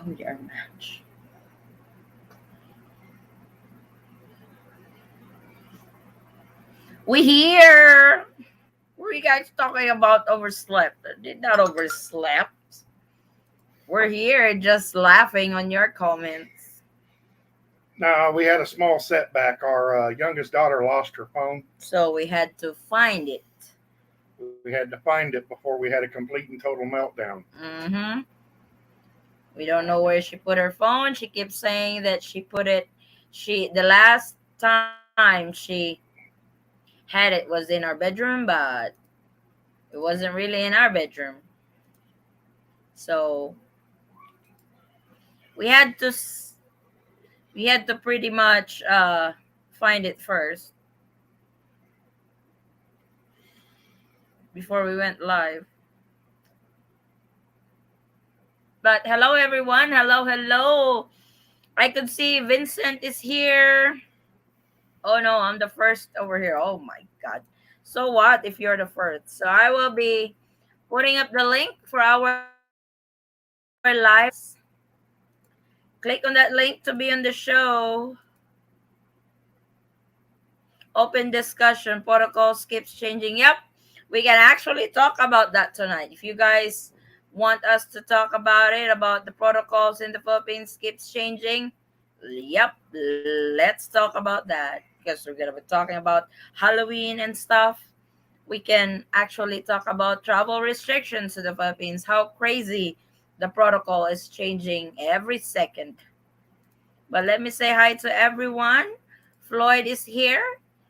with our match. We here. What are you guys talking about? Overslept? I did not overslept. We're here just laughing on your comments. No, we had a small setback. Our youngest daughter lost her phone. So we had to find it. We had to find it before we had a complete and total meltdown. Mm-hmm. We don't know where she put her phone. She keeps saying that she put it. The last time she had it was in our bedroom, but it wasn't really in our bedroom. So we had to pretty much find it first before we went live. But hello everyone. Hello. I could see Vincent is here. Oh no, I'm the first over here. Oh my god. So what if you're the first? So I will be putting up the link for our live. Click on that link to be on the show. Open discussion. Protocols keeps changing. Yep. We can actually talk about that tonight. If you guys want us to talk about it, about the protocols in the Philippines keeps changing, yep, let's talk about that. Because we're going to be talking about Halloween and stuff. We can actually talk about travel restrictions to the Philippines, how crazy the protocol is changing every second. But let me say hi to everyone. Floyd is here.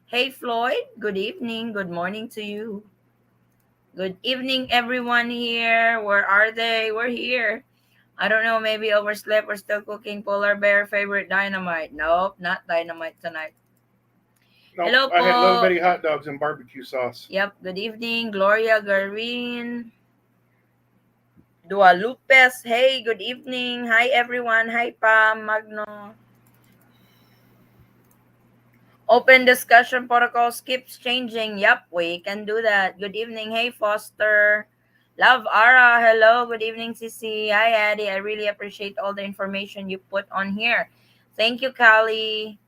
Hey, Floyd. Good evening. Good morning to you. Good evening, everyone here. Where are they? We're here. I don't know. Maybe overslept. We're still cooking polar bear favorite dynamite. Nope, not dynamite tonight. Nope, Hello, I had little po. bitty hot dogs and barbecue sauce. Yep. Good evening, Gloria Garvin. Dua Lupes. Hey, good evening. Hi, everyone. Hi, Pam. Magno. Open discussion protocols keeps changing. Yep, we can do that. Good evening. Hey, Foster. Love Ara. Hello. Good evening, Sissy. Hi, Addie. I really appreciate all the information you put on here. Thank you, Callie.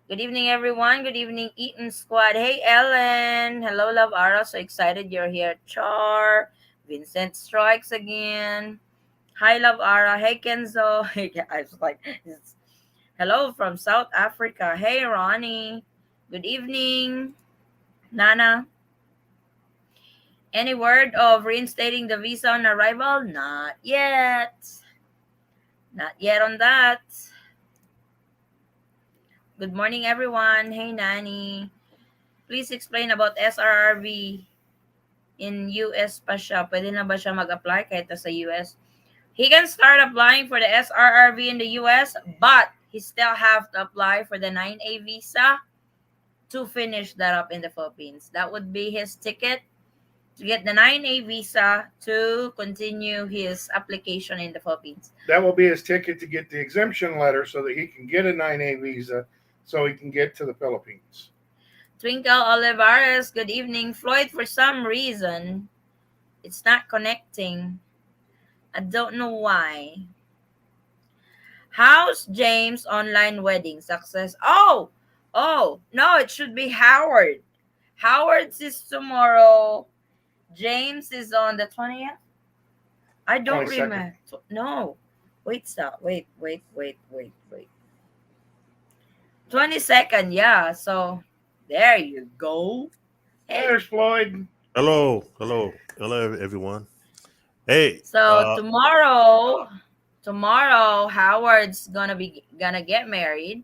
Good evening, everyone. Good evening, Eaton Squad. Hey, Ellen. Hello, Love Ara. So excited you're here. Char. Vincent strikes again. Hi, Love Ara. Hey, Kenzo. I was like, hello from South Africa. Hey, Ronnie. Good evening, Nana. Any word of reinstating the visa on arrival? Not yet. Not yet on that. Good morning, everyone. Hey, Nani. Please explain about SRRV in US pa siya. Pwede na ba siya mag-apply kahit sa US? He can start applying for the SRRV in the US, but he still have to apply for the 9A visa to finish that up in the Philippines. That would be his ticket to get the 9A visa to continue his application in the Philippines. That will be his ticket to get the exemption letter so that he can get a 9A visa so he can get to the Philippines. Twinkle Olivares, good evening. Floyd, for some reason, it's not connecting. I don't know why. How's James' online wedding success? Oh, no, it should be Howard. Howard's is tomorrow. James is on the 20th. I don't 22nd. remember. No. Wait, stop. Wait. 22nd, yeah. So there you go. Hey. There's Floyd. Hello, everyone. Hey. So tomorrow, Howard's gonna get married.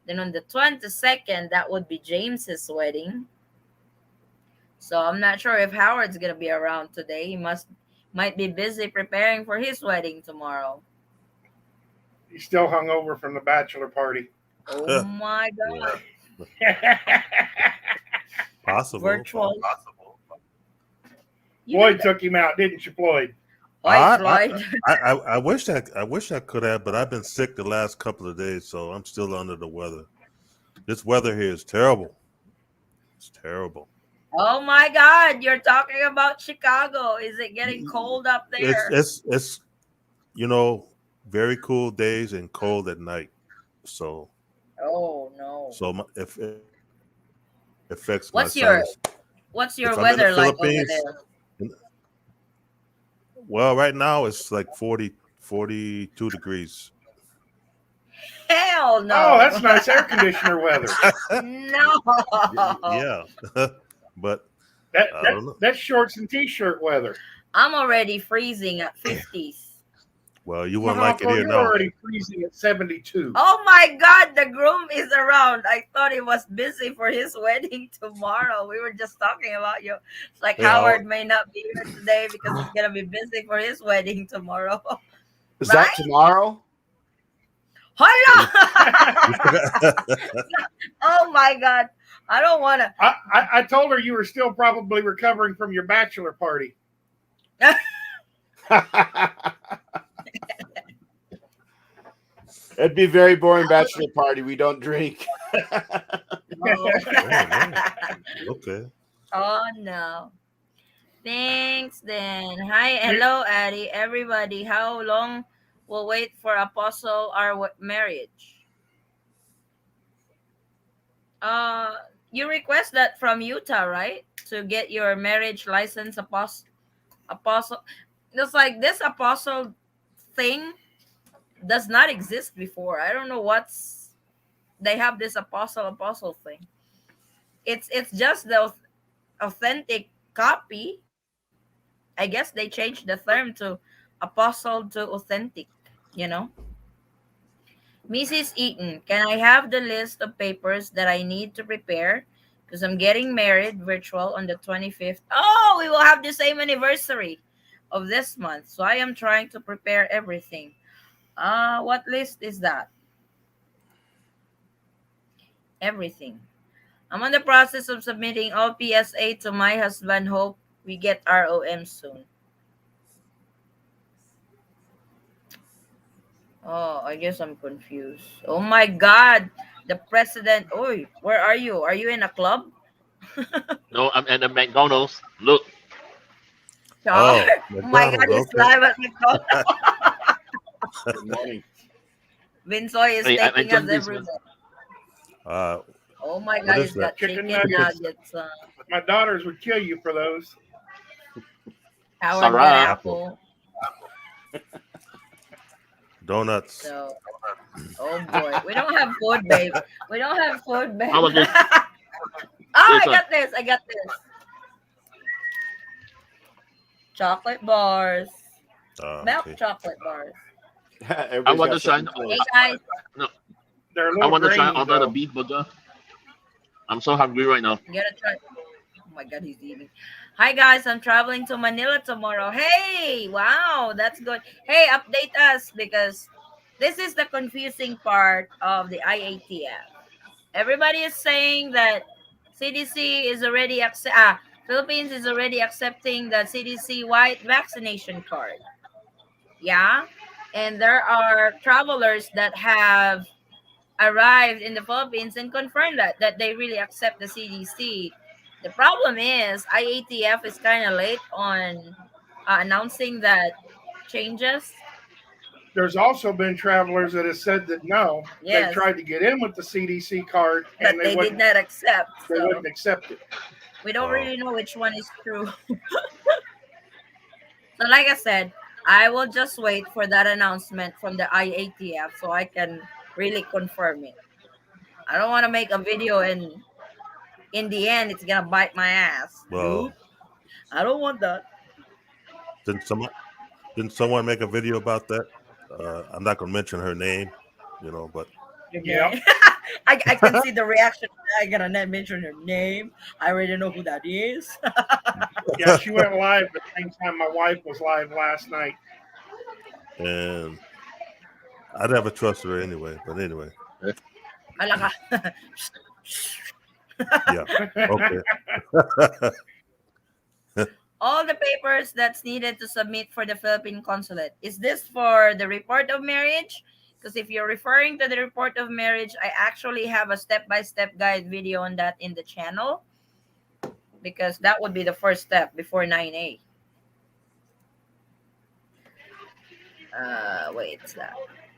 Then on the 22nd, that would be James's wedding. So I'm not sure if Howard's gonna be around today. He might be busy preparing for his wedding tomorrow. He's still hung over from the bachelor party. Oh my god. Possible. Virtual. Floyd took him out, didn't you, Floyd? Floyd. I wish I could have, but I've been sick the last couple of days, so I'm still under the weather. This weather here is terrible. It's terrible. Oh my god, you're talking about Chicago. Is it getting cold up there? It's very cool days and cold at night. So Oh no. if it affects my What's your sinus. what's If your I'm in the weather like over Philippines, there? well, right now it's like 42 degrees. Hell Oh, no. that's nice air conditioner weather. No. Yeah, but That I that don't know. that's shorts and t-shirt weather. I'm already freezing at 50s. Well, you wouldn't like it Marco, here you're now. already freezing at 72. Oh my god, the groom is around. I thought he was busy for his wedding tomorrow. We were just talking about you. It's like Hey, how? Howard may not be here today because he's gonna be busy for his wedding tomorrow. Is that Right? tomorrow? You, Hello! you forgot. Oh my god. I don't wanna. I told her you were still probably recovering from your bachelor party. It'd be a very boring bachelor party. We don't drink. Oh. Oh no. Okay. Oh no. Thanks then. Hi, hello, Addie. Everybody, how long will wait for Apostle our marriage? Uh, you request that from Utah, right? To get your marriage license, Apostle. It's like this Apostle thing does not exist before. I don't know what's they have this Apostle thing. It's just the authentic copy. I guess they changed the term to apostle to authentic, you know. Mrs. Eaton, can I have the list of papers that I need to prepare? Because I'm getting married virtual on the 25th. Oh, we will have the same anniversary of this month. So I am trying to prepare everything. What list is that? Everything. I'm on the process of submitting all PSA to my husband. Hope we get ROM soon. Oh, I guess I'm confused. Oh my God. The president. Oh, where are you? Are you in a club? No, I'm at the McDonald's. Look, Char. Oh, Oh my God, McDonald's. he's Okay. live at McDonald's. Good morning. Vinsoy is I taking us joined this one. everywhere. Uh, Oh my what God, is he's that? got Chicken chicken nuggets. nuggets, My daughters would kill you for those. Howard got Sarah. Apple apple. donuts. So, oh boy, we don't have food, babe. We don't have food, babe. How about this? Oh, I This one. got this. I got this. Chocolate bars. Milk Okay. chocolate bars. I Everybody's want got to try. something Hey close. guys, No, They're a I little want to try grainy order the though. beef burger. I'm so hungry right now. you gotta try. Oh my God, he's eating. Hi guys, I'm traveling to Manila tomorrow. Hey, wow, that's good. Hey, update us because this is the confusing part of the IATF. Everybody is saying that CDC is already Philippines is already accepting the CDC white vaccination card. Yeah, and there are travelers that have arrived in the Philippines and confirmed that they really accept the CDC. The problem is IATF is kind of late on announcing that changes. There's also been travelers that have said that no, they've Yes, tried to get in with the CDC card but and they they did wouldn't not accept. they So wouldn't accept it. we don't Wow. really know which one is true. So like I said, I will just wait for that announcement from the IATF so I can really confirm it. I don't want to make a video and in the end it's gonna bite my ass. Well, Nope. I don't want that. didn't someone didn't someone make a video about that? I'm not gonna mention her name, but Yep. I can see the reaction. I gotta not mention her name. I already know who that is. Yeah, she went live at the same time my wife was live last night. and I never trusted her anyway. But anyway, Alaka. yeah. Okay. All the papers that's needed to submit for the Philippine consulate. Is this for the report of marriage? Because if you're referring to the report of marriage, I actually have a step-by-step guide video on that in the channel. Because that would be the first step before 9A. Wait, that.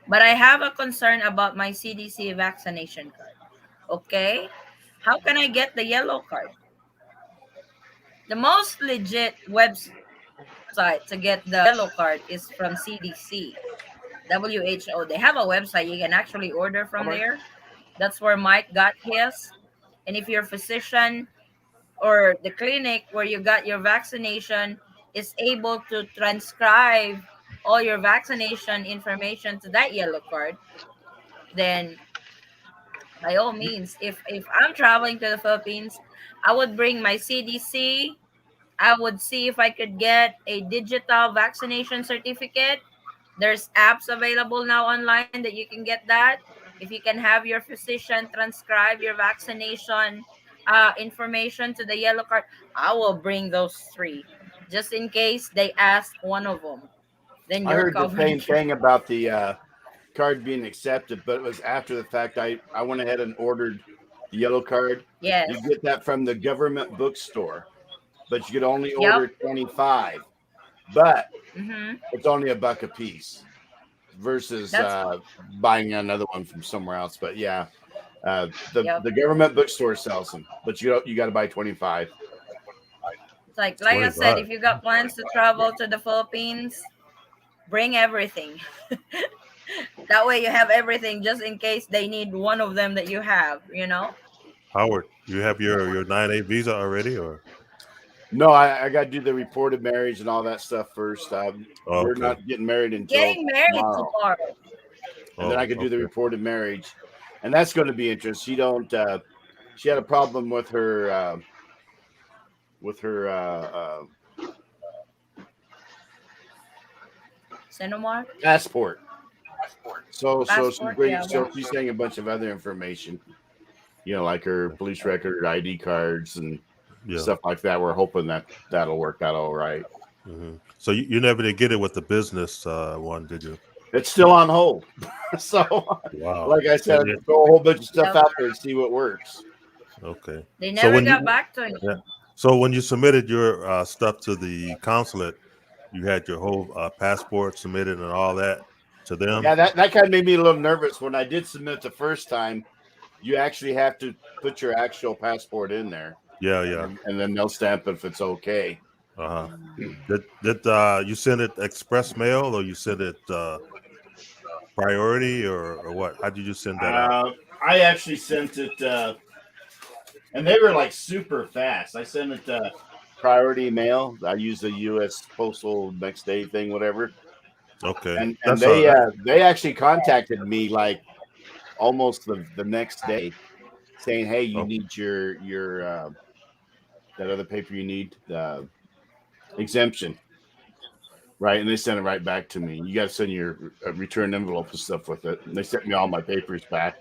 But I have a concern about my CDC vaccination card. Okay, how can I get the yellow card? The most legit website to get the yellow card is from CDC, WHO. They have a website you can actually order from there. That's where Mike got his. And if your physician or the clinic where you got your vaccination is able to transcribe all your vaccination information to that yellow card, then by all means, if I'm traveling to the Philippines, I would bring my CDC. I would see if I could get a digital vaccination certificate. There's apps available now online that you can get that. If you can have your physician transcribe your vaccination information to the yellow card, I will bring those three just in case they ask one of them. Then I you're heard the covered. same thing about the card being accepted, but it was after the fact. I went ahead and ordered the yellow card. Yes. You get that from the government bookstore, but you could only Yep. order 25. But Mm-hmm. it's only $1 a piece versus That's buying another one from somewhere else. But yeah, yep. the government bookstore sells them, but you got to buy 25. It's like I said, 25. if you got plans to travel to the Philippines, bring everything. That way you have everything just in case they need one of them that you have, you know? Howard, you have your 9A visa already, or No, I got to do the reported marriage and all that stuff first. oh, We're okay? not getting married until Getting married tomorrow, tomorrow. and then Oh, I could do the okay. reported marriage, and that's going to be interesting. She don't. She had a problem with her Cinemark? passport. So she's Passport? bringing. Yeah. So she's saying a bunch of other information. Like her police record, ID cards, and Yeah. stuff like that. We're hoping that that'll work out all right. Hmm. So you never did get it with the business one, did you? It's still on hold. So, Wow. like I said, Yeah. throw a whole bunch of stuff Yep. out there and see what works. Okay. They So never when got you back to me. yeah. So when you submitted your stuff to the consulate, you had your whole passport submitted and all that to them. Yeah, that kind of made me a little nervous when I did submit the first time. You actually have to put your actual passport in there, Yeah, yeah. and then they'll stamp it if it's okay. Uh huh. Did you send it express mail or you sent it priority or what? How did you send that out? I actually sent it, and they were like super fast. I sent it priority mail. I used the U.S. Postal next day thing, whatever. Okay, And that's all right. they actually contacted me like almost the next day, saying, "Hey, you Oh, need your that other paper you need, exemption." Right, and they sent it right back to me. You got to send your return envelope and stuff with it. And they sent me all my papers back.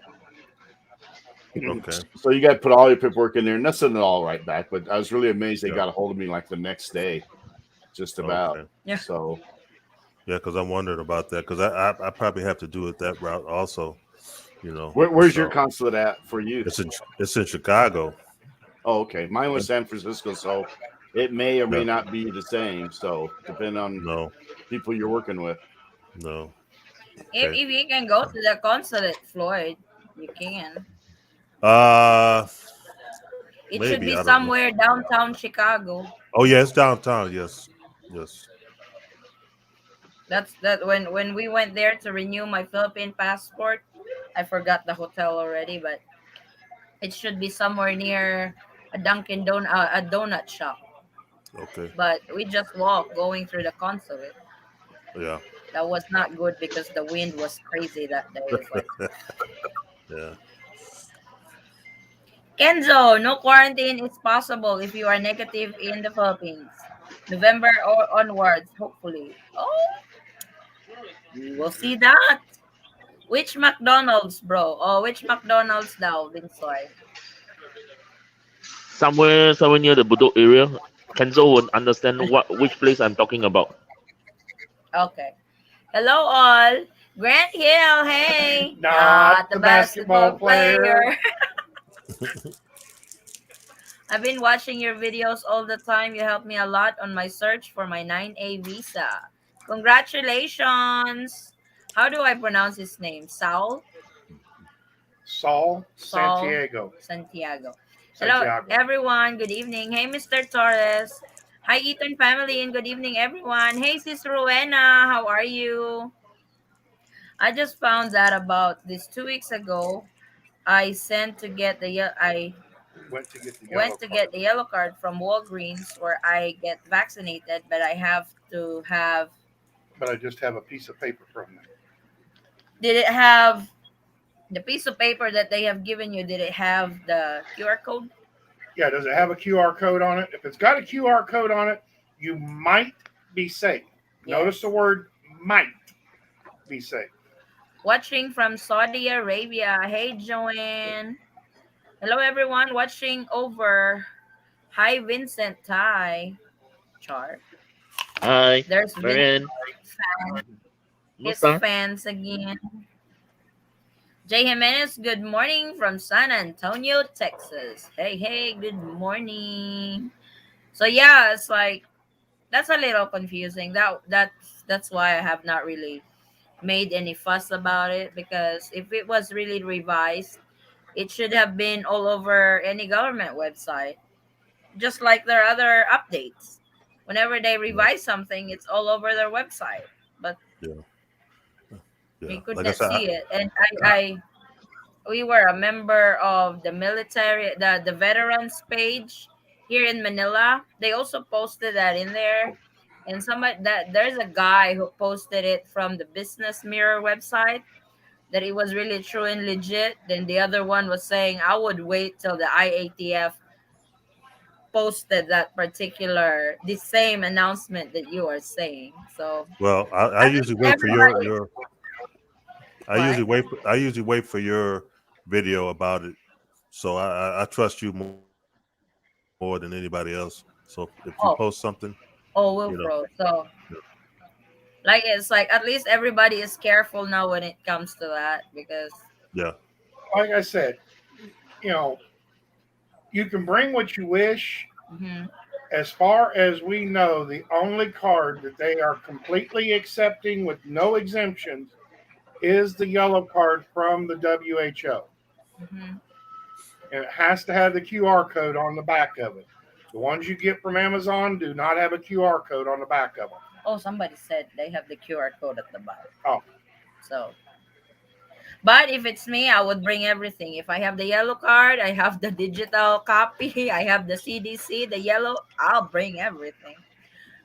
okay, So you got to put all your paperwork in there, and that's sent it all right back. But I was really amazed they yeah, got a hold of me like the next day, just about. okay, Yeah. So yeah. Because I'm wondering about that because I probably have to do it that route also. where's your So consulate at for you? it's in Chicago. Oh, okay. Mine was San Francisco, so it may or may Yeah, not be the same. So depending on no, people you're working with. no. Okay. If you can go to the consulate, Floyd, you can. Uh, It should maybe be I don't know. somewhere downtown Chicago. Oh yeah, it's downtown. Yes, yes. That's that when we went there to renew my Philippine passport, I forgot the hotel already, but it should be somewhere near a donut shop. Okay. But we just walked going through the consulate. Yeah, That was not good because the wind was crazy that day. It's like yeah. Kenzo, no quarantine is possible if you are negative in the Philippines. November or onwards, hopefully. Oh, we will see that. Which McDonald's, bro? Oh, which McDonald's now, Vinsoy? Somewhere near the Budok area. Kenzo won't understand which place I'm talking about. Okay. Hello, all. Grant Hill, hey. Not the basketball player. I've been watching your videos all the time. You helped me a lot on my search for my 9A visa. Congratulations. How do I pronounce his name? Saul Saul Santiago. Santiago. Hello, Santiago. everyone. Good evening. Hey, Mr. Torres. Hi, Eaton family, and good evening, everyone. Hey, Sis Rowena. How are you? I just found out about this 2 weeks ago. I sent to get the I Went to get the yellow went to card. get the yellow card from Walgreens where I get vaccinated, but I have to have. But I just have a piece of paper from them. Did it have the piece of paper that they have given you? Did it have the QR code? Yeah, does it have a QR code on it? If it's got a QR code on it, you might be safe. Notice the word might be safe. Watching from Saudi Arabia. Hey, Joanne. Hello, everyone. Watching over. Hi, Vincent Tai. Char. Hi, There's Vincent. Marian. His Musta? fans again. Jay Jimenez, good morning from San Antonio, Texas. Hey, hey, good morning. So yeah, it's like that's a little confusing. That's why I have not really made any fuss about it, because if it was really revised, it should have been all over any government website, just like their other updates. Whenever they revise something, it's all over their website, but Yeah, we yeah. could Like I not said, see it. And I we were a member of the military, the veterans page here in Manila. They also posted that in there, and somebody that there's a guy who posted it from the Business Mirror website that it was really true and legit. Then the other one was saying I would wait till the IATF posted that particular the same announcement that you are saying. So well, I at least usually wait for everybody your. what? I usually wait for your video about it. So I trust you more than anybody else. So if you post something, Oh, you know, Wilfro. So like it's like at least everybody is careful now when it comes to that because yeah, Like I said, you know, you can bring what you wish. mhm, As far as we know, the only card that they are completely accepting with no exemptions is the yellow card from the WHO. mhm. And it has to have the QR code on the back of it. The ones you get from Amazon do not have a QR code on the back of them. Oh, somebody said they have the QR code at the bottom. Oh, So, but if it's me, I would bring everything. If I have the yellow card, I have the digital copy, I have the CDC, the yellow, I'll bring everything.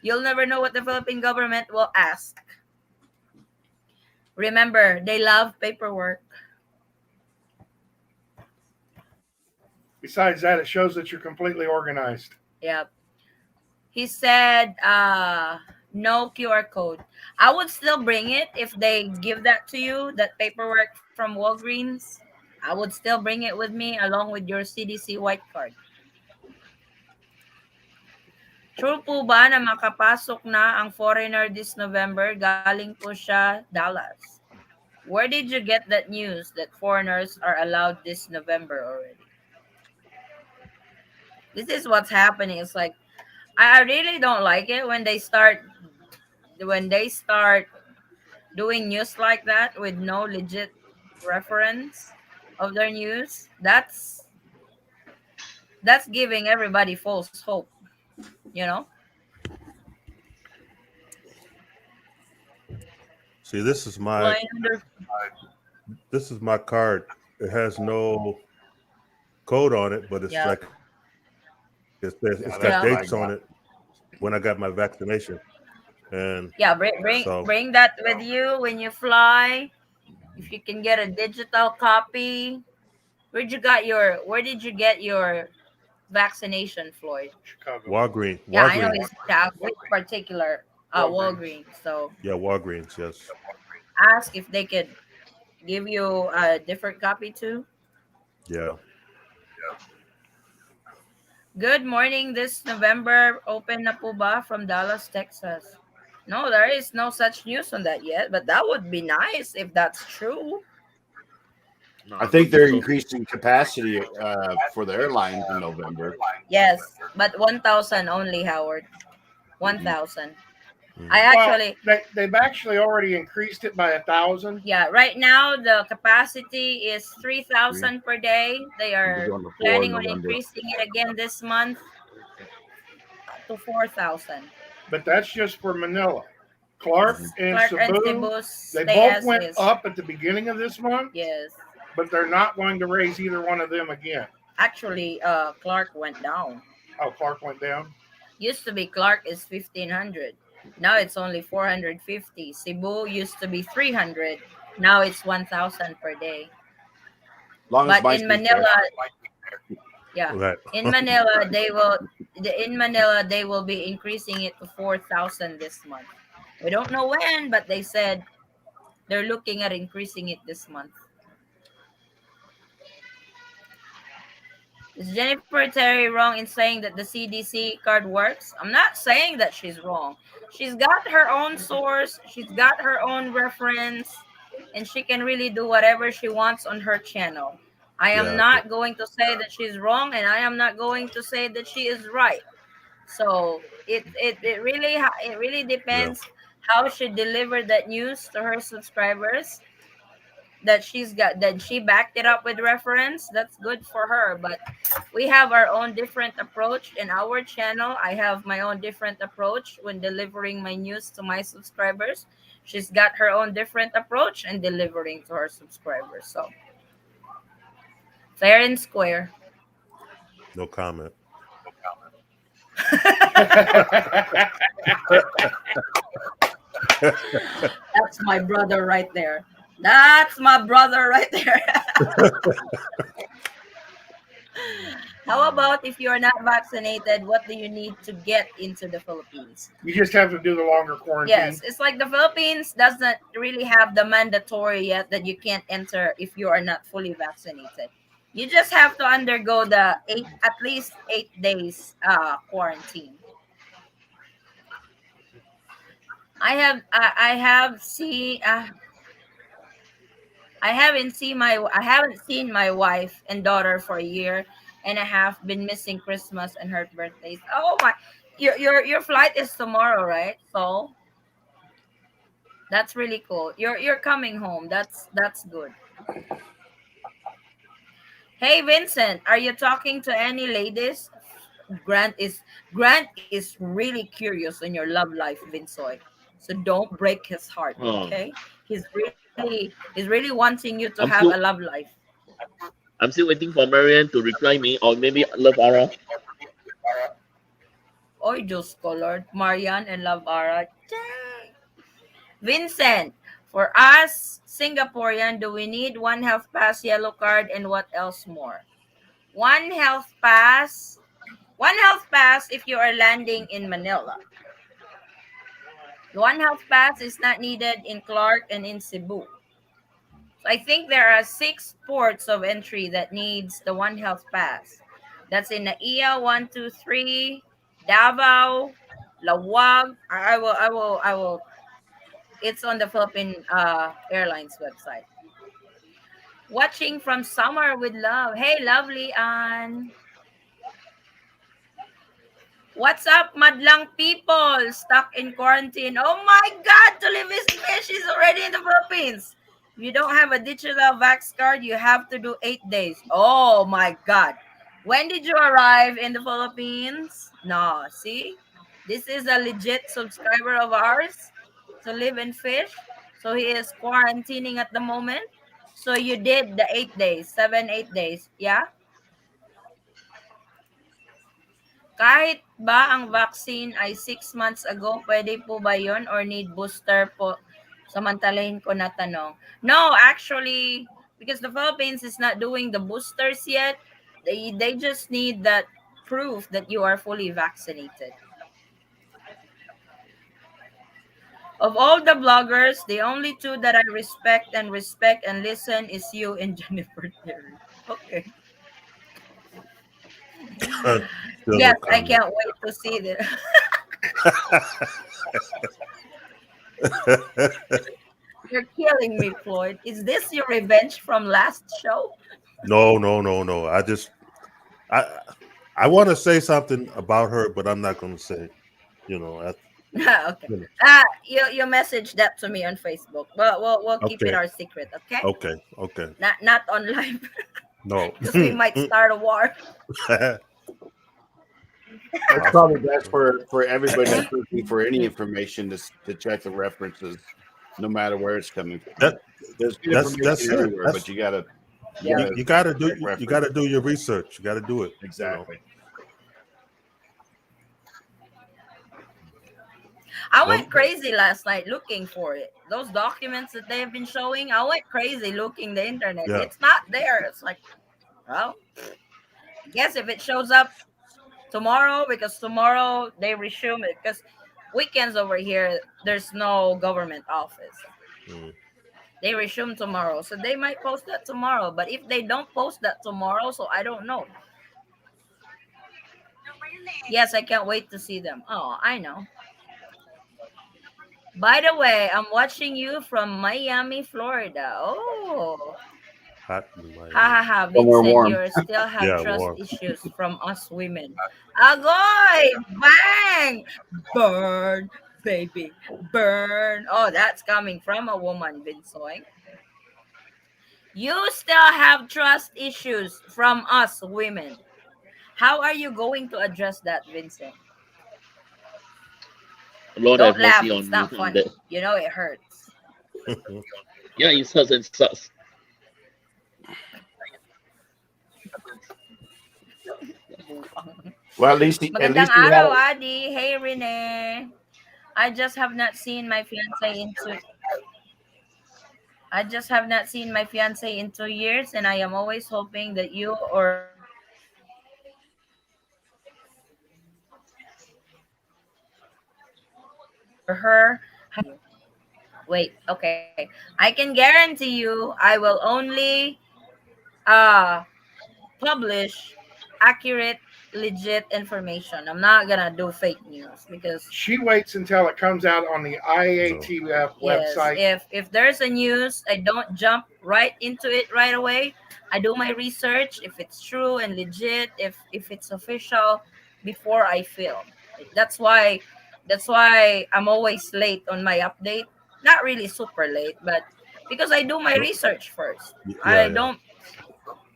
You'll never know what the Philippine government will ask. Remember, they love paperwork. besides that, it shows that you're completely organized. Yep. He said, no QR code. I would still bring it if they give that to you, that paperwork from Walgreens. I would still bring it with me along with your CDC white card. True po ba na makapasok na ang foreigner this November? Galing po siya Dallas. Where did you get that news that foreigners are allowed this November already? This is what's happening. It's like I really don't like it when they start doing news like that with no legit reference of their news. That's giving everybody false hope, you know? see, Flying under this is my card. It has no code on it, but yeah. it's got Yeah, dates that's on what Yeah. it I got. when I got my vaccination, and Yeah, so bring that with you when you fly. If you can get a digital copy. Where did you get your vaccination, Floyd? Chicago. Yeah, I know Walgreens, it's Chicago, which particular Walgreens. Walgreens. So yeah, Walgreens, yes, ask if they could give you a different copy too. yeah. Good morning this November. Open na po ba from Dallas, Texas? No, there is no such news on that yet, but that would be nice if that's true. No, I I don't think think they're so. increasing capacity for the airlines in November. Yes, but 1,000 only, Howard. 1,000. I Mm. Well, actually, they've actually already increased it by 1,000. yeah, right now the capacity is Three. 3,000 per day. They It was are on the 4 in planning on November. increasing it again this month to 4,000. But that's just for Manila. Clark Mhm. and Clark and Cebu, Cebu they stay both as went is. up at the beginning of this month, Yes. but they're not going to raise either one of them again. Actually, Clark went down. Oh, Clark went down. Used to be Clark is 1,500. Now it's only 450. Cebu used to be 300. Now it's 1,000 per day. Long as But mice in be fair. Manila, yeah, Right. in Manila in Manila they will be increasing it to 4,000 this month. We don't know when, but they said they're looking at increasing it this month. Is Jennifer Terry wrong in saying that the CDC card works? I'm not saying that she's wrong. She's got her own source, she's got her own reference, and she can really do whatever she wants on her channel. I am Yeah. not going to say that she's wrong, and I am not going to say that she is right. So it really Yeah. depends how she delivered that news to her subscribers, that she backed it up with reference. That's good for her, but we have our own different approach in our channel. I have my own different approach when delivering my news to my subscribers. She's got her own different approach in delivering to her subscribers. So fair and square. No comment. That's my brother right there. That's my brother right there. How about if you're not vaccinated, what do you need to get into the Philippines? You just have to do the longer Yes, quarantine. it's like the Philippines doesn't really have the mandatory yet that you can't enter if you are not fully vaccinated. You just have to undergo the at least 8 days quarantine. I have seen I haven't seen my wife and daughter for a year and a half. Been missing Christmas and her birthdays. Oh my, your flight is tomorrow, right? So that's really cool. You're coming home. That's good. Hey Vincent, are you talking to any ladies? Grant is Grant is really curious in your love life, Vinsoy. So don't break his heart, Oh, okay? He's really wanting you to I'm have still a love life. I'm still waiting for Marianne to reply me, or maybe Love Ara. Oy, Diyos ko, Lord. Marian and Love Ara. Dang. Vincent, for us Singaporean, do we need one health pass, yellow card, and what else more? One health pass. One health pass if you are landing in Manila. The one health pass is not needed in Clark and in Cebu. So I think there are 6 ports of entry that needs the one health pass. That's in Naiya 123, Davao, Lawag. I will. It's on the Philippine Airlines website. Watching from somewhere with love. Hey, lovely Anne. What's up, madlang people stuck in quarantine? Oh my God, to live is fish is already in the Philippines. If you don't have a digital vax card, you have to do 8 days. Oh my God. When did you arrive in the Philippines? No, see? This is a legit subscriber of ours to live and fish. So he is quarantining at the moment. So you did the 8 days, 7, 8 days. Yeah? Kahit ba ang vaccine ay 6 months ago, pwede po ba yon or need booster po? Samantalahin ko na tanong. No, actually, because the Philippines is not doing the boosters yet, they just need that proof that you are fully vaccinated. Of all the bloggers, the only two that I respect and listen is you and Jennifer Terry. Okay. Still Yes, no I comment. can't wait to see this. You're killing me, Floyd. Is this your revenge from last show? No, no, no, no. I I want to say something about her, but I'm not going to say. You know, Okay. You know. You message that to me on Facebook. But we'll keep it Okay, our secret, okay? okay. Not on live No. because we might start a war. It's Awesome. probably best for everybody that's looking for any information to check the references, no matter where it's coming from. That There's good that's information it. everywhere, but That's you Yeah. gotta you got to do check you reference. got to do your research. You got to do it. You know. Exactly. I Don't. went crazy last night looking for it. Those documents that they've been showing, I went crazy looking the internet. Yeah. It's not there. It's like, well, I guess if it shows up tomorrow, because tomorrow they resume it, because weekends over here there's no government office. Mm. They resume tomorrow, so they might post that tomorrow. But if they don't post that tomorrow, so I don't know. Yes, I can't wait to see them. Oh, I know. By the way, I'm watching you from Miami, Florida. Oh, Hot in ha Miami. ha ha, Somewhere Vincent, warm. you still have Yeah, trust warm. issues from us women. Agoy, bang, burn, baby, burn. Oh, that's coming from a woman, Vincent. You still have trust issues from us women. How are you going to address that, Vincent? Lord have Don't mercy laugh. on It's you. not And funny. You know it hurts. yeah, it sucks and sucks. Well, at Magandang least he araw, had. Adi. Hey, Rene. I just have not seen my fiance in two. I just have not seen my fiance in 2 years, and I am always hoping that you or her have a good relationship. Wait, okay. I can guarantee you I will only uh publish accurate, legit information. I'm not gonna do fake news because She waits until it comes out on the So IATF yes, website. if there's a news, I don't jump right into it right away. I do my research if it's true and legit, if it's official before I film. That's why I'm always late on my update. Not really super late, but because I do my research first. yeah, I yeah. don't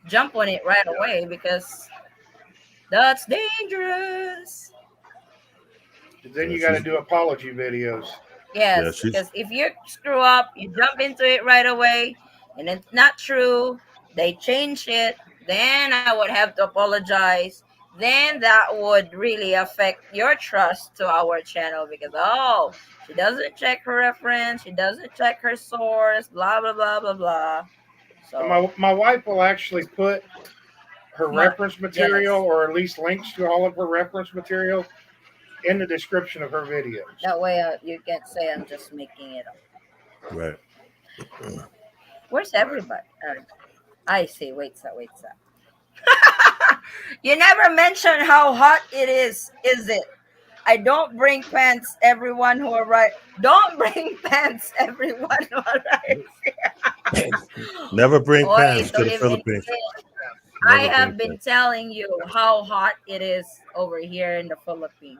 jump on it right away because that's dangerous. Then Yeah, you got to she's do apology videos. yeah, Yes, she's because if you screw up, you jump into it right away, and it's not true, they change it, then I would have to apologize. Then that would really affect your trust to our channel because, oh, she doesn't check her reference, she doesn't check her source, blah, blah, blah, blah, blah. And So, my wife will actually put her my, reference material, yes, or at least links to all of her reference material, in the description of her videos. that way you can't say I'm just making it up. right. Where's everybody? I see. Wait, sir, wait, sir. You never mention how hot it is it? I don't bring pants, everyone who arrives. Don't bring pants, everyone who arrives. Never bring Oy, pants to to the live in Philippines. sin. I Never bring have been pants. telling you how hot it is over here in the Philippines.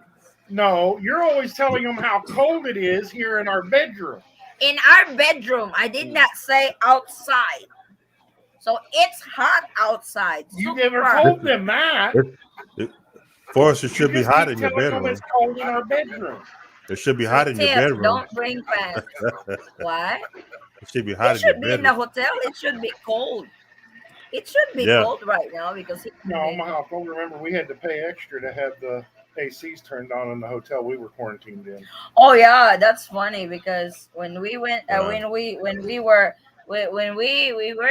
No, you're always telling them how cold it is here in our bedroom. In our bedroom, I did not say outside. So it's hot outside. You never Super. told them that. It, it, for us, it You should be just hot keep in your telling them it's bedroom. cold in our bedroom. It should be So hot in your tip, bedroom. don't bring pants. What? It should be hot It in your should be in the bedroom. hotel. It should be cold. It should be Yeah. cold right now because it's No, humid. my house. Well, remember we had to pay extra to have the ACs turned on in the hotel we were quarantined in. Oh yeah, that's funny because when we went, Uh, when we were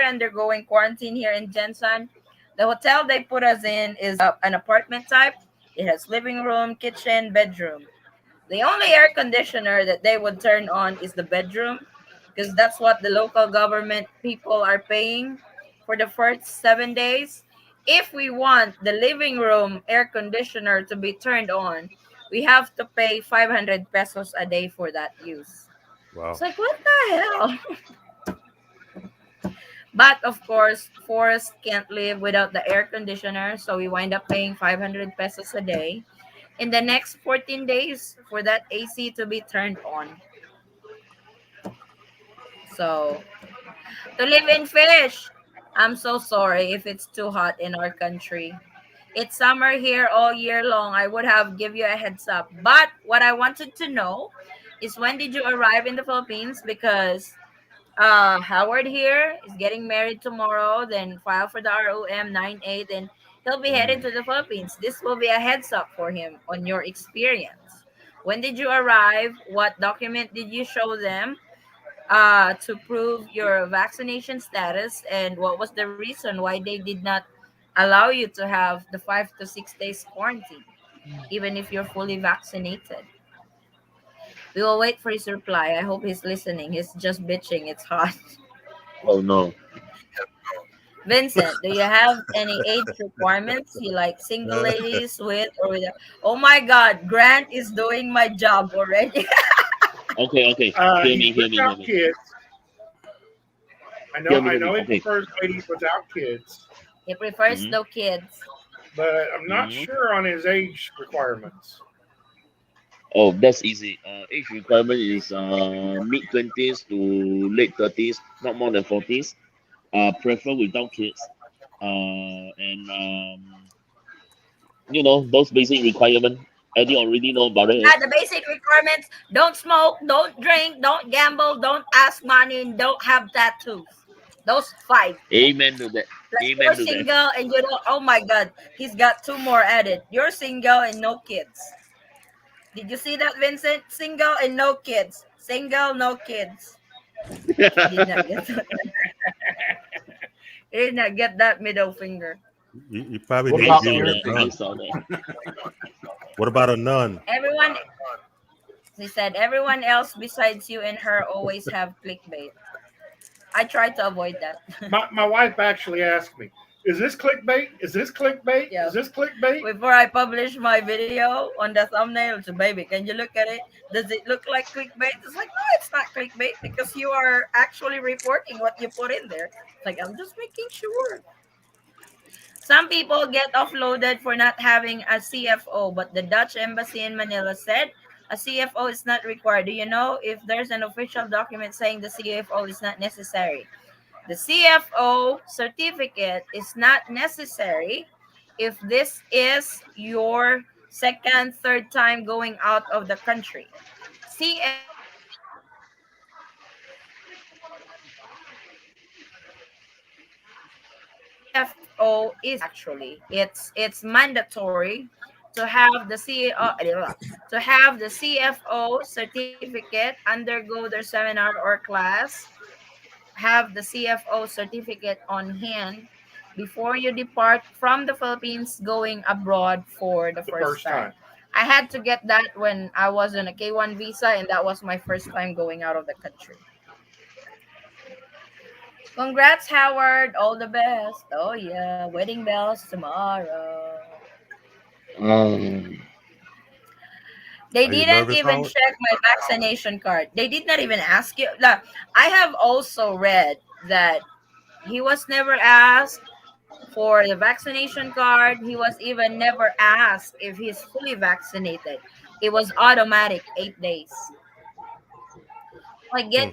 undergoing quarantine here in Jensen, the hotel they put us in is an apartment type. It has living room, kitchen, bedroom. The only air conditioner that they would turn on is the bedroom because that's what the local government people are paying for the first 7 days. If we want the living room air conditioner to be turned on, we have to pay 500 pesos a day for that use. It's wow. like, what the hell? But of course, Forest can't live without the air conditioner, so we wind up paying 500 pesos a day. in the next 14 days for that AC to be turned on. So, to live in fish. I'm so sorry if it's too hot in our country. It's summer here all year long. I would have give you a heads up. But what I wanted to know is when did you arrive in the Philippines? Because Howard here is getting married tomorrow, then file for the ROM 9/8, and he'll be headed Mm. to the Philippines. This will be a heads up for him on your experience. When did you arrive? What document did you show them to prove your vaccination status? And what was the reason why they did not allow you to have the 5 to 6 days quarantine, even if you're fully vaccinated? We will wait for his reply. I hope he's listening. He's just bitching. It's hot. Oh no. Vincent, do you have any age requirements? You like single Uh, ladies with or without? Oh my God, Grant is doing my job already. Okay, okay. Hear He's me, hear me, hear without me. kids. I know. Hear me, I hear me. know he Okay. prefers ladies without kids, He prefers Mm-hmm. no kids. but I'm not Mm-hmm. sure on his age requirements. Oh, that's easy. Age requirement is mid 20s to late 30s, not more than 40s. Prefer without kids. And those basic requirement. Eddie already know about it. Yeah, the basic requirements: don't smoke, don't drink, don't gamble, don't ask money, and don't have tattoos. Those five. Amen to that. Plus, you're Amen to that. single and you don't. Oh my God, he's got two more added. You're single and no kids. Did you see that, Vincent? Single and no kids. Single, no kids. He did not get that. He did not get that middle finger. you probably What need I to about get saw with a that. I parenting? nun. saw that. What about a nun? Everyone, he said, everyone else besides you and her always have clickbait. I try to avoid that. My wife actually asked me, "Is this clickbait? Is this clickbait? Yeah. Is this clickbait?" Before I publish my video on the thumbnail, so baby, can you look at it? Does it look like clickbait? It's like, no, it's not clickbait because you are actually reporting what you put in there. It's like, I'm just making sure. Some people get offloaded for not having a CFO, but the Dutch embassy in Manila said a CFO is not required. Do you know if there's an official document saying the CFO is not necessary? The CFO certificate is not necessary if this is your second, third time going out of the country. CFO is actually it's mandatory to have the CFO certificate, undergo their seminar or class, have the CFO certificate on hand before you depart from the Philippines going abroad for the The first first time. time. I had to get that when I was on a K1 visa, and that was my first time going out of the country. Congrats, Howard. All the best. Oh, yeah. Wedding bells tomorrow. Um, They Are you didn't nervous, even Howard? check my vaccination card. They did not even ask you. I have also read that he was never asked for the vaccination card. He was even never asked if he's fully vaccinated. It was automatic 8 days. Hmm.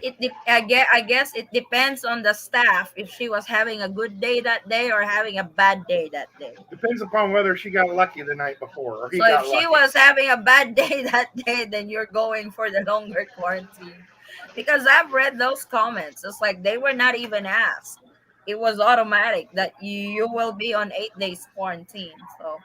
I guess it depends on the staff if she was having a good day that day or having a bad day that day. Depends upon whether she got lucky the night before or he So if got she lucky. was having a bad day that day, then you're going for the longer quarantine. Because I've read those comments. It's like they were not even asked. It was automatic that you will be on 8 days quarantine. So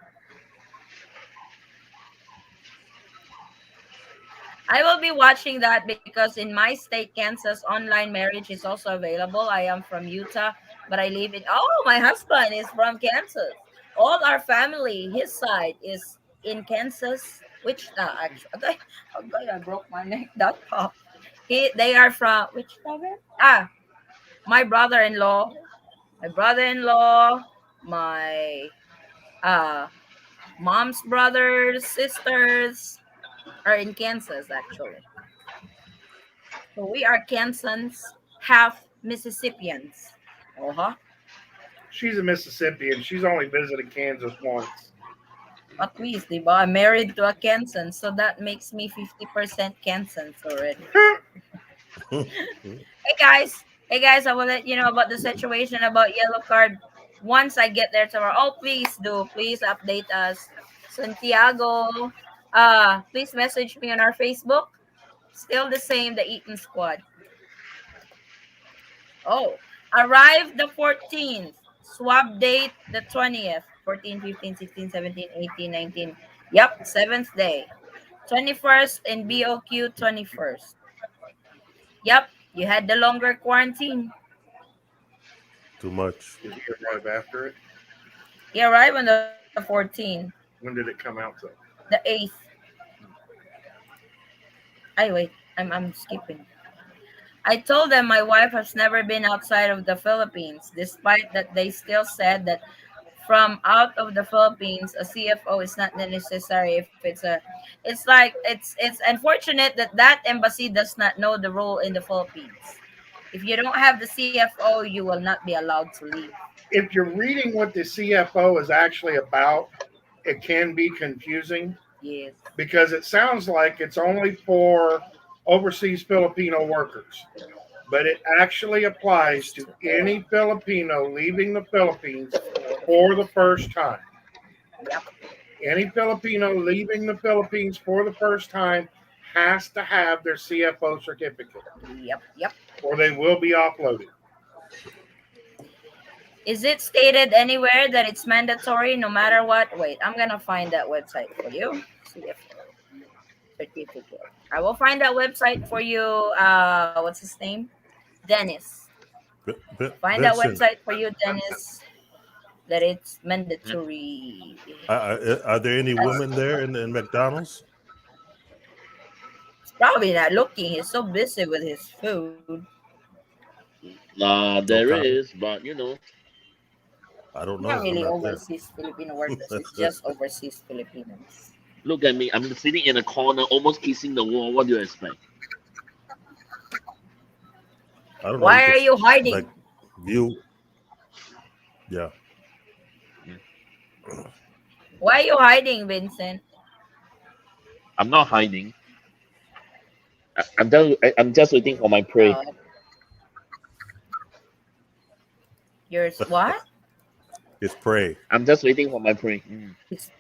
I will be watching that because in my state, Kansas, online marriage is also available. I am from Utah, but I live in. Oh, my husband is from Kansas. All our family, his side, is in Kansas, Wichita. Actually, okay, okay, I broke my neck. That pop. They are from which province? My brother-in-law, my brother-in-law, my uh mom's brothers, sisters are in Kansas actually. So we are Kansans, half Mississippians. Uh huh. She's a Mississippian. She's only visited Kansas once. At least, di ba? I'm married to a Kensan, so that makes me 50% Kensans already. Hey guys, I will let you know about the situation about yellow card once I get there tomorrow. Oh, please update us. Santiago, please message me on our Facebook. Still the same, the Eaton squad. Oh, arrived the 14th. Swab date the 20th. 14, 15, 16, 17, 18, 19. Yep, 7th day. 21st in BOQ 21st. Yep, you had the longer quarantine. Too much. Did you arrive after it? He arrived on the 14th, When did it come out though? the 8th. I wait, I'm skipping. I told them my wife has never been outside of the Philippines, despite that they still said that from out of the Philippines, a CFO is not necessary if it's a. It's like it's unfortunate that that embassy does not know the rule in the Philippines. If you don't have the CFO, you will not be allowed to leave. If you're reading what the CFO is actually about, it can be confusing Yes. because it sounds like it's only for overseas Filipino workers, but it actually applies to any Filipino leaving the Philippines for the first time. Yep. Any Filipino leaving the Philippines for the first time has to have their CFO certificate Yep. Yep. or they will be offloaded. Is it stated anywhere that it's mandatory no matter what? Wait, I'm gonna find that website for you. CFO certificate. I will find that website for you. What's his name? Dennis. Find that Vincent, website for you, Dennis. That it's Mm. mandatory. are there any That's women there in McDonald's? He's probably not looking. He's so busy with his food. There Okay, is, but you know, I don't Not know. I'm really not there. overseas Filipino workers. It's just overseas Filipinos. look at me. I'm sitting in a corner, almost kissing the wall. What do you expect? I don't know. You Why could are you like hiding? view. Yeah, Mm. Why are you hiding, Vincent? I'm not hiding. I'm just waiting for my prey. Uh, yours what? it's prey. I'm just waiting for my prey. Mm. It's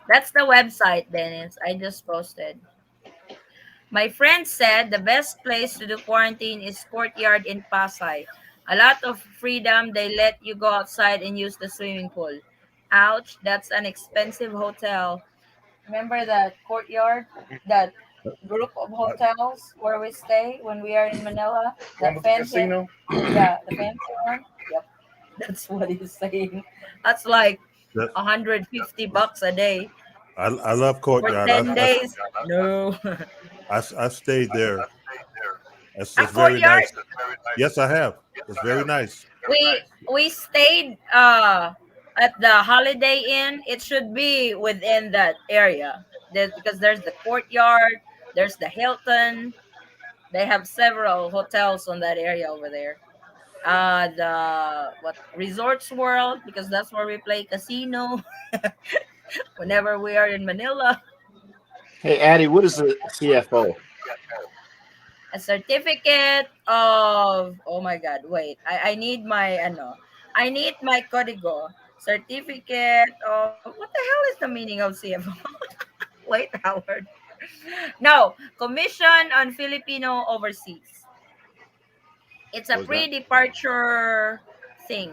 That's the website, Dennis. I just posted. My friend said the best place to do quarantine is courtyard in Pasay. A lot of freedom. They let you go outside and use the swimming pool. Ouch, that's an expensive hotel. Remember that courtyard? That group of hotels where we stay when we are in Manila? One That with the fancy, casino. yeah, the fancy one? Yep, that's what he's saying. That's like That 150 bucks a day I love for Courtyard. 10 days. No. I stayed there. It's A very nice. courtyard. Yes, I have. It's very nice. We stayed at the Holiday Inn. It should be within that area. Because there's the courtyard, there's the Hilton. They have several hotels on that area over there. The what Resorts World, because that's where we play casino whenever we are in Manila. Hey, Addie, what is a CFO? A certificate of, oh my god, wait, I need my ano, I need my código. Certificate of, what the hell is the meaning of CFO? Wait, Howard. No, Commission on Filipino Overseas. It's a What was that? pre-departure thing.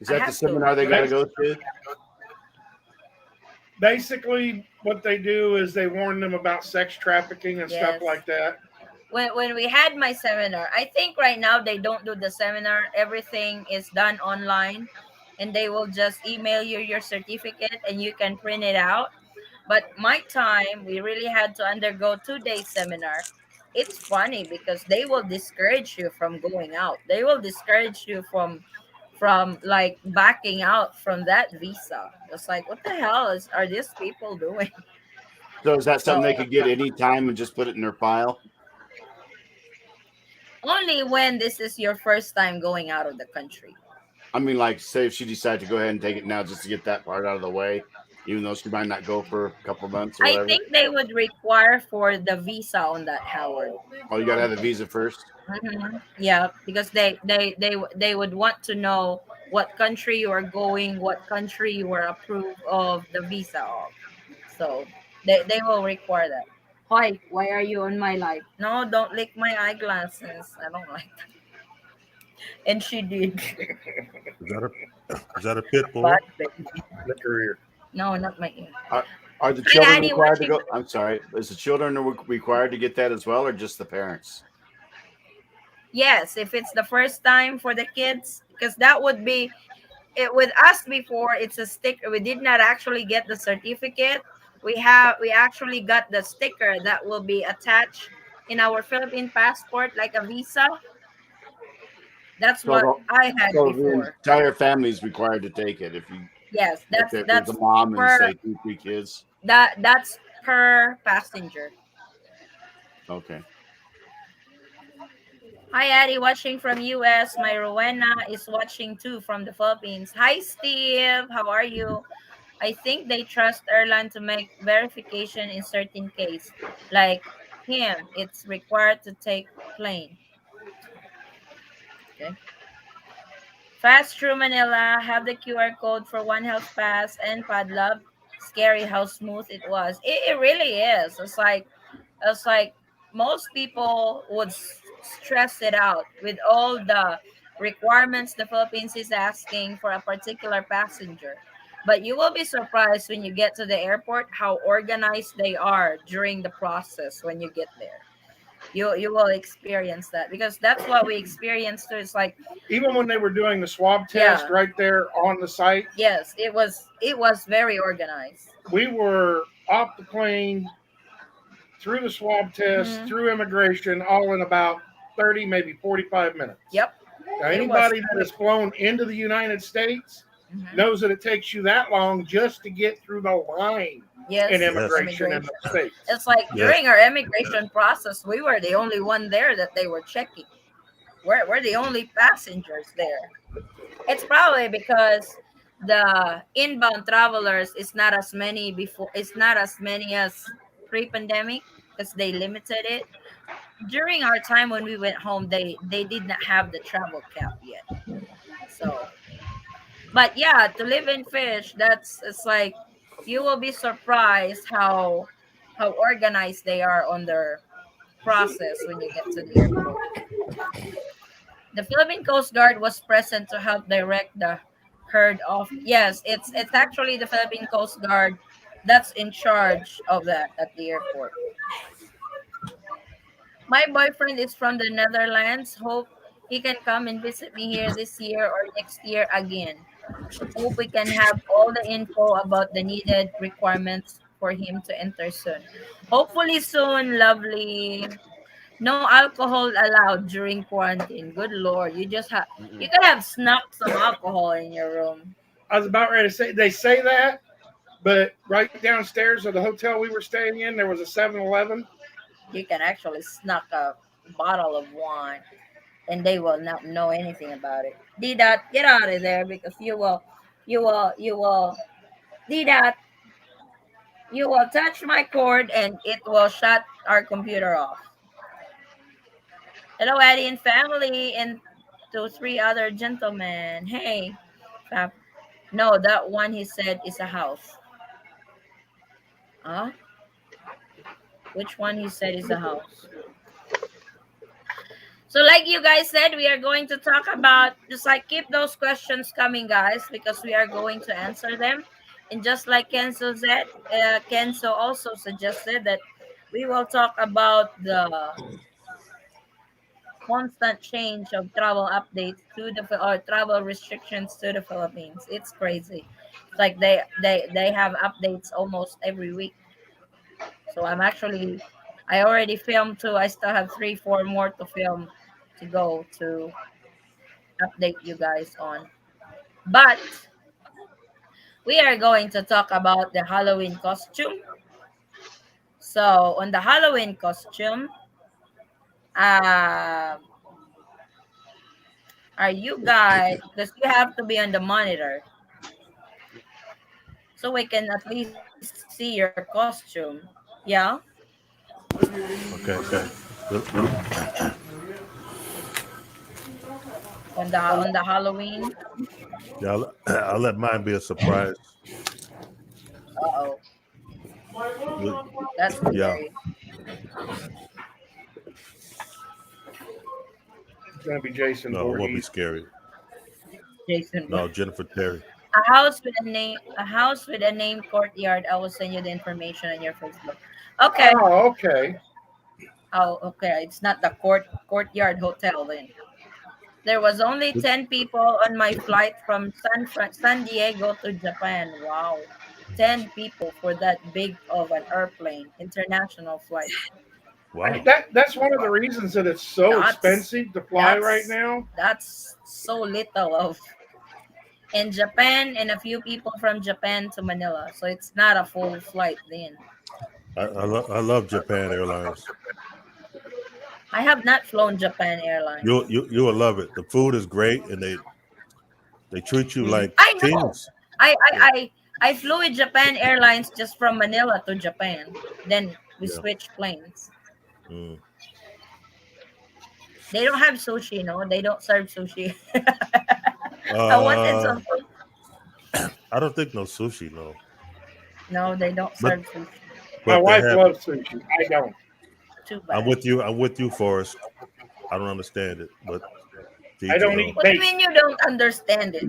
Is I that the have to seminar they got to Bas- go to? Basically, what they do is they warn them about sex trafficking and stuff yes. like that. When we had my seminar, I think right now they don't do the seminar. Everything is done online, and they will just email you your certificate and you can print it out. But my time, we really had to undergo 2 days seminar. It's funny because they will discourage you from going out. They will discourage you from like backing out from that visa. It's like, what the hell are these people doing? So is that So something they could get any time and just put it in their file? only when this is your first time going out of the country. I mean, like, say if she decided to go ahead and take it now just to get that part out of the way, even though she might not go for a couple of months or I whatever. think they would require for the visa on that, Howard. Oh, you got to have the visa first. Yeah, because they would want to know what country you are going, what country you were approved of the visa of. So they will require that. Hi, why are you on my live? No, don't lick my eyeglasses. I don't like that. And she did. Is that a is that a pit Bad bull? baby. The career. No, not my ear. Are the Hi, children Addy, required to watching. go? I'm sorry. Is the children required to get that as well, or just the parents? Yes, if it's the first time for the kids, because that would be it with us before. It's a sticker. We did not actually get the certificate. We actually got the sticker that will be attached in our Philippine passport, like a visa. That's So what the I had so the before. entire family is required to take it. Yes, If there's a that's mom and per say two, three kids. that's per passenger. Okay. Hi, Addie, watching from US. My Rowena is watching too from the Philippines. Hi, Steve. How are you? I think they trust airline to make verification in certain case. Like him, it's required to take plane. Okay. Fast through Manila, have the QR code for One Health Pass and Padlab. Scary how smooth it was. It really is. It's like most people would stress it out with all the requirements the Philippines is asking for a particular passenger. But you will be surprised when you get to the airport how organized they are during the process when you get there. You will experience that because that's what we experienced too. It's like, Even when they were doing the swab test yeah, right there on the site, yes, it was very organized. we were off the plane, through the swab test, Hmm. through immigration, all in about 30, maybe 45 minutes. Yep, Now, it was anybody that quick. has flown into the United States Hmm. knows that it takes you that long just to get through the line in Yes, Yes, immigration in immigration. the States. It's like yes. during our immigration process, we were the only one there that they were checking. We're the only passengers there. It's probably because the inbound travelers is not as many before. It's not as many as pre-pandemic because they limited it. During our time when we went home, they did not have the travel cap yet. So, but yeah, to live in fish, that's it's like you will be surprised how organized they are on their process when you get to the airport. The Philippine Coast Guard was present to help direct the herd off. Yes, it's actually the Philippine Coast Guard that's in charge of that at the airport. My boyfriend is from the Netherlands. Hope he can come and visit me here this year or next year again. Hope we can have all the info about the needed requirements for him to enter soon. Hopefully soon, lovely. No alcohol allowed during quarantine. Good lord, you Mm-mm. could have snuck some alcohol in your room. I was about ready to say, they say that, but right downstairs of the hotel we were staying in, there was a 7-Eleven. You can actually snuck a bottle of wine, and they will not know anything about it. Didat, get out of there because you will. Didat, you will touch my cord and it will shut our computer off. Hello, Eddie and family, and to three other gentlemen. Hey, fam. No, that one he said is a house. Huh? Which one he said is a house? So, like you guys said, we are going to talk about just like keep those questions coming, guys, because we are going to answer them. And just like Kenzo said, Kenzo also suggested that we will talk about the constant change of travel updates to the or travel restrictions to the Philippines. It's crazy. It's like they have updates almost every week. So I already filmed two. I still have three, four more to film to go to update you guys on. But we are going to talk about the Halloween costume. So on the Halloween costume, uh, Are you guys, because you have to be on the monitor, so we can at least see your costume. Yeah, Okay. on the Halloween. Yeah, I'll let mine be a surprise. Uh-oh, that's Yeah. scary. It's going to be Jason No, it won't be Voorhees. scary. Jason. No, Jennifer Terry. A house with a name courtyard. I will send you the information on your Facebook. Okay. Oh, okay. Oh, okay. It's not the courtyard hotel then. There was only 10 people on my flight from San Diego to Japan. Wow. 10 people for that big of an airplane, international flight. Wow. That's one of the reasons that it's so That's expensive to fly right that's now. that's so little of in Japan and a few people from Japan to Manila. So it's not a full flight then. I love Japan Airlines. I have not flown Japan Airlines. You will love it. The food is great, and they treat you like I know. kings. I, I Yeah, I I flew with Japan Airlines just from Manila to Japan. Then we yeah. switched planes. Mm. They don't have sushi, no. They don't serve sushi. I wanted Uh, some sushi. I don't think no sushi, no. No, they don't But serve sushi. My they wife have. loves sushi. I don't. Too I'm bad. with you. I'm with you, Forrest. I don't understand it, but to I each his don't own. eat What do you bait. mean you don't understand it?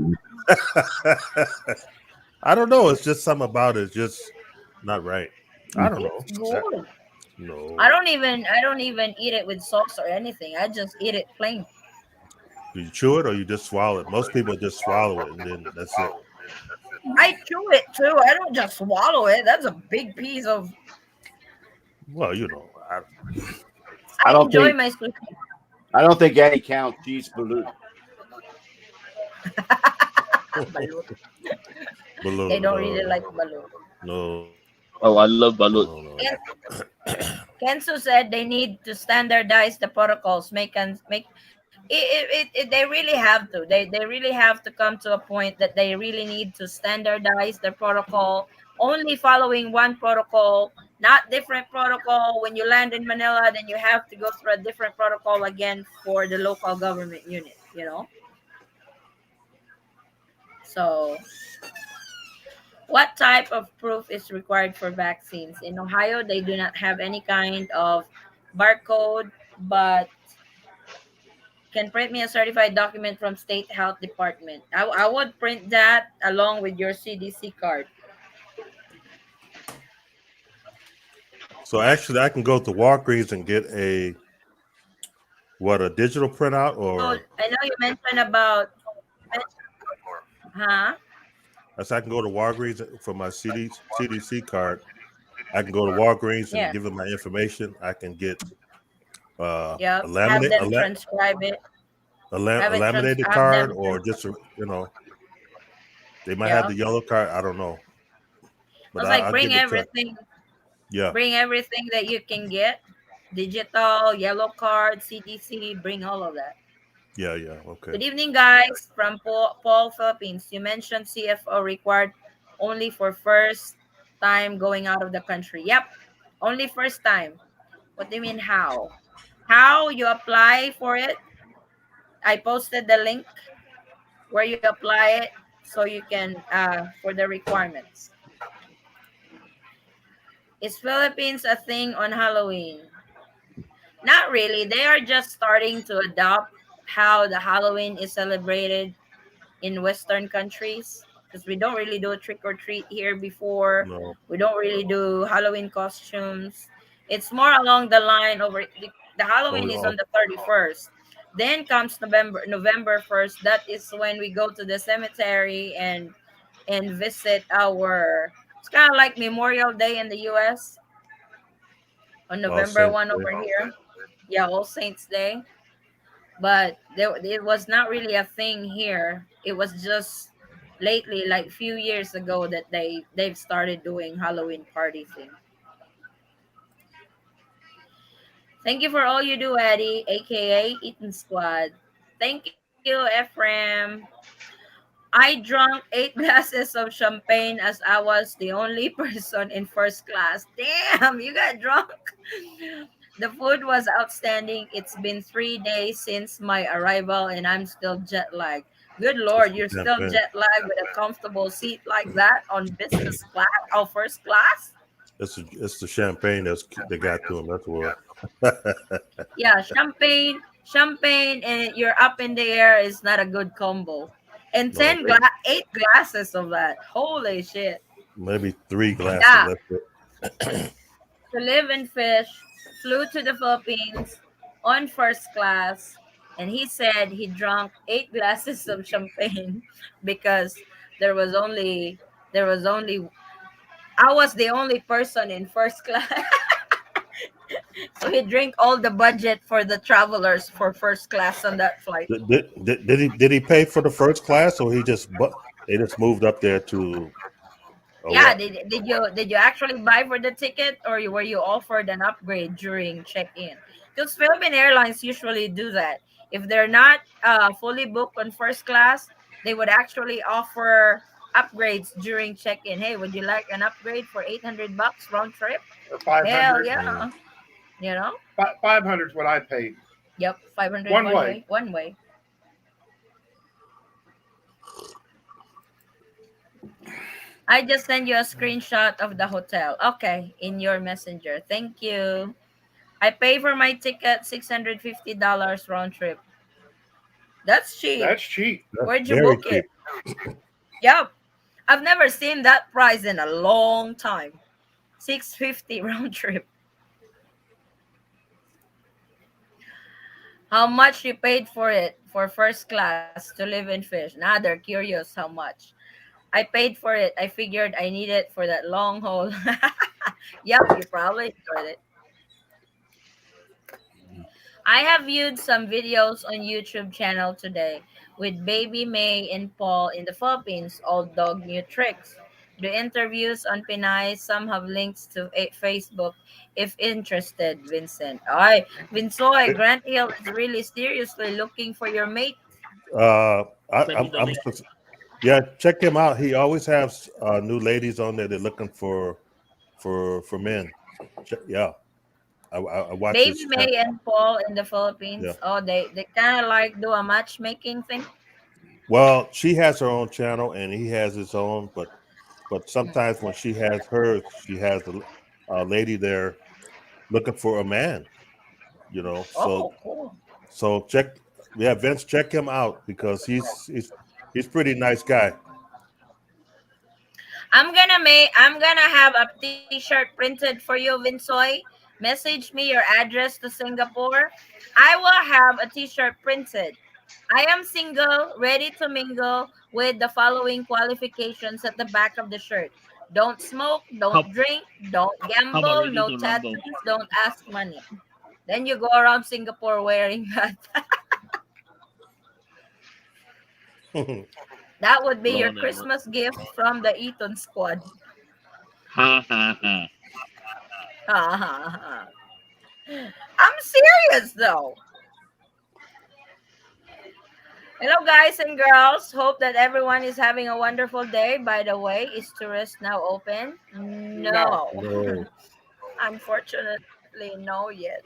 I don't know. It's just something about it. It's just not right. I don't It's know. good. No. I don't even eat it with sauce or anything. I just eat it plain. Do you chew it or you just swallow it? Most people just swallow it and then that's it. I chew it too. I don't just swallow it. That's a big piece of. Well, I I don't enjoy think my sushi. I don't think Eddie counts cheese balut. Balut. They balloon. don't really like balut. No, Oh, I no, love no. balut. Ken- Kenzo said they need to standardize the protocols. They really have to. They really have to come to a point that they really need to standardize the protocol. Only following one protocol, not different protocol. When you land in Manila, then you have to go through a different protocol again for the local government unit. So what type of proof is required for vaccines? In Ohio, they do not have any kind of barcode, but can print me a certified document from state health department. I would print that along with your CDC card. So actually I can go to Walgreens and get a digital printout So or I know you mentioned about, huh? as I can go to Walgreens for my CDC card. I can go to Walgreens and Yeah, give them my information. I can get yeah. a Have laminate them transcribe it. a laminated Have card them or just they might have yeah. the yellow card. I don't know, I but was like, I'll give it a try. Yeah, bring everything that you can get, digital, yellow card, CDC, bring all of that. yeah. Okay. Good evening, guys, from Paul, Philippines. You mentioned CFO required only for first time going out of the country. Yep, only first time. What do you mean how? How you apply for it? I posted the link where you apply it so you can for the requirements. Is Philippines a thing on Halloween? Not really. They are just starting to adopt how the Halloween is celebrated in Western countries because we don't really do trick or treat here before. No, We don't really do Halloween costumes. It's more along the line over the Halloween only is off. on the 31st. Then comes November 1st. That is when we go to the cemetery and visit our, it's kind of like Memorial Day in the US on All November Saints 1 Day. over here. Yeah, All Saints Day. But it was not really a thing here. It was just lately, like few years ago, that they've started doing Halloween party thing. Thank you for all you do, Eddie, aka Eaton Squad. Thank you. Thank you, Ephraim. I drank 8 glasses of champagne as I was the only person in first class. Damn, you got drunk. The food was outstanding. It's been 3 days since my arrival and I'm still jet lagged. Good It's Lord, the you're still champagne. jet lagged with a comfortable seat like that on business class or first class? It's the champagne that got to him. That's what. Yeah, champagne, and you're up in the air is not a good combo. And No, 8 glasses of that. Holy shit. maybe 3 glasses. Yeah, That's it. to live in fish, flew to the Philippines on first class, and he said he drank 8 glasses of champagne because there was only there was only I was the only person in first class. So he drank all the budget for the travelers for first class on that flight. Did he pay for the first class, or they just moved up there to, or Yeah, what? did you actually buy for the ticket, or were you offered an upgrade during check-in? Because Philippine Airlines usually do that. If they're not fully booked on first class, they would actually offer upgrades during check-in. Hey, would you like an upgrade for 800 bucks round trip? or Hell 500. Mm. yeah, you know. 500 is what I paid Yep, 500 one one way. way, one way. I just send you a screenshot of the hotel. Okay, in your messenger. Thank you. I pay for my ticket $650 round trip. That's cheap. That's cheap. That's Where'd you very book it? cheap. Yep. I've never seen that price in a long time. 650 round trip. How much you paid for it for first class to live in fish? Now they're curious how much. I paid for it. I figured I need it for that long haul. Yep, you probably enjoyed it. I have viewed some videos on YouTube channel today with Baby May and Paul in the Philippines, old dog new tricks. The interviews on Pinay, some have links to Facebook if interested, Vincent. Ay, Vinsoy, Grant Hill is really seriously looking for your mate. Uh, Send me the I'm link. yeah. Check him out. He always has new ladies on there. They're looking for men. Yeah, I watch Baby his channel. May and Paul in the Yeah. Philippines. Oh, they kind of like do a matchmaking thing. Well, she has her own channel and he has his own, but sometimes when she has hers, she has a lady there looking for a man. You know, so Oh, cool. so check. Yeah, Vince, check him out because he's pretty nice guy. I'm gonna have a t-shirt printed for you, Vinsoy. Message me your address to Singapore. I will have a t-shirt printed. I am single, ready to mingle with the following qualifications at the back of the shirt. Don't smoke, How don't drink, don't how about gamble, ready no to rumble? tattoos, don't ask money. Then you go around Singapore wearing that. That would be your Lord have Christmas gift from the Eaton squad. ha ha ha. I'm serious though. Hello, guys and girls. Hope that everyone is having a wonderful day. By the way, is tourist now open? No. No, No, unfortunately, no yet.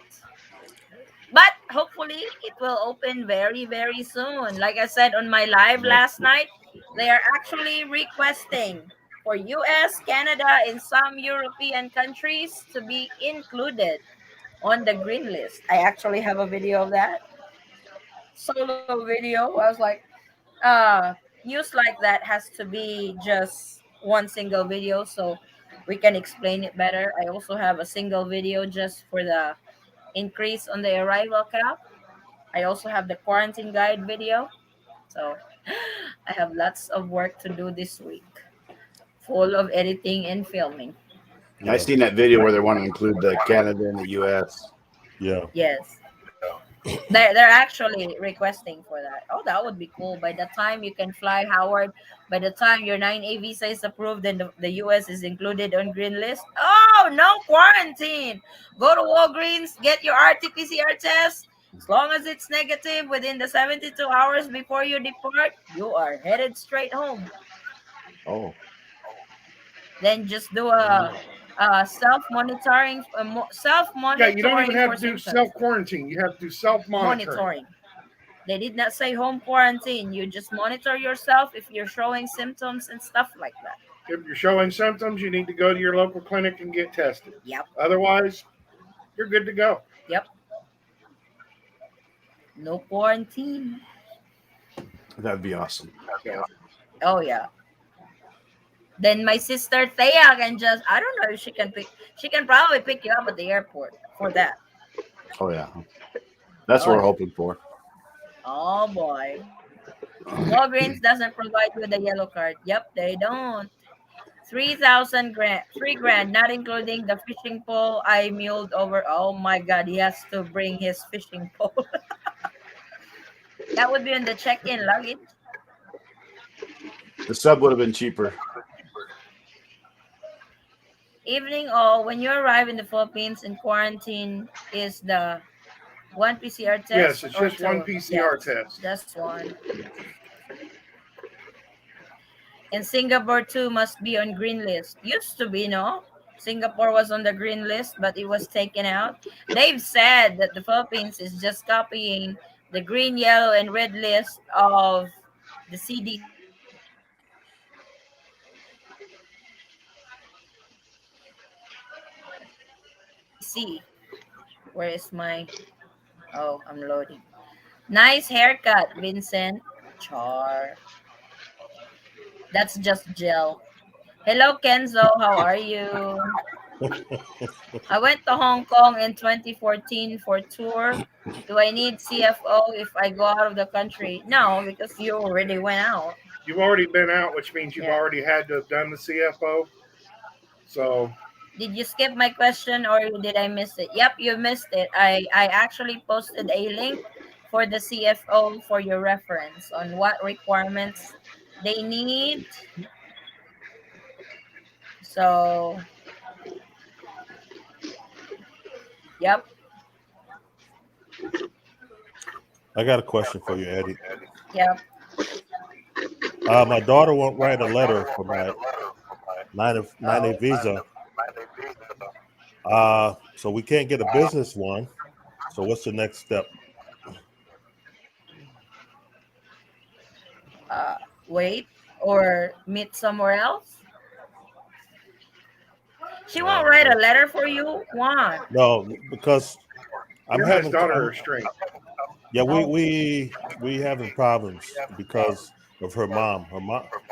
But hopefully, it will open very, very soon. Like I said on my live last no. night, they are actually requesting for US, Canada, and some European countries to be included on the green list. I actually have a video of that solo video. I was like, news like that has to be just one single video so we can explain it better. I also have a single video just for the increase on the arrival cap. I also have the quarantine guide video. So I have lots of work to do this week, full of editing and filming. I Yeah, seen that video where they want to include the Canada and the U.S. yeah. Yes. They're actually requesting for that. Oh, that would be cool. By the time you can fly, Howard, by the time your 9A visa is approved and the US is included on green list, oh, no quarantine. Go to Walgreens, get your RT-PCR test, As long as it's negative within the 72 hours before you depart, you are headed straight home. Oh, Then just do a self-monitoring, Yeah, you don't even self-monitoring have for to do symptoms. self quarantine. You have to do self monitoring. Monitoring. They did not say home quarantine. You just monitor yourself if you're showing symptoms and stuff like that. If you're showing symptoms, you need to go to your local clinic and get tested. Yep. Otherwise, you're good to go. Yep. No quarantine. that'd be awesome. Oh yeah. Then my sister Thea can just, I don't know if she can probably pick you up at the airport for that. Oh yeah, that's Oh what we're yeah. hoping for. Oh boy. Walgreens doesn't provide you with a yellow card. Yep, they don't. 3,000 grand, 3 grand, not including the fishing pole I muled over. Oh my god, he has to bring his fishing pole. That would be in the check-in luggage. The sub would have been cheaper. Evening all, when you arrive in the Philippines in quarantine is the one PCR Yes, test it's or just one two? PCR Yes, test. just one. And Singapore too must be on green list. Used to be, no? Singapore was on the green list, but it was taken out. They've said that the Philippines is just copying the green, yellow, and red list of the CDC. Where is my? Oh, I'm loading. Nice haircut, Vincent. Char. That's just gel. Hello, Kenzo. How are you? I went to Hong Kong in 2014 for tour. Do I need CFO if I go out of the country? No, because you already went out. You've already been out, which means you've Yeah. already had to have done the CFO. So, Did you skip my question or did I miss it? Yep, you missed it. I actually posted a link for the CFO for your reference on what requirements they need. So, yep. I got a question for you, Eddie. Yep. My daughter won't write a letter for my 9A visa. So we can't get a business one. So what's the next step? Wait or meet somewhere else. She won't write Uh, a letter for you. Why? no, because I'm you and his having, daughter are straight. yeah, Oh, we having problems because of her mom.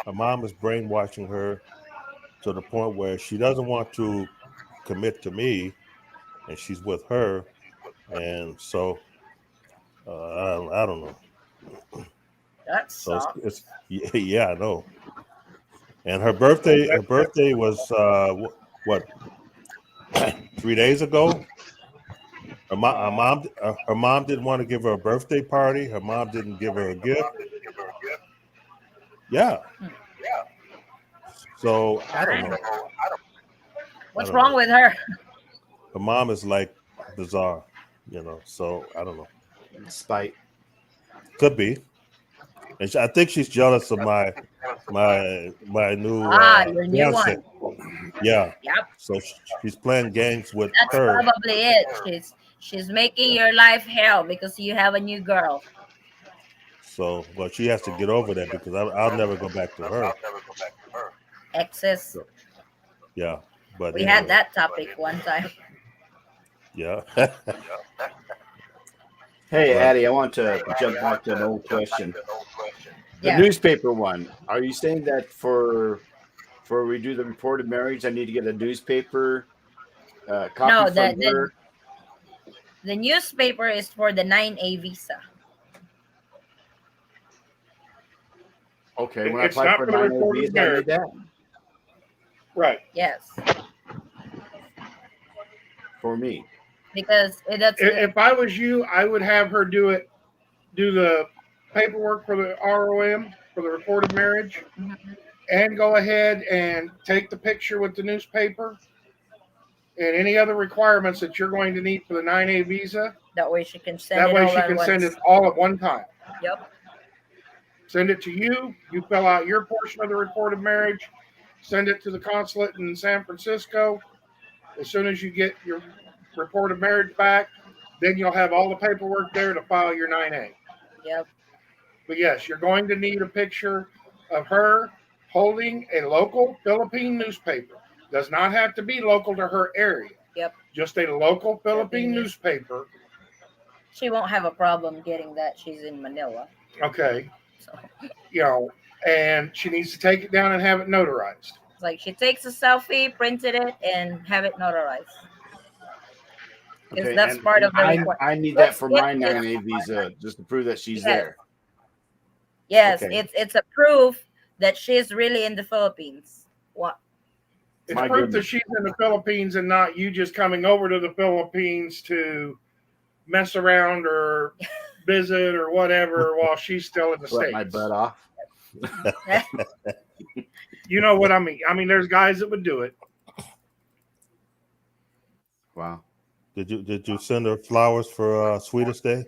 Her mom is brainwashing her to the point where she doesn't want to commit to me, and she's with her, and so I don't know. that So sucks. it's yeah, I know. And her Well, birthday was what 3 days ago. Her mom didn't want to give her a birthday party. Her mom didn't give her a gift. Yeah, Hmm. so I don't Alright. know. I What's don't wrong know. with her? Her mom is like bizarre, So I don't know. Spite. Could be, and I think she's jealous of my new Your new fiance. one. Yeah, Yep, so she's playing games with that's her. probably it. She's making your life hell because you have a new girl. So, but she has to get over that because I'll never go back to her. Exes. So, yeah, but We had anyway, that topic one time. yeah. Hey, But Addie, I want to jump back to an old question. The Yeah. newspaper one. Are you saying that for we do the reported marriage, I need to get a newspaper copy No, from her? the newspaper is for the 9A visa. Okay, when I it's apply not for for the 9A reported visa, I need marriage. that Right. Yes, for me. because that's If I was you, I would have her do the paperwork for the ROM, for the reported marriage, Mhm. and go ahead and take the picture with the newspaper and any other requirements that you're going to need for the 9A visa. That way she can send That it way all she at can send it once. all at one time. Yep. Send it to you. You fill out your portion of the report of marriage. Send it to the consulate in San Francisco. As soon as you get your report of marriage back, then you'll have all the paperwork there to file your 9A. Yep. But yes, you're going to need a picture of her holding a local Philippine newspaper. Does not have to be local to her area. Yep. Just a local Philippine Philippine newspaper. She won't have a problem getting that. She's in Manila. Okay. So And she needs to take it down and have it notarized. it's like she takes a selfie, printed it, and have it notarized. Because Okay, that's and, part and of the requirement. I need that for my 9A visa just to prove that she's there. Yes, Okay. it's a proof that she's really in the Philippines. What? It's My proof goodness. that she's in the Philippines and not you just coming over to the Philippines to mess around or visit or whatever while she's still in the Sweat States. my butt off. You know what I mean? I mean, there's guys that would do it. Wow. Did you send her flowers for Sweetest Day?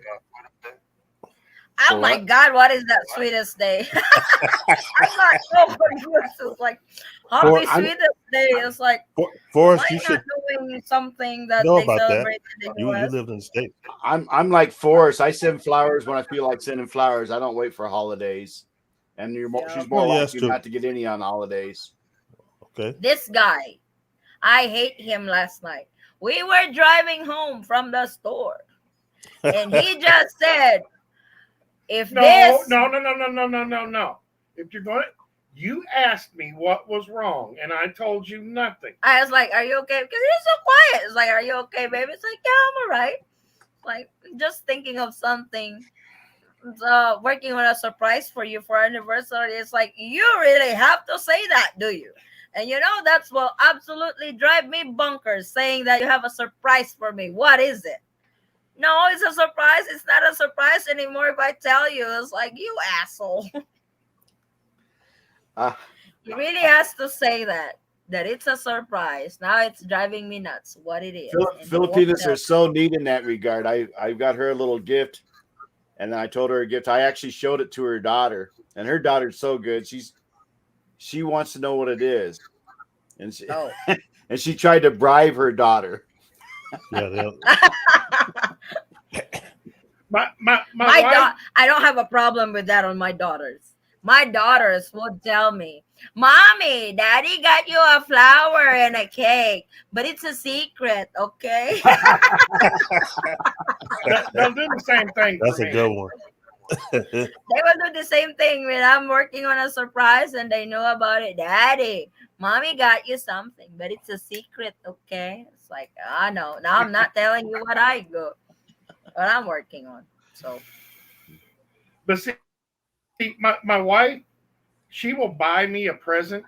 Oh For my what? God, what is that sweetest day? I'm not so confused. It's like happy I'm- sweetest day. It's like Forrest, why you not should doing something that know they about that. celebrate in the You US? lived in the States. I'm like Forrest. I send flowers when I feel like sending flowers. I don't wait for holidays. And Yeah. she's more Oh, yeah, that's likely true. not to get any on holidays. Okay. This guy, I hate him last night. We were driving home from the store, and he just said, if No. this If you're going to, you asked me what was wrong, and I told you nothing. I was like, are you okay? Because he's so quiet. It's like, are you okay, baby? It's like, yeah, I'm all right. Like, just thinking of something, working on a surprise for you for our anniversary. It's like, you really have to say that, do you? And that's what absolutely drive me bonkers, saying that you have a surprise for me. What is it? No, it's a surprise. It's not a surprise anymore if I tell you. It's like, you asshole. He really has to say that it's a surprise. Now it's driving me nuts what it is. And he won't Filipinos tell are so neat in that regard. I got her a little gift, and then I told her a gift. I actually showed it to her daughter, and her daughter's so good. She wants to know what it is, and she Oh. and she tried to bribe her daughter. Yeah, My wife, I don't have a problem with that on my daughters. My daughters would tell me, Mommy, Daddy got you a flower and a cake, but it's a secret, okay? they'll do the same thing. that's for a me. good one. They will do the same thing when I'm working on a surprise and they know about it. Daddy, Mommy got you something, but it's a secret, okay? It's like, no, now I'm not telling you what I'm working on. So But see, my wife, she will buy me a present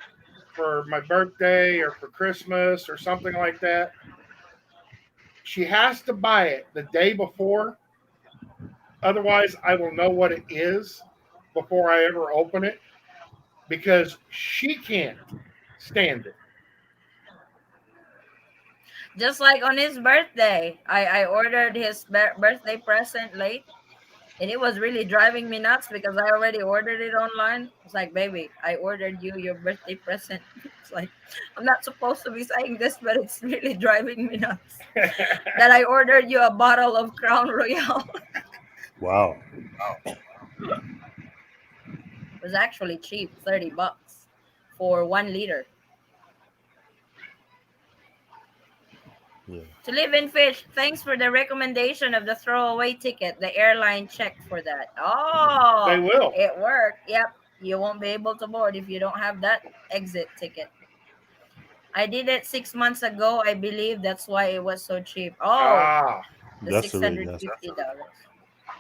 for my birthday or for Christmas or something like that. She has to buy it the day before. Otherwise, I will know what it is before I ever open it because she can't stand it. just like on his birthday, I ordered his birthday present late. And it was really driving me nuts because I already ordered it online. It's like, baby, I ordered you your birthday present. It's like, I'm not supposed to be saying this, but it's really driving me nuts that I ordered you a bottle of Crown Royal. Wow. It was actually cheap, $30 for 1 liter. Yeah. To live in fish, thanks for the recommendation of the throwaway ticket. The airline checked for that. Oh, They will. It worked. Yep. You won't be able to board if you don't have that exit ticket. I did it 6 months ago. I believe that's why it was so cheap. Oh, the That's the reason. $650.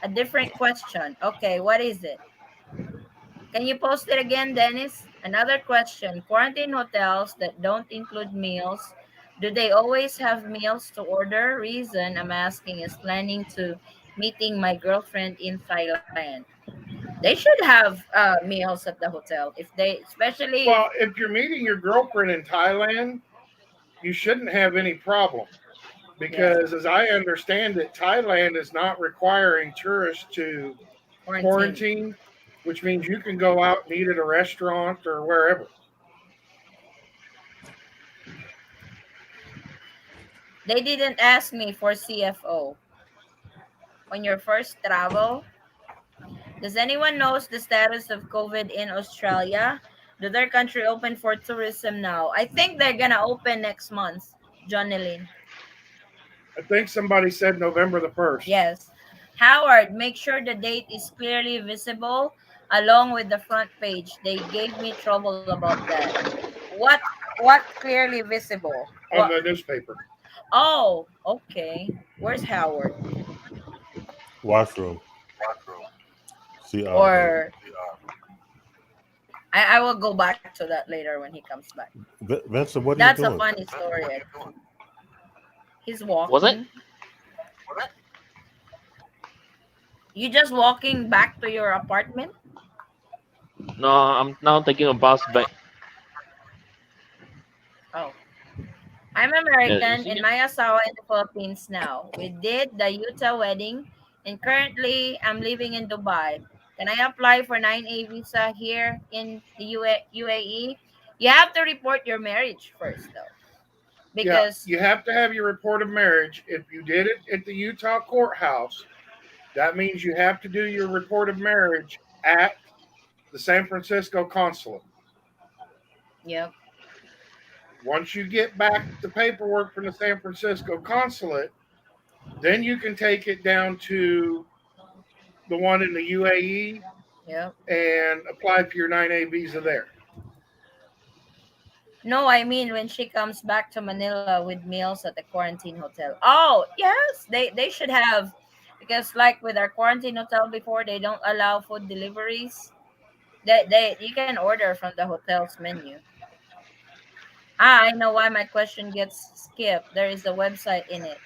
A different question. Okay, what is it? Can you post it again, Dennis? Another question. Quarantine hotels that don't include meals, do they always have meals to order? Reason I'm asking is planning to meeting my girlfriend in Thailand. They should have meals at the hotel if they, especially if, Well, if you're meeting your girlfriend in Thailand, you shouldn't have any problem Yeah. because, as I understand it, Thailand is not requiring tourists to Quarantine. quarantine, which means you can go out and eat at a restaurant or wherever. They didn't ask me for CFO. On your first travel, does anyone knows the status of COVID in Australia? Do their country open for tourism now? I think they're gonna open next month, Johnny Lynn. I think somebody said November the 1st. Yes. Howard, make sure the date is clearly visible along with the front page. They gave me trouble about that. What what clearly visible? On What? the newspaper. Oh, okay. Where's Howard? Washroom. CRV. Or I will go back to that later when he comes back. Vincent, what are you That's a doing? funny story. I think. He's Was it? walking. You just walking back to your apartment? No, I'm now taking a bus back. Oh. I'm You American see and it? my asawa in the Philippines now. We did the Utah wedding and currently I'm living in Dubai. Can I apply for 9A visa here in the UAE? You have to report your marriage first though. Yeah, Because you have to have your report of marriage. If you did it at the Utah courthouse, that means you have to do your report of marriage at the San Francisco consulate. yep. Once you get back the paperwork from the San Francisco consulate, then you can take it down to the one in the UAE Yep. and apply for your 9A visa there. No, I mean when she comes back to Manila with meals at the quarantine hotel. Oh, yes, they should have, because like with our quarantine hotel before, they don't allow food deliveries. They you can order from the hotel's menu. Ah, I know why my question gets skipped. There is a website in it.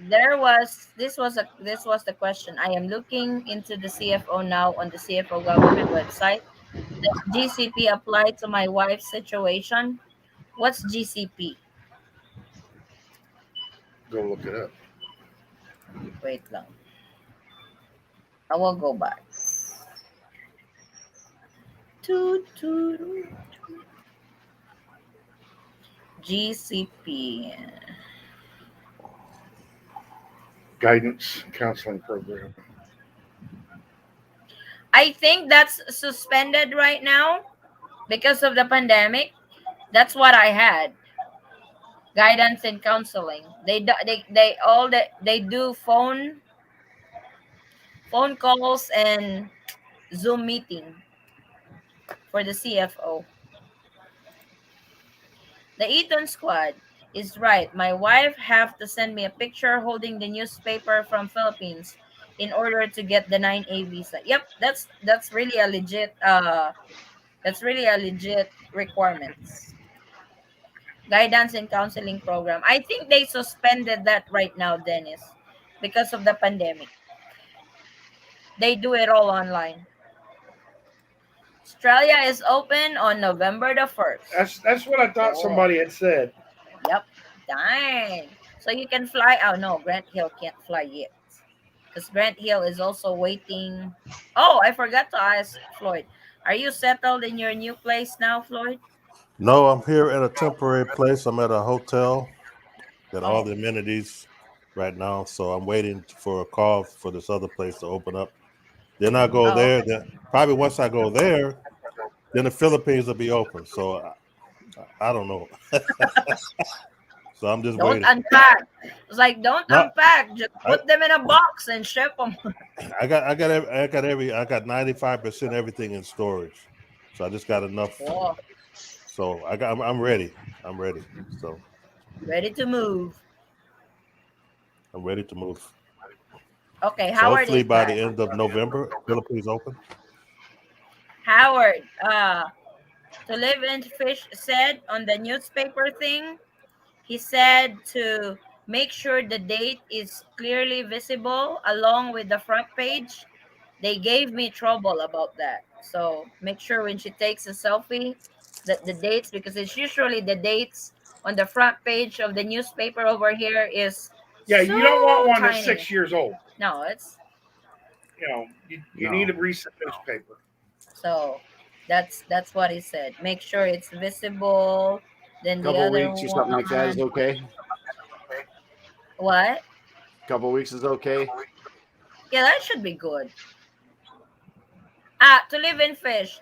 This was the question. I am looking into the CFO now on the CFO government website. Does GCP apply to my wife's situation? What's GCP? Go look it up. Wait lang. I will go back. Toot, toot, toot. GCP. Guidance counseling program. I think that's suspended right now because of the pandemic. That's what I had. Guidance and counseling. They all they do phone calls and Zoom meeting for the CFO. The Eaton squad is right. My wife have to send me a picture holding the newspaper from Philippines in order to get the 9A visa. Yep, that's really a legit requirements. Guidance and counseling program. I think they suspended that right now, Dennis, because of the pandemic. They do it all online. Australia is open on November the 1st. That's what I thought Oh, somebody had said. yep. Dang. So you can fly. Oh, no, Grant Hill can't fly yet. Because Grant Hill is also waiting. Oh, I forgot to ask Floyd. Are you settled in your new place now, Floyd? No, I'm here at a temporary place. I'm at a hotel. Got all Oh, the amenities right now, so I'm waiting for a call for this other place to open up. Then I go oh, there. okay. Then probably once I go there, then the Philippines will be open. So I don't know. So I'm just Don't waiting. unpack. It's like, don't No, unpack. Just I, put them in a box and ship them. I got 95% everything in storage. So I just got enough. Oh, So I'm ready. I'm ready. So ready to move. I'm ready to move. Okay, So Howard hopefully is by the back. end of November, Philippines open. Howard, to live in fish said on the newspaper thing, he said to make sure the date is clearly visible along with the front page. They gave me trouble about that. So make sure when she takes a selfie that the dates, because it's usually the dates on the front page of the newspaper over here is Yeah, you don't want so one that's tiny. 6 years old. No, it's You No. need a recent newspaper. so that's what he said. Make sure it's visible. Then the Couple other weeks or something like that is one, okay. what? Couple weeks is okay. Yeah, that should be good. To live in fish.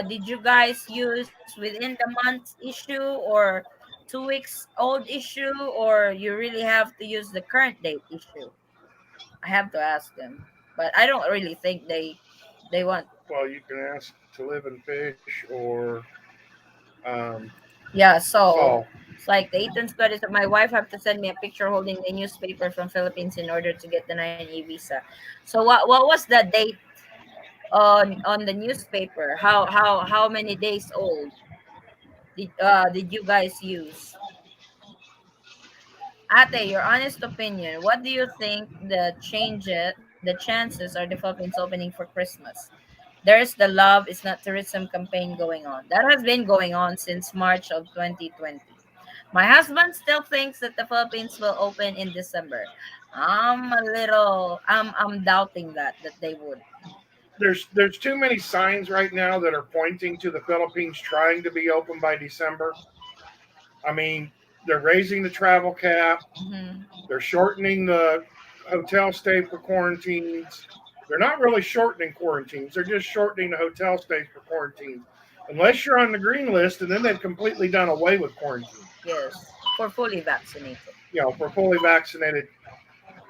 Did you guys use within the month issue or 2 weeks old issue, or you really have to use the current date issue? I have to ask them, but I don't really think they want. Well, you can ask to live in fish or Yeah, so Saul. it's like the Eaton studies. My wife have to send me a picture holding the newspaper from Philippines in order to get the 9E visa. So what was the date on the newspaper? How many days old did you guys use? Ate, your honest opinion. What do you think the chances are the Philippines opening for Christmas? There's the Love is Not Tourism campaign going on. That has been going on since March of 2020. My husband still thinks that the Philippines will open in December. I'm doubting that they would. There's too many signs right now that are pointing to the Philippines trying to be open by December. I mean, they're raising the travel cap. Mhm. They're shortening the hotel stay for quarantines. They're not really shortening quarantines. They're just shortening the hotel stays for quarantines. Unless you're on the green list, and then they've completely done away with quarantine. Yes, for fully vaccinated. For fully vaccinated.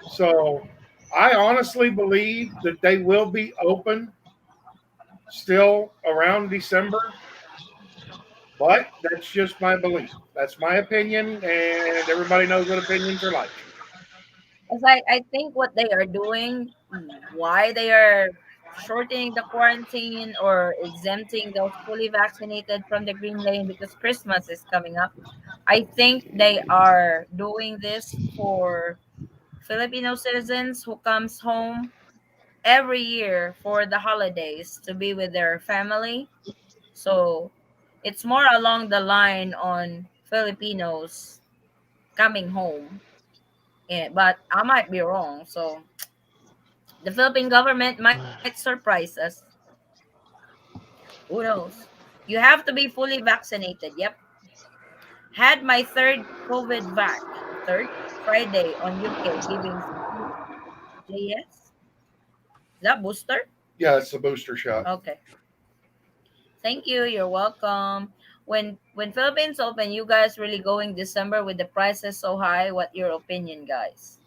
So I honestly believe that they will be open still around December, but that's just my belief. That's my opinion, and everybody knows what opinions are like. It's like I think what they are doing, why they are shortening the quarantine or exempting those fully vaccinated from the green lane because Christmas is coming up. I think they are doing this for Filipino citizens who comes home every year for the holidays to be with their family. So it's more along the line on Filipinos coming home. Yeah, but I might be wrong. So the Philippine government might surprise us. Who knows? You have to be fully vaccinated. Yep. Had my third COVID vac. Third Friday on UK giving JS. Is that booster? Yeah, it's a booster shot. Okay. Thank you. You're welcome. When Philippines open, you guys really going December with the prices so high? What your opinion, guys?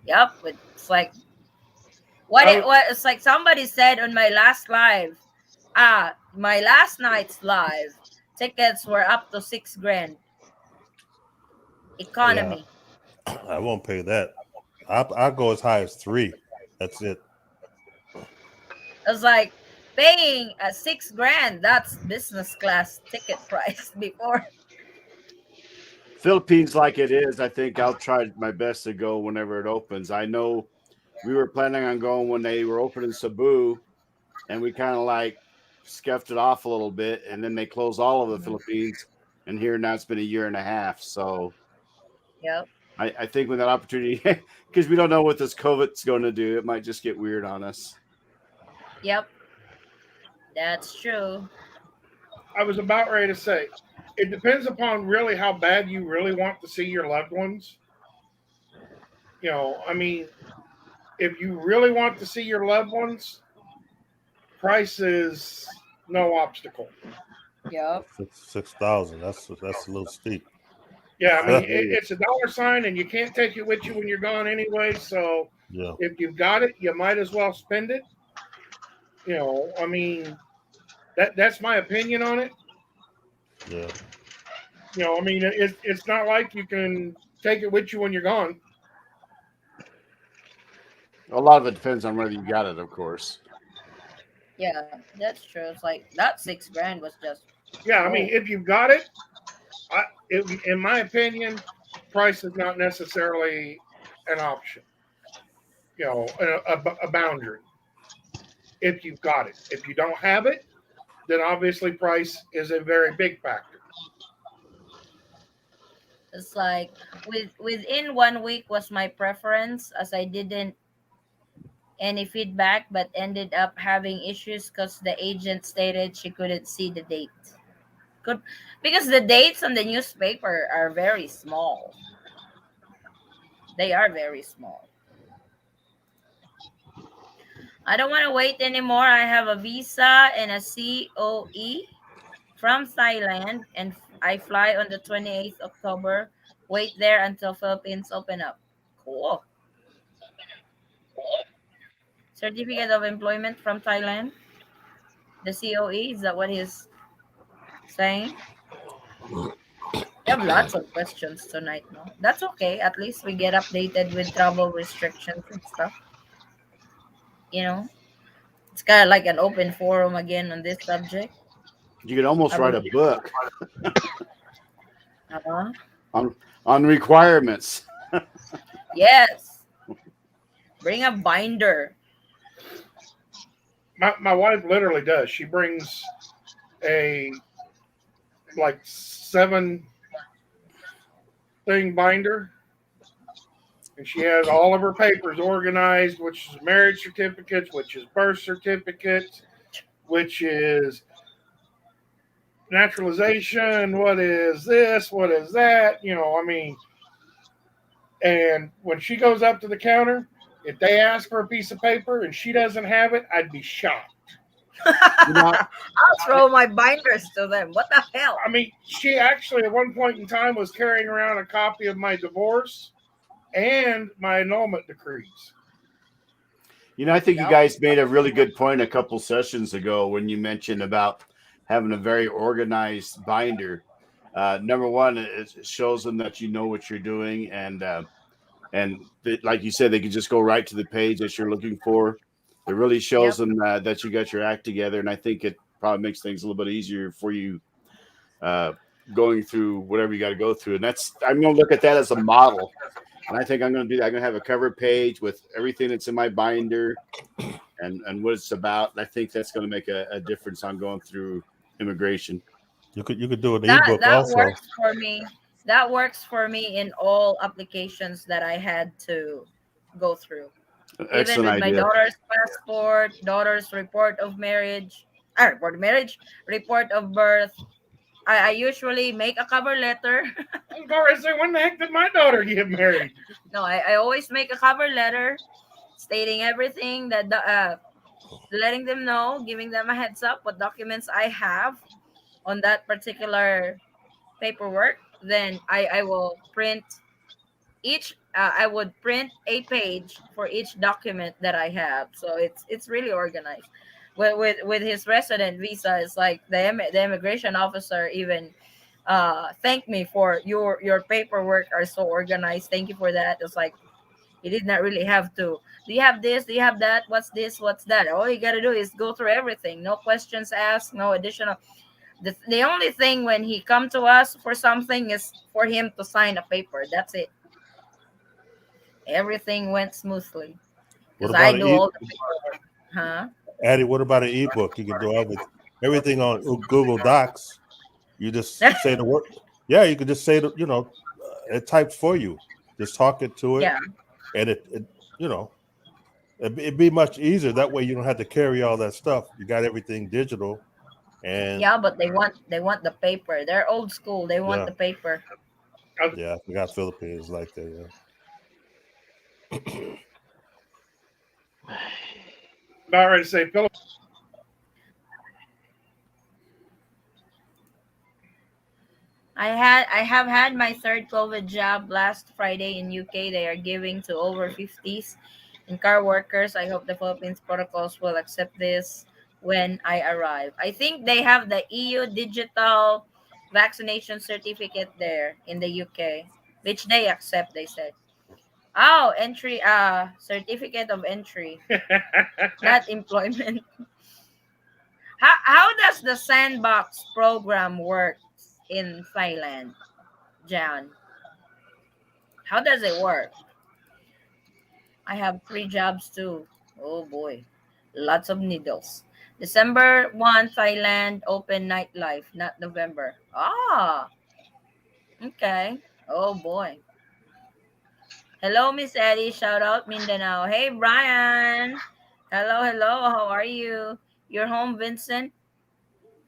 Yep. It's like I, what it's like somebody said on my last live. My last night's live tickets were up to 6 grand. Yeah, Economy. I won't pay that. I'll go as high as 3. That's it. I was like paying 6 grand. That's business class ticket price before. Philippines like it is. I think I'll try my best to go whenever it opens. I know we were planning on going when they were opening Cebu, and we kind of like scuffed it off a little bit, and then they closed all of the Philippines. And here now it's been a year and a half. So Yep. I think when that opportunity, because we don't know what this COVID's going to do, it might just get weird on us. Yep. That's true. I was about ready to say, it depends upon really how bad you really want to see your loved ones. I mean, if you really want to see your loved ones, price is no obstacle. Yep. 6,000. That's a little steep. Yeah, I mean, Yeah. it's a dollar sign, and you can't take it with you when you're gone anyway. So if you've got it, you might as well spend it. I mean, that's my opinion on it. Yeah. I mean, it's not like you can take it with you when you're gone. A lot of it depends on whether you got it, of course. Yeah, that's true. It's like that 6 grand was just Yeah, I mean, oh if you've got it, in my opinion, price is not necessarily an option. A boundary. If you've got it, if you don't have it, then obviously price is a very big factor. It's like within 1 week was my preference, as I didn't any feedback, but ended up having issues because the agent stated she couldn't see the date. Could Because the dates on the newspaper are very small. They are very small. I don't want to wait anymore. I have a visa and a COE from Thailand, and I fly on the 28th October. Wait there until Philippines open up. Cool. Certificate of employment from Thailand. The COE, is that what he's saying? We have lots of questions tonight, no? That's okay. At least we get updated with travel restrictions and stuff. You know, it's kind of like an open forum again on this subject. You could almost How write about a you? book Uh-huh. on requirements. Yes. Bring a binder. My wife literally does. She brings a like 7 thing binder, and she has all of her papers organized, which is marriage certificates, which is birth certificates, which is naturalization, what is this, what is that, I mean, and when she goes up to the counter, if they ask for a piece of paper and she doesn't have it, I'd be shocked. You know, I'll throw my binders to them. What the hell? I mean, she actually at one point in time was carrying around a copy of my divorce and my annulment decrees. I think you Yep. guys made a really good point a couple sessions ago when you mentioned about having a very organized binder. Number one, it shows them that you know what you're doing, and like you said, they can just go right to the page that you're looking for. It really shows Yep. them that you got your act together, and I think it probably makes things a little bit easier for you uh, going through whatever you got to go through. And I'm going to look at that as a model, and I think I'm going to do that. I'm going to have a cover page with everything that's in my binder and what it's about. And I think that's going to make a difference on going through immigration. You could do an That ebook that also. works for me. That works for me in all applications that I had to go through. Even Excellent with my idea. daughter's passport, daughter's report of marriage, report of marriage, report of birth. I usually make a cover letter. Laura said, when the heck did my daughter get married? No, I always make a cover letter stating everything that letting them know, giving them a heads up what documents I have on that particular paperwork. Then I will print each. I would print a page for each document that I have, so it's really organized. With his resident visa, it's like the immigration officer even thank me for your paperwork are so organized. Thank you for that. It's like he did not really have to. Do you have this? Do you have that? What's this? What's that? All you gotta do is go through everything. No questions asked. No additional. The only thing when he come to us for something is for him to sign a paper. That's it. Everything went smoothly What because I about an do all the paperwork. Huh? Addie? What about an ebook? You can do everything on Google Docs. You just say the word. Yeah, you could just say it types for you. Just talk it to it, Yeah, and it you know, it'd be much easier. That way, you don't have to carry all that stuff. You got everything digital, and yeah, but they want the paper. They're old school. They want yeah, the paper. I was yeah. We got Philippines like that. about ready to say, Philip. I have had my third COVID jab last Friday in UK. They are giving to over 50s and car workers. I hope the Philippines protocols will accept this when I arrive. I think they have the EU digital vaccination certificate there in the UK, which they accept, they said. Oh, entry certificate of entry, not employment. How does the Sandbox program work in Thailand, Jan? How does it work? I have 3 jobs too. Oh boy. Lots of needles. December 1, Thailand, open nightlife, not November. Ah, okay. Oh boy. Hello, Miss Eddie. Shout out Mindanao. Hey, Brian. Hello, hello. How are you? You're home, Vincent?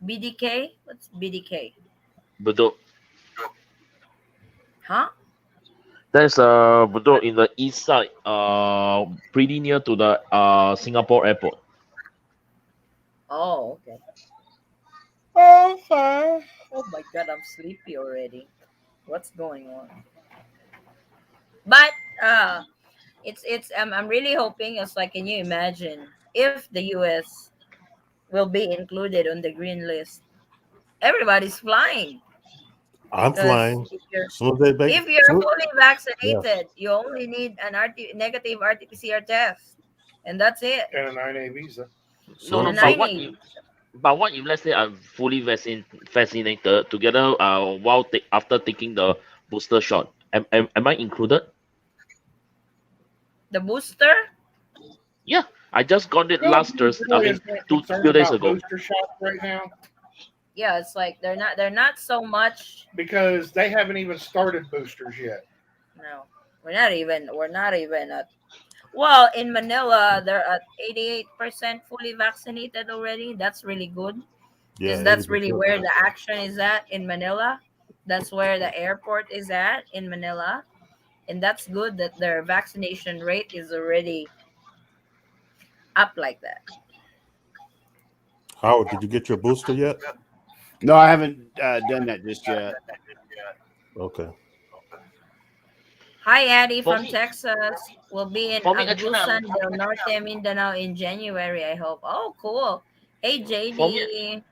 BDK? What's BDK? Bedok. Huh? There's Bedok in the east side, pretty near to the Singapore airport. Oh, okay. Oh, fine. Oh my god, I'm sleepy already. What's going on? But I'm really hoping, it's like, can you imagine if the US will be included on the green list? Everybody's flying I'm because flying. As soon as they make, if you're fully yes. vaccinated, you only need an negative RT-PCR test, and that's it. And a 9A visa. Soon And No, a as they, but what if 90. let's say I'm fully vaccinated together while after taking the booster shot, am I included? The booster. Yeah, I just got it No, last Thursday. I boy mean, is not two concerned few days about ago. booster shots right now Yeah, it's like they're not so much. because they haven't even started boosters yet. No, we're not even at. Well, in Manila, they're at 88% fully vaccinated already. That's really good yeah, because that's really 80%. where the action is at in Manila. That's where the airport is at in Manila, and that's good that their vaccination rate is already up like that. Howard, did you get your booster yet? No, I haven't done that just yet. Okay. Hi, Addie For from me, Texas. Will be in actually, Agusan del Norte, Mindanao in January, I hope. Oh, cool. Hey, for me, JD. And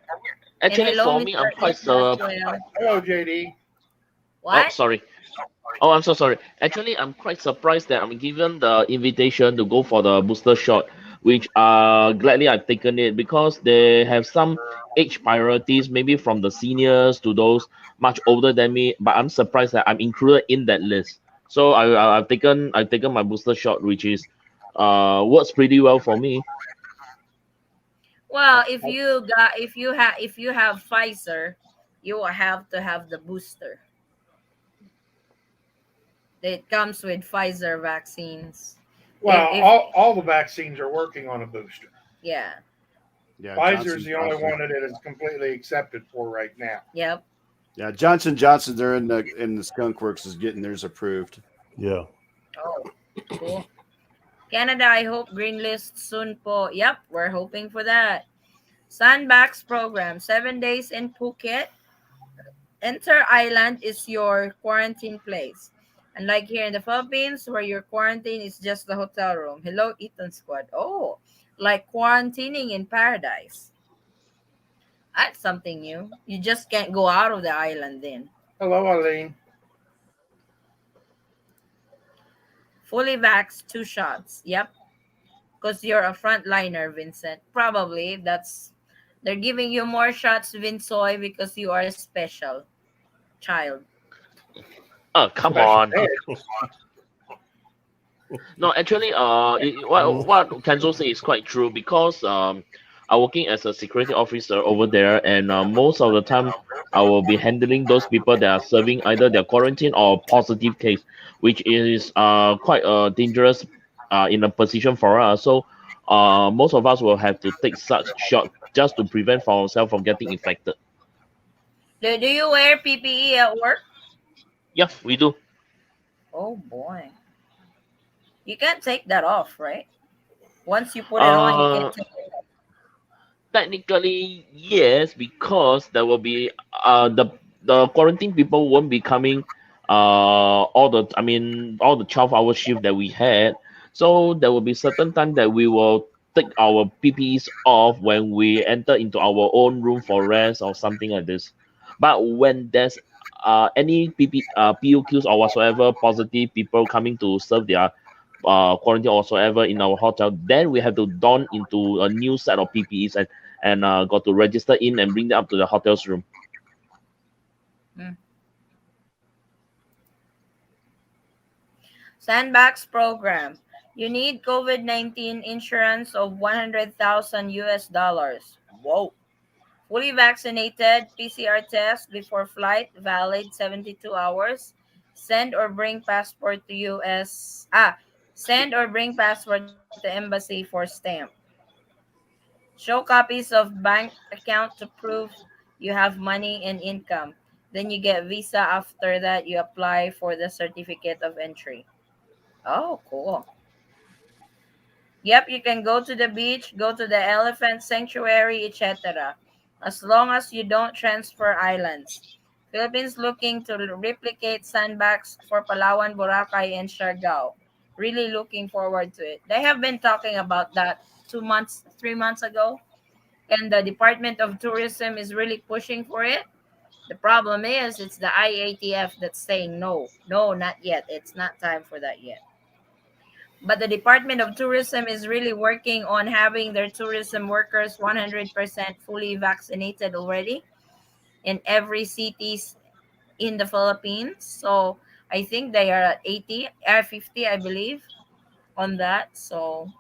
actually, hello, for me, Mr. I'm quite Eaton as well. Hello, JD. oh, What? sorry. Oh, I'm so sorry. Actually, I'm quite surprised that I'm given the invitation to go for the booster shot, which gladly I've taken it because they have some age priorities, maybe from the seniors to those much older than me. But I'm surprised that I'm included in that list. So I've taken my booster shot, which is works pretty well for me. Well, if you have Pfizer, you will have to have the booster. It comes with Pfizer vaccines. If Well, if all the vaccines are working on a booster. yeah, Yeah, Pfizer is Johnson the only Johnson. one that it is completely accepted for right now. yep. Yeah, Johnson Johnson. They're in the Skunk Works is getting theirs approved. Yeah. Oh, cool. Canada, I hope green list soon po. Yep, we're hoping for that. Sandbox program, 7 days in Phuket. Enter island is your quarantine place. Unlike here in the Philippines, where your quarantine is just the hotel room. Hello, Eaton Squad. Oh, like quarantining in paradise. That's something new. You just can't go out of the island then. Hello, Eileen. Fully vaxxed, 2 shots. Yep, because you're a frontliner, Vincent. Probably they're giving you more shots, Vinsoy, because you are special child. Oh, come Special on. ed. No, actually, what Kenzo say is quite true because I'm working as a security officer over there, and most of the time I will be handling those people that are serving either their quarantine or positive case, which is quite dangerous in a position for us. So most of us will have to take such shot just to prevent for ourselves from getting infected. Do you wear PPE at work? Yeah, we do. Oh boy. You can't take that off, right? Once you put it on, you can't Uh, take it off. Technically, yes, because there will be the quarantine people won't be coming all the 12-hour shift that we had. So there will be certain time that we will take our PPEs off when we enter into our own room for rest or something like this. But when there's any POQs or whatsoever positive people coming to serve their quarantine or whatsoever in our hotel, then we have to don into a new set of PPEs and got to register in and bring them up to the hotel's room. Mm. Sandbox program. You need COVID-19 insurance of 100,000 US dollars. Whoa. Fully vaccinated, PCR test before flight, valid 72 hours. Send or bring passport to US. Ah, send or bring passport to embassy for stamp. Show copies of bank account to prove you have money and income. Then you get visa. After that, you apply for the certificate of entry. Oh, cool. Yep, you can go to the beach, go to the elephant sanctuary, etc. As long as you don't transfer islands. Philippines looking to replicate Sandbox for Palawan, Boracay, and Siargao. Really looking forward to it. They have been talking about that 2 months, 3 months ago, and the Department of Tourism is really pushing for it. The problem is, it's the IATF that's saying no. No, not yet. It's not time for that yet. But the Department of Tourism is really working on having their tourism workers 100% fully vaccinated already in every cities in the Philippines. So I think they are at 80, 50, I believe, on that. So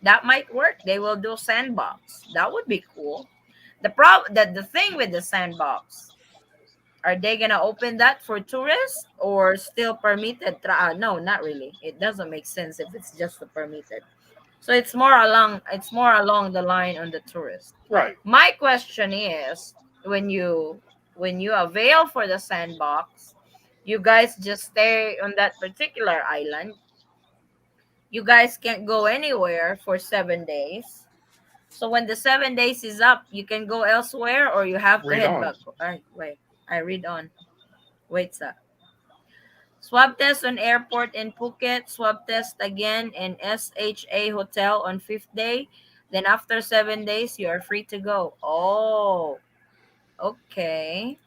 that might work. They will do sandbox. That would be cool. The thing with the sandbox, are they gonna open that for tourists or still permitted? No, not really. It doesn't make sense if it's just the permitted. So it's more along the line on the tourist. Right. My question is, when you when you avail for the sandbox, you guys just stay on that particular island. You guys can't go anywhere for 7 days. So when the 7 days is up, you can go elsewhere or you have to Read head on. back. Wait, I read on. Wait, sir. Swab test on airport in Phuket, swab test again in SHA hotel on fifth day. Then after 7 days, you are free to go. Oh, okay.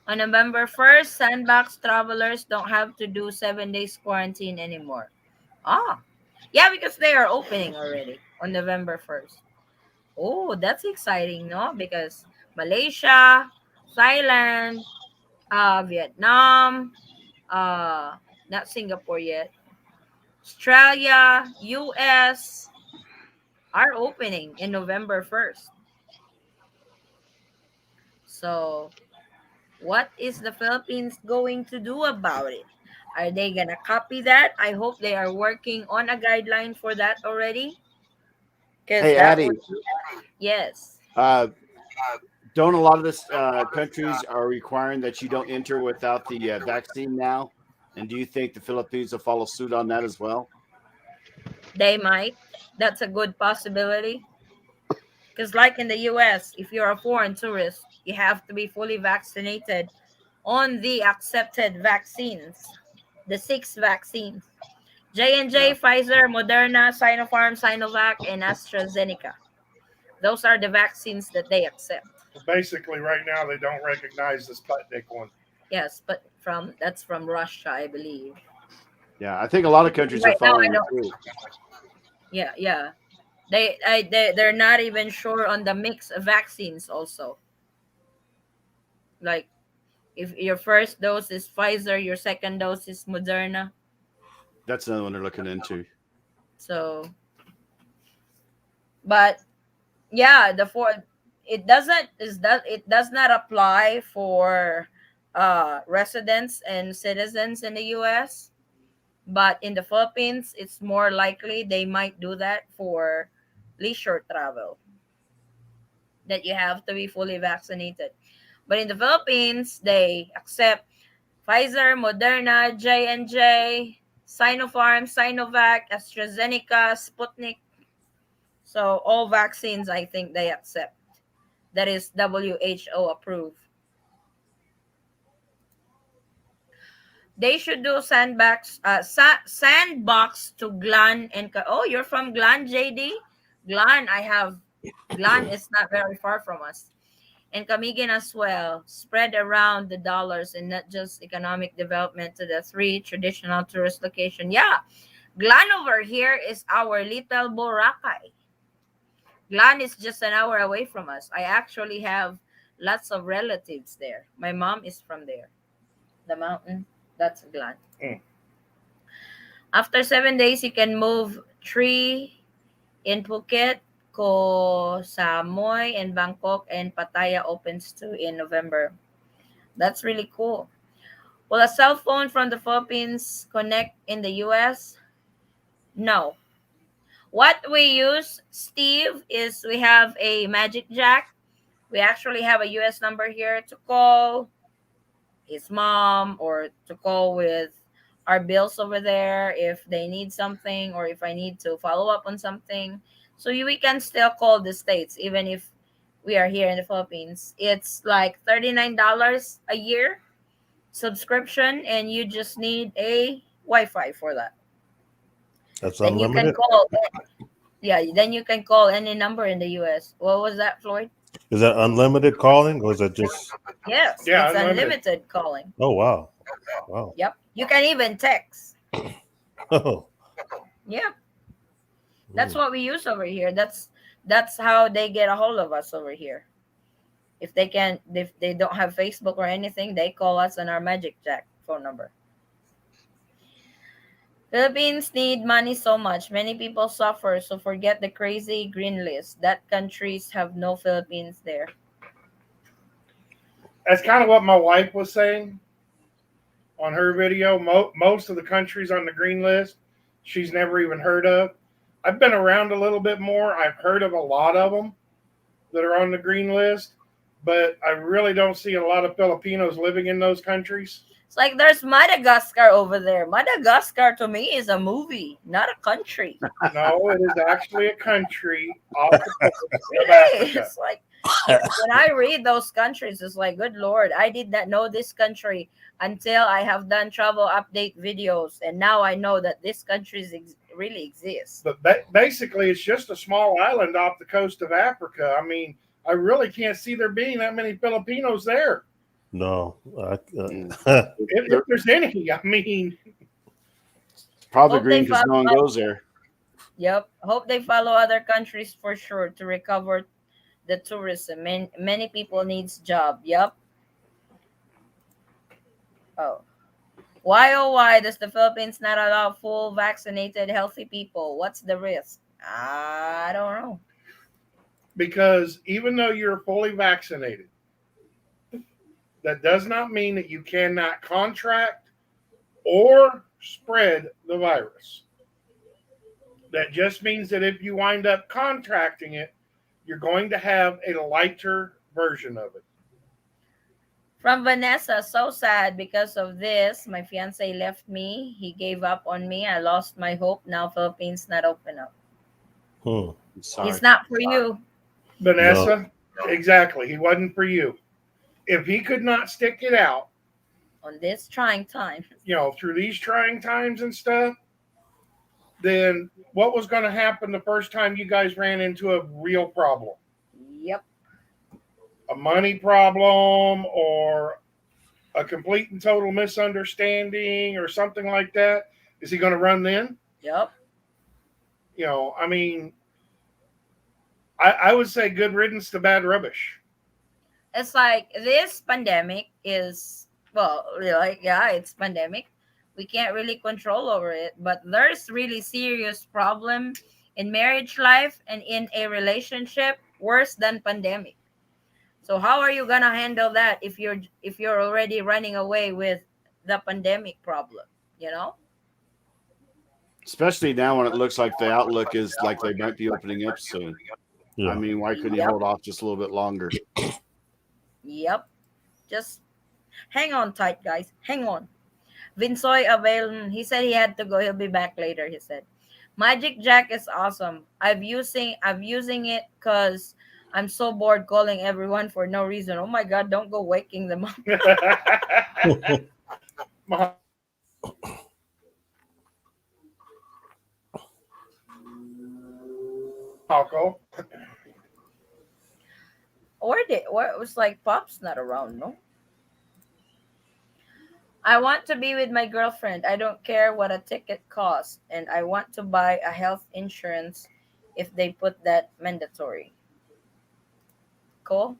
On November 1st, Sandbox travelers don't have to do 7 days quarantine anymore. Ah, yeah, because they are opening already on November 1st. Oh, that's exciting, no? Because Malaysia, Thailand, Vietnam, uh, not Singapore yet, Australia, US are opening in November 1st. So, what is the Philippines going to do about it? Are they going to copy that? I hope they are working on a guideline for that already. Because Hey, that would, Addie, yes. uh, don't a lot of this countries are requiring that you don't enter without the vaccine now? And do you think the Philippines will follow suit on that as well? They might. That's a good possibility. Because, like in the US, if you're a foreign tourist, you have to be fully vaccinated on the accepted vaccines, the six vaccines: J&J, Yeah, Pfizer, Moderna, Sinopharm, Sinovac, and AstraZeneca. Those are the vaccines that they accept. Basically, right now they don't recognize the Sputnik one. Yes, but that's from Russia, I believe. yeah. I think a lot of countries are Right now, I following don't. suit. Yeah, yeah. They're not even sure on the mix of vaccines. Also, like if your first dose is Pfizer, your second dose is Moderna. That's another one they're looking into. So, but yeah, the four it doesn't is that it does not apply for residents and citizens in the US, but in the Philippines it's more likely they might do that for leisure travel, that you have to be fully vaccinated. But in the Philippines they accept Pfizer, Moderna, J&J, Sinopharm, Sinovac, AstraZeneca, Sputnik. So all vaccines I think they accept, that is WHO approved. They should do sandbox to Glan and oh, you're from Glan, JD. Glan, Glan is not very far from us, and Camiguin as well. Spread around the dollars and not just economic development to the three traditional tourist location. Yeah, Glan over here is our little Boracay. Glan is just an hour away from us. I actually have lots of relatives there. My mom is from there. The mountain, that's Glan. Mm. After 7 days, you can move three in Phuket, Ko Samui, and Bangkok, and Pattaya opens too in November. That's really cool. Will a cell phone from the Philippines connect in the US? No. What we use, Steve, is we have a magic jack. We actually have a US number here to call his mom or to call with our bills over there if they need something or if I need to follow up on something. So we can still call the States even if we are here in the Philippines. It's like $39 a year subscription and you just need a Wi-Fi for that. That's Then you can unlimited. call then you can call any number in the US. What was that, Floyd? Is that unlimited calling or is that just? Yes, Yeah, it's unlimited. unlimited calling. Oh wow, wow. Yep. You can even text. Oh, Yeah. That's what we use over here. That's how they get a hold of us over here. If they don't have Facebook or anything, they call us on our Magic Jack phone number. Philippines need money so much. Many people suffer, so forget the crazy green list. That countries have no Philippines there. That's kind of what my wife was saying on her video. Most of the countries on the green list, she's never even heard of. I've been around a little bit more. I've heard of a lot of them that are on the green list, but I really don't see a lot of Filipinos living in those countries. It's like there's Madagascar over there. Madagascar to me is a movie, not a country. No, it is actually a country off the coast of Really? Africa. It's like when I read those countries, it's like, good Lord, I did not know this country until I have done travel update videos. And now I know that this country really exists. But basically, it's just a small island off the coast of Africa. I mean, I really can't see there being that many Filipinos there. no. If there's any, I mean, Probably Hope green they because no one follow- goes there. Yep. Hope they follow other countries for sure to recover the tourism. Many people needs job. Yep. Oh. Why does the Philippines not allow full vaccinated healthy people? What's the risk? I don't know. because even though you're fully vaccinated, that does not mean that you cannot contract or spread the virus. That just means that if you wind up contracting it, you're going to have a lighter version of it. From Vanessa, so sad because of this. My fiance left me. He gave up on me. I lost my hope. Now Philippines not open up. Sorry. It's not for you. Vanessa, exactly. He wasn't for you. If he could not stick it out, On this trying time. through these trying times and stuff, then what was going to happen the first time you guys ran into a real problem? Yep. A money problem or a complete and total misunderstanding or something like that? Is he going to run then? Yep. I mean, I would say good riddance to bad rubbish. It's like this pandemic is, well, like, yeah, it's pandemic. We can't really control over it, but there's really serious problem in marriage life and in a relationship worse than pandemic. So how are you gonna handle that if you're already running away with the pandemic problem? You know? Especially now when it looks like the outlook is like they might be opening up soon. Yeah. I mean, why couldn't you Yep. hold off just a little bit longer? Yep. Just hang on tight, guys. Hang on. Vinsoy Avail, he said he had to go. He'll be back later. He said, "Magic Jack is awesome. I'm using it because I'm so bored calling everyone for no reason. Oh my God, don't go waking them up." Malco. Where it was like Pop's not around, no? I want to be with my girlfriend. I don't care what a ticket costs, and I want to buy a health insurance if they put that mandatory. Cool.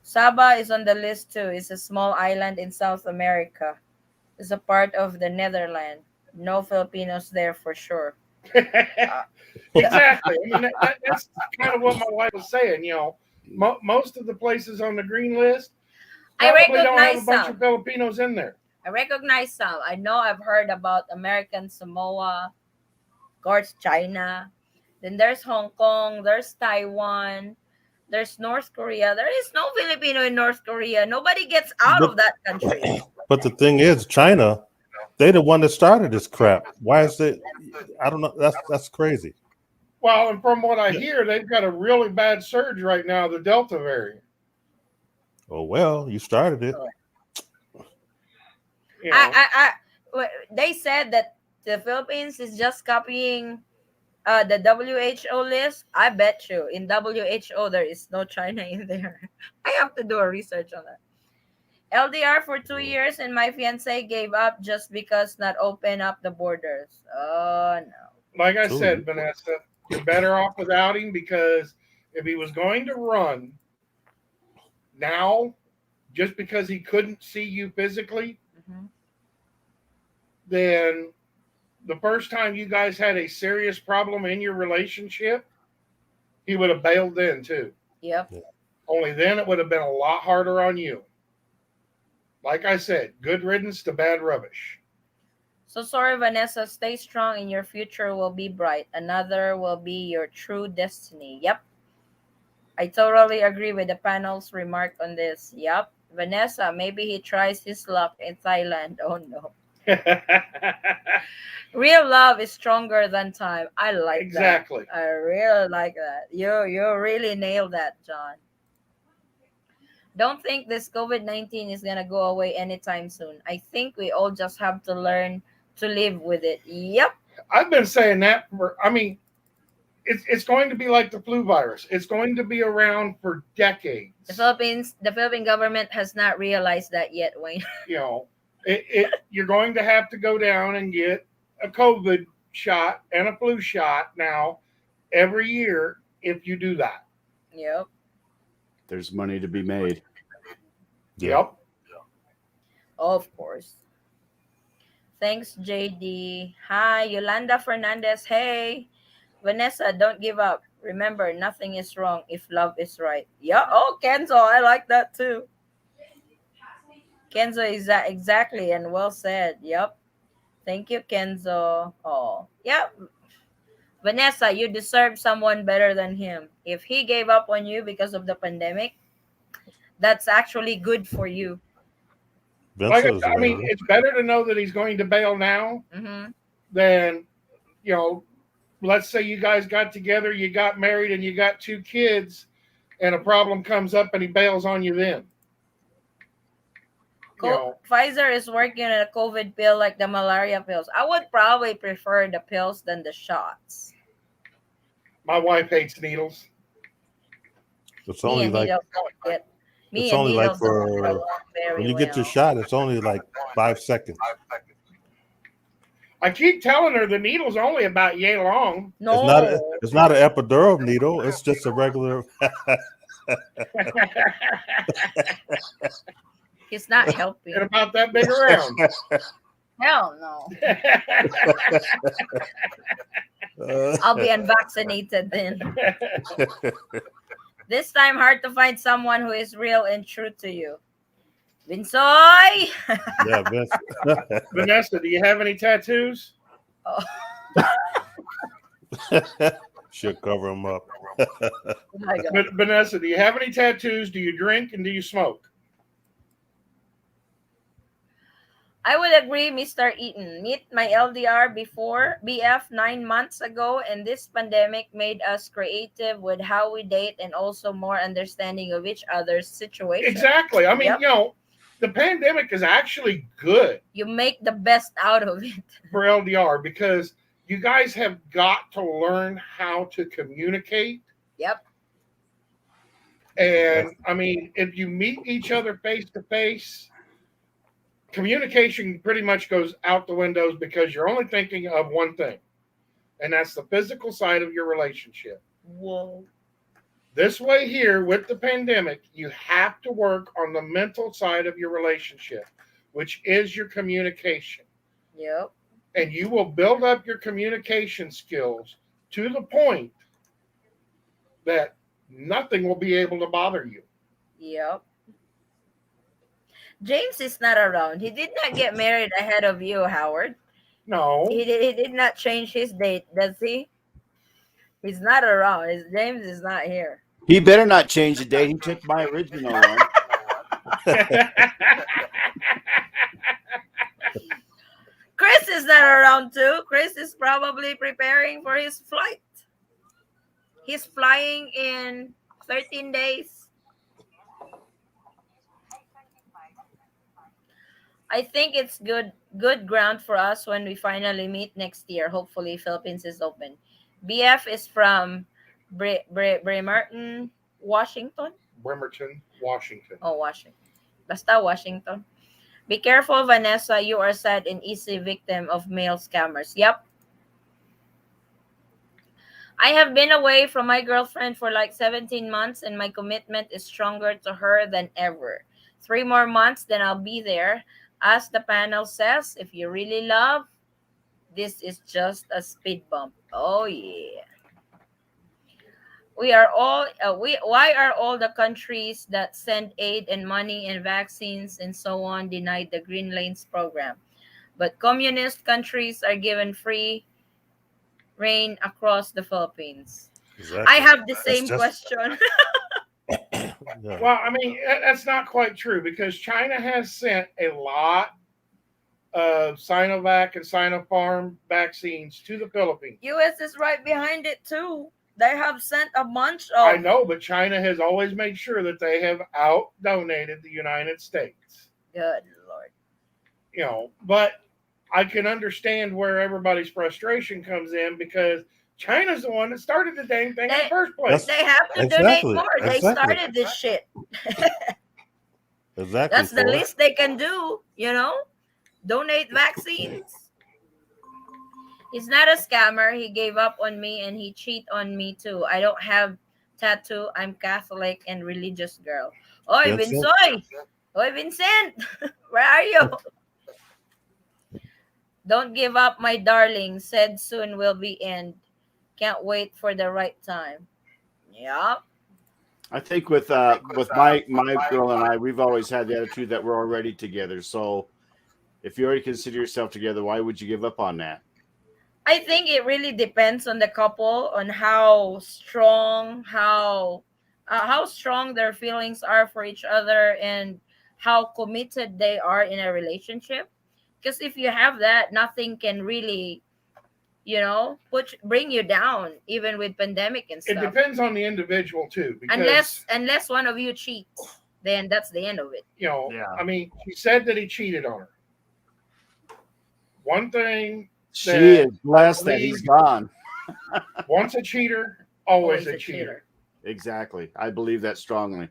Sabah is on the list too. It's a small island in South America. It's a part of the Netherlands. No Filipinos there for sure. Exactly. I mean, that's kind of what my wife was saying. Most of the places on the green list I probably don't have a recognize bunch some. of Filipinos in there. I recognize some. I know I've heard about American Samoa, of course, China. Then there's Hong Kong, there's Taiwan, there's North Korea. There is no Filipino in North Korea. Nobody gets out But of that country. but the thing is, China, they the one that started this crap. Why is it? I don't know. That's crazy. Well, and from what I hear, they've got a really bad surge right now, the Delta variant. Oh well, you started it. You know, They said that the Philippines is just copying the WHO list. I bet you in WHO there is no China in there. I have to do a research on that. LDR for 2 years and my fiance gave up just because not open up the borders. Oh no. like I 2 said, Vanessa, you're better off without him, because if he was going to run now, just because he couldn't see you physically, Mhm. then the first time you guys had a serious problem in your relationship, he would have bailed then too. Yep. Only then it would have been a lot harder on you. Like I said, good riddance to bad rubbish. So sorry, Vanessa. Stay strong and your future will be bright. Another will be your true destiny. Yep. I totally agree with the panel's remark on this. Yep. Vanessa, maybe he tries his luck in Thailand. Oh no. Real love is stronger than time. I like Exactly. that. I really like that. You really nailed that, John. Don't think this COVID-19 is gonna go away anytime soon. I think we all just have to learn to live with it. Yep. I've been saying that it's going to be like the flu virus. It's going to be around for decades. The Philippine government has not realized that yet, Wayne. You know, you're going to have to go down and get a COVID shot and a flu shot now every year if you do that. Yep. There's money to be made. Yep. Of course. Thanks, JD. Hi, Yolanda Fernandez. Hey, Vanessa, don't give up. Remember, nothing is wrong if love is right. Yeah. Oh, Kenzo, I like that too. Kenzo is that exactly and well said. Yep. Thank you, Kenzo. Oh, yep. Vanessa, you deserve someone better than him. If he gave up on you because of the pandemic, that's actually good for you. Vincent is available. It's better to know that he's going to bail now Mm-hmm. than, you know, let's say you guys got together, you got married, and you got 2 kids, and a problem comes up and he bails on you then. You know, Pfizer is working on a COVID pill like the malaria pills. I would probably prefer the pills than the shots. my wife hates needles. It's Me only and like needles don't get. Me it's and only like needles don't get for along very when you get your well. shot. It's only like 5 seconds. I keep telling her the needle's only about yay long. No, It's not an epidural needle. It's just a regular. it's not helping. And about that big around. Hell no. I'll be unvaccinated then. This time, hard to find someone who is real and true to you. Vinsoy! Yeah, Vince. Vanessa, do you have any tattoos? Oh, She'll cover them up. my God. Vanessa, do you have any tattoos? Do you drink and do you smoke? I would agree, Mr. Eaton. Meet my LDR before BF 9 months ago, and this pandemic made us creative with how we date and also more understanding of each other's situation. Exactly. I mean, Yep. you know, the pandemic is actually good You make the best out of it. for LDR because you guys have got to learn how to communicate. Yep. And I mean, if you meet each other face to face, communication pretty much goes out the windows because you're only thinking of one thing, and that's the physical side of your relationship. Whoa. This way here with the pandemic, you have to work on the mental side of your relationship, which is your communication. Yep. And you will build up your communication skills to the point that nothing will be able to bother you. Yep. James is not around. He did not get married ahead of you, Howard. No, He did not change his date, does he? He's not around. James is not here. He better not change the date. He took my original one. Chris is not around too. Chris is probably preparing for his flight. He's flying in 13 days. I think it's good ground for us when we finally meet next year. Hopefully Philippines is open. BF is from Bremerton, Washington. Bremerton, Washington. Oh, Washington. Basta Washington. Be careful, Vanessa. You are sad and easy victim of male scammers. Yep. I have been away from my girlfriend for like 17 months and my commitment is stronger to her than ever. 3 more months, then I'll be there. As the panel says, if you really love, this is just a speed bump. Oh, yeah. Why are all the countries that send aid and money and vaccines and so on denied the Green Lanes program? But communist countries are given free reign across the Philippines. Exactly. I have the That's same just question. yeah. Well, I mean, that's not quite true because China has sent a lot of Sinovac and Sinopharm vaccines to the Philippines. US is right behind it too. They have sent a bunch I of know, but China has always made sure that they have out donated the United States. good lord. But I can understand where everybody's frustration comes in because China's the one that started the dang thing in the first place. They have to donate Exactly. more. They Exactly. started this shit. Exactly. That's the Thor. least they can do, Donate vaccines. He's not a scammer. He gave up on me and he cheat on me too. I don't have tattoo. I'm Catholic and religious girl. Oi, Vincent. Vinsoy. Oi, Vincent. Where are you? Don't give up, my darling. Said soon will be end. Can't wait for the right time. Yep. I think with my girl and I, we've always had the attitude that we're already together. So if you already consider yourself together, why would you give up on that? I think it really depends on the couple, on how strong their feelings are for each other and how committed they are in a relationship. Because if you have that, nothing can really, bring you down, even with pandemic and It stuff. depends on the individual too, because Unless one of you cheats, then that's the end of it. I mean, he said that he cheated on her. One thing She is blessed that he's gone. once a cheater, always a cheater. Exactly. I believe that strongly.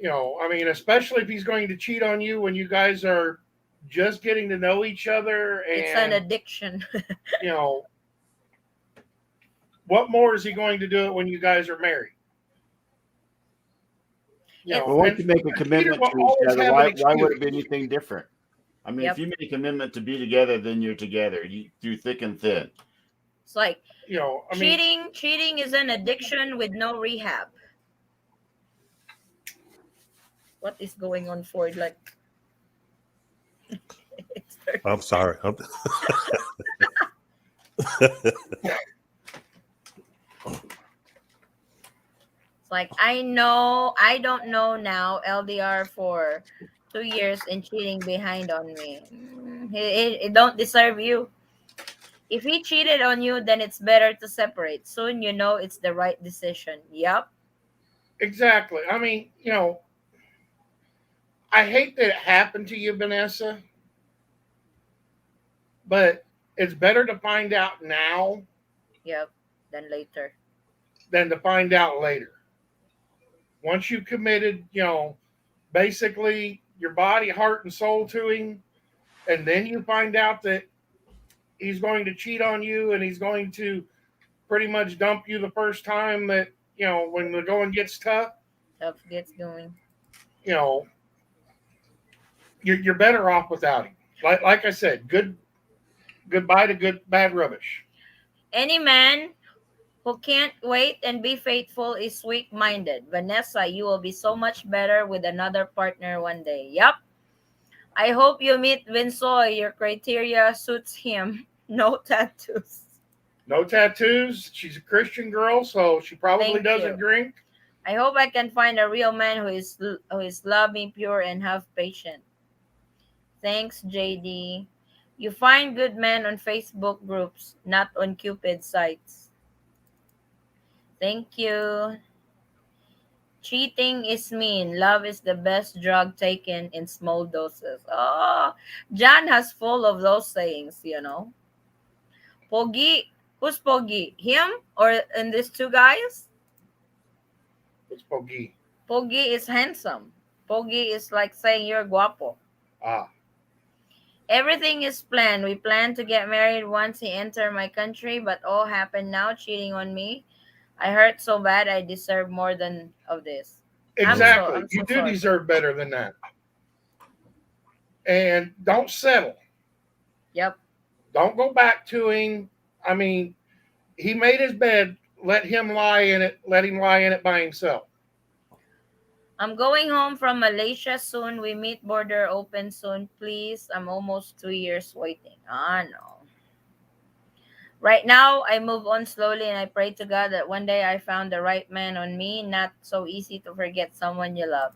I mean, especially if he's going to cheat on you when you guys are just getting to know each other. And, It's an addiction. What more is he going to do it when you guys are married? But once you make a commitment to each other, why would it be anything different? I mean, Yep. if you make a commitment to be together, then you're together. Through thick and thin. It's like I mean, cheating is an addiction with no rehab. What is going on, Ford? Like, I'm sorry. it's like I don't know now. LDR for 2 years and cheating behind on me. He don't deserve you. If he cheated on you, then it's better to separate. Soon it's the right decision. Yep. exactly. I mean, I hate that it happened to you, Vanessa, but it's better to find out now Yep. Then later. than to find out later. Once you committed, basically your body, heart, and soul to him, and then you find out that he's going to cheat on you and he's going to pretty much dump you the first time that, when the going gets tough, Tough gets going. You're better off without him. Like I said, goodbye to bad rubbish. Any man who can't wait and be faithful is weak-minded. Vanessa, you will be so much better with another partner one day. Yep. I hope you meet Winsoy. Your criteria suits him. No tattoos. No tattoos. She's a Christian girl, so she probably Thank doesn't you. drink. I hope I can find a real man who is loving, pure, and have patience. Thanks, JD. You find good men on Facebook groups, not on Cupid sites. Thank you. Cheating is mean. Love is the best drug taken in small doses. Oh, John has full of those sayings. Pogi, who's Pogi? Him or and these two guys? It's Pogi. Pogi is handsome. Pogi is like saying you're guapo. Ah, Everything is planned. We plan to get married once he enter my country, but all happened now, cheating on me. I hurt so bad. I deserve more than of this. I'm Mm. so exactly. I'm You so do sorry. deserve better than that. And don't settle. Yep. Don't go back to him. I mean, he made his bed. Let him lie in it. Let him lie in it by himself. I'm going home from Malaysia soon. We meet border open soon, please. I'm almost 2 years waiting. Ah, no. Right now, I move on slowly and I pray to God that one day I found the right man on me. Not so easy to forget someone you love.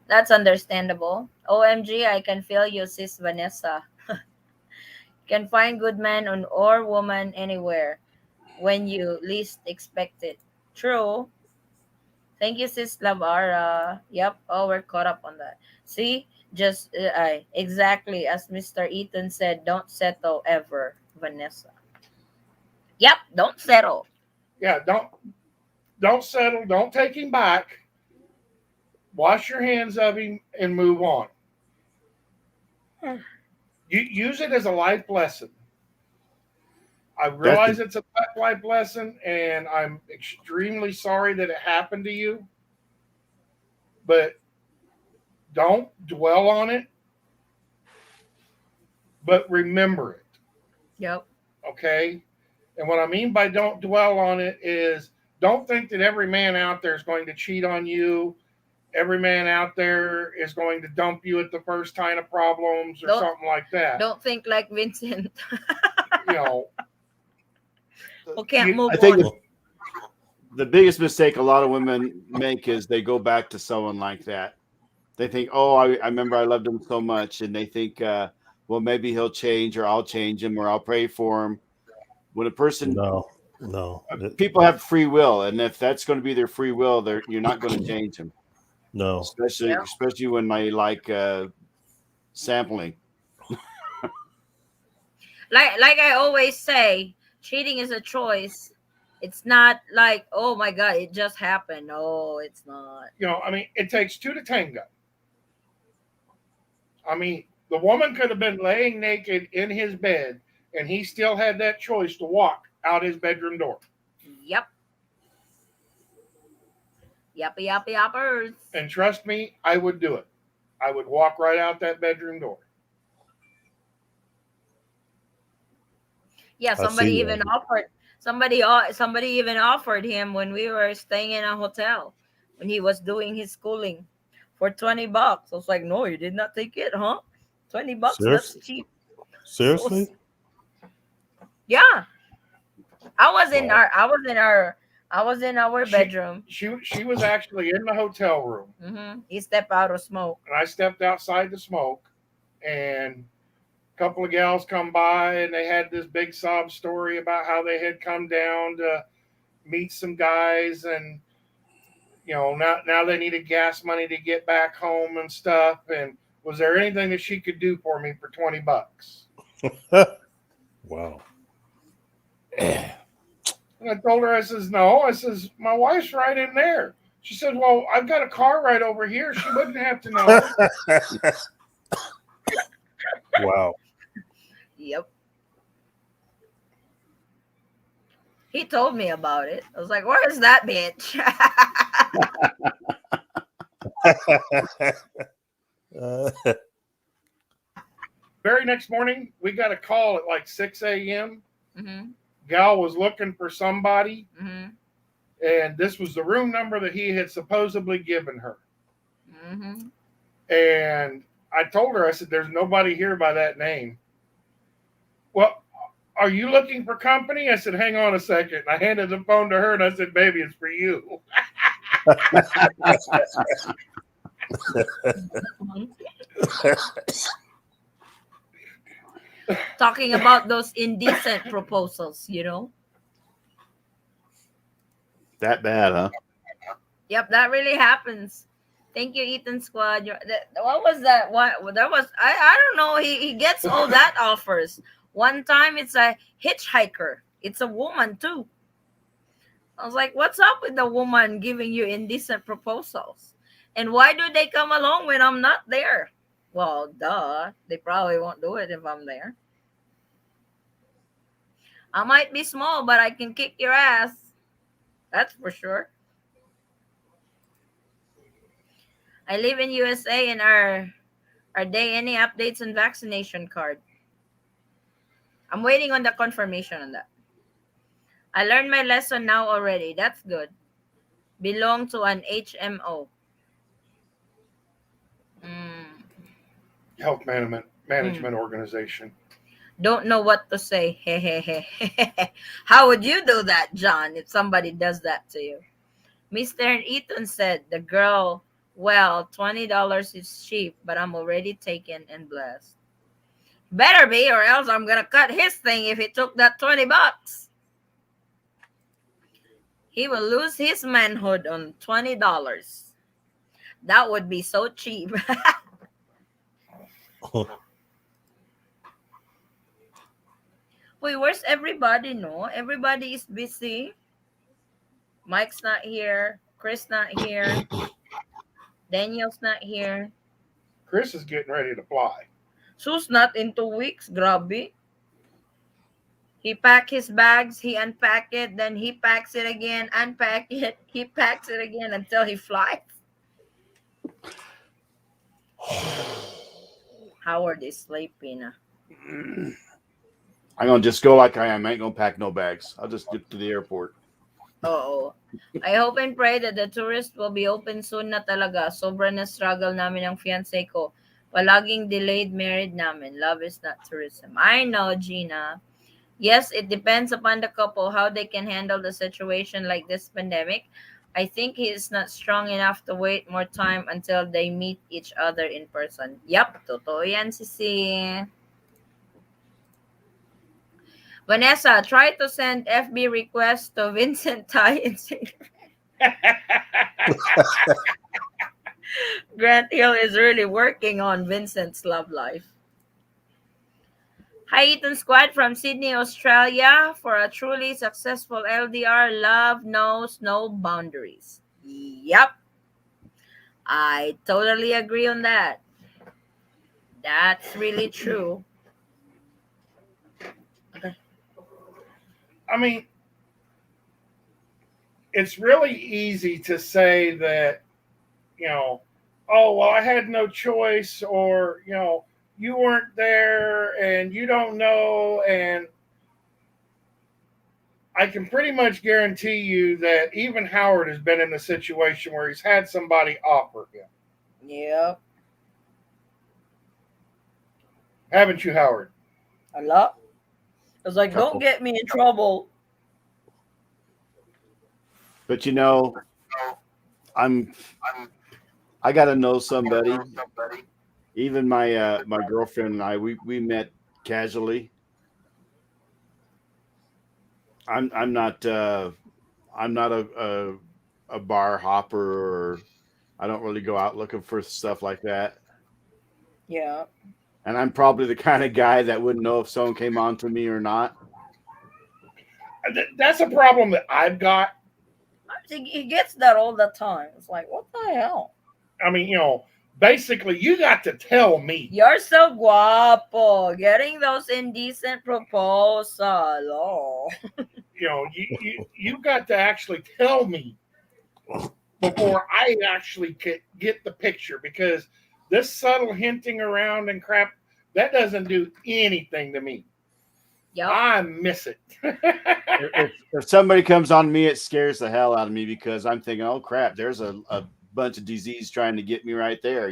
That's understandable. OMG, I can feel you, sis Vanessa. Can find good man on or woman anywhere when you least expect it. True. Thank you, sis Lavara. Yep. Oh, we're caught up on that. See, just I exactly as Mr. Eaton said. Don't settle ever, Vanessa. Yep. Don't settle. Yeah, don't settle. Don't take him back. Wash your hands of him and move on. You use it as a life lesson. I That's realize it's a life lesson, and I'm extremely sorry that it happened to you. But don't dwell on it. But remember it. Yep. Okay. And what I mean by don't dwell on it is don't think that every man out there is going to cheat on you. Every man out there is going to dump you at the first sign of problems or Don't something like that. don't think like Vincent, You know, who can't you, move I think on. the biggest mistake a lot of women make is they go back to someone like that. They think, oh, I remember I loved him so much. And they think, well, maybe he'll change or I'll change him or I'll pray for him. When a person, No, no, people have free will. And if that's going to be their free will, you're not going to change them, no. Yeah. especially when they like sampling. Like I always say, cheating is a choice. It's not like, oh my god, it just happened. No, it's not. I mean, it takes two to tango. I mean, the woman could have been laying naked in his bed, and he still had that choice to walk out his bedroom door. Yep. Yappy yappy yappers. And trust me, I would do it. I would walk right out that bedroom door. Yeah, I see somebody even that. offered somebody even offered him when we were staying in a hotel when he was doing his schooling for $20. I was like, no, you did not take it, huh? $20, that's Seriously? cheap. So Seriously? yeah, Wow. I was in our She bedroom. she was actually in the hotel room, He stepped out of smoke. and I stepped outside to smoke, and a couple of gals come by, and they had this big sob story about how they had come down to meet some guys, and now they needed gas money to get back home and stuff. And was there anything that she could do for me for $20? Wow. And I told her, I says, no. I says, my wife's right in there. She said, well, I've got a car right over here. She wouldn't have to know. Wow. Yep. He told me about it. I was like, where is that bitch? Uh, Very next morning, we got a call at like 6 a.m. hmm Gal was looking for somebody, hmm and this was the room number that he had supposedly given her. hmm And I told her, I said, there's nobody here by that name. Well, are you looking for company? I said, hang on a second. I handed the phone to her and I said, baby, it's for you. Talking about those indecent proposals, you know? That bad, huh? Yep, that really happens. Thank you, Eaton Squad. What was that? What there was? I don't know. He gets all that offers. One time it's a hitchhiker. It's a woman too. I was like, what's up with the woman giving you indecent proposals? And why do they come along when I'm not there? Well, duh. They probably won't do it if I'm there. I might be small, but I can kick your ass. That's for sure. I live in USA, and are there any updates on vaccination card? I'm waiting on the confirmation on that. I learned my lesson now already. That's good. Belong to an HMO. Mm. Health management organization. Don't know what to say. How would you do that, John, if somebody does that to you? Mr. Eaton said, the girl, well, $20 is cheap, but I'm already taken and blessed. Better be, or else I'm going to cut his thing if he took that $20. He will lose his manhood on $20. That would be so cheap. Wait, where's everybody? No, everybody is busy. Mike's not here. Chris not here. Daniel's not here. Chris is getting ready to fly. Sue's not in 2 weeks. Grabe. He pack his bags, he unpack it, then he packs it again, unpack it, he packs it again until he flies. Howard is sleeping. I'm gonna just go like I am. I ain't gonna pack no bags. I'll just get to the airport. Oo. I hope and pray that the tourist will be open soon na talaga. Sobrang na struggle namin ang fiancé ko. Palaging delayed married namin. Love is not tourism. I know, Gina. Yes, it depends upon the couple how they can handle the situation like this pandemic. I think he is not strong enough to wait more time until they meet each other in person. Yup, totoo yan, Sisi. Vanessa, try to send FB request to Vincent Tai Instagram. Grant Hill is really working on Vincent's love life. Hi, Eaton Squad from Sydney, Australia. For a truly successful LDR, love knows no boundaries. Yep. I totally agree on that. That's really true. Okay. I mean, it's really easy to say that, oh, well, I had no choice, or, you weren't there and you don't know. And I can pretty much guarantee you that even Howard has been in a situation where he's had somebody offer him. Yep. Haven't you, Howard? A lot. I was like, don't get me in trouble. But I gotta know somebody. Even my my girlfriend and I, we met casually. I'm not a bar hopper, or I don't really go out looking for stuff like that. Yeah. And I'm probably the kind of guy that wouldn't know if someone came on to me or not. That's a problem that I've got. He gets that all the time. It's like, what the hell? I mean, basically, you got to tell me. You're so guapo. Getting those indecent proposals. Oh. You got to actually tell me before I actually get the picture, because this subtle hinting around and crap, that doesn't do anything to me. Yep. I miss it. if somebody comes on me, it scares the hell out of me, because I'm thinking, oh crap, there's a bunch of disease trying to get me right there,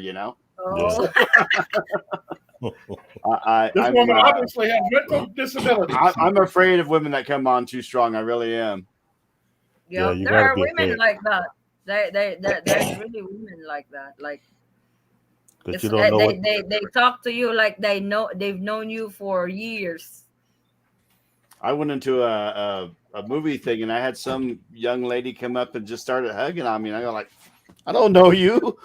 Oh, This I'm, woman obviously has mental disabilities. I'm afraid of women that come on too strong. I really am. Yeah, yep. you There gotta are be women afraid like that. There's really women like that. Like because it's you don't know what. they talk to you like they've known you for years. I went into a movie thing and I had some young lady come up and just started hugging on me. And I go like, I don't know you.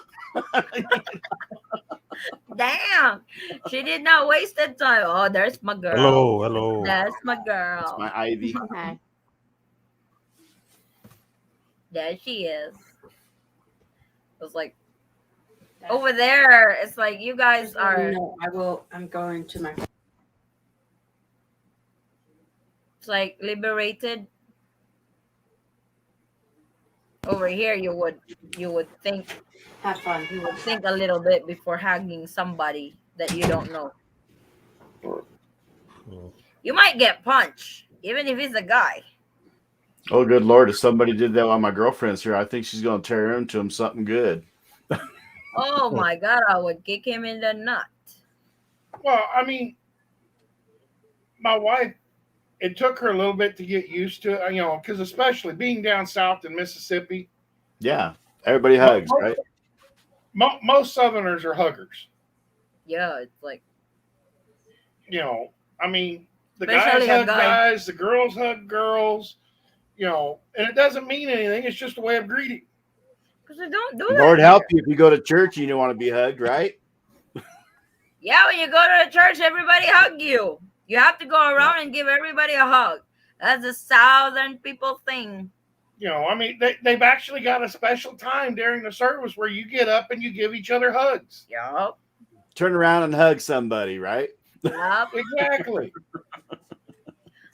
Damn, she did not waste that time. Oh, there's my girl. Hello, hello. That's my It's girl. my Ivy. Hi. There she is. It was like over there. It's like you guys are. No, I will. I'm going to my. It's like liberated. Over here, you would think Have fun. you would think a little bit before hugging somebody that you don't know. Mm. You might get punched, even if it's a guy. Oh, good Lord. If somebody did that while my girlfriend's here, I think she's going to tear into him something good. Oh my God, I would kick him in the nut. Well, I mean, my wife, it took her a little bit to get used to it, because especially being down south in Mississippi, Yeah. Everybody hugs, right? most Southerners are huggers. Yeah, it's like I mean, the Especially guys a hug guy. guys, the girls hug girls, and it doesn't mean anything. It's just a way of greeting. because we don't do that. Lord help here. you if you go to church and you don't want to be hugged, right? Yeah, when you go to the church, everybody hug you. You have to go around and give everybody a hug. That's a Southern people thing. I mean, they've actually got a special time during the service where you get up and you give each other hugs. Yup. Turn around and hug somebody, right? Yup. Exactly.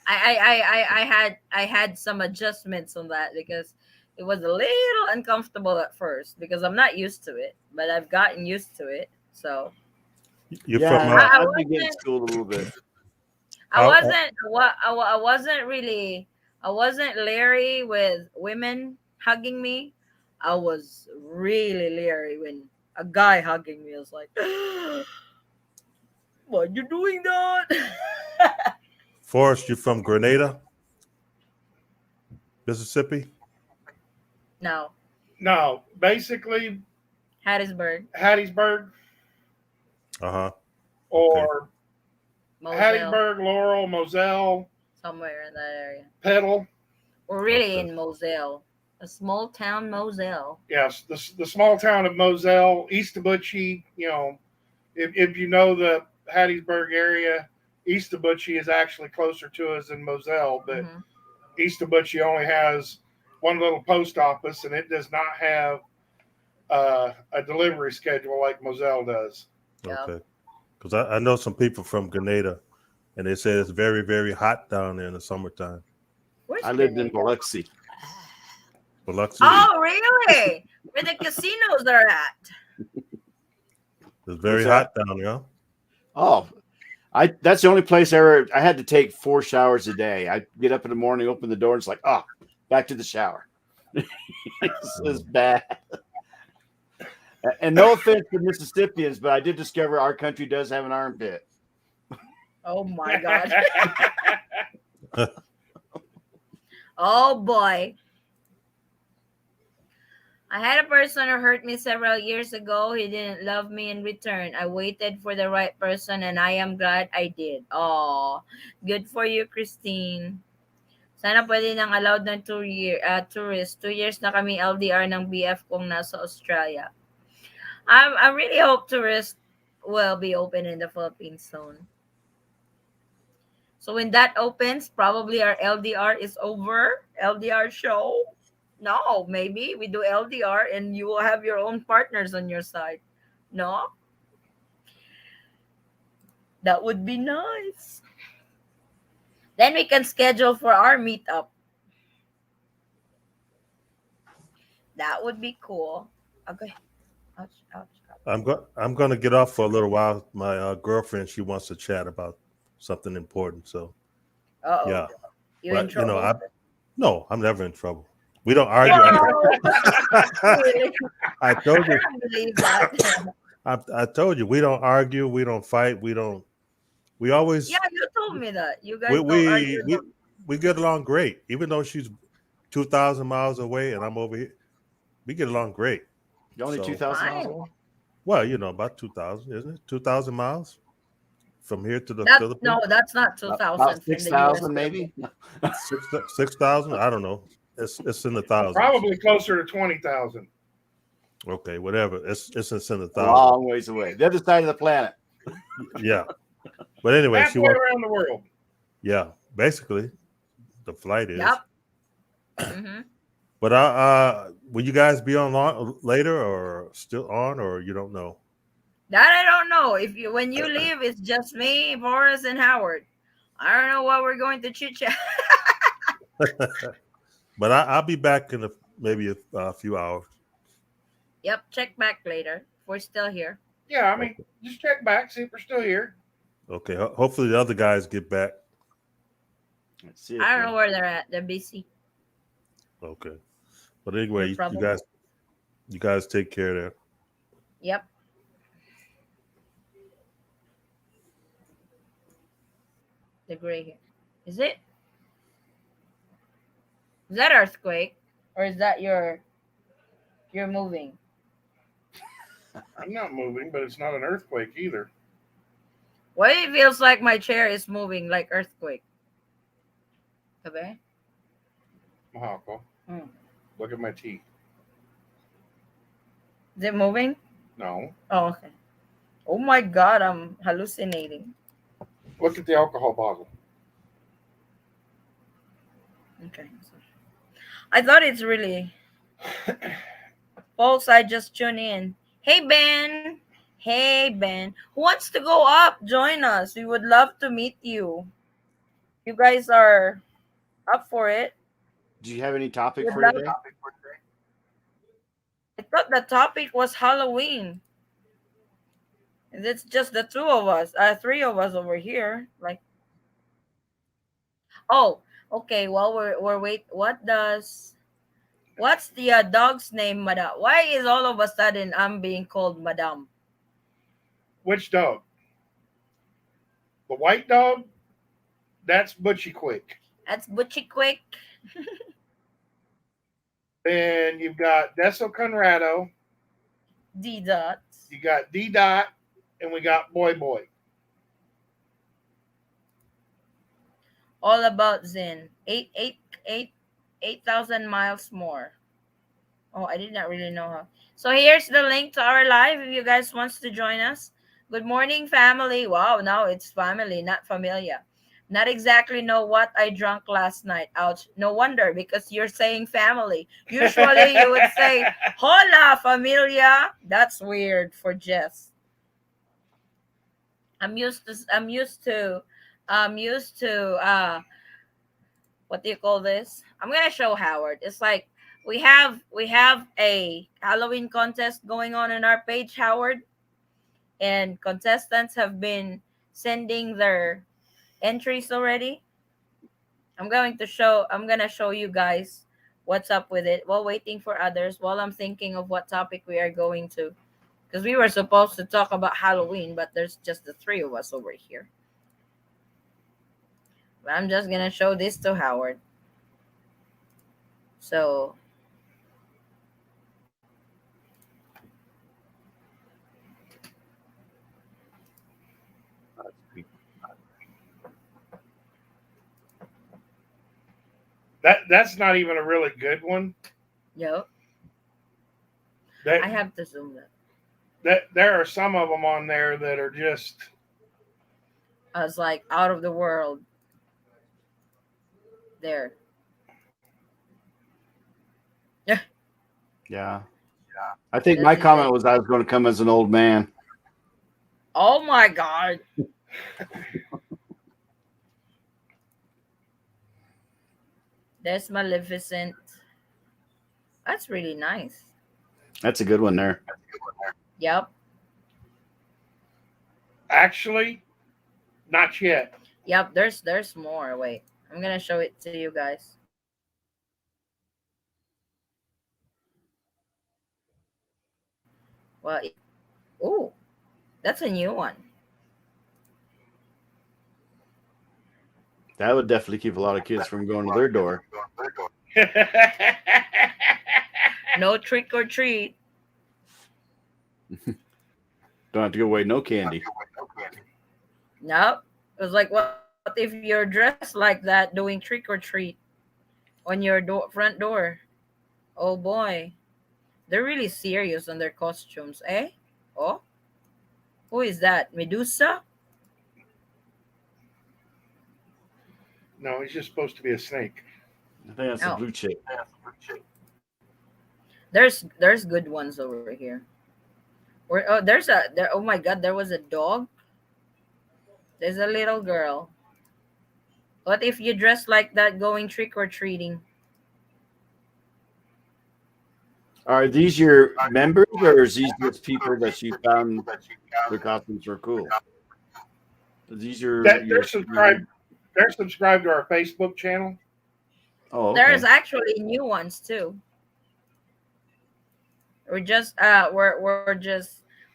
I had some adjustments on that because it was a little uncomfortable at first because I'm not used to it, but I've gotten used to it. So You're Yeah, from I've been getting schooled a little bit. I wasn't leery with women hugging me. I was really leery when a guy hugging me. I was like, why you doing that? Forrest. You from Grenada, Mississippi? No, No, basically Hattiesburg, Uh-huh. or Moselle, Hattiesburg, Laurel, Moselle, somewhere in that area. Petal. We're really Okay. in Moselle, a small town, Moselle. Yes, the small town of Moselle, east of Butchie. If you know the Hattiesburg area, east of Butchie is actually closer to us than Moselle, but Mhm. east of Butchie only has one little post office, and it does not have a delivery schedule like Moselle does. Yep. Okay. Because I know some people from Grenada, and they say it's very, very hot down there in the summertime. Where's I lived in Grenada? Biloxi. Biloxi Oh, really? Where the casinos are at? is very What's hot down there. Huh? Oh, that's the only place I had to take 4 showers a day. I get up in the morning, open the door, and it's like, back to the shower. It's bad. And no offense to Mississippians, but I did discover our country does have an armpit. Oh my God. Oh boy. I had a person who hurt me several years ago. He didn't love me in return. I waited for the right person and I am glad I did. Oh, good for you, Christine. Sana pwede nang allowed ng tourist. 2 years na kami LDR ng BF kong nasa Australia. I really hope tourists will be open in the Philippines soon. So when that opens, probably our LDR is over. LDR show. No, maybe we do LDR and you will have your own partners on your side. No? That would be nice. Then we can schedule for our meetup. That would be cool. Okay. Ouch, ouch, ouch. I'm gonna get off for a little while. My girlfriend, she wants to chat about something important. So Uh-oh. yeah, You in but trouble? no, I'm never in trouble. We don't argue. Whoa! Really? I told I you. don't believe that. I told you we don't argue, we don't fight, we don't. We Yeah, always you told me that. You we guys don't argue. we we, we get along great, even though she's 2,000 miles away and I'm over here. We get along great. You're only So 2,000 miles Fine. away. well, about 2,000, isn't it? 2,000 miles from here to the That no, Philippines. that's not About 2,000 from the US. 6,000, maybe. 6,000. I don't know. It's in the thousands. Probably closer to 20,000. Okay, whatever. It's in the A thousands. long ways away, the other side of the planet. Yeah. But anyway, she Halfway wants. around the world. Yeah, basically, the flight is. Yep. Hmm. But will you guys be on later or still on, or you don't know? That I don't know. If you when you leave, it's just me, Boris, and Howard. I don't know what we're going to chit chat. But I'll be back in maybe a few hours. Yep. Check back later. We're still here. Yeah, I mean, just check back, see if we're still here. Okay. Hopefully the other guys get back. Let's see. I don't know where they're at. They're busy. Okay. But anyway, No you problem. guys take care there. Yep. The gray here. Is it? Is that earthquake, or is that you're moving? I'm not moving, but it's not an earthquake either. Why it feels like my chair is moving like earthquake? Okay. Mahako, Hmm. look at my teeth. Is it moving? No. Oh, okay. Oh my God, I'm hallucinating. Look at the alcohol bottle. Okay. I thought it's really. Folks, I just tune in. Hey, Ben. Hey, Ben. Who wants to go up? Join us. We would love to meet you. You guys are up for it. Do you have any topic Would for love- today? I thought the topic was Halloween. And it's just the two of us. Three of us over here. Like, oh, okay. Well, we're wait. What's the dog's name, Madam? Why is all of a sudden I'm being called Madam? Which dog? The white dog? That's Butchie Quick. That's Butchie Quick. Then you've got Deso Conrado, D dots. you got D Dot, and we got Boy Boy. All about Zen. 8,000 miles more. Oh, I did not really know how. So here's the link to our live if you guys wants to join us. Good morning, family. Wow, now it's family, not familia. Not exactly know what I drank last night. Ouch. No wonder, because you're saying family. Usually you would say, hola, familia. That's weird for Jess. I'm used to what do you call this? I'm gonna show Howard. It's like we have a Halloween contest going on in our page, Howard, and contestants have been sending their entries already. I'm gonna show you guys what's up with it while waiting for others, while I'm thinking of what topic we are going to, because we were supposed to talk about Halloween, but there's just the three of us over here. But I'm just gonna show this to Howard. So That's not even a really good one. yep, That, I have to zoom that. there are some of them on there that are just I was like out of the world. There. Yeah. I think my comment was I was going to come as an old man. Oh my God. There's Maleficent. That's really nice. That's a good one there. Yep. actually not yet. Yep. There's more. Wait. I'm gonna show it to you guys. Well, Oh, that's a new one. That would definitely keep a lot of kids from going to their door. No trick or treat. Don't have to go away. No candy. Nope. It was like, what if you're dressed like that doing trick or treat on your front door? Oh boy. They're really serious on their costumes, eh? Oh, who is that? Medusa? No, he's just supposed to be a snake. I think that's a Oh, blue chip. there's good ones over here. Oh my god, there was a dog. There's a little girl. What if you dress like that going trick or treating? Are these your members, or is these just people that you found their costumes were cool? Are these That your they're subscribed to our Facebook channel. Oh, There's okay. actually new ones too. We're just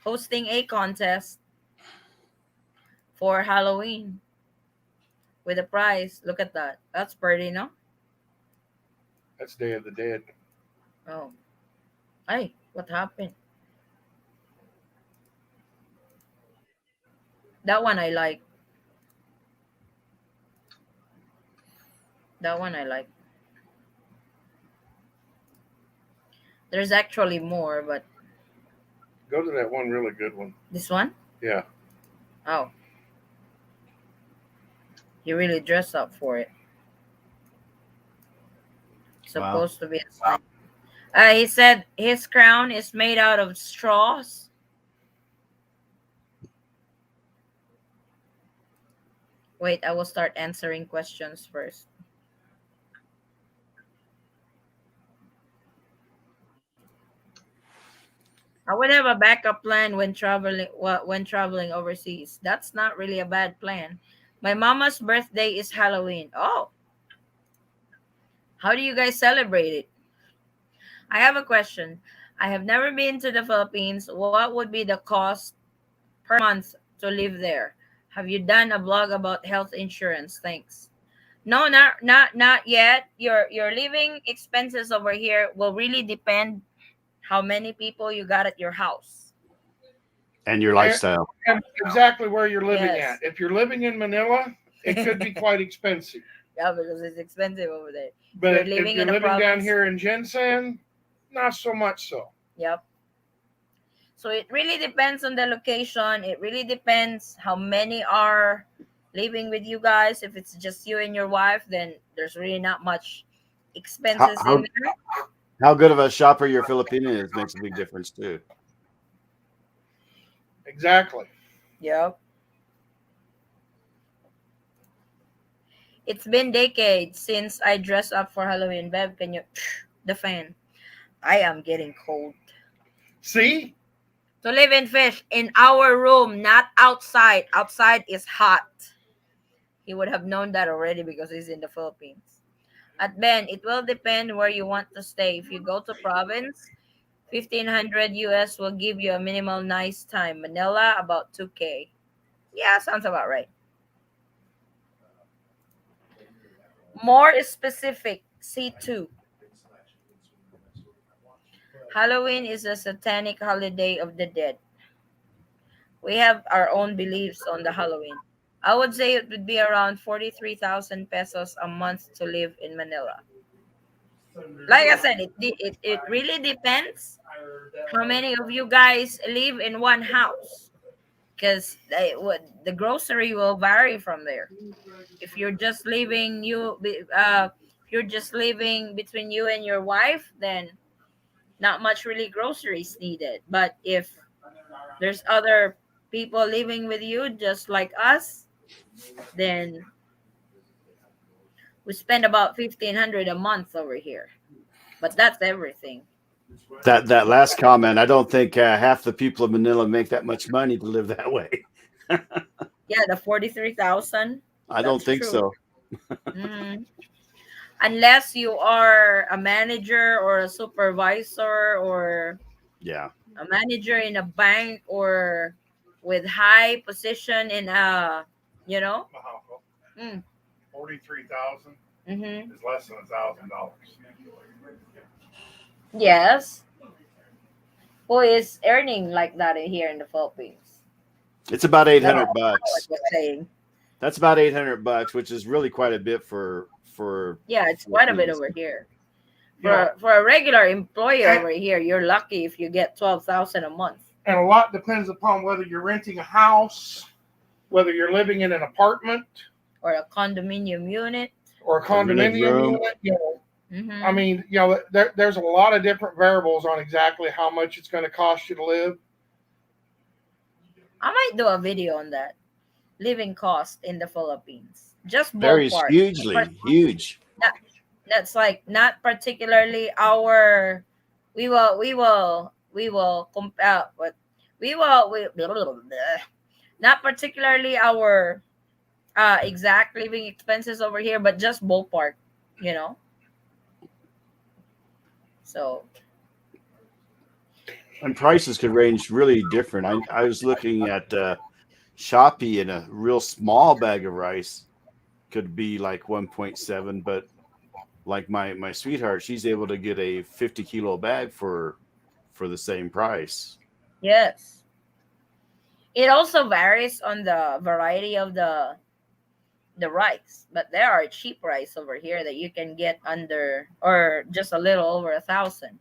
hosting a contest for Halloween with a prize. Look at that. That's pretty, no? That's Day of the Dead. Oh, hey, what happened? That one I like. That one I like. There's actually more, but Go to that one really good one. this one? Yeah. Oh, he really dressed up for it. Wow. Supposed to be a snake. He said his crown is made out of straws. Wait, I will start answering questions first. I would have a backup plan when traveling overseas. That's not really a bad plan. My mama's birthday is Halloween. Oh, how do you guys celebrate it? I have a question. I have never been to the Philippines. What would be the cost per month to live there? Have you done a blog about health insurance? Thanks. No, not yet. Your living expenses over here will really depend how many people you got at your house. And your And, lifestyle. and exactly where you're living Yes. at. If you're living in Manila, it could be quite expensive. Yeah, because it's expensive over there. You're But if living you're in a living down province. here in Jensen, not so much so. Yep. So it really depends on the location. It really depends how many are living with you guys. If it's just you and your wife, then there's really not much How, expenses how in there. how good of a shopper your Filipino is makes a big difference too. Exactly. Yep. It's been decades since I dressed up for Halloween. Bev, can you the fan? I am getting cold. See? To live in fish in our room, not outside. Outside is hot. He would have known that already because he's in the Philippines. At Ben, it will depend where you want to stay. If you go to province, 1500 US will give you a minimal nice time. Manila, about 2K. Yeah, sounds about right. More specific, C2. Halloween is a satanic holiday of the dead. We have our own beliefs on the Halloween. I would say it would be around 43,000 pesos a month to live in Manila. Like I said, it really depends how many of you guys live in one house because the grocery will vary from there. If you're just living if you're just living between you and your wife, then not much really groceries needed. But if there's other people living with you just like us, then we spend about 1500 a month over here. But that's everything. That last comment, I don't think half the people of Manila make that much money to live that way. Yeah, the 43,000. I don't That's think true. so. Hmm. Unless you are a manager or a supervisor or Yeah. a manager in a bank or with high position in a, you know. Mahalo. Mm, 43,000 mm-hmm. is less than $1,000. Yes, who is earning like that here in the Philippines? It's about eight No, hundred what bucks. you're saying. That's about $800, which is really quite a bit for Yeah, it's quite a bit Filipinos. over here. You know, For a regular employee and, over here, you're lucky if you get 12,000 a month and a lot depends upon whether you're renting a house, whether you're living in an apartment or a condominium unit. or a A rented condominium room. unit. I Mm-hmm. mean, there's a lot of different variables on exactly how much it's going to cost you to live. I might do a video on that. Living cost in the Philippines. Just Varies ballpark. hugely, huge. That, that's like not particularly our. We will compare. But we blah, blah, blah, blah. Not particularly our exact living expenses over here, but just ballpark. You know. So And prices could range really different. I was looking at Shopee, and a real small bag of rice could be like 1.7, but like my sweetheart, she's able to get a 50-kilo bag for the same price. yes, it also varies on the variety of the rice, but there are cheap rice over here that you can get under or just a little over 1,000.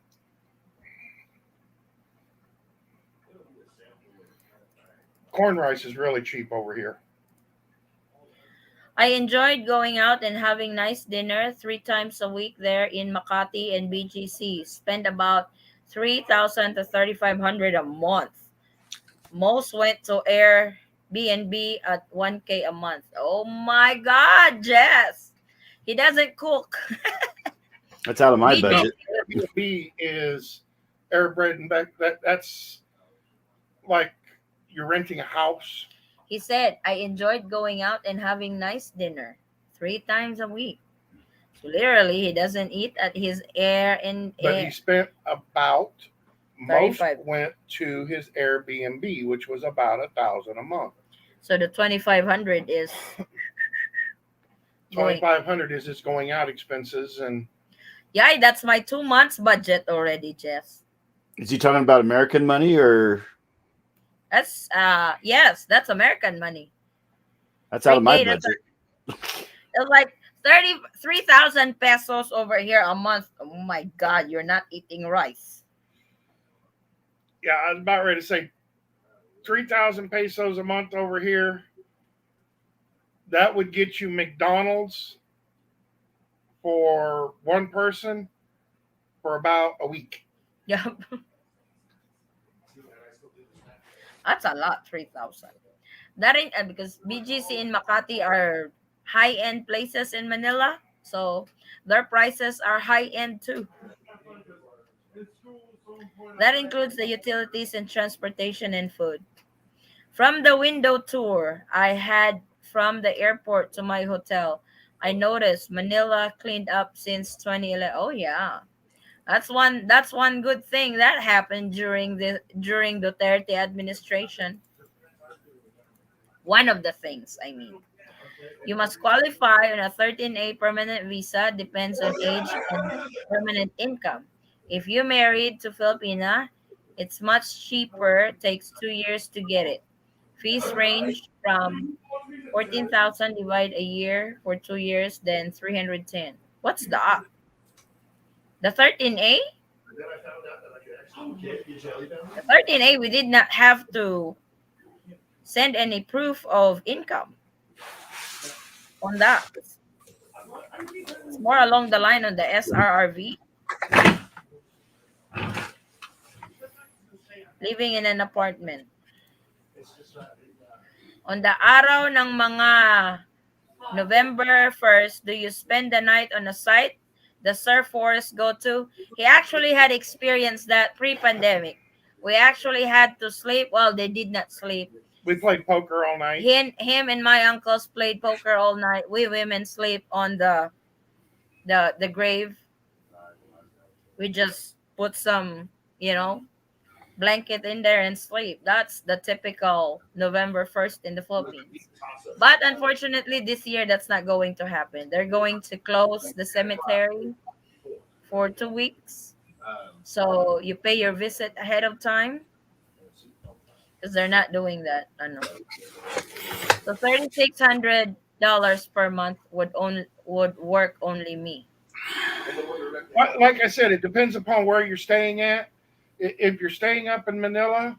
Corn rice is really cheap over here. I enjoyed going out and having nice dinner 3 times a week there in Makati and BGC. Spend about 3,000 to 3,500 a month. Most went to Airbnb at 1K a month. Oh my God, Jess! He doesn't cook. That's out of my No, BGC. budget. Airbnb is airbred and that's like you're renting a house. He said, I enjoyed going out and having nice dinner 3 times a week. So literally, he doesn't eat at his air and But he air. spent about most 35. went to his Airbnb, which was about 1,000 a month. So the 2,500 is going. 2,500 is his going out expenses, and Yeah, that's my 2 months budget already, Jess. Is he talking about American money, or That's yes, that's American money. that's out of my 3K. That's budget? it's like 33,000 pesos over here a month. Oh my God, you're not eating rice. yeah, I was about ready to say 3,000 pesos a month over here. That would get you McDonald's for one person for about a week. Yep, that's a lot. 3,000. That ain't because BGC in Makati are high end places in Manila, so their prices are high end too. That includes the utilities and transportation and food. From the window tour I had from the airport to my hotel, I noticed Manila cleaned up since 2011. Oh yeah. That's one good thing that happened during Duterte administration. One of the things, I mean. You must qualify on a 13A permanent visa, depends on age and permanent income. If you married to Filipina, it's much cheaper, takes 2 years to get it. Fees range from 14,000 divide a year for 2 years, then 310. What's that? The 13A? The 13A, we did not have to send any proof of income on that. It's more along the line on the SRRV, living in an apartment. On the araw ng mga November 1st, do you spend the night on a site the Surf Forest go to? He actually had experienced that pre-pandemic. We actually had to sleep. Well, they did not sleep. We played poker all night. Him and my uncles played poker all night. We women sleep on the grave. We just put some, you know, blanket in there and sleep. That's the typical November 1st in the Philippines. But unfortunately, this year that's not going to happen. They're going to close the cemetery for 2 weeks. So you pay your visit ahead of time because they're not doing that. I know. So $3,600 per month would work only me. Like I said, it depends upon where you're staying at. If you're staying up in Manila,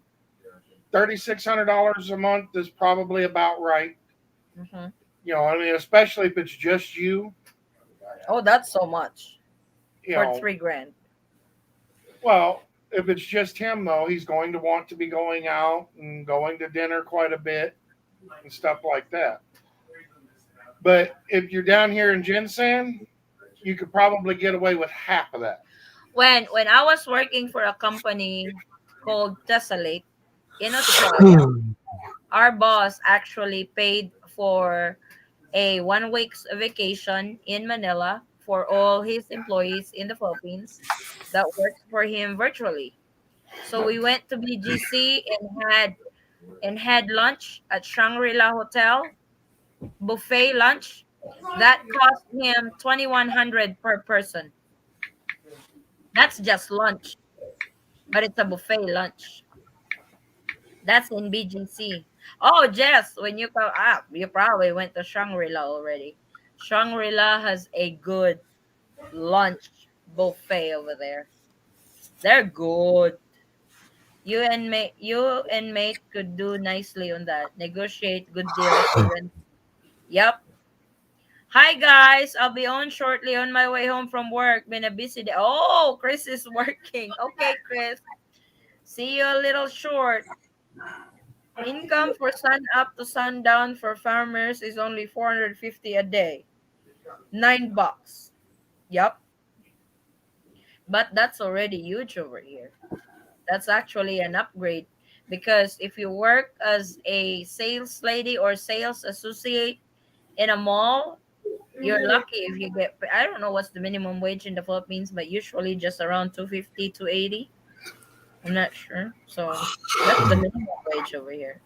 $3,600 a month is probably about right. Hmm. I mean, especially if it's just you. Oh, that's so much You for know, 3 grand. well, if it's just him though, he's going to want to be going out and going to dinner quite a bit and stuff like that. But if you're down here in Ginseng, you could probably get away with half of that. When I was working for a company called Tessellate in Australia, our boss actually paid for a 1 week's vacation in Manila for all his employees in the Philippines that works for him virtually. So we went to BGC and had lunch at Shangri-La Hotel, buffet lunch. That cost him 2,100 per person. That's just lunch, but it's a buffet lunch. That's in BGC. Oh, Jess, when you come up, you probably went to Shangri-La already. Shangri-La has a good lunch buffet over there. They're good. You and mate could do nicely on that. Negotiate good deals to rent. Yep. Hi guys, I'll be on shortly on my way home from work. Been a busy day. Oh, Chris is working. Okay, Chris. See you a little short. Income for sun up to sundown for farmers is only 450 a day. $9. Yep. But that's already huge over here. That's actually an upgrade because if you work as a sales lady or sales associate in a mall, you're lucky if you get, I don't know what's the minimum wage in the Philippines, but usually just around 250 to 80. I'm not sure. So that's the minimum wage over here.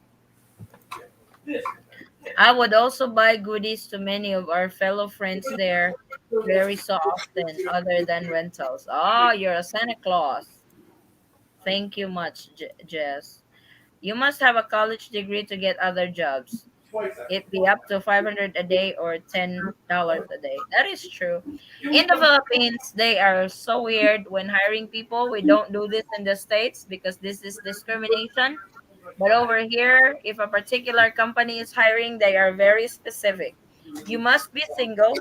I would also buy goodies to many of our fellow friends there very so often, other than rentals. Oh, you're a Santa Claus. Thank you much, Jess. You must have a college degree to get other jobs. It be up to 500 a day or $10 a day. That is true. In the Philippines, they are so weird when hiring people. We don't do this in the States because this is discrimination. But over here, if a particular company is hiring, they are very specific. You must be single.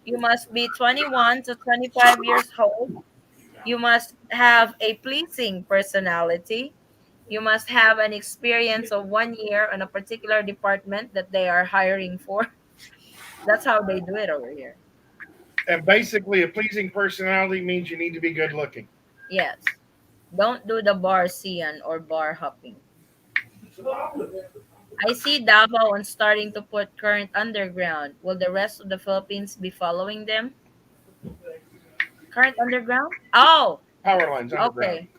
You must be 21 to 25 years old. You must have a pleasing personality. You must have an experience of 1 year on a particular department that they are hiring for. That's how they do it over here. And basically, a pleasing personality means you need to be good looking. Yes. Don't do the bar sian or bar hopping. I see Davao on starting to put current underground. Will the rest of the Philippines be following them? Current underground? Oh, Power lines underground. okay.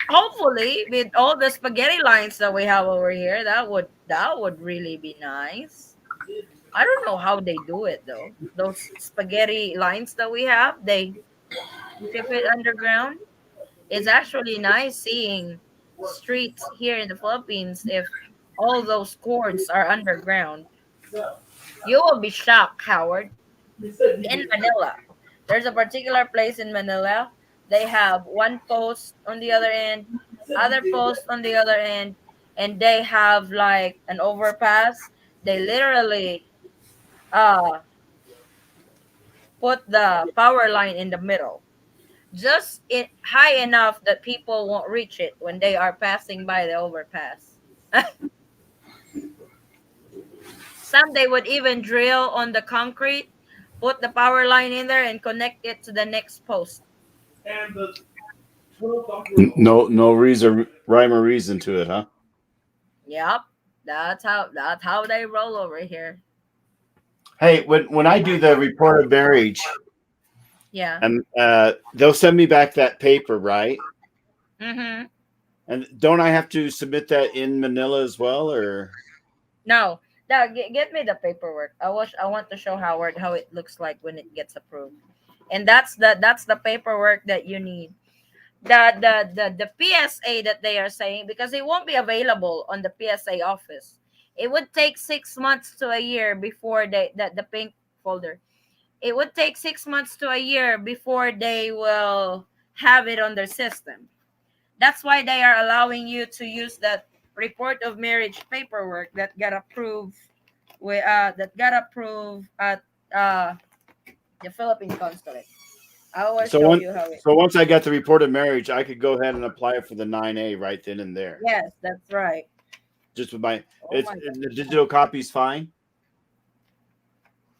Hopefully, with all the spaghetti lines that we have over here, that would really be nice. I don't know how they do it though. Those spaghetti lines that we have, they ship it underground. It's actually nice seeing streets here in the Philippines if all those cords are underground. You will be shocked, Howard. In Manila, there's a particular place in Manila. They have one post on the other end, other post on the other end, and they have like an overpass. They literally uh put the power line in the middle, just high enough that people won't reach it when they are passing by the overpass. Some they would even drill on the concrete, put the power line in there, and connect it to the next post. No reason, rhyme or reason to it, huh? Yep, that's how they roll over here. Hey, when I do the report of marriage, Yeah. and they'll send me back that paper, right? Mm-hmm. And don't I have to submit that in Manila as well, or? No, get me the paperwork. I want to show Howard how it looks like when it gets approved, and that's the paperwork that you need. The PSA that they are saying, because it won't be available on the PSA office. It would take 6 months to a year before the pink folder. It would take 6 months to a year before they will have it on their system. That's why they are allowing you to use that report of marriage paperwork that got approved at the Philippine consulate. I will So show you how it. once I got the report of marriage, I could go ahead and apply for the 9A right then and there. Yes, that's right. Just with my, Oh my the digital copy's fine.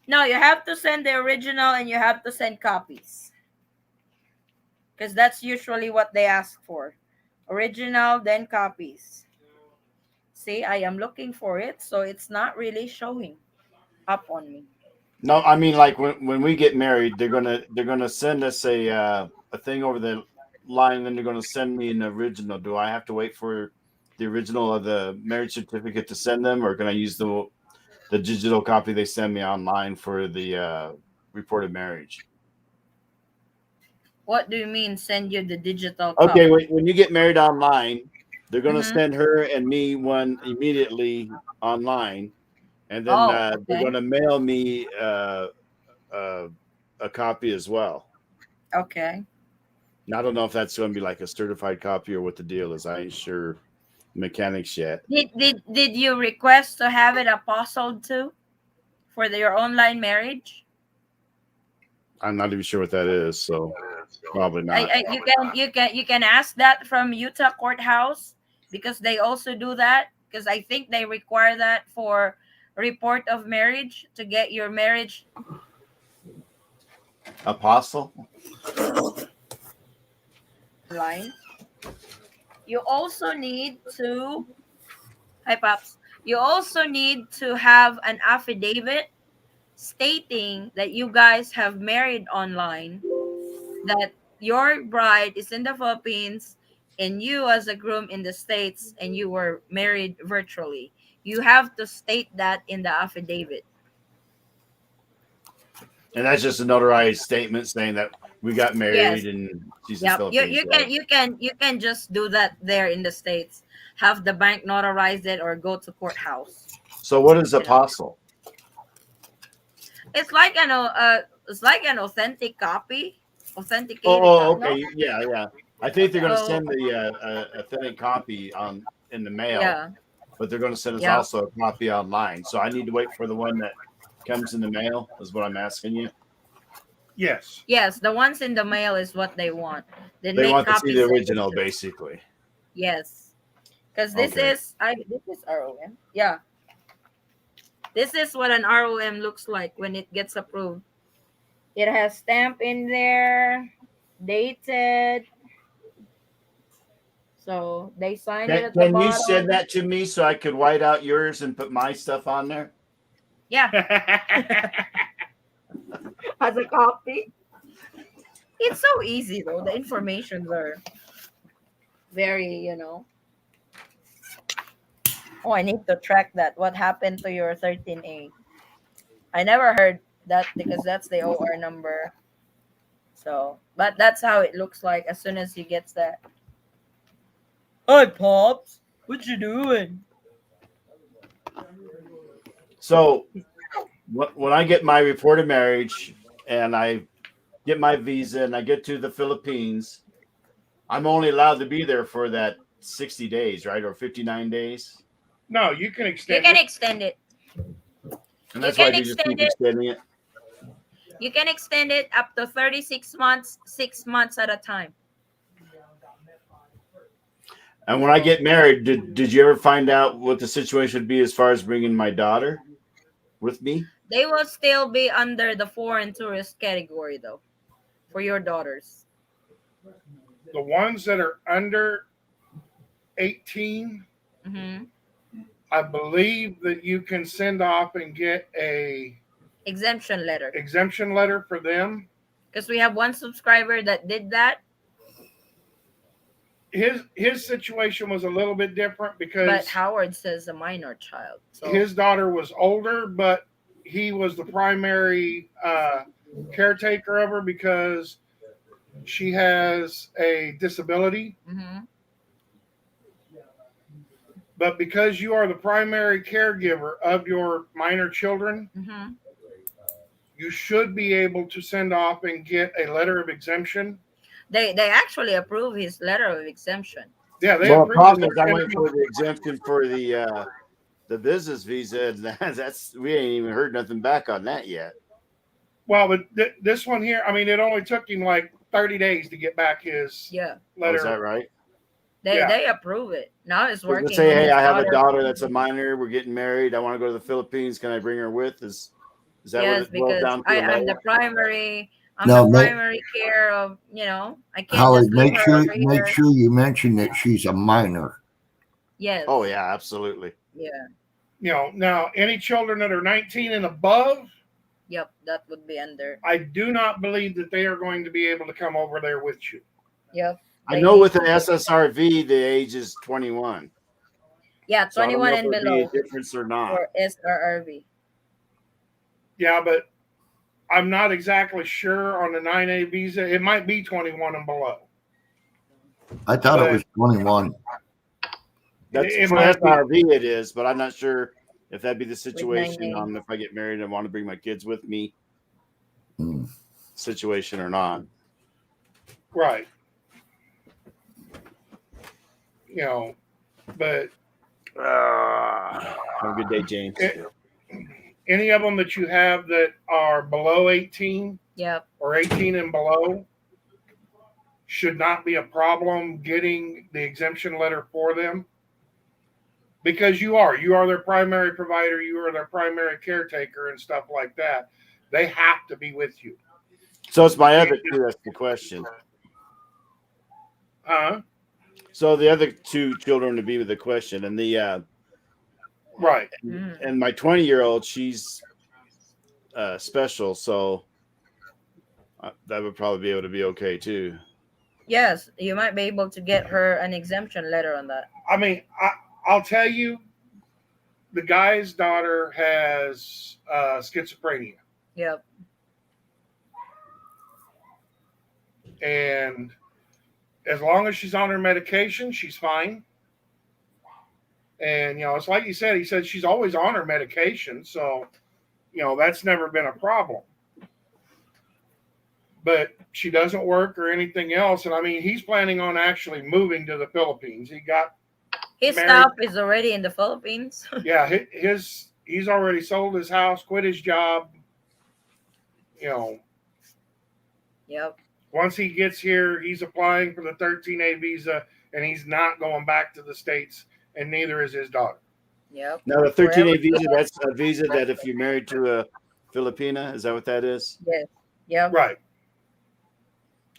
No, you have to send the original and you have to send copies. Because that's usually what they ask for. Original, then copies. See, I am looking for it, so it's not really showing up on me. No, I mean, like when we get married, they're gonna send us a thing over the line, and then they're gonna send me an original. Do I have to wait for the original of the marriage certificate to send them, or can I use the digital copy they send me online for the report of marriage? What do you mean send you the digital Okay, copy? when you get married online, they're gonna Mm-hmm. send her and me one immediately online, and then Oh, they're okay. gonna mail me uh, a copy as well. Okay. I don't know if that's going to be like a certified copy or what the deal is. I ain't sure mechanics yet. Did you request to have it apostilled too for your online marriage? I'm not even sure what that is, so probably not. You can ask that from Utah courthouse because they also do that, because I think they require that for report of marriage to get your marriage Apostle? line. You also need to Hi Pops. You also need to have an affidavit stating that you guys have married online, that your bride is in the Philippines and you as a groom in the States and you were married virtually. You have to state that in the affidavit. And that's just a notarized statement saying that we got Yes. married and she's in the Yep. Philippines, right? You can just do that there in the States. Have the bank notarize it or go to courthouse. So what is You know. apostle? It's like an authentic copy, authenticated Oh, no. okay. Yeah, yeah. I think they're going to So send the authentic copy in the mail, yeah. but they're going to send us Yep. also a copy online. So I need to wait for the one that comes in the mail, is what I'm asking you. Yes. Yes, the ones in the mail is what they want. Then They make want to see copies the and original, pictures. basically. Yes, because Okay. this is ROM. Yeah, this is what an ROM looks like when it gets approved. It has stamp in there, dated. So they signed it at the Can you send bottom. that to me so I could white out yours and put my stuff on there? Yeah, as a copy. It's so easy though. The informations are very, Oh, I need to track that. What happened to your 13A? I never heard that because that's the OR number. So, but that's how it looks like as soon as he gets that. Hi, Pops. What you doing? So when I get my report of marriage and I get my visa and I get to the Philippines, I'm only allowed to be there for that 60 days, right? Or 59 days. No, you can You extend can it. extend it. And You that's why can they just extend keep it. extending it. You can extend it up to 36 months, 6 months at a time. And when I get married, did you ever find out what the situation would be as far as bringing my daughter with me? They will still be under the foreign tourist category though for your daughters. The ones that are under 18, Mm-hmm. I believe that you can send off and get a Exemption letter. exemption letter for them. Because we have one subscriber that did that. his situation was a little bit different But because Howard says a minor child. So his daughter was older, but he was the primary caretaker of her because she has a disability. mm-hmm. But because you are the primary caregiver of your minor children, Mm-hmm. you should be able to send off and get a letter of exemption. They actually approve his letter of exemption. Yeah, they Well, the approved problem is I it. went for the exemption for the business visa, and that's we ain't even heard nothing back on that yet. Well, but this one here, I mean, it only took him like 30 days to get back his Yeah, Oh, is letter. that right? they approve it. Now it's So working let's say, on hey, his I have a daughter. daughter that's a minor. We're getting married. I want to go to the Philippines. Can I bring her with? Is that what Yes, it boils because down to? I'm the primary. I'm No, the primary care of. I can't Howard, just leave make her sure over here. you mention that she's a minor. Yes. Oh yeah, absolutely. Yeah. Now any children that are 19 and above, Yep. That would be under. I do not believe that they are going to be able to come over there with you. Yep. I They know need with to an be- SSRV, the age is 21. Yeah, So I don't 21 know if and it'd be a below difference or not. for SRRV. Yeah, but I'm not exactly sure on the 9A visa. It might be 21 and below. I thought But it was 21. That's it for might be. SRV it is, but I'm not sure if that'd be the With situation 9A. on if I get married and want to bring my kids with me Hmm. situation or not. Right. But Have a good day, James. any of them that you have that are below 18 Yep. or 18 and below should not be a problem getting the exemption letter for them because you are their primary provider, you are their primary caretaker and stuff like that. They have to be with you. So it's my other two. That's the question. So the other two children to be with the question, and the Right. and my 20-year-old, she's special, so that would probably be able to be okay too. Yes, you might be able to get her an exemption letter on that. I mean, I'll tell you, the guy's daughter has schizophrenia. Yep. And as long as she's on her medication, she's fine. And, it's like you said, he said she's always on her medication. So, that's never been a problem. But she doesn't work or anything else. And I mean, he's planning on actually moving to the Philippines. He got His married. stuff is already in the Philippines. Yeah, he's already sold his house, quit his job. Yep. Once he gets here, he's applying for the 13A visa, and he's not going back to the States, and neither is his daughter. Yep. Now the 13A Wherever- visa, that's a visa that if you're married to a Filipina, is that what that is? Yes. Yep. Right.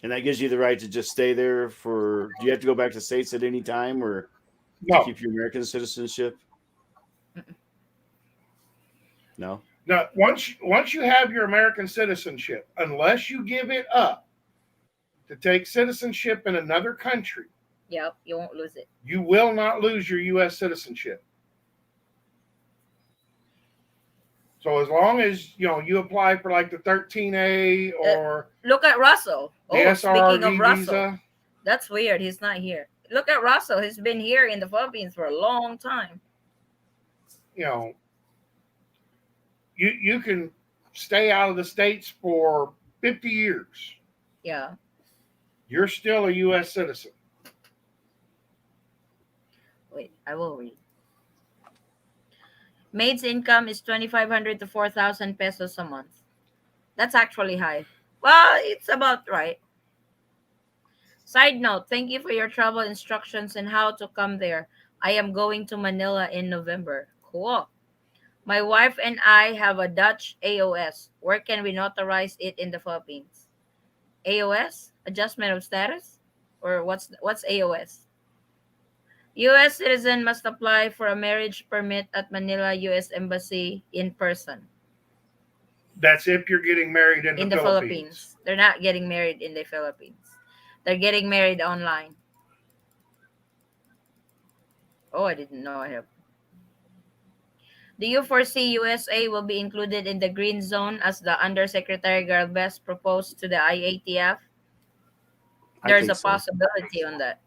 And that gives you the right to just stay there for. Do you have to go back to the States at any time, or No. keep your American citizenship? No. Now, once you have your American citizenship, unless you give it up to take citizenship in another country, Yep. You won't lose it. you will not lose your U.S. citizenship. So as long as you apply for like the 13A or Look at Russell. the Oh, speaking SRRV of Russell, visa, that's weird. He's not here. Look at Russell. He's been here in the Philippines for a long time. you can stay out of the States for 50 years. Yeah. You're still a U.S. citizen. Wait, I will read. Maid's income is 2,500 to 4,000 pesos a month. That's actually high. Well, it's about right. Side note, thank you for your travel instructions and how to come there. I am going to Manila in November. Cool. My wife and I have a Dutch AOS. Where can we notarize it in the Philippines? AOS? Adjustment of status? Or what's AOS? U.S. citizen must apply for a marriage permit at Manila U.S. Embassy in person. That's if you're getting married in the Philippines. They're not getting married in the Philippines. They're getting married online. Oh, I didn't know I have. Do you foresee USA will be included in the green zone as the Undersecretary Galvez proposed to the IATF? I There's think a so. possibility on that.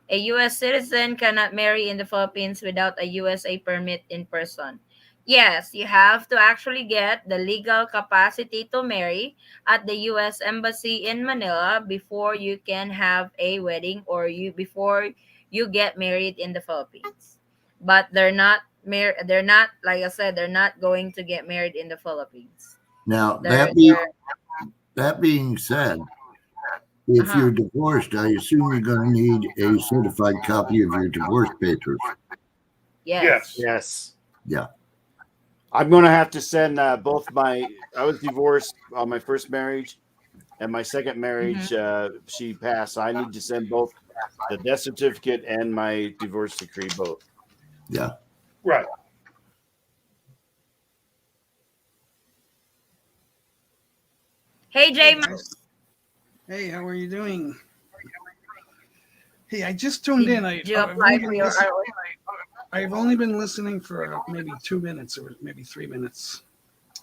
A U.S. citizen cannot marry in the Philippines without a USA permit in person. Yes, you have to actually get the legal capacity to marry at the U.S. Embassy in Manila before you can have a wedding, or you before you get married in the Philippines. But they're not, like I said, they're not going to get married in the Philippines. Now They're that being said, if uh-huh. you're divorced, I assume you're going to need a certified copy of your divorce papers. Yes. Yes. Yes. Yeah. I'm going to have to send both my. I was divorced on my first marriage, and my second Mm-hmm. marriage, she passed. So I need to send both the death certificate and my divorce decree both. Yeah. Right. Hey, Hey Jay. guys. Hey, how are you doing? Hey, I just tuned Did in. you I've apply only for been your listening. ROA? I've only been listening for maybe 2 minutes or maybe 3 minutes.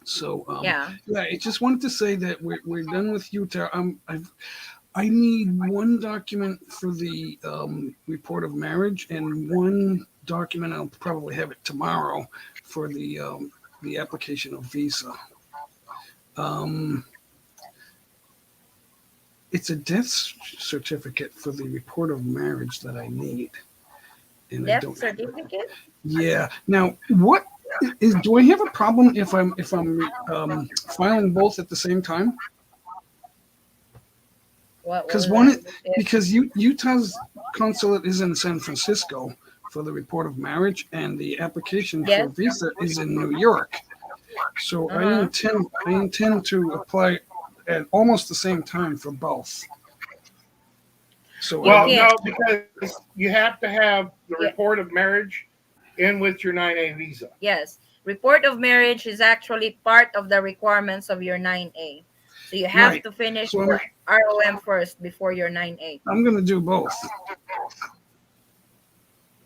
So Yeah. yeah, I just wanted to say that we're done with Utah. I need one document for the report of marriage and one document. I'll probably have it tomorrow for the application of visa. Um, it's a death certificate for the report of marriage that I need, and I Death don't have it. certificate? Yeah. Now, what is? Do I have a problem if I'm filing both at the same time? What Because was that? Utah's consulate is in San Francisco for the report of marriage, and the application for Yes. visa is in New York. So Uh-huh. I intend to apply at almost the same time for both. So You Well, can't. no, because you have to have the Yeah. report of marriage in with your 9A visa. Yes. Report of marriage is actually part of the requirements of your 9A. So you have right. to finish So your ROM first before your 9A. I'm going to do both.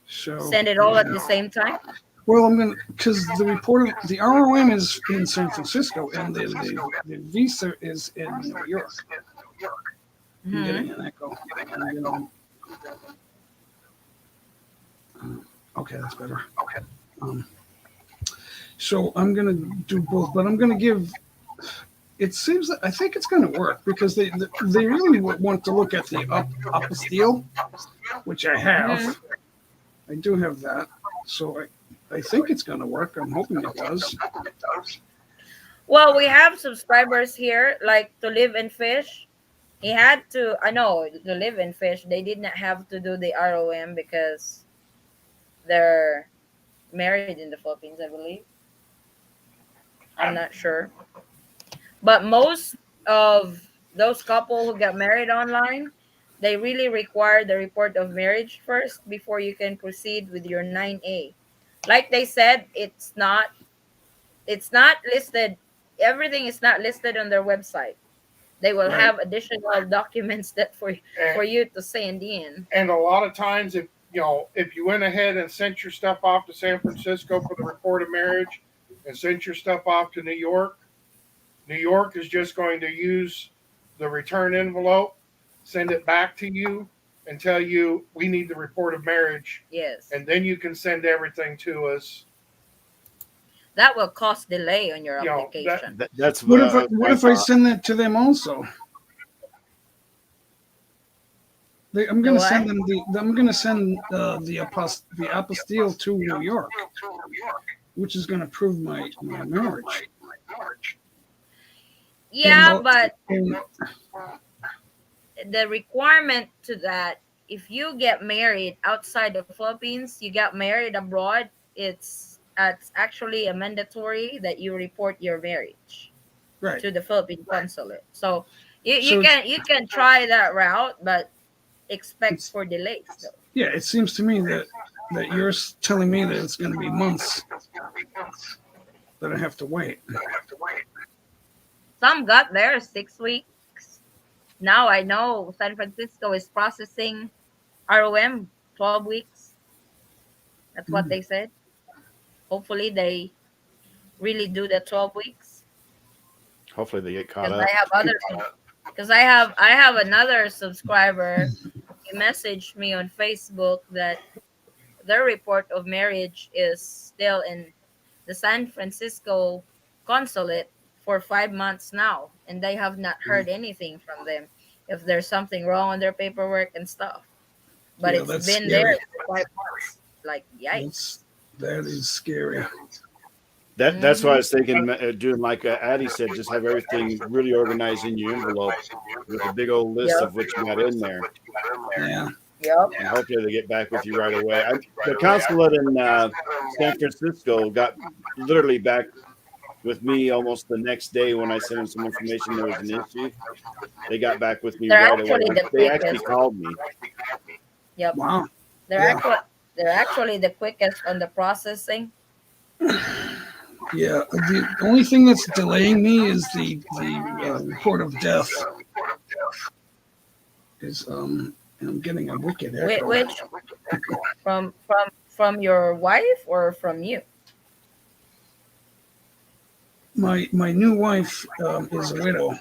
So Send it all at the same time? well, I'm gonna because the ROM is in San Francisco and the visa is in New York. I'm Hmm. getting an echo. I'm gonna, okay, that's better. Um, so I'm gonna do both, but I'm gonna give. It seems that I think it's going to work because they really want to look at the Apostille, which I have. Hmm. I do have that, so I think it's going to work. I'm hoping it does. Well, we have subscribers here, like to live and fish. He had to, I know, to live and fish, they did not have to do the ROM because they're married in the Philippines, I believe. I'm not sure. But most of those couple who got married online, they really require the report of marriage first before you can proceed with your 9A. Like they said, it's not listed. Everything is not listed on their website. They will Right. have additional documents that for And, you to send in. and a lot of times, if you went ahead and sent your stuff off to San Francisco for the report of marriage and sent your stuff off to New York, New York is just going to use the return envelope, send it back to you, and tell you we need the report of marriage, Yes. and then you can send everything to us. That will cause delay on your That application. That's What my if I thought. send that to them also? I'm The going to what? send them I'm going to send the apostille to New York, which is going to prove my marriage. And Yeah, but and the requirement to that, if you get married outside the Philippines, you got married abroad, it's actually a mandatory that you report your marriage right. to the Philippine consulate. So you So can you can try that route, but expect it's for delays though. yeah. It seems to me that you're telling me that it's going to be months that I have to wait. Some got there 6 weeks. Now I know San Francisco is processing ROM 12 weeks. That's what they said. Hopefully they really do the 12 weeks. Hopefully they get caught Because up. I have other because I have another subscriber. He messaged me on Facebook that their report of marriage is still in the San Francisco consulate for 5 months now, and they have not heard anything from them if there's something wrong on their paperwork and stuff. But Yeah, it's that's been there scary. for 5 months. Like, That's yikes. that is scary. That's why I Hmm. was thinking, doing like Addie said, just have everything really organized in your envelope with a big old list Yep. of what you got in there, Yeah. Yep. and hopefully they get back with you right away. The consulate in San Francisco got literally back with me almost the next day when I sent them some information there was an issue. They got back with me They're right away. actually the They actually quickest. called me. Yep. Wow. They're Yeah. actually they're actually the quickest on the processing. Yeah. The only thing that's delaying me is the report of death. Is I'm getting a wicked echo. Which from your wife or from you? My new wife is a widow,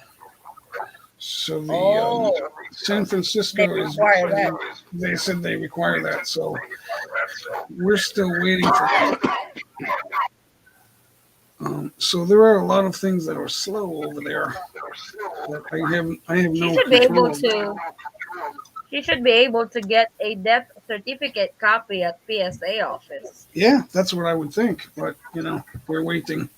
so the Oh, San they Francisco is. require that. They said they require that, so we're still waiting for that. So there are a lot of things that are slow over there that I have She no should be control able over. to. She should be able to get a death certificate copy at PSA office. Yeah, that's what I would think, but we're waiting.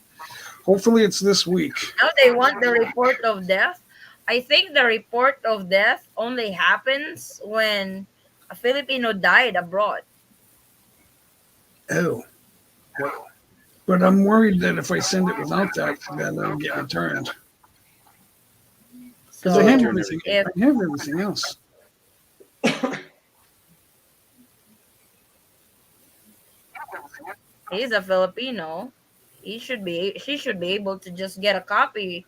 Hopefully, it's this week. Now they want the report of death. I think the report of death only happens when a Filipino died abroad. Oh, but I'm worried that if I send it without that, then it'll get returned. Because I So have Return everything. if I have everything else. he's a Filipino, she should be able to just get a copy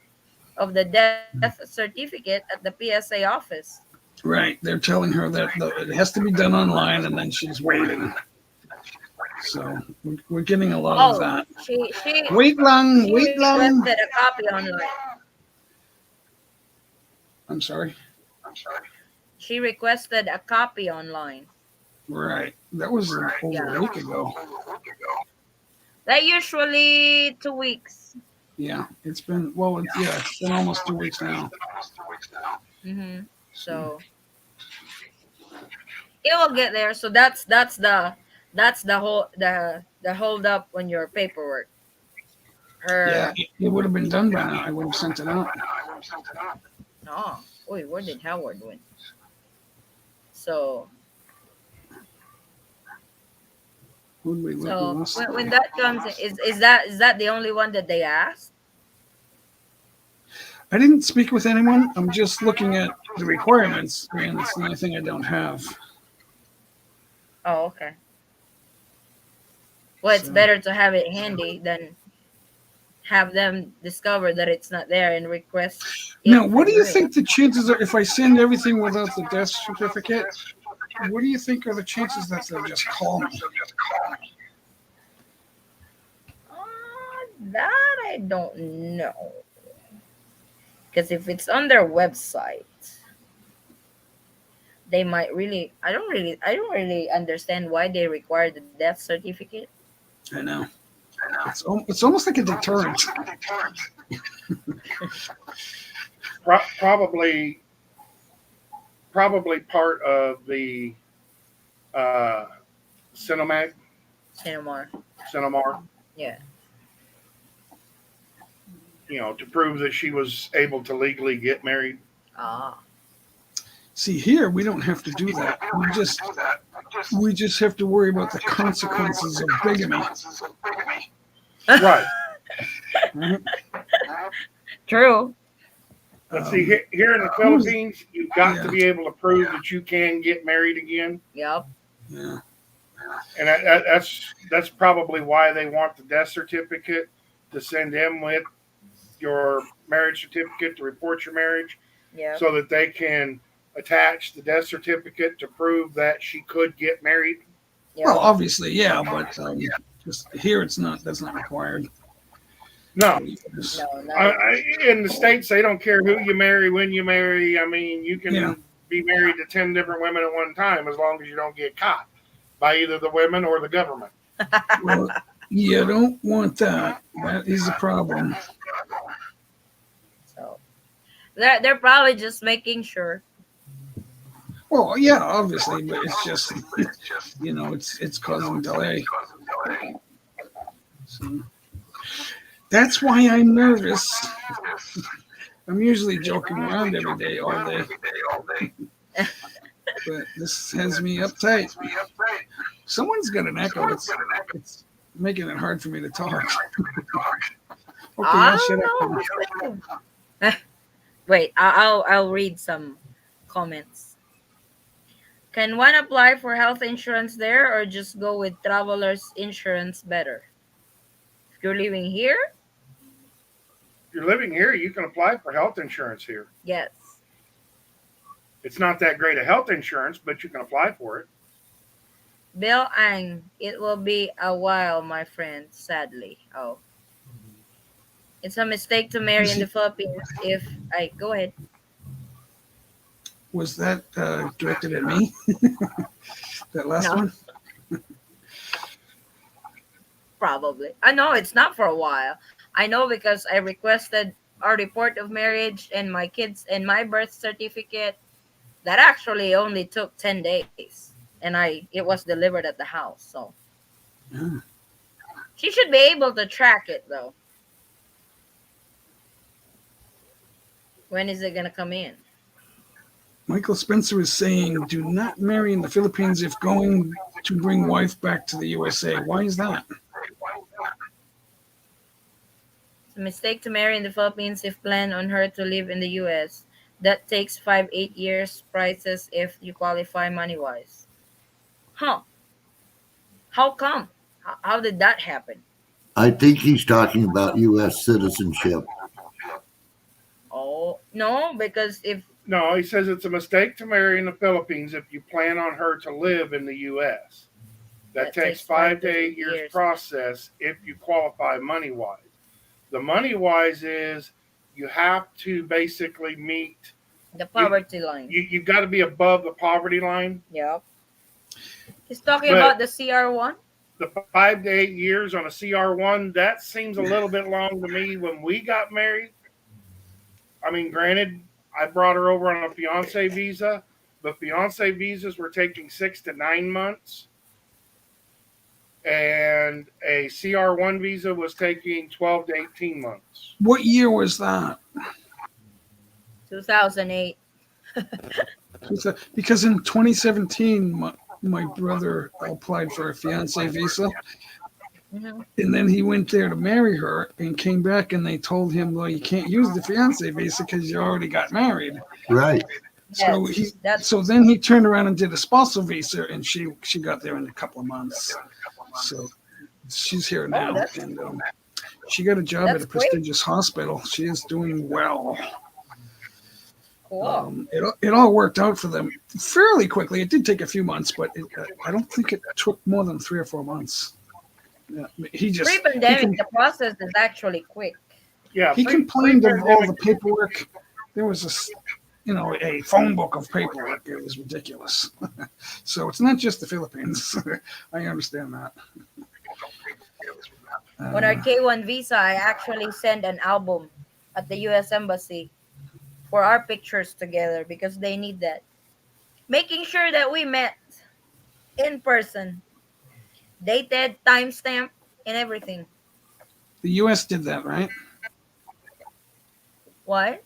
of the death certificate at the PSA office. Right. They're telling her that it has to be done online, and then she's waiting. So we're getting a lot of Oh, that. she Wait long, she wait long. requested a copy online. I'm sorry. She requested a copy online. Right. That was over Yeah. a week ago. That usually 2 weeks. Yeah. It's been it's been almost 2 weeks now. So it will get there. So that's the hold up on your paperwork. Yeah, Her it would have been done by now. I would have sent it out. oh, wait, where did Howard win? So Who did we so lost? when that comes, is that the only one that they asked? I didn't speak with anyone. I'm just looking at the requirements, and it's the only thing I don't have. Oh, okay. Well, it's So- better to have it handy than have them discover that it's not there and request it Now, what from do you you. think the chances are if I send everything without the death certificate? What do you think are the chances that they'll just call me? That I don't know. Because if it's on their website, they might really. I don't really understand why they require the death certificate. I know. It's almost like a deterrent. Probably part of the Cinemag, Anymore. Cinemar, Yeah. to prove that she was able to legally get married. Ah. See, here we don't have to do that. We just have to worry about the consequences of bigamy. Right. Right? True. But see, here in the Philippines, you've got to be able to prove that you can get married again, Yep. Yeah. and that's probably why they want the death certificate to send them with your marriage certificate to report your marriage, Yeah. so that they can attach the death certificate to prove that she could get married. Well, Yeah. obviously, yeah, but just here it's not. That's not required. No, Yes. No, not it. in the States, they don't care who you marry, when you marry. I mean, you Yeah. can be married to 10 different women at one time as long as you don't get caught by either the women or the government. Well, you don't want that. That is a problem. So they're probably just making sure. Well, yeah, obviously, but it's just it's causing delay. So that's why I'm nervous. I'm usually joking around every day, all day, but this has me uptight. Someone's got an echo. It's making it hard for me to talk. Okay, I'll shut up. I don't know. Wait, I'll read some comments. Can one apply for health insurance there, or just go with traveler's insurance better? If you're living here, If you're living here, you can apply for health insurance here. yes. It's not that great a health insurance, but you can apply for it. Bill Ang, it will be a while, my friend, sadly. Oh. It's a mistake to marry in the Philippines if I go ahead. Was that directed at me? That last No. one? Probably. I know it's not for a while. I know because I requested a report of marriage and my kids and my birth certificate. That actually only took 10 days. And it was delivered at the house. So Yeah. she should be able to track it though. When is it gonna come in? Michael Spencer is saying, do not marry in the Philippines if going to bring wife back to the USA. Why is that? It's a mistake to marry in the Philippines if plan on her to live in the US. That takes 5-8 years prices if you qualify money wise. Huh. How come? How did that happen? I think he's talking about U.S. citizenship. Oh no, because if No, he says it's a mistake to marry in the Philippines if you plan on her to live in the U.S. That takes 5 to 8 years process if you qualify money wise. The money wise is you have to basically meet the poverty line. you've got to be above the poverty line. Yep. He's talking But- about the CR1. The 5 to 8 years on a CR1, that seems a little bit long to me. When we got married, I mean, granted, I brought her over on a fiance visa, but fiance visas were taking 6 to 9 months. And a CR1 visa was taking 12 to 18 months. What year was that? 2008. Because in 2017, my brother applied for a fiance visa, Mhm. and then he went there to marry her and came back, and they told him, well, you can't use the fiance visa because you already got married. Right. So Yes, so then he turned around and did a spousal visa, and she got there in a couple of months. So she's here now, that's and she got a job at That's a great. prestigious hospital. She is doing well. cool. It all worked out for them fairly quickly. It did take a few months, but I don't think it took more than 3 or 4 months. Yeah, he just Pre-pandemic, the process is actually quick. Yeah, he complained of all the paperwork. There was a phone book of paperwork. It was ridiculous. So it's not just the Philippines. I understand that. On our K1 visa, I actually sent an album at the US Embassy for our pictures together because they need that. Making sure that we met in person, dated, timestamp, and everything. The U.S. did that, right? What?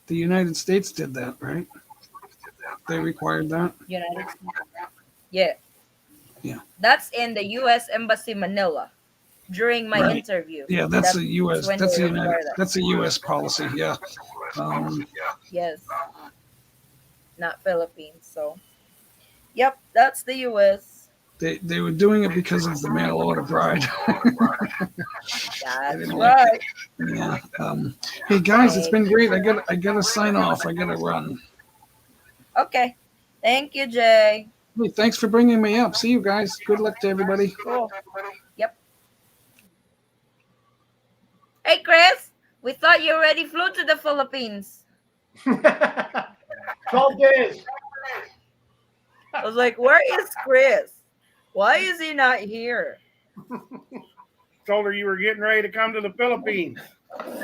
The United States did that, right? They required that. United States. Yeah. Yeah. That's in the US Embassy Manila during my Right. interview. Yeah, that's a U.S. when That's they a require United. that. That's a U.S. policy. Yeah. Yes. Not Philippines. So, yep, that's the US. They were doing it because of the mail order bride. That's didn't like right. Yeah. Hey guys, it's been great. I gotta sign off. I gotta run. Okay. Thank you, Jay. Hey, thanks for bringing me up. See you guys. Good luck to everybody. Cool. Yep. Hey, Chris, we thought you already flew to the Philippines. 12 days. I was like, where is Chris? Why is he not here? Told her you were getting ready to come to the Philippines.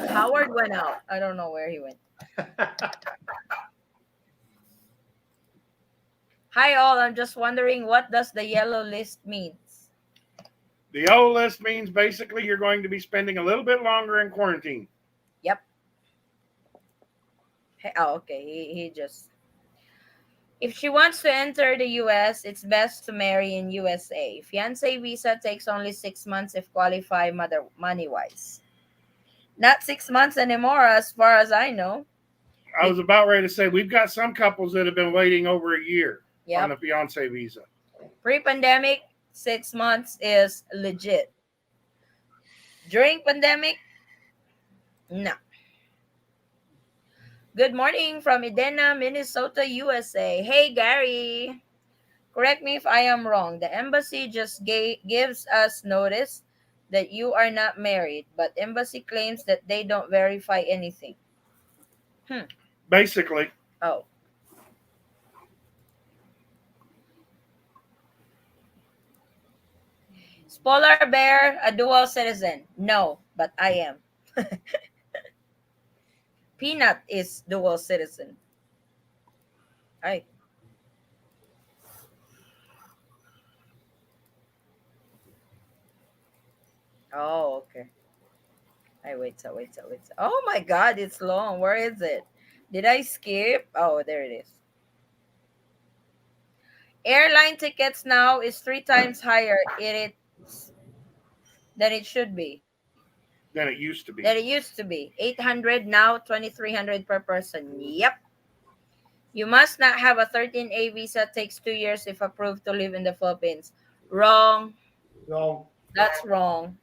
Howard went out. I don't know where he went. Hi all, I'm just wondering what does the yellow list means? The yellow list means basically you're going to be spending a little bit longer in quarantine. Yep. Hey, oh, okay. He just. If she wants to enter the US, it's best to marry in USA. Fiancé visa takes only 6 months if qualify money-wise. Not 6 months anymore, as far as I know. I was about ready to say we've got some couples that have been waiting over a year on Yep. the fiancé visa. Pre-pandemic, 6 months is legit. During pandemic, no. Good morning from Edina, Minnesota, USA. Hey, Gary. Correct me if I am wrong. The embassy just gives us notice that you are not married, but embassy claims that they don't verify anything. Basically, Oh. Polar Bear, a dual citizen. No, but I am. Peanut is dual citizen. Ay. Oh, okay. I wait. Oh my God, it's long. Where is it? Did I skip? Oh, there it is. Airline tickets now is 3 times higher than it should be. than it used to be. Than it used to be. 800 now, 2,300 per person. Yep. You must not have a 13A visa. Takes 2 years if approved to live in the Philippines. Wrong. No. That's wrong.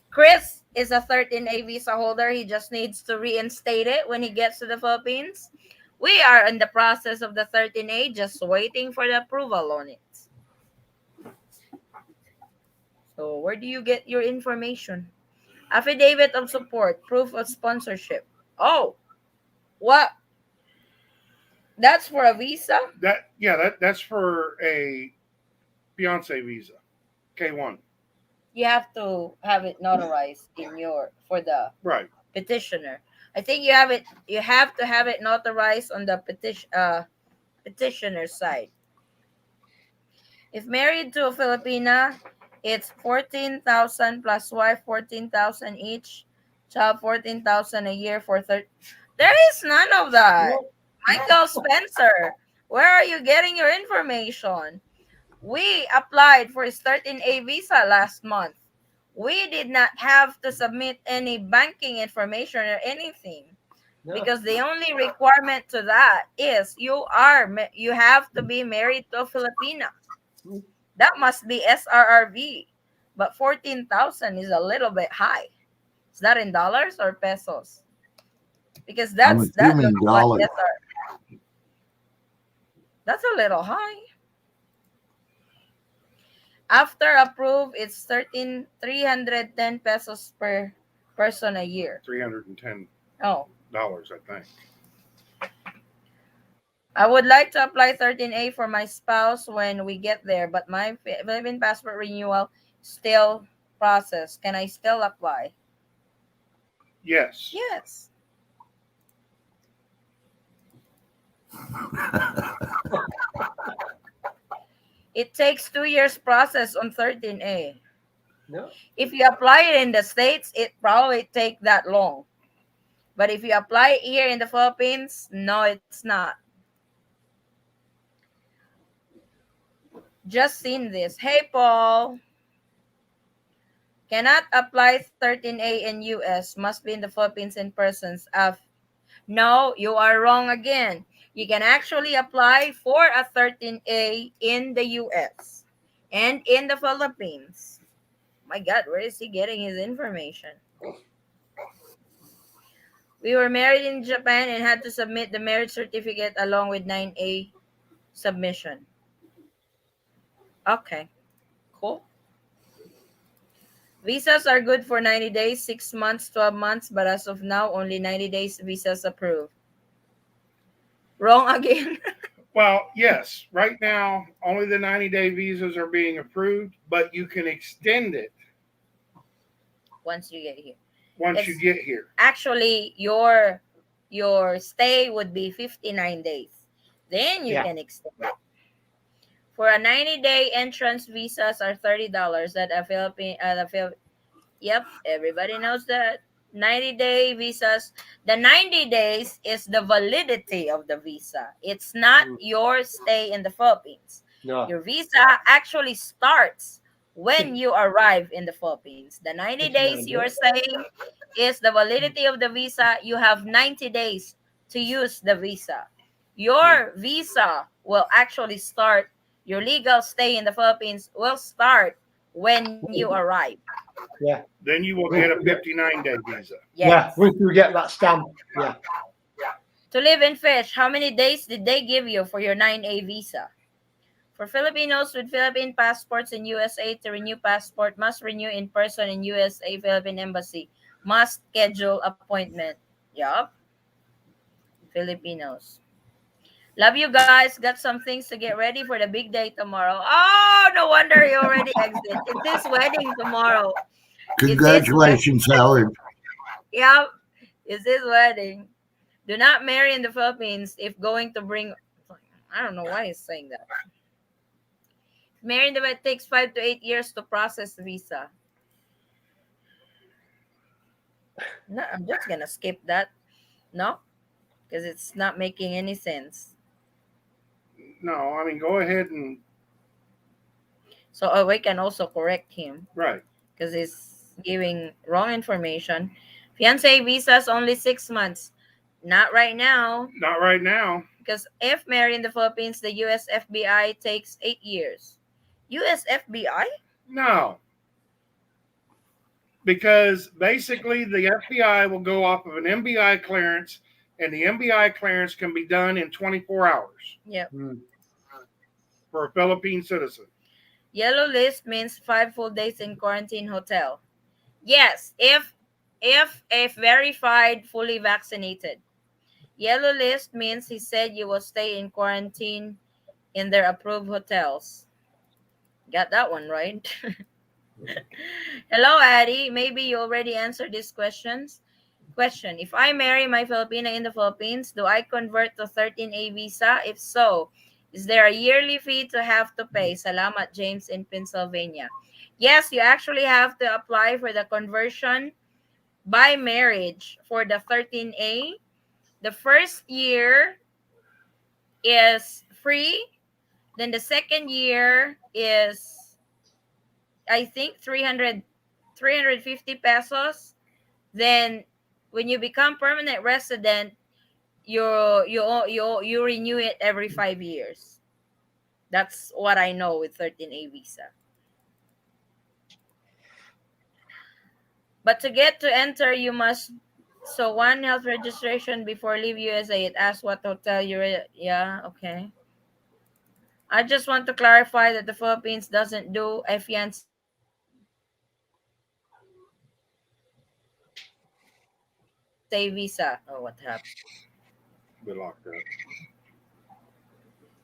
Chris is a 13A visa holder. He just needs to reinstate it when he gets to the Philippines. We are in the process of the 13A, just waiting for the approval on it. So, where do you get your information? Affidavit of support, proof of sponsorship. Oh, what? That's for a visa? That's for a fiance visa. K1. You have to have it notarized for the Right. petitioner. I think you have to have it notarized on the petitioner side. If married to a Filipina, it's 14,000 plus wife 14,000 each, child 14,000 a year for 30. There is none of that. Michael Spencer, where are you getting your information? We applied for his 13A visa last month. We did not have to submit any banking information or anything. No. Because the only requirement to that is you have to be married to a Filipina. That must be SRRV. But 14,000 is a little bit high. Is that in dollars or pesos? Because that looks like SR. That's a little high. After approved, it's 310 pesos per person a year. $310, Oh. I think. I would like to apply 13A for my spouse when we get there, but my Philippine passport renewal still processed. Can I still apply? Yes. Yes. It takes 2 years process on 13A. No. If you apply it in the States, it probably take that long. But if you apply it here in the Philippines, no, it's not. Just seen this. Hey, Paul. Cannot apply 13A in US. Must be in the Philippines in persons. No, you are wrong again. You can actually apply for a 13A in the US and in the Philippines. My God, where is he getting his information? We were married in Japan and had to submit the marriage certificate along with 9A submission. Okay, cool. Visas are good for 90 days, 6 months, 12 months, but as of now, only 90 days visas approved. Wrong again. Well, yes, right now only the 90-day visas are being approved, but you can extend it Once you get here. once you It's get here. actually your stay would be 59 days. Then you Yeah. can extend it. For a 90-day entrance visas are $30 at a Yep, everybody knows that. 90-day visas. The 90 days is the validity of the visa. It's not Mm. your stay in the Philippines. No. Your visa actually starts when you arrive in the Philippines. The 90 days 59 you are days. saying is the validity of the visa. You have 90 days to use the visa. Mm. Your visa will actually start, your legal stay in the Philippines will start when you arrive. Yeah. Then you will Once get a you get, 59-day visa. yeah. Yes. Once you get that stamp. Yeah. To live in Fish, how many days did they give you for your 9A visa? For Filipinos with Philippine passports in USA to renew passport, must renew in person in USA Philippine Embassy. Must schedule appointment. Yup. Filipinos. Love you guys. Got some things to get ready for the big day tomorrow. Oh, no wonder you already exit. It's his wedding tomorrow. It's his wedding. Congratulations, Howard. Yep. It's his wedding. Do not marry in the Philippines if going to bring. I don't know why he's saying that. Marry in the it takes 5 to 8 years to process visa. No, I'm just gonna skip that. No, because it's not making any sense. No, I mean, go ahead and, So we can also correct him right. because he's giving wrong information. Fiance visas only 6 months. Not right now, Not right now. because if married in the Philippines, the U.S. FBI takes 8 years. U.S. FBI? No, because basically the FBI will go off of an MBI clearance, and the MBI clearance can be done in 24 hours Yep. Mm. for a Philippine citizen. Yellow list means 5 full days in quarantine hotel. Yes, if verified fully vaccinated. Yellow list means he said you will stay in quarantine in their approved hotels. Got that one right. Hello, Addie. Maybe you already answered these questions. Question: if I marry my Filipina in the Philippines, do I convert to 13A visa? If so, is there a yearly fee to have to pay? Salamat, James in Pennsylvania. Yes, you actually have to apply for the conversion by marriage for the 13A. The first year is free. Then the second year is, I think, 350 pesos. Then when you become permanent resident, you renew it every 5 years. That's what I know with 13A visa. But to get to enter, you must, so one health registration before leave USA. It asks what hotel yeah, okay. I just want to clarify that the Philippines doesn't do a fiancé visa. It only does a marriage visa. Oh, what happened? Been locked up.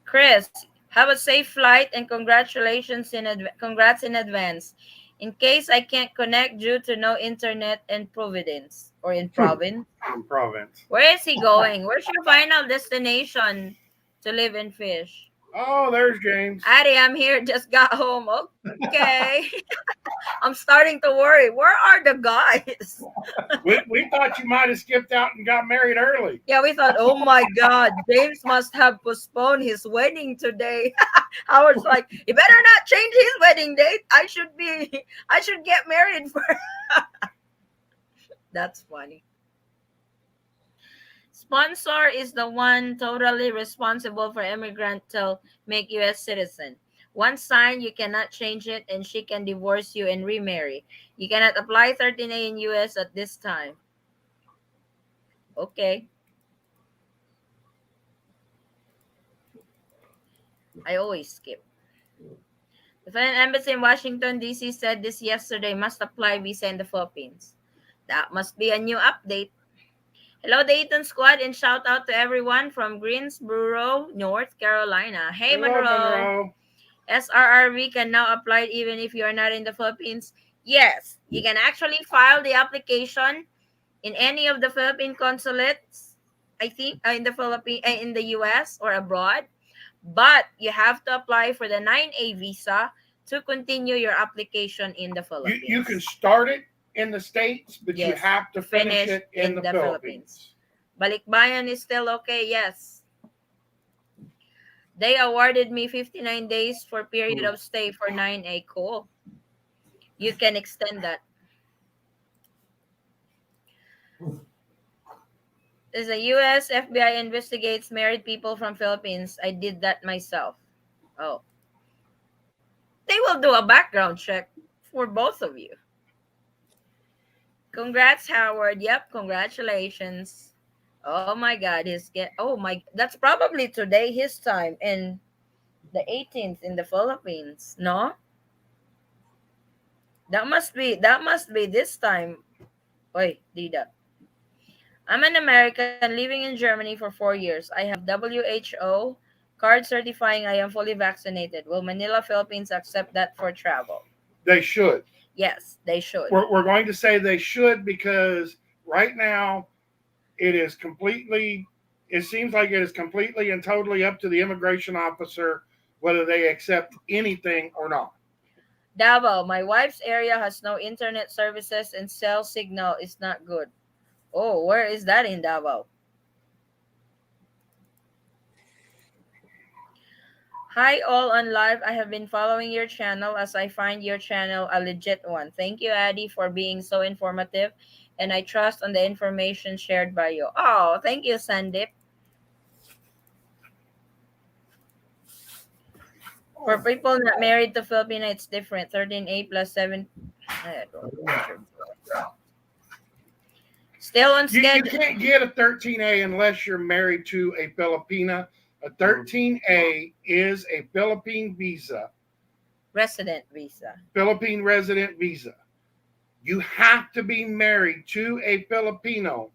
Chris, have a safe flight and congratulations congrats in advance. In case I can't connect due to no internet in Providence or in province. In province. Where is he going? Where's your final destination to live and fish? Oh, there's James. Addie, I'm here. Just got home. Okay. I'm starting to worry. Where are the guys? We thought you might have skipped out and got married early. Yeah, we thought, oh my God, James must have postponed his wedding today. Howard's like, you better not change his wedding date. I should get married first. That's funny. Sponsor is the one totally responsible for immigrant to make U.S. citizen. Once signed, you cannot change it, and she can divorce you and remarry. You cannot apply 13A in U.S. at this time. Okay. I always skip. The Philippine Embassy in Washington, D.C. said this yesterday must apply visa in the Philippines. That must be a new update. Hello, the Eaton squad, and shout out to everyone from Greensboro, North Carolina. Hey, Hello, Monroe. Monroe. SRRV can now apply even if you are not in the Philippines. Yes, you can actually file the application in any of the Philippine consulates, I think, in the US or abroad. But you have to apply for the 9A visa to continue your application in the Philippines. You can start it in the States, but you Yes, have to finish it in the Philippines. Balikbayan is still okay, yes. They awarded me 59 days for period of stay for 9A. Cool. You can extend that. There's a US FBI investigates married people from Philippines. I did that myself. Oh. They will do a background check for both of you. Congrats, Howard. Yep, congratulations. Oh my God, that's probably today his time and the 18th in the Philippines. No, that must be this time. Oi, Dida. I'm an American living in Germany for 4 years. I have WHO card certifying I am fully vaccinated. Will Manila, Philippines accept that for travel? They should. Yes, they should. We're going to say they should because right now it seems like it is completely and totally up to the immigration officer whether they accept anything or not. Davao, my wife's area has no internet services and cell signal is not good. Oh, where is that in Davao? Hi all on live. I have been following your channel as I find your channel a legit one. Thank you, Addie, for being so informative and I trust on the information shared by you. Oh, thank you, Sandip. For people not married to Filipino, it's different. 13A plus 7. I don't know. Still on You schedule. can't get a 13A unless you're married to a Filipina. A 13A is a Philippine visa. Resident visa. Philippine resident visa. You have to be married to a Filipino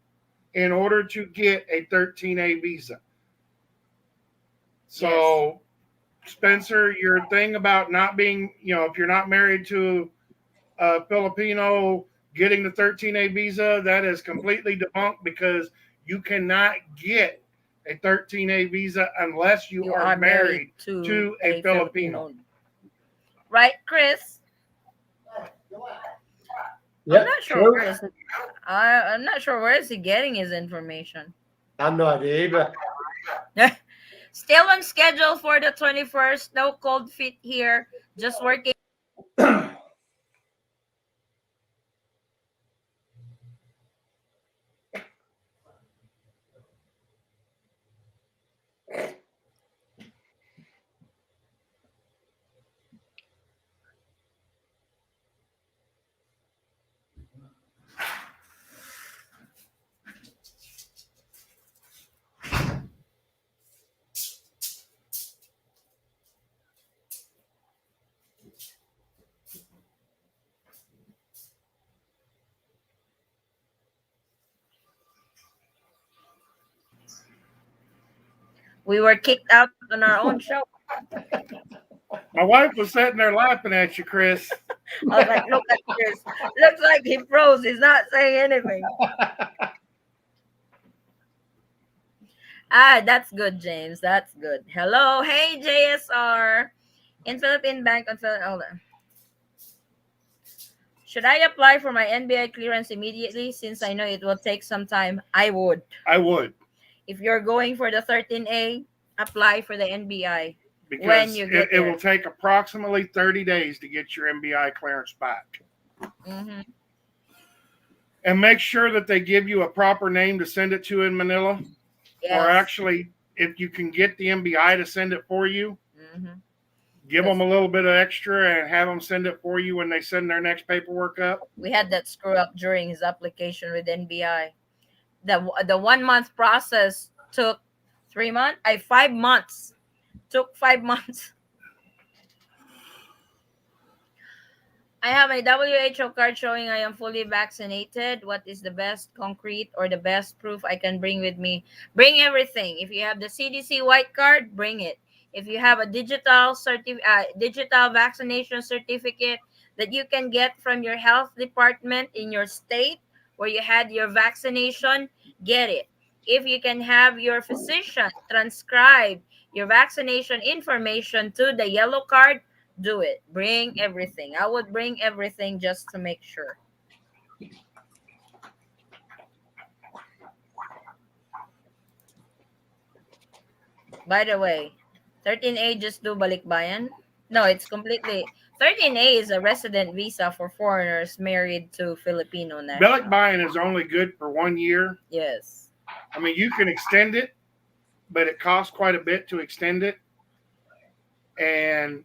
in order to get a 13A visa. So, yes. Spencer, your thing about not being, if you're not married to a Filipino getting the 13A visa, that is completely debunked because you cannot get a 13A visa unless you are married to a Filipino. Right, Chris? Yep, I'm not sure. I'm not sure where is he getting his information. I have no idea either. Still on schedule for the 21st. No cold feet here. Just working. We were kicked out on our own show. My wife was sitting there laughing at you, Chris. I was like, look at Chris. Looks like he froze. He's not saying anything. That's good, James. That's good. Hello. Hey, JSR. In Philippine Bank on Philippine. Hold on. Should I apply for my NBI clearance immediately since I know it will take some time? I would. If you're going for the 13A, apply for the NBI. Because when you get it will take approximately 30 days to get your NBI clearance back. Mm-hmm. And make sure that they give you a proper name to send it to in Manila. Yes. Or actually, if you can get the NBI to send it for you, give them a little bit of extra and have them send it for you when they send their next paperwork up. We had that screw up during his application with NBI. The 1 month process took 3 months. 5 months. Took 5 months. I have a WHO card showing I am fully vaccinated. What is the best concrete or the best proof I can bring with me? Bring everything. If you have the CDC white card, bring it. If you have a digital vaccination certificate that you can get from your health department in your state where you had your vaccination, get it. If you can have your physician transcribe your vaccination information to the yellow card, do it. Bring everything. I would bring everything just to make sure. By the way, 13A just do balikbayan? No, it's completely 13A is a resident visa for foreigners married to Filipino national. Balikbayan is only good for 1 year. Yes. I mean, you can extend it, but it costs quite a bit to extend it. And,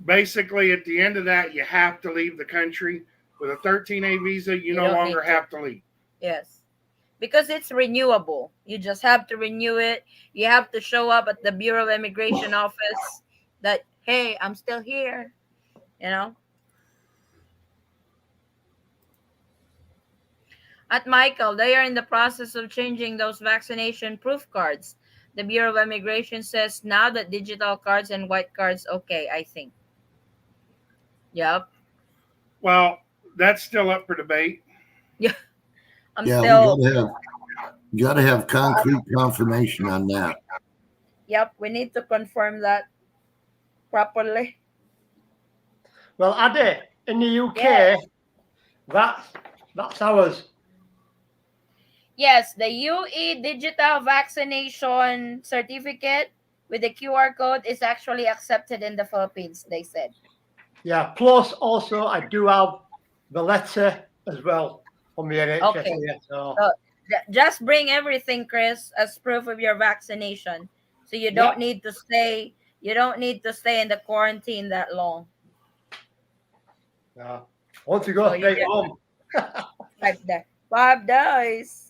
basically at the end of that, you have to leave the country. With a 13A visa, you no longer have to leave. Yes. Because it's renewable. You just have to renew it. You have to show up at the Bureau of Immigration office that, hey, I'm still here. At Michael, they are in the process of changing those vaccination proof cards. The Bureau of Immigration says now that digital cards and white cards, okay, I think. Yep. Well, that's still up for debate. Yeah. You got to have concrete confirmation on that. Yep, we need to confirm that properly. Well, Addy, in the UK, that's ours. Yes, the UE digital vaccination certificate with the QR code is actually accepted in the Philippines, they said. Yeah, plus also I do have the letter as well from the NHS. Okay. So just bring everything, Chris, as proof of your vaccination. So you don't need to stay in the quarantine that long. Yeah. Want to go straight home. 5 days.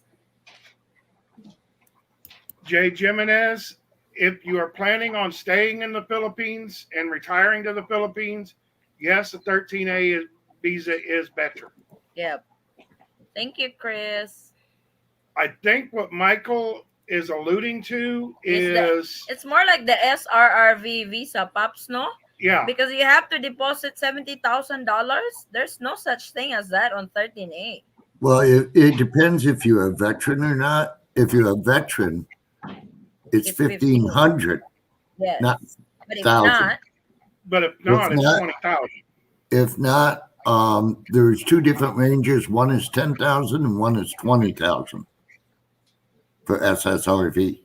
Jay Jimenez, if you are planning on staying in the Philippines and retiring to the Philippines, yes, a 13A visa is better. Yep. Thank you, Chris. I think what Michael is alluding to is... It's more like the SRRV visa, Pops, no? Yeah. Because you have to deposit $70,000. There's no such thing as that on 13A. Well, it depends if you're a veteran or not. If you're a veteran, it's 1,500. Yes. Not but if 1,000. not, it's 20,000. If not, there's two different ranges. One is 10,000 and one is 20,000 for SSRV.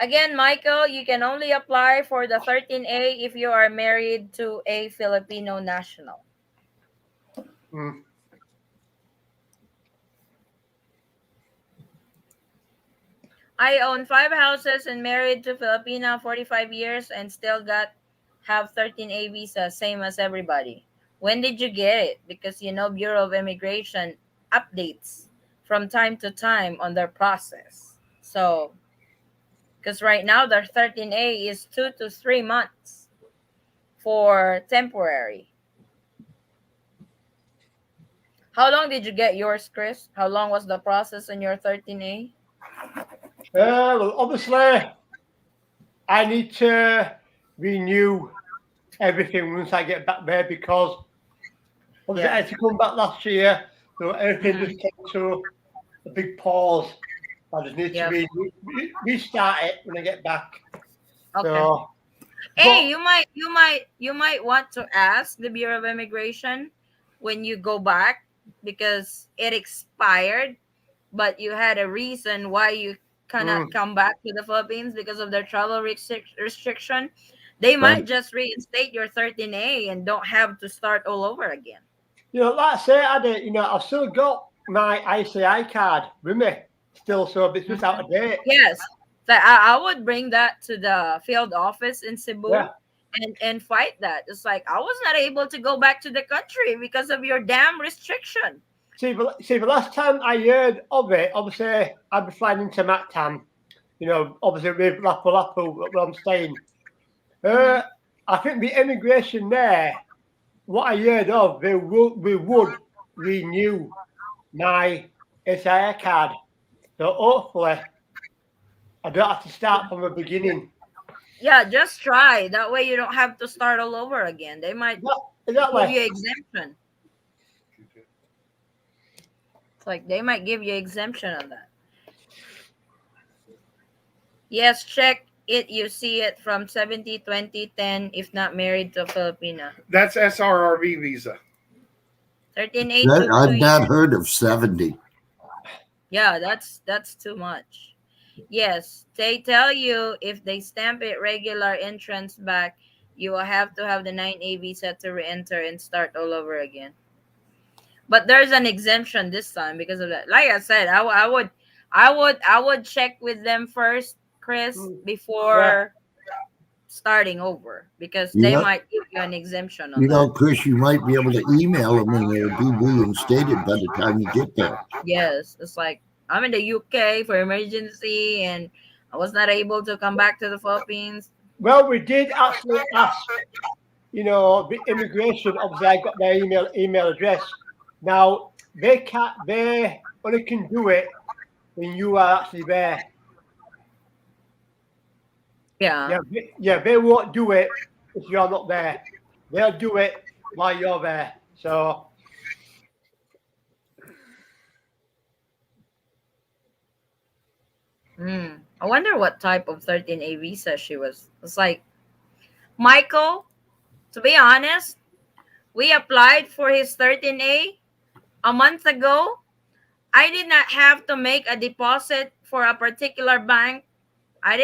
Again, Michael, you can only apply for the 13A if you are married to a Filipino national. I own 5 houses and married to Filipina 45 years and still have 13A visa, same as everybody. When did you get it? Because Bureau of Immigration updates from time to time on their process. So, because right now their 13A is 2 to 3 months for temporary. How long did you get yours, Chris? How long was the process on your 13A? Well, obviously, I need to renew everything once I get back there because obviously I had to come back last year, so everything just came to a big pause. I just need to restart it when I get back. Okay. So, hey, you might want to ask the Bureau of Immigration when you go back because it expired, but you had a reason why you cannot come back to the Philippines because of their travel restriction. They might just reinstate your 13A and don't have to start all over again. Like I say, I've still got my ICI card with me still, so it's just out of date. Yes. So I would bring that to the field office in Cebu and fight that. It's like, I was not able to go back to the country because of your damn restriction. See, the last time I heard of it, obviously, I'd be flying into Mactan, obviously with Lapu-Lapu, where I'm staying. I think the immigration there, what I heard of, we would renew my SIA card. So hopefully I don't have to start from the beginning. Yeah, just try. That way you don't have to start all over again. They might give Exactly. you exemption. It's like they might give you exemption on that. Yes, check it. You see it from 70, 20, 10 if not married to a Filipina. That's SRRV visa. 13A That, to 2 I've years. not heard of 70. Yeah, that's too much. Yes, they tell you if they stamp it regular entrance back, you will have to have the 9A visa to re-enter and start all over again. But there's an exemption this time because of that. Like I said, I would check with them first, Chris, before starting over because You they know, might give you an exemption on that. Chris, you might be able to email them and it'll be reinstated by the time you get there. Yes, it's like I'm in the UK for emergency and I was not able to come back to the Philippines. Well, we did actually ask, the immigration. Obviously, I got their email address. Now they only can do it when you are actually there. Yeah. They won't do it if you're not there. They'll do it while you're there. So I wonder what type of 13A visa she was. It's like, Michael, to be honest, we applied for his 13A a month ago. I did not have to make a deposit for a particular bank. I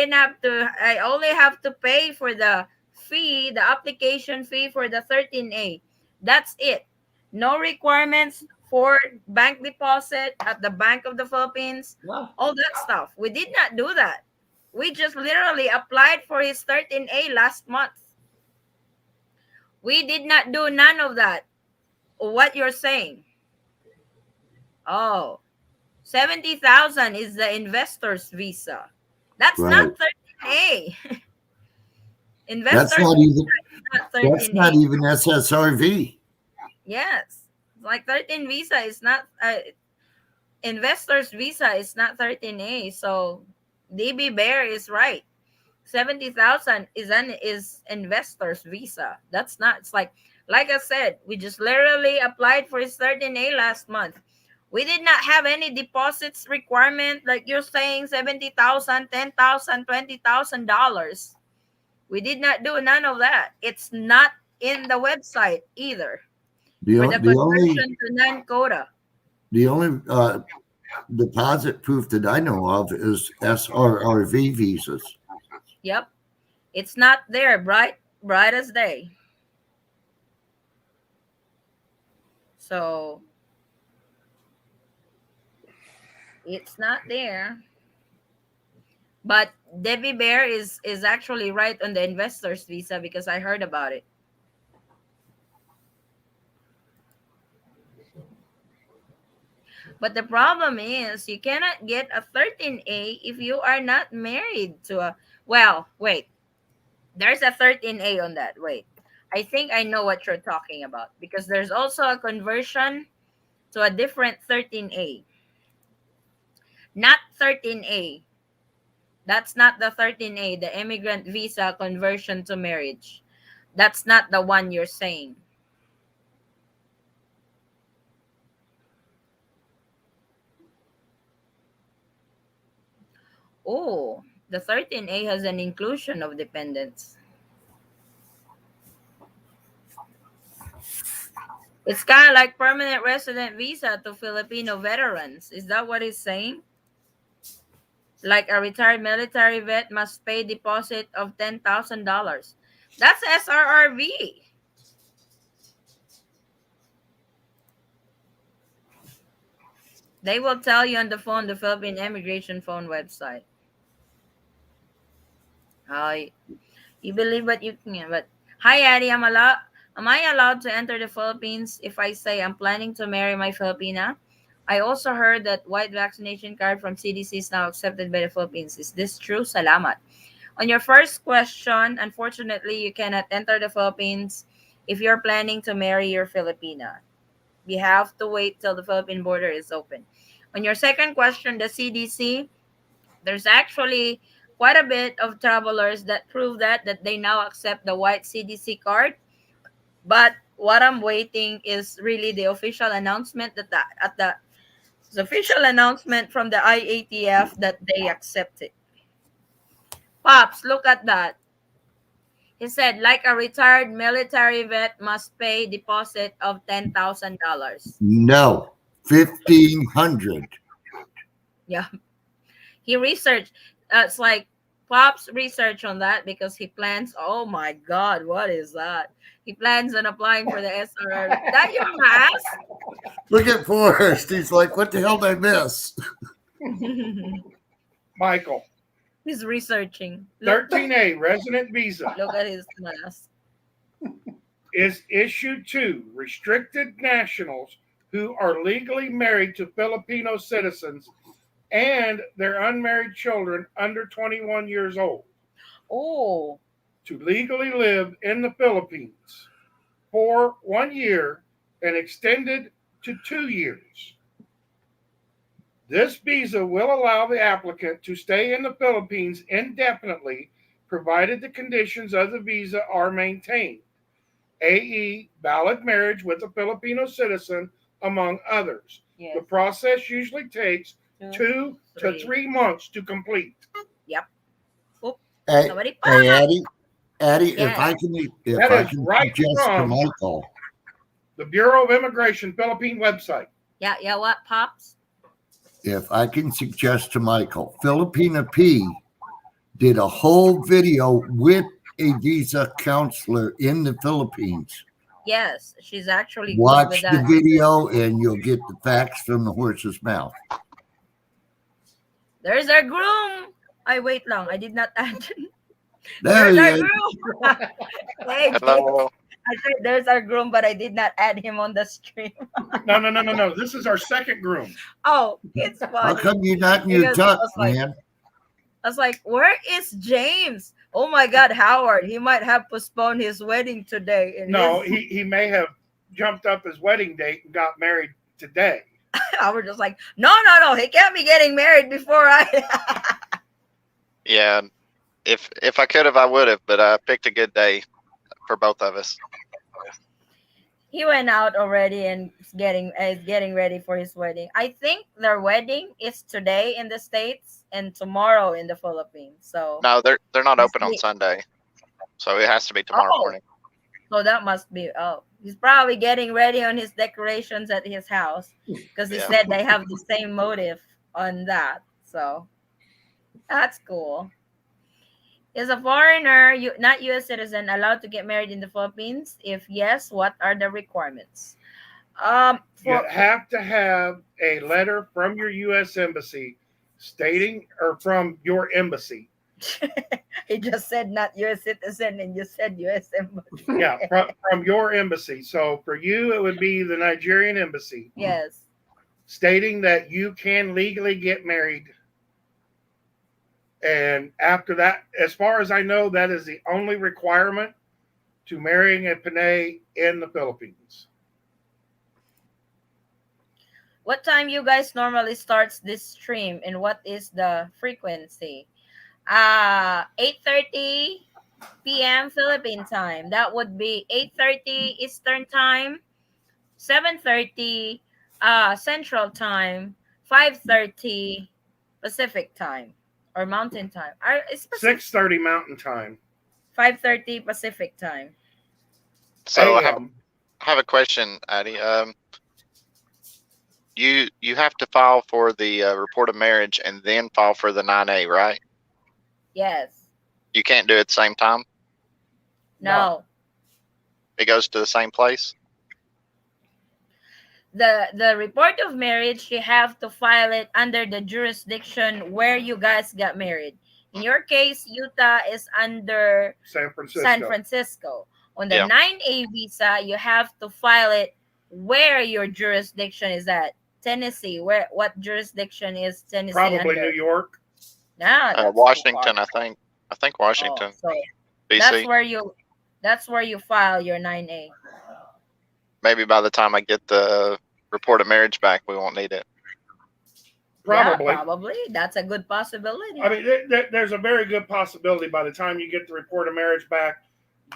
only have to pay for the fee, the application fee for the 13A. That's it. No requirements for bank deposit at the Bank of the Philippines, all that stuff. We did not do that. We just literally applied for his 13A last month. We did not do none of that. What you're saying. Oh, 70,000 is the investor's visa. That's not 13A. That's not even SSRV. Yes. Like 13 visa is not investor's visa is not 13A. So DB Bear is right. 70,000 is investor's visa. That's not. It's like I said, we just literally applied for his 13A last month. We did not have any deposits requirement like you're saying, 70,000, 10,000, $20,000. We did not do none of that. It's not in the website either. For the conversion to non-quota. The only deposit proof that I know of is SRRV visas. Yep. It's not there, bright as day. So it's not there. But Debbie Bear is actually right on the investor's visa because I heard about it. But the problem is you cannot get a 13A if you are not married to a... Well, wait. There's a 13A on that. Wait. I think I know what you're talking about because there's also a conversion to a different 13A. Not 13A. That's not the 13A, the immigrant visa conversion to marriage. That's not the one you're saying. Oh, the 13A has an inclusion of dependents. It's kind of like permanent resident visa to Filipino veterans. Is that what it's saying? Like a retired military vet must pay deposit of $10,000. That's SRRV. They will tell you on the phone, the Philippine Immigration Phone website. You believe what you can. But hi, Addie, am I allowed to enter the Philippines if I say I'm planning to marry my Filipina? I also heard that white vaccination card from CDC is now accepted by the Philippines. Is this true? Salamat. On your first question, unfortunately, you cannot enter the Philippines if you're planning to marry your Filipina. You have to wait till the Philippine border is open. On your second question, the CDC, there's actually quite a bit of travelers that prove that they now accept the white CDC card. But what I'm waiting is really the official announcement the official announcement from the IATF that they accept it. Pops, look at that. He said, like a retired military vet must pay deposit of $10,000. No, 1,500. Yeah, he researched. It's like Pop's research on that because he plans. Oh my God, what is that? He plans on applying for the SRRV. That your mask? Look at Forrest. He's like, what the hell did I miss? Michael, He's researching. Look, 13A resident visa look at his mask. is issued to restricted nationals who are legally married to Filipino citizens and their unmarried children under 21 years old Oh, to legally live in the Philippines for 1 year and extended to 2 years. This visa will allow the applicant to stay in the Philippines indefinitely, provided the conditions of the visa are maintained, i.e., valid marriage with a Filipino citizen, among others. yes. The process usually takes 2 to 3. 3 months to complete. Yep. Oop, Hey, somebody hey pop. Addie, Yes. That is right suggest to from Michael, the Bureau of Immigration Philippine website. Yeah, what, Pops? if I can suggest to Michael, Filipina P did a whole video with a visa counselor in the Philippines. Yes, she's actually good Watch with the that. video and you'll get the facts from the horse's mouth. There's our groom. Wait lang. I did not add. There There's he our is. groom. Hey, Hello. I said there's our groom, but I did not add him on the stream. No. This is our second groom. Oh, it's How funny. come you're not in your Because tuck, I was like- man? I was like, where is James? Oh my God, Howard. He might have postponed his wedding today. And No, he may have jumped up his wedding date and got married today. I was just like, no. He can't be getting married before I. Yeah, if I could have, I would have, but I picked a good day for both of us. He went out already and is getting ready for his wedding. I think their wedding is today in the States and tomorrow in the Philippines. So No, they're not open on Sweet. Sunday, so it has to be tomorrow Oh. morning. So that must be, he's probably getting ready on his decorations at his house because he Yeah. said they have the same motive on that. So that's cool. Is a foreigner, not U.S. citizen, allowed to get married in the Philippines? If yes, what are the requirements? You have to have a letter from your U.S. embassy stating, or from your embassy. He just said not U.S. citizen, and you said U.S. embassy. Yeah, from your embassy. So for you, it would be the Nigerian embassy, Yes. stating that you can legally get married. And after that, as far as I know, that is the only requirement to marrying a Pinay in the Philippines. What time you guys normally starts this stream, and what is the frequency? 8:30 p.m. Philippine time. That would be 8:30 Eastern time, 7:30 Central time, 5:30 Pacific time or Mountain time. 6:30 Mountain Time. 5:30 Pacific time. So I AM. have a question, Addie. You have to file for the report of marriage and then file for the 9A, right? Yes. You can't do it at the same time. No. It goes to the same place. The report of marriage, you have to file it under the jurisdiction where you guys got married. In your case, Utah is under San Francisco. San Francisco. On the Yeah. 9A visa, you have to file it where your jurisdiction is at. Tennessee. What jurisdiction is Tennessee Probably under? New York. Nah, that's too Washington, far. I think. I think Washington, So D.C. that's where you file your 9A. Maybe by the time I get the report of marriage back, we won't need it. Probably. Yeah, probably. That's a good possibility. I mean, there's a very good possibility by the time you get the report of marriage back,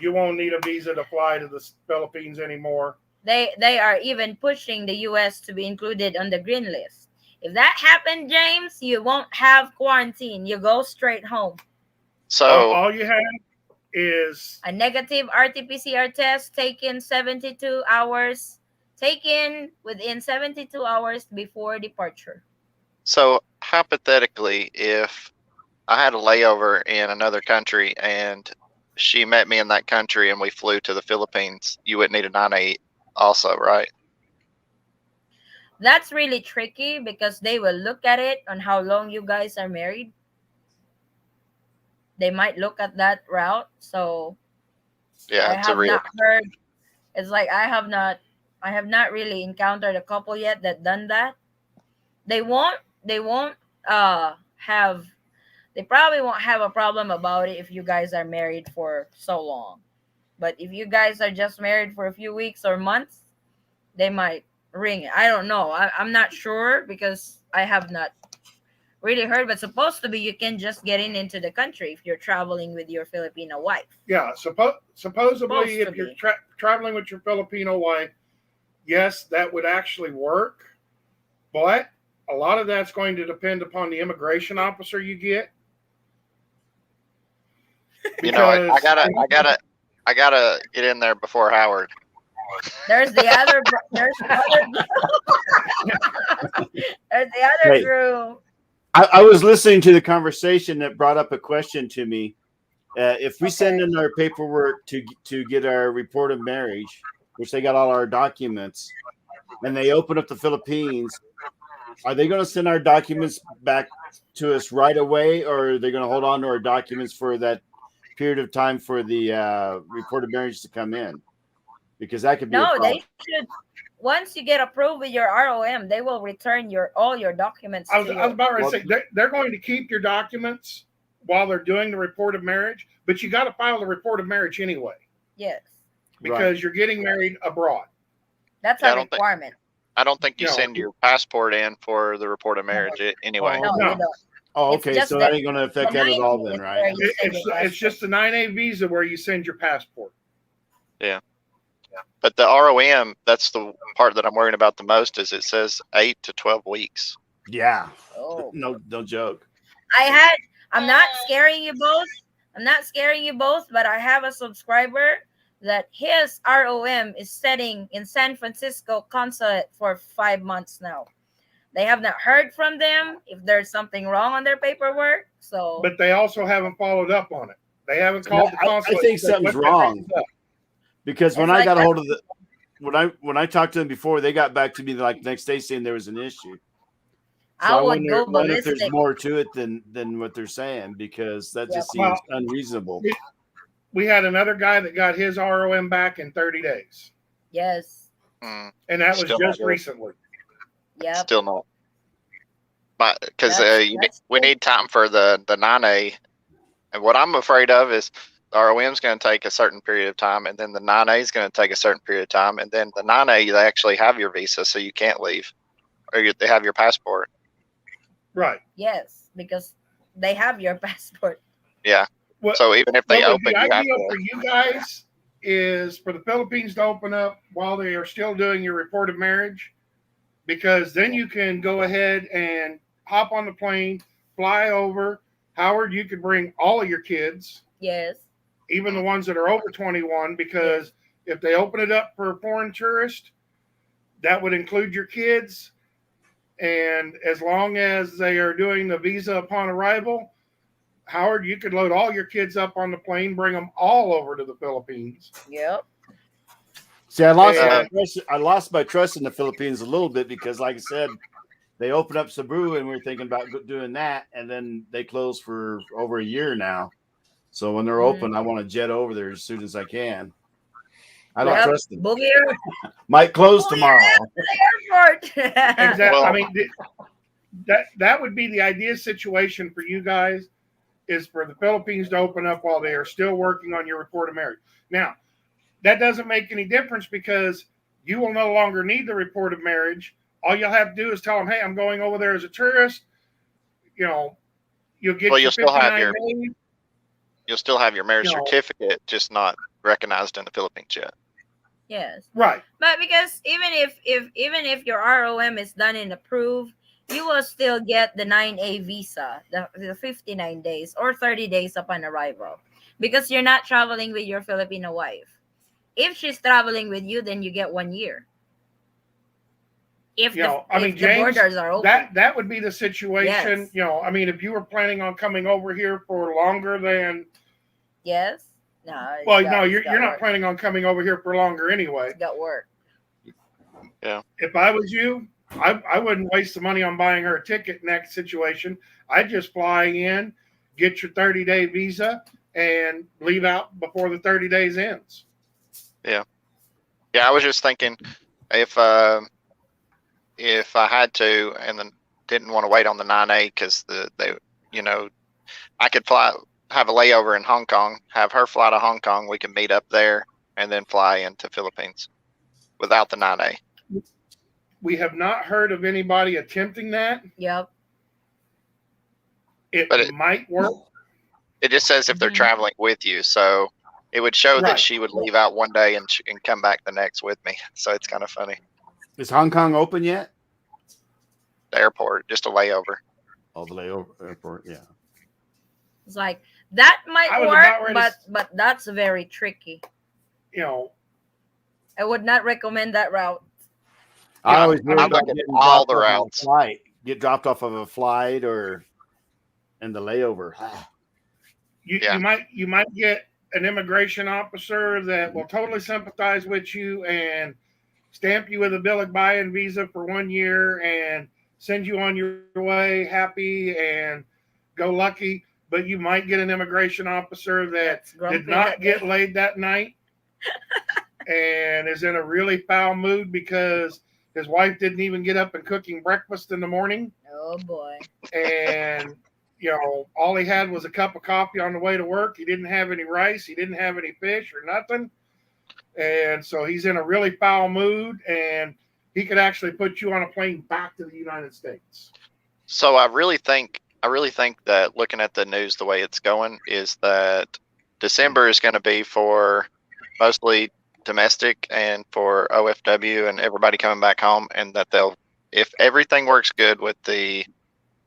you won't need a visa to fly to the Philippines anymore. They are even pushing the U.S. to be included on the green list. If that happened, James, you won't have quarantine. You go straight home. So all you have is a negative RT-PCR test taken 72 hours, taken within 72 hours before departure. So hypothetically, if I had a layover in another country and she met me in that country and we flew to the Philippines, you wouldn't need a 9A also, right? That's really tricky because they will look at it on how long you guys are married. They might look at that route. So yeah, I have not heard. It's like I have not really encountered a couple yet that done that. They probably won't have a problem about it if you guys are married for so long. But if you guys are just married for a few weeks or months, they might ring it. I don't know. I'm not sure because I have not really heard, but supposed to be you can just get into the country if you're traveling with your Filipino wife. Yeah, supposedly if you're traveling with your Filipino wife, yes, that would actually work. But a lot of that's going to depend upon the immigration officer you get. You know, I gotta get in there before Howard. There's the other group. I was listening to the conversation that brought up a question to me. If we send in our paperwork to get our report of marriage, which they got all our documents, and they open up the Philippines, are they going to send our documents back to us right away, or are they going to hold on to our documents for that period of time for the report of marriage to come in? Because that could be no, they should. Once you get approved with your ROM, they will return all your documents. I was about to say they're going to keep your documents while they're doing the report of marriage, but you got to file the report of marriage anyway. Yes, because you're getting married abroad. That's a requirement. I don't think you send your passport in for the report of marriage anyway. No, you don't. Oh, okay. So that ain't going to affect that at all then, right? It's just the 9A visa where you send your passport. Yeah. But the ROM, that's the part that I'm worrying about the most, is it says 8 to 12 weeks. Yeah. Oh. No joke. I'm not scaring you both. But I have a subscriber that his ROM is setting in San Francisco Consulate for 5 months now. They have not heard from them if there's something wrong on their paperwork. So, but they also haven't followed up on it. They haven't called the consulate. I think something's wrong. Because when I got a hold of when I talked to them before, they got back to me like next day saying there was an issue. So I wonder if there's more to it than what they're saying, because that just seems unreasonable. We had another guy that got his ROM back in 30 days. Yes. And that was just recently. Yeah. Still not. But because we need time for the 9A. And what I'm afraid of is the ROM is going to take a certain period of time, and then the 9A is going to take a certain period of time, and then the 9A, they actually have your visa, so you can't leave, or they have your passport. Right. Yes, because they have your passport. Yeah. So even if they open, the idea for you guys is for the Philippines to open up while they are still doing your report of marriage, because then you can go ahead and hop on the plane, fly over. Howard, you could bring all of your kids. Yes. Even the ones that are over 21, because if they open it up for a foreign tourist, that would include your kids. And as long as they are doing the visa upon arrival, Howard, you could load all your kids up on the plane, bring them all over to the Philippines. Yep. See, I lost my trust in the Philippines a little bit because, like I said, they opened up Cebu and we were thinking about doing that, and then they closed for over a year now. So when they're open, I want to jet over there as soon as I can. I don't trust them. Might close tomorrow. Exactly. I mean, that would be the ideal situation for you guys. is for the Philippines to open up while they are still working on your report of marriage. Now, that doesn't make any difference because you will no longer need the report of marriage. All you'll have to do is tell them, hey, I'm going over there as a tourist. You'll get Well, your 59 days. You'll still have your marriage certificate, just not recognized in the Philippines yet. Yes. Right. But because even if your ROM is done and approved, you will still get the 9A visa, the 59 days or 30 days upon arrival, because you're not traveling with your Filipino wife. If she's traveling with you, then you get 1 year. If James, the borders are open. That would be the situation. Yes. If you were planning on coming over here for longer than. Yes. No. Well, no, you're not planning on coming over here for longer anyway. It's got work. Yeah. If I was you, I wouldn't waste the money on buying her a ticket in that situation. I'd just fly in, get your 30-day visa, and leave out before the 30 days ends. Yeah. Yeah, I was just thinking if I had to and then didn't want to wait on the 9A because I could have a layover in Hong Kong, have her fly to Hong Kong, we can meet up there and then fly into Philippines without the 9A. We have not heard of anybody attempting that. Yep. It might work. It just says if they're traveling with you, so it would show that she would leave out one day and come back the next with me. So it's kind of funny. Is Hong Kong open yet? The airport, just a layover. Oh, the layover airport, yeah. It's like that might work, but that's very tricky. I would not recommend that route. I always all the routes. Get dropped off of a flight and the layover. You might get an immigration officer that will totally sympathize with you and stamp you with a bill of buy-in visa for 1 year and send you on your way happy and go lucky. But you might get an immigration officer that did not get laid that night and is in a really foul mood because his wife didn't even get up and cooking breakfast in the morning. Oh boy. And all he had was a cup of coffee on the way to work. He didn't have any rice. He didn't have any fish or nothing. And so he's in a really foul mood, and he could actually put you on a plane back to the United States. So I really think that looking at the news the way it's going is that December is going to be for mostly domestic and for OFW and everybody coming back home, and that if everything works good with the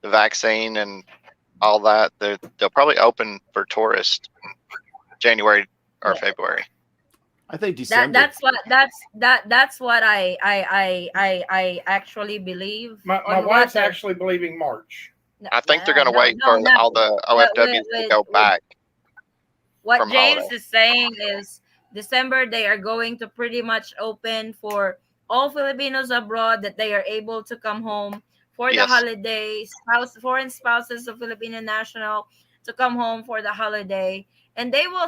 vaccine and all that, they'll probably open for tourists January or February. I think December. That's what I actually believe. My wife's actually believing March. I think they're going to wait for all the OFWs to go back. What James holiday. is saying is December they are going to pretty much open for all Filipinos abroad, that they are able to come home for the holidays, foreign spouses of Filipino national to come home for the holiday, and they will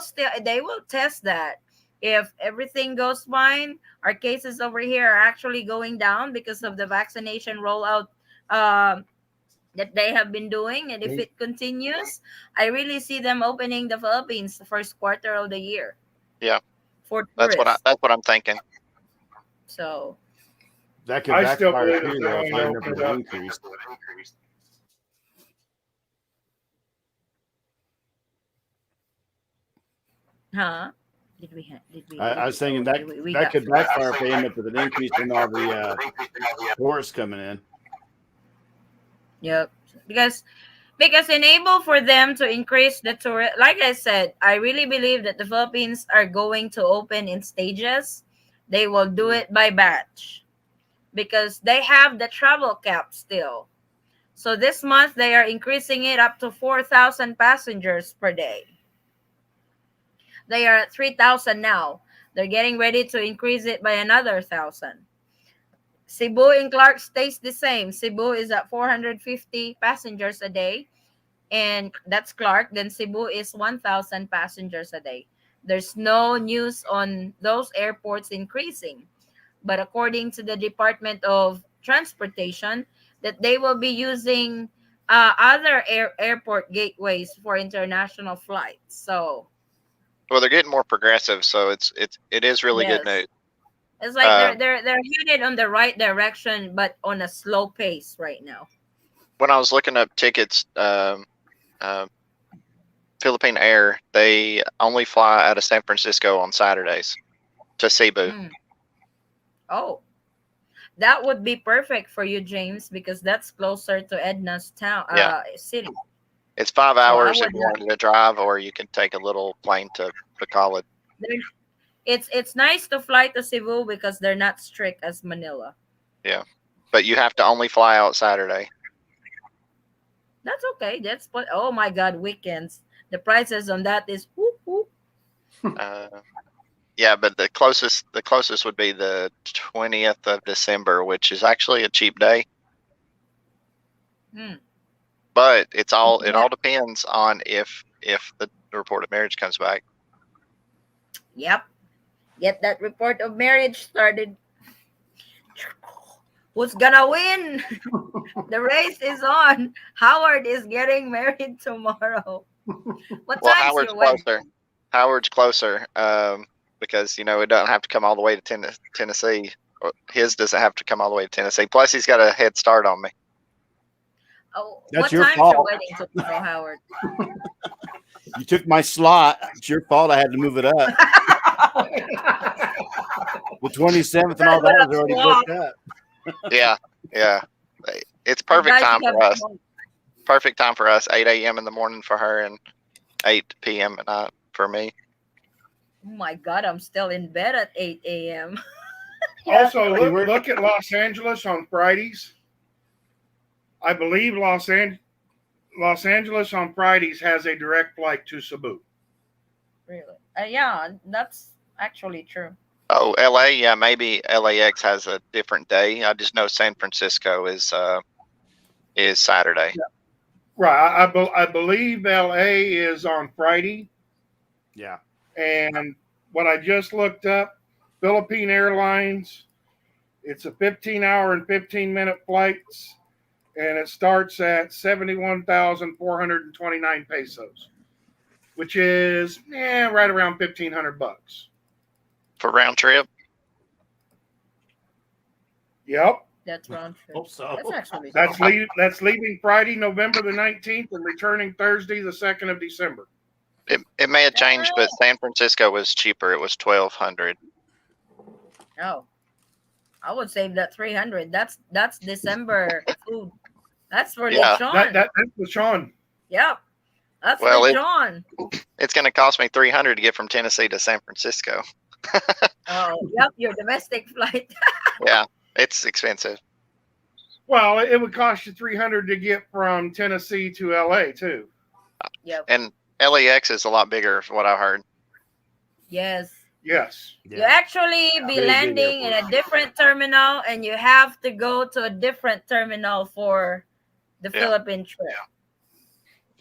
test that. If everything goes fine, our cases over here are actually going down because of the vaccination rollout that they have been doing. And if it continues, I really see them opening the Philippines the first quarter of the year. Yeah, for that's tourists. what I'm thinking. So that could backfire too, though, if our numbers increase. Huh? I was thinking that could backfire if they end up with an increase in all the tourists coming in. Yep, because enable for them to increase the tourist. Like I said, I really believe that the Philippines are going to open in stages. They will do it by batch because they have the travel cap still. So this month they are increasing it up to 4,000 passengers per day. They are at 3,000 now. They're getting ready to increase it by another 1,000. Cebu and Clark stays the same. Cebu is at 450 passengers a day, and that's Clark. Then Cebu is 1,000 passengers a day. There's no news on those airports increasing, but according to the Department of Transportation, that they will be using other airport gateways for international flights. So Well, they're getting more progressive, so it is really good yes, news. it's like they're headed on the right direction, but on a slow pace right now. When I was looking up tickets, Philippine Air, they only fly out of San Francisco on Saturdays to Cebu. Oh, that would be perfect for you, James, because that's closer to Edna's town, city. It's 5 So I hours if would you wanted to drive, or you can take a little plane to Bacolod. It's nice to fly to Cebu because they're not strict as Manila. Yeah, but you have to only fly out Saturday. That's okay. Oh my God, weekends. The prices on that is whoop, whoop. Yeah, but the closest would be the 20th of December, which is actually a cheap day. But it all depends on if the report of marriage comes back. Yep. Get that report of marriage started. Who's gonna win? The race is on. Howard is getting married tomorrow. What Well, time's your wedding? Howard's closer, because it doesn't have to come all the way to Tennessee. His doesn't have to come all the way to Tennessee. Plus, he's got a head start on me. Oh, That's what your time's fault. your wedding tomorrow, Howard? You took my slot. It's your fault. I had to move it up. The 27th and all that was already booked up. Yeah. It's perfect time for us. Perfect time for us. 8 a.m. in the morning for her and 8 p.m. at night for me. Oh my God, I'm still in bed at 8 a.m. Also, look at Los Angeles on Fridays. I believe Los Angeles on Fridays has a direct flight to Cebu. Really? Yeah, that's actually true. Oh, LA, yeah, maybe LAX has a different day. I just know San Francisco is Saturday. Yeah. Right. I believe LA is on Friday. Yeah. And what I just looked up, Philippine Airlines, it's a 15-hour and 15-minute flights, and it starts at 71,429 pesos, which is right around $1,500. For round trip? Yep. That's round trip. Hope so. That's actually That's leaving Friday, November the 19th, and returning Thursday, the 2nd of December. It may have changed, but San Francisco was cheaper. It was $1,200. Oh, I would save that 300. That's December food. That's for Lechon. That's Lechon. Yep. That's Lechon. It's going to cost me $300 to get from Tennessee to San Francisco. Oh, yep, your domestic flight. Yeah, it's expensive. Well, it would cost you $300 to get from Tennessee to LA too. Yep. And LAX is a lot bigger, from what I heard. Yes. Yes. You actually be landing in a different terminal, and you have to go to a different terminal for the Philippine trip.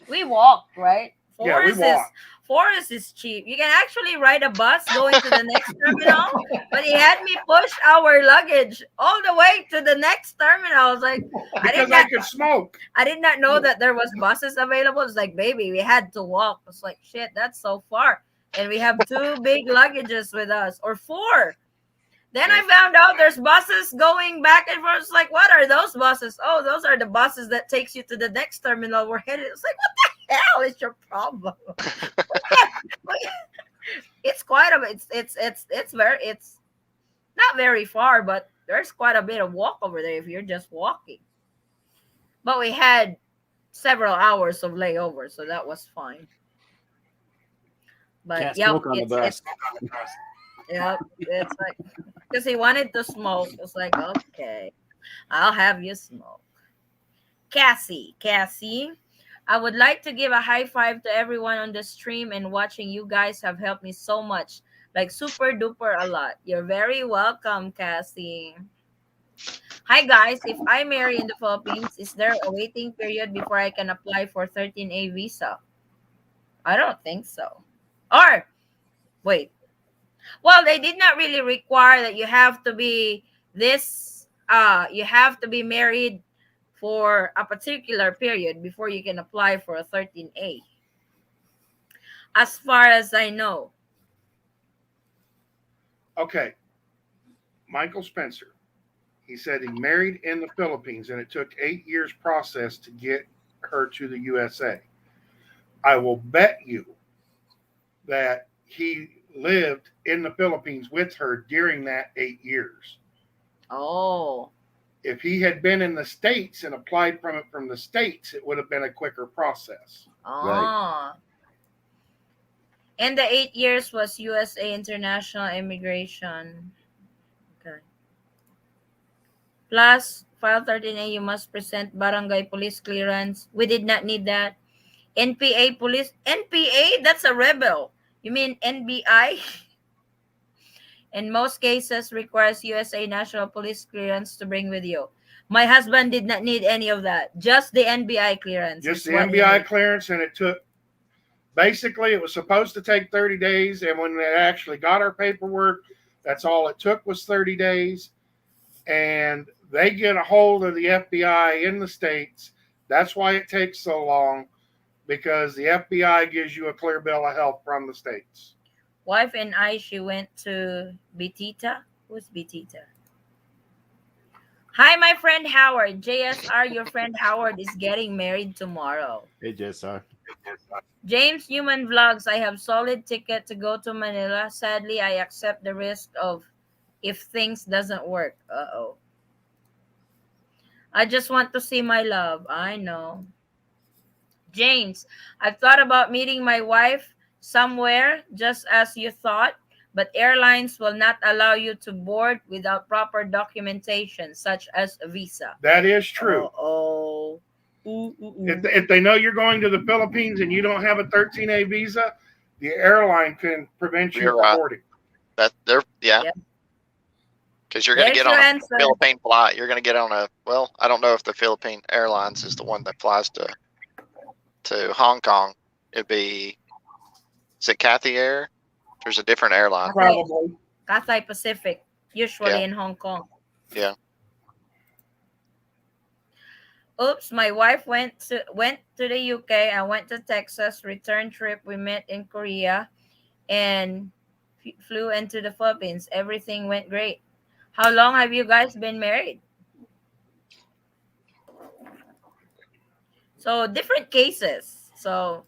We walked, right? Forest is cheap. You can actually ride a bus going to the next terminal, but he had me push our luggage all the way to the next terminal. I was like, I could smoke. I did not know that there was buses available. It's like, baby, we had to walk. It's like, shit, that's so far. And we have 2 big luggages with us, or 4. Then I found out there's buses going back and forth. It's like, what are those buses? Oh, those are the buses that takes you to the next terminal we're headed. It's like, what the hell is your problem? It's quite a bit. It's not very far, but there's quite a bit of walk over there if you're just walking. But we had several hours of layover, so that was fine. But it's like, because he wanted to smoke. It's like, okay, I'll have you smoke. Cassie, I would like to give a high five to everyone on the stream and watching. You guys have helped me so much, like super duper a lot. You're very welcome, Cassie. Hi guys, if I marry in the Philippines, is there a waiting period before I can apply for 13A visa? I don't think so. Or wait. Well, they did not really require that you have to be you have to be married for a particular period before you can apply for a 13A. As far as I know. Okay. Michael Spencer. He said he married in the Philippines and it took 8 years process to get her to the USA. I will bet you that he lived in the Philippines with her during that 8 years. Oh. If he had been in the States and applied from the States, it would have been a quicker process. Oh. Right. And the 8 years was USA International Immigration. Okay. Plus, file 13A, you must present barangay police clearance. We did not need that. NPA police. NPA? That's a rebel. You mean NBI? In most cases, requires USA National Police clearance to bring with you. My husband did not need any of that. Just the NBI clearance. Just the NBI clearance, and it took, basically, it was supposed to take 30 days, and when they actually got our paperwork, that's all it took was 30 days. And they get a hold of the FBI in the States. That's why it takes so long, because the FBI gives you a clear bill of health from the States. Wife and I, she went to Bitita. Who's Bitita? Hi, my friend Howard. JSR, your friend Howard is getting married tomorrow. Hey, JSR. James Human Vlogs, I have solid ticket to go to Manila. Sadly, I accept the risk of if things doesn't work. Uh-oh. I just want to see my love. I know. James, I've thought about meeting my wife somewhere, just as you thought, but airlines will not allow you to board without proper documentation, such as a visa. That is true. Oh. If they know you're going to the Philippines and you don't have a 13A visa, the airline can prevent you from boarding. That they're because you're going to get on a Philippine flight. You're going to get on a, well, I don't know if the Philippine Airlines is the one that flies to Hong Kong. It'd be, is it Cathay Air? There's a different airline. Probably. Cathay Pacific, usually in Hong Kong. Yeah. Oops, my wife went to the UK. I went to Texas. Return trip, we met in Korea and flew into the Philippines. Everything went great. How long have you guys been married? So different cases. So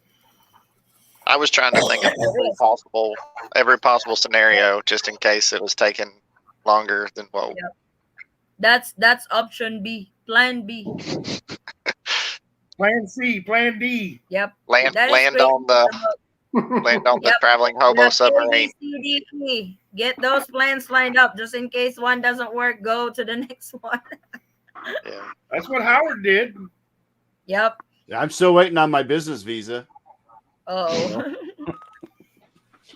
I was trying to think of every possible scenario just in case it was taking longer than what. Yep. That's option B. Plan B. Plan C, plan D. Yep. Land on the traveling hobo submarine. Get those plans lined up just in case one doesn't work. Go to the next one. Yeah. That's what Howard did. Yep. I'm still waiting on my business visa. Oh.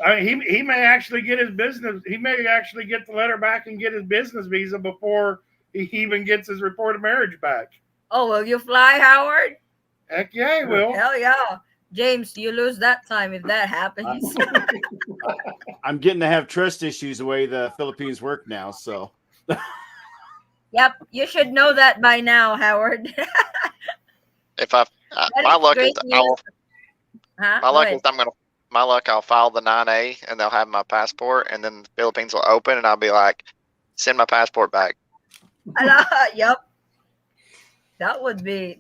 I mean, he may actually get his business. He may actually get the letter back and get his business visa before he even gets his report of marriage back. Oh, will you fly, Howard? Heck yeah, he will. Hell yeah. James, you lose that time if that happens. I'm getting to have trust issues the way the Philippines work now, so. Yep, you should know that by now, Howard. If my luck is I'll file the 9A and they'll have my passport, and then the Philippines will open and I'll be like, send my passport back. Yep. That would be,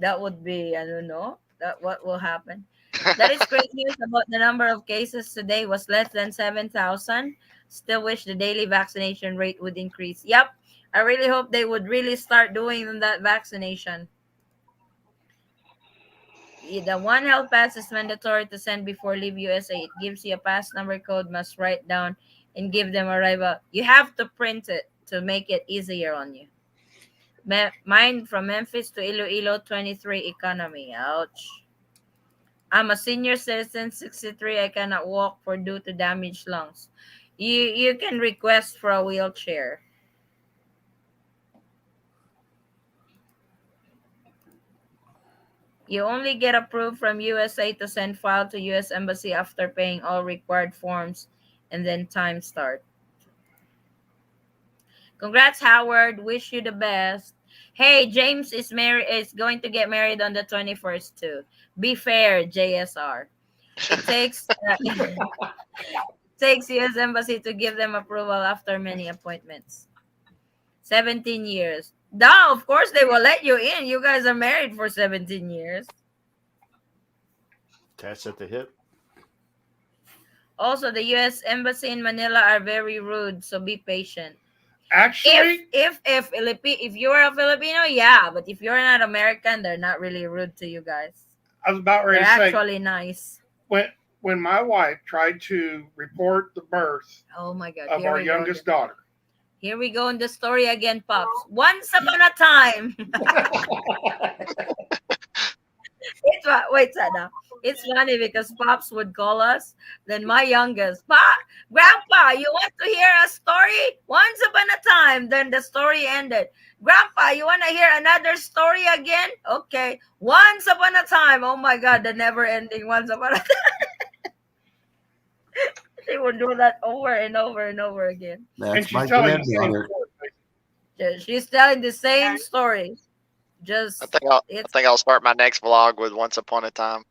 I don't know, that what will happen. That is great news about the number of cases today was less than 7,000. Still wish the daily vaccination rate would increase. Yep. I really hope they would really start doing that vaccination. The One Health Pass is mandatory to send before leave USA. It gives you a pass number code, must write down and give them arrival. You have to print it to make it easier on you. Mine from Memphis to Iloilo, 23 economy. Ouch. I'm a senior citizen, 63. I cannot walk due to damaged lungs. You can request for a wheelchair. You only get approved from USA to send file to US Embassy after paying all required forms, and then time start. Congrats, Howard. Wish you the best. Hey, James is going to get married on the 21st too. Be fair, JSR. It takes takes US embassy to give them approval after many appointments. 17 years. Now, of course they will let you in. You guys are married for 17 years. Attached at the hip. Also, the US embassy in Manila are very rude, so be patient. Actually, If you're a Filipino, yeah, but if you're not American, they're not really rude to you guys. I was about ready They're to say actually nice. when my wife tried to report the birth Oh my God! of our youngest daughter. Here we go in the story again, Pops. Once upon a time. Wait, Sada. It's funny because Pops would call us. Then my youngest, Grandpa, you want to hear a story? Once upon a time. Then the story ended. Grandpa, you want to hear another story again? Okay. Once upon a time. Oh my God, the never ending once upon a time. She would do that over and over and over again. That's my granddaughter. She's telling the same story. Just I think I'll start my next vlog with once upon a time.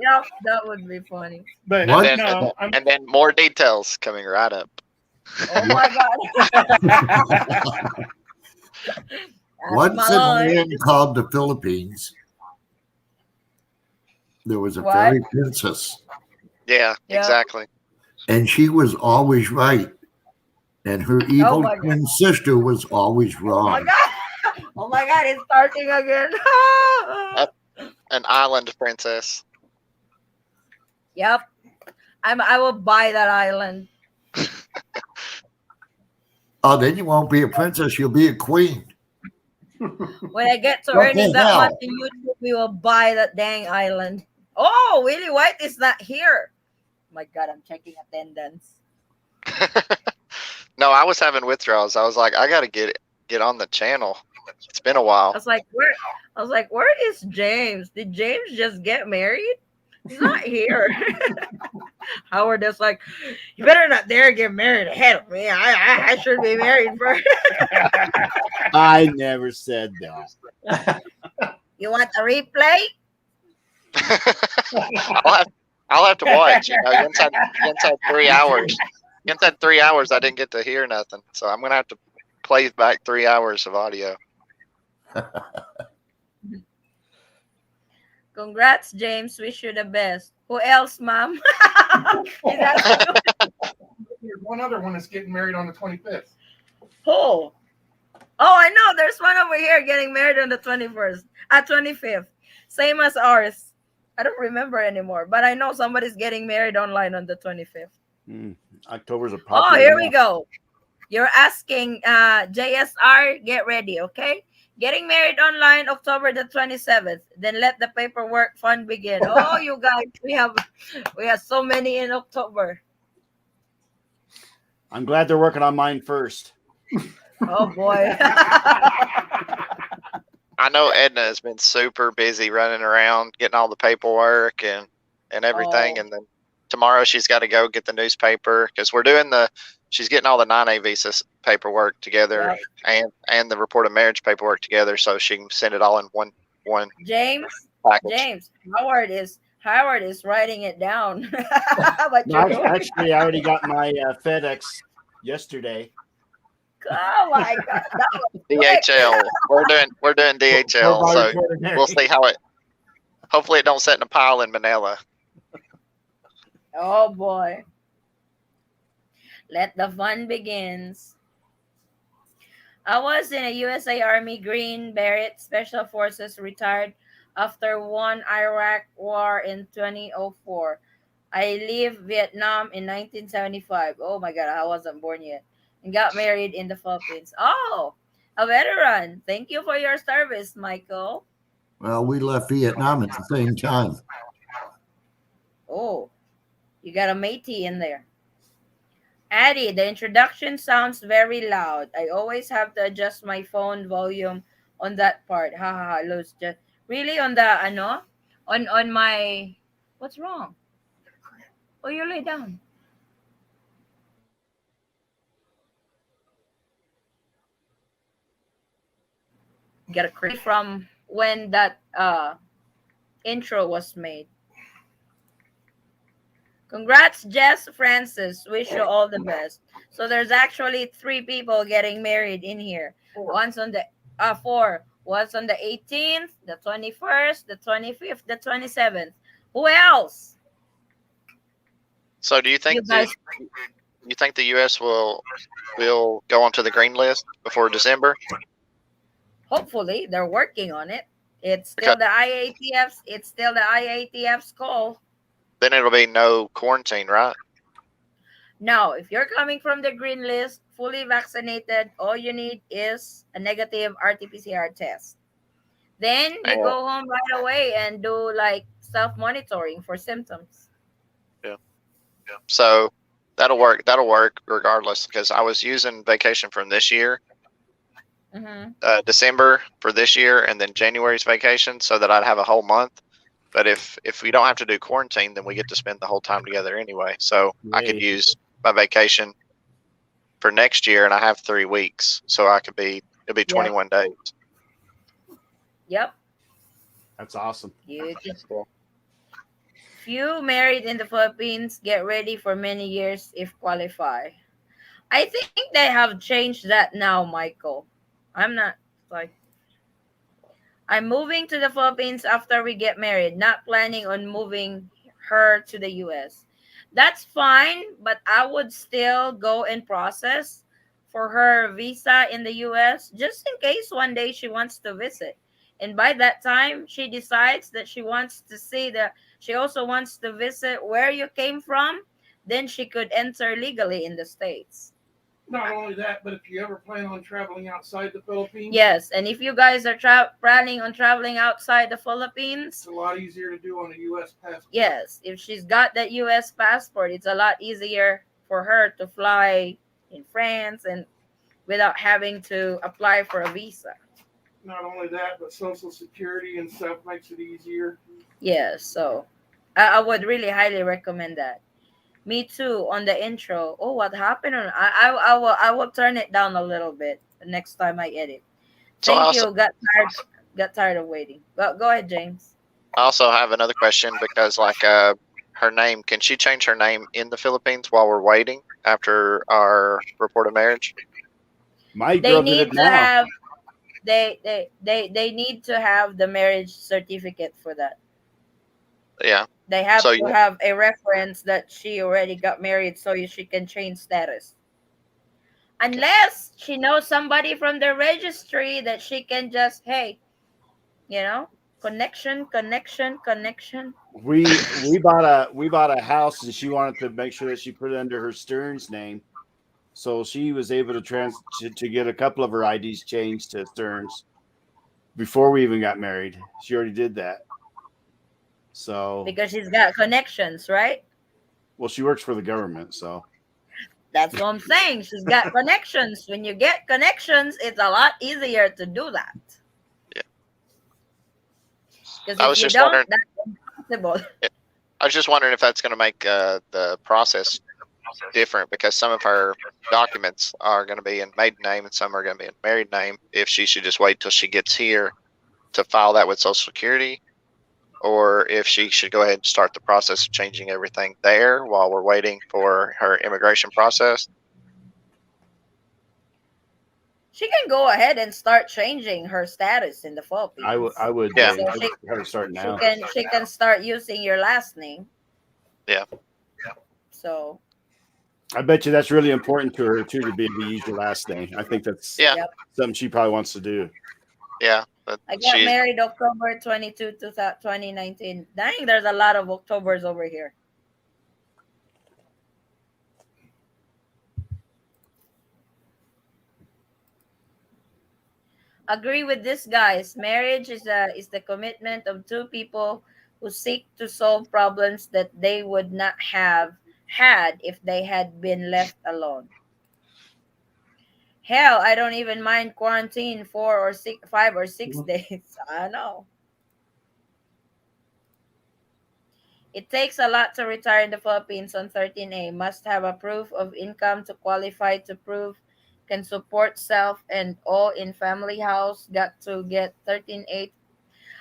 Yep, that would be funny. But and then more details coming right up. Oh my God. Once in a land called the Philippines, there was a fairy princess. Yeah, exactly. And she was always right. And her evil twin sister was always wrong. Oh my God, it's starting again. An island princess. Yep. I will buy that island. Oh, then you won't be a princess, you'll be a queen. When I get to earning that much in YouTube, we will buy that dang island. Oh, Willie White is not here. Oh my God, I'm checking attendance. No, I was having withdrawals. I was like, I gotta get on the channel. It's been a while. I was like, where is James? Did James just get married? He's not here. Howard is like, you better not dare get married ahead of me. I should be married first. I never said that. You want a replay? I'll have to watch. You know, inside 3 hours. Inside 3 hours, I didn't get to hear nothing, so I'm gonna have to play back 3 hours of audio. Congrats, James. Wish you the best. Who else, Mom? One other one is getting married on the 25th. Who? Oh, I know. There's one over here getting married on the 21st. 25th. Same as ours. I don't remember anymore, but I know somebody's getting married online on the 25th. October's a popular. Oh, here we go. You're asking JSR, get ready, okay? Getting married online October the 27th. Then let the paperwork fun begin. Oh, you guys, we have so many in October. I'm glad they're working on mine first. Oh boy. I know Edna has been super busy running around getting all the paperwork and everything, and then tomorrow she's got to go get the newspaper because she's getting all the non-A visa paperwork together and the report of marriage paperwork together so she can send it all in one James package. Howard is writing it down. Actually, I already got my FedEx yesterday. Oh my God. DHL. We're doing DHL, so we'll see how it. Hopefully, it don't sit in a pile in Manila. Oh boy. Let the fun begins. I was in a USA Army Green Beret Special Forces, retired after one Iraq War in 2004. I left Vietnam in 1975. Oh my God, I wasn't born yet. And got married in the Philippines. Oh, a veteran. Thank you for your service, Michael. Well, we left Vietnam at the same time. Oh, you got a matey in there. Addie, the introduction sounds very loud. I always have to adjust my phone volume on that part. Ha ha ha. Lose just really on the on my what's wrong? Oh, you lay down. get a credit from when that intro was made. Congrats, Jess Francis. Wish you all the best. So there's actually three people getting married in here. One's on the four. One's on the 18th, the 21st, the 25th, the 27th. Who else? So do you You think guys, the U.S. will go onto the green list before December? hopefully, they're working on it. It's Because still the IATF's. It's still the IATF's call. then it'll be no quarantine, right? Now, if you're coming from the green list, fully vaccinated, all you need is a negative RT-PCR test. Then you And go home right away and do like self-monitoring for symptoms. yeah, so that'll work. That'll work regardless. Because I was using vacation from this year, Mm-hmm. December for this year, and then January's vacation, so that I'd have a whole month. But if we don't have to do quarantine, then we get to spend the whole time together anyway. So I could Yay. use my vacation for next year, and I have 3 weeks, so it'll be Yep. 21 days. Yep. That's awesome. You just few married in the Philippines get ready for many years if qualify. I think they have changed that now, Michael. I'm not like I'm moving to the Philippines after we get married, not planning on moving her to the US. That's fine, but I would still go and process for her visa in the US just in case one day she wants to visit. And by that time, she decides that she wants to see that she also wants to visit where you came from, then she could enter legally in the States. Not only that, but if you ever plan on traveling outside the Philippines, Yes, and if you guys are planning on traveling outside the Philippines, it's a lot easier to do on a U.S. passport. yes, if she's got that US passport, it's a lot easier for her to fly in France and without having to apply for a visa. Not only that, but Social Security and stuff makes it easier. Yes, so I would really highly recommend that. Me too on the intro. Oh, what happened? I will turn it down a little bit the next time I edit. So Thank you. Got tired of waiting. Go ahead, James. I also have another question because, like, her name, can she change her name in the Philippines while we're waiting after our report of marriage? My They girl did need it to now. have they need to have the marriage certificate for that. Yeah. They have So to have a reference that she already got married so she can change status. Unless she knows somebody from the registry that she can just, hey, connection, connection, connection. We bought a house, and she wanted to make sure that she put it under her Stearns name, so she was able to get a couple of her IDs changed to Stearns before we even got married. She already did that. So Because she's got connections, right? well, she works for the government, so That's what I'm saying. She's got connections. When you get connections, it's a lot easier to do that. Yeah. Because I if was you just don't, wondering. that's impossible. I was just wondering if that's going to make the process different, because some of her documents are going to be in maiden name and some are going to be in married name. If she should just wait till she gets here to file that with Social Security, or if she should go ahead and start the process of changing everything there while we're waiting for her immigration process. She can go ahead and start changing her status in the Philippines. I would Yeah. So her start now. she can start using your last name. Yeah. So I bet you that's really important to her too, to be able to use your last name. I think that's Yeah. Yep. something she probably wants to do. Yeah. But I got married October 22, 2019. Dang, there's a lot of Octobers over here. Agree with this, guys. Marriage is the commitment of two people who seek to solve problems that they would not have had if they had been left alone. Hell, I don't even mind quarantine 5 or 6 days. I know. It takes a lot to retire in the Philippines on 13A. Must have a proof of income to qualify to prove can support self and all in family house got to get 13.8.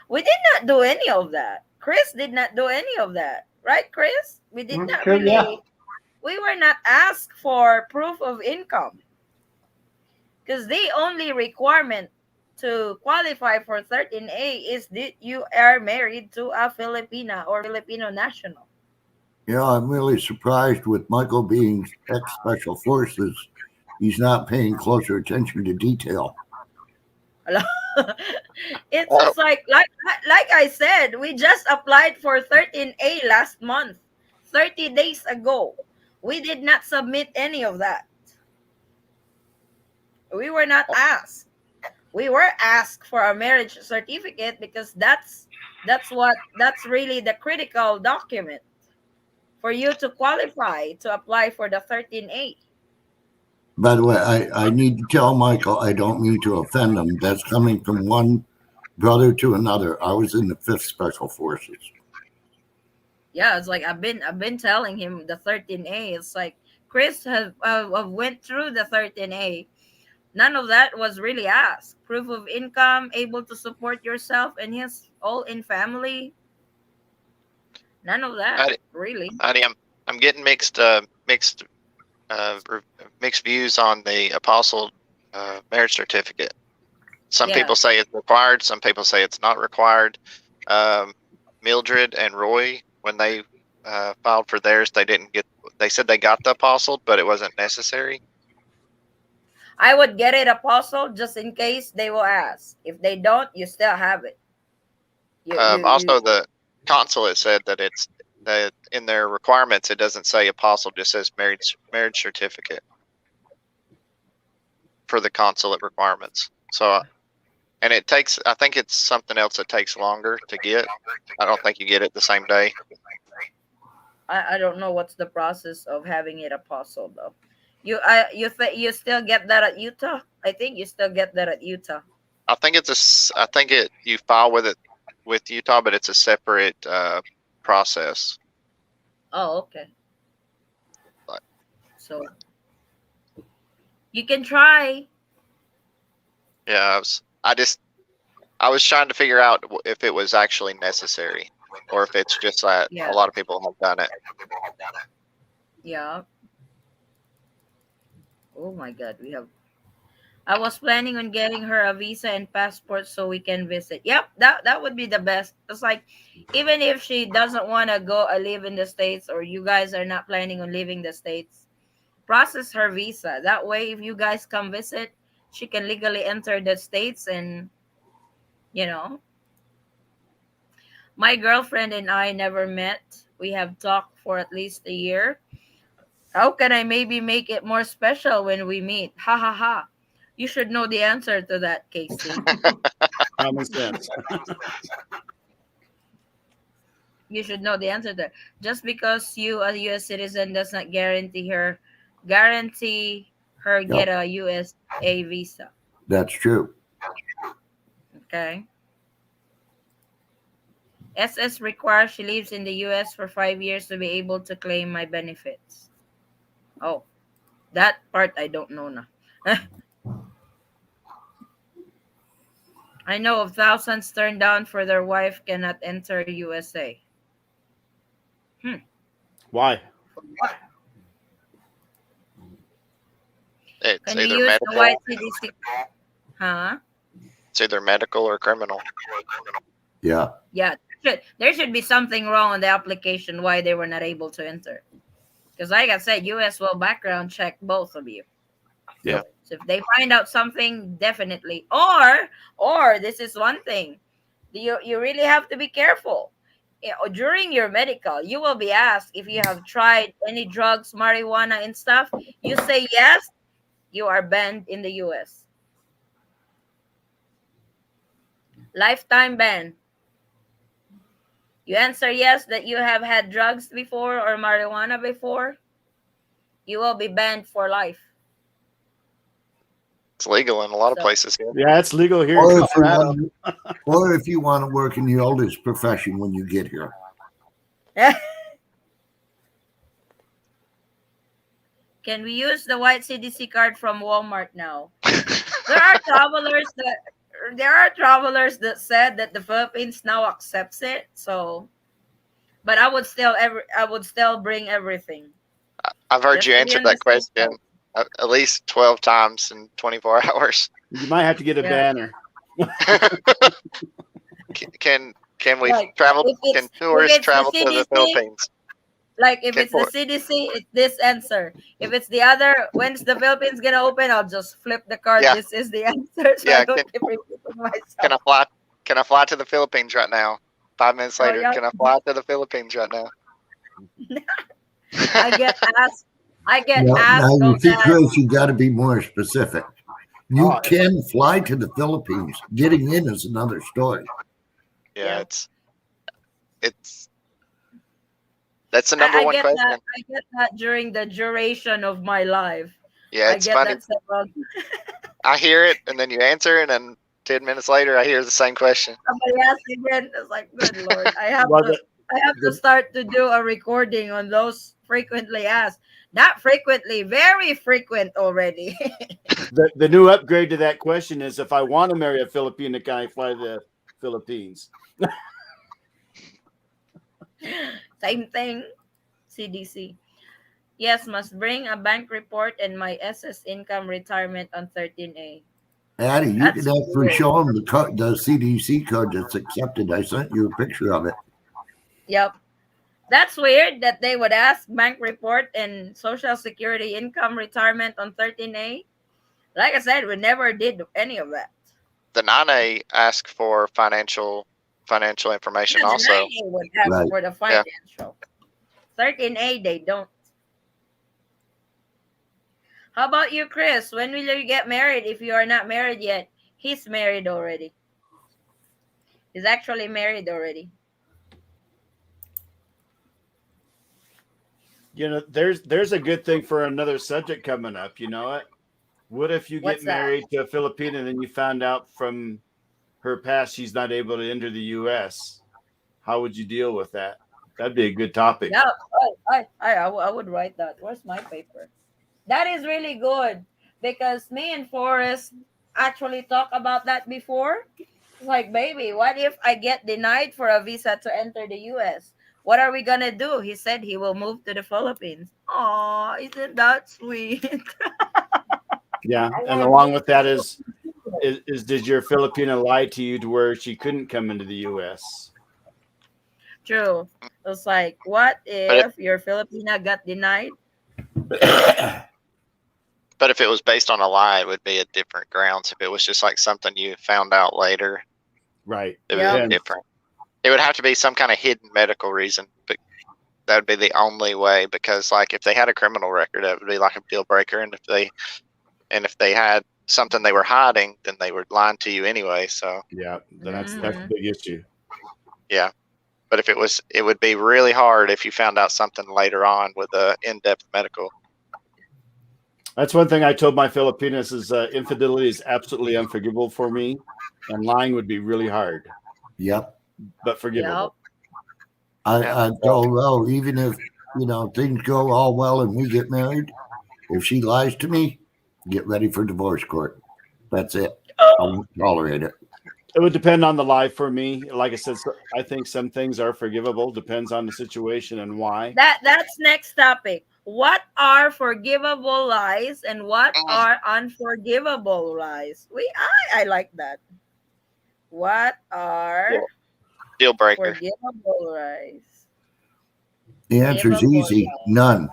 We did not do any of that. Chris did not do any of that. Right, Chris? We did not True, really, yeah. we were not asked for proof of income. Because the only requirement to qualify for 13A is that you are married to a Filipina or Filipino national. Yeah, I'm really surprised with Michael being ex-special forces. He's not paying closer attention to detail. It's just like I said, we just applied for 13A last month, 30 days ago. We did not submit any of that. We were not asked. We were asked for a marriage certificate because that's really the critical document for you to qualify to apply for the 13A. By the way, I need to tell Michael I don't mean to offend him. That's coming from one brother to another. I was in the 5th Special Forces. Yeah, it's like I've been telling him the 13A. It's like Chris has went through the 13A. None of that was really asked. Proof of income, able to support yourself and his all in family. None of that really. I'm getting mixed views on the Apostle marriage certificate. Some people say it's required. Some people say it's not required. Mildred and Roy, when they filed for theirs, they said they got the Apostle, but it wasn't necessary. I would get it Apostle just in case they will ask. If they don't, you still have it. Also, the consulate said that it's that in their requirements it doesn't say Apostle, just says marriage certificate for the consulate requirements. So, and it takes, I think it's something else that takes longer to get. I don't think you get it the same day. I don't know what's the process of having it Apostle though. You still get that at Utah? I think you still get that at Utah. I think you file with it with Utah, but it's a separate process. Oh, okay. So you can try. Yeah, I was trying to figure out if it was actually necessary or if it's just that a lot of people have done it. Yeah. Oh my God, I was planning on getting her a visa and passport so we can visit. Yep, that would be the best. It's like, even if she doesn't want to go live in the States, or you guys are not planning on leaving the States, process her visa. That way, if you guys come visit, she can legally enter the States and, My girlfriend and I never met. We have talked for at least a year. How can I maybe make it more special when we meet? Ha ha ha. You should know the answer to that, Casey. Common sense. You should know the answer there. Just because you a U.S. citizen does not guarantee her get a USA visa. That's true. Okay. SS requires she lives in the U.S. for 5 years to be able to claim my benefits. Oh, that part I don't know now. I know of thousands turned down for their wife cannot enter USA. Why? It's Can either you use medical, the white CDC? Huh? it's either medical or criminal. Yeah. Yeah. There should be something wrong on the application why they were not able to enter. Because like I said, US will background check both of you. Yeah. So if they find out something, definitely. Or this is one thing. You really have to be careful. During your medical, you will be asked if you have tried any drugs, marijuana and stuff. You say yes, you are banned in the US. Lifetime ban. You answer yes that you have had drugs before or marijuana before, you will be banned for life. It's legal in a lot of places here. Yeah, it's legal here. Or if you want to work in the oldest profession when you get here. Can we use the white CDC card from Walmart now? There are travelers that said that the Philippines now accepts it. So, but I would still bring everything. I've heard Just you to be answer on the that safe question side. at least 12 times in 24 hours. You might have to get a Yeah. banner. Can we Like travel? if Can it's tourists the travel to the CDC, Philippines? like if Can it's the CDC, it's this answer. If it's the other, when's the Philippines gonna open? I'll just flip the card. Yeah. This is the answer, so I Yeah. don't keep repeating Can myself. I fly? Can I fly to the Philippines right now? 5 minutes So later, yeah, can I fly to the Philippines right now? I get asked. I get Now asked you of see, that. Chris, you got to be more specific. You Oh, can fly to the Philippines. Getting in is another story. Yeah, Yeah. it's that's the number I one get question. that. I get that during the duration of my life. Yeah, I it's get funny. that several. I hear it, and then you answer, and then 10 minutes later, I hear the same question. Somebody asked again. It's like, good lord, I have well, to. I have to start to do a recording on those frequently asked. Not frequently, very frequent already. the new upgrade to that question is, if I want to marry a Filipino, can I fly to the Philippines? Same thing. CDC. Yes, must bring a bank report and my SS income retirement on 13A. Addie, you That's can actually weird. show them the CDC code that's accepted. I sent you a picture of it. Yep. That's weird that they would ask bank report and social security income retirement on 13A. Like I said, we never did any of that. The 9A asked for financial information Yeah, the also. 9A would ask Right. for the financial. 13A, they don't. How about you, Chris? When will you get married if you are not married yet? He's married already. He's actually married already. You know, there's a good thing for another subject coming up. You know what if you What's get that? married to a Filipino and then you found out from her past she's not able to enter the U.S.? How would you deal with that? That'd be a good topic. Yeah, I would write that. Where's my paper? That is really good because me and Forrest actually talked about that before. It's like, baby, what if I get denied for a visa to enter the U.S.? What are we gonna do? He said he will move to the Philippines. Aw, isn't that sweet? Yeah, and along with that is did your Filipino lie to you to where she couldn't come into the U.S.? True. It's like, what if your Filipina got denied? But if it was based on a lie, it would be a different grounds. If it was just like something you found out later, Right. it would be different. It would have to be some kind of hidden medical reason, but that would be the only way. Because like if they had a criminal record, that would be like a deal breaker. And if they had something they were hiding, then they were lying to you anyway. So yeah, that's a big issue. Yeah, but if it would be really hard if you found out something later on with a in-depth medical. That's one thing I told my Filipinos is infidelity is absolutely unforgivable for me, and lying would be really hard. Yep. But forgivable. Yep. I told Ro, even if things go all well and we get married, if she lies to me, get ready for divorce court. That's it. I won't tolerate it. It would depend on the lie for me. Like I said, I think some things are forgivable. Depends on the situation and why. That's next topic. What are forgivable lies and what are unforgivable lies? I like that. What are deal breaker forgivable lies? The answer is easy. None.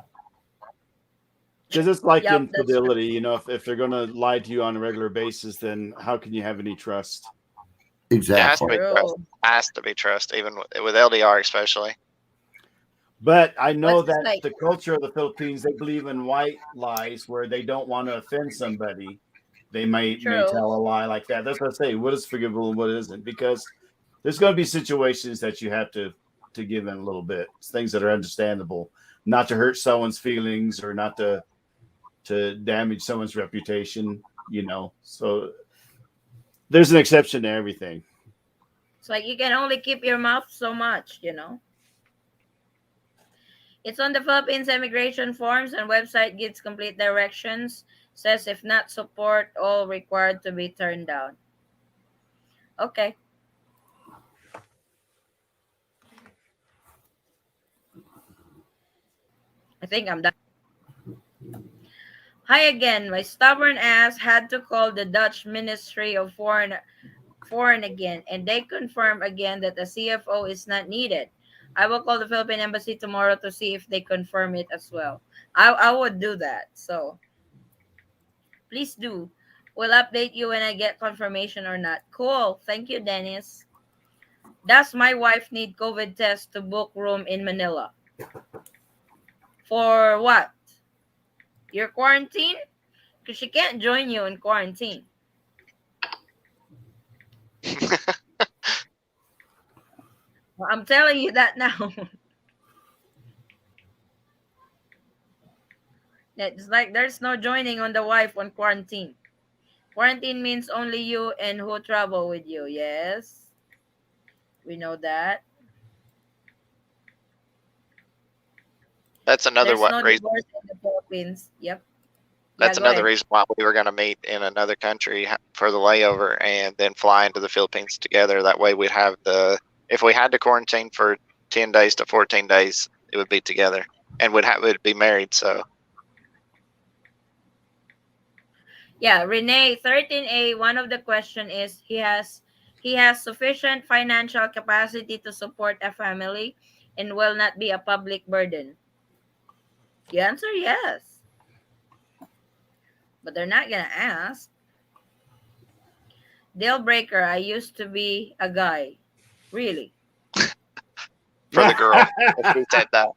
Because it's like infidelity. You know, if they're going to lie to you on a regular basis, then how can you have any trust? Exactly. It has to be trust, even with LDR especially. But I know that the culture of the Philippines, they believe in white lies where they don't want to offend somebody. They may tell a lie like that. That's what I say. What is forgivable and what isn't? Because there's going to be situations that you have to give in a little bit. It's things that are understandable, not to hurt someone's feelings or not to damage someone's reputation. So there's an exception to everything. It's like you can only keep your mouth so much, It's on the Philippines immigration forms and website gives complete directions. Says if not support, all required to be turned down. Okay. I think I'm done. Hi again. My stubborn ass had to call the Dutch Ministry of Foreign again, and they confirm again that the CFO is not needed. I will call the Philippine Embassy tomorrow to see if they confirm it as well. I would do that. So please do. We'll update you when I get confirmation or not. Cool. Thank you, Dennis. Does my wife need COVID test to book room in Manila? For what? Your quarantine? Because she can't join you in quarantine. Well, I'm telling you that now. It's like there's no joining on the wife on quarantine. Quarantine means only you and who travel with you. Yes. We know that. That's another There's no reason. divorce in the Philippines. Yep. That's Yeah, go another ahead. reason why we were going to meet in another country for the layover and then fly into the Philippines together. That way we'd have if we had to quarantine for 10 days to 14 days, it would be together and we'd be married. So Yeah, Renee, 13A, one of the question is he has sufficient financial capacity to support a family and will not be a public burden. The answer yes. But they're not gonna ask. Deal breaker, I used to be a guy. Really? for the girl, if we said that.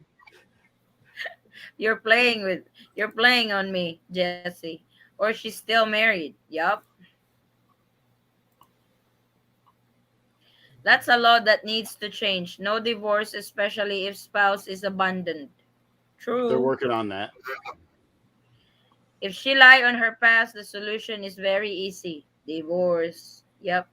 You're playing on me, Jesse. Or she's still married. Yup. That's a law that needs to change. No divorce, especially if spouse is abandoned. True. They're working on that. If she lie on her past, the solution is very easy. Divorce. Yep.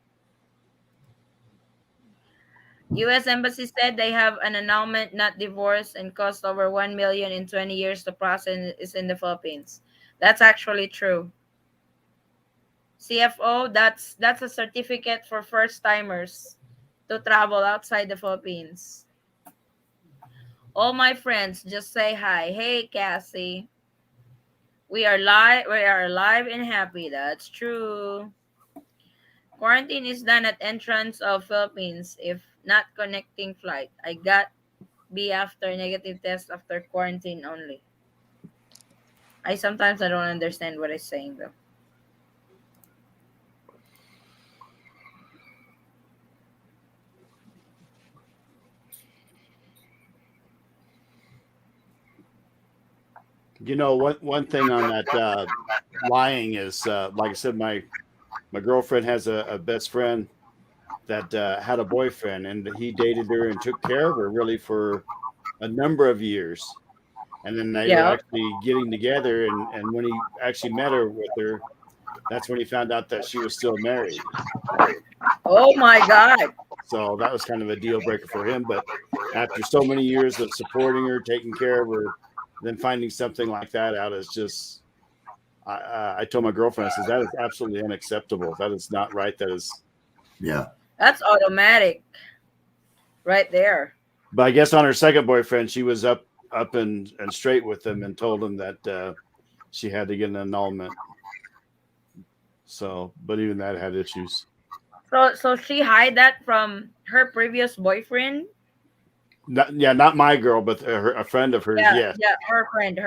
U.S. Embassy said they have an annulment, not divorce, and cost over 1 million in 20 years to process is in the Philippines. That's actually true. CFO, that's a certificate for first timers to travel outside the Philippines. All my friends, just say hi. Hey, Cassie. We are alive and happy. That's true. Quarantine is done at entrance of Philippines if not connecting flight. I got B after negative test after quarantine only. I sometimes I don't understand what it's saying though. You know, one thing on that lying is, like I said, my girlfriend has a best friend that had a boyfriend, and he dated her and took care of her really for a number of years. And then they were actually getting together, and when he actually met her with her, that's when he found out that she was still married. Oh my God. So that was kind of a deal breaker for him. But after so many years of supporting her, taking care of her, then finding something like that out is just, I told my girlfriend, I said, that is absolutely unacceptable. That is not right. That is. Yeah. That's automatic. Right there. But I guess on her second boyfriend, she was up and straight with him and told him that she had to get an annulment. So, but even that had issues. So she hid that from her previous boyfriend? Not my girl, but a friend of hers. Yeah, her friend.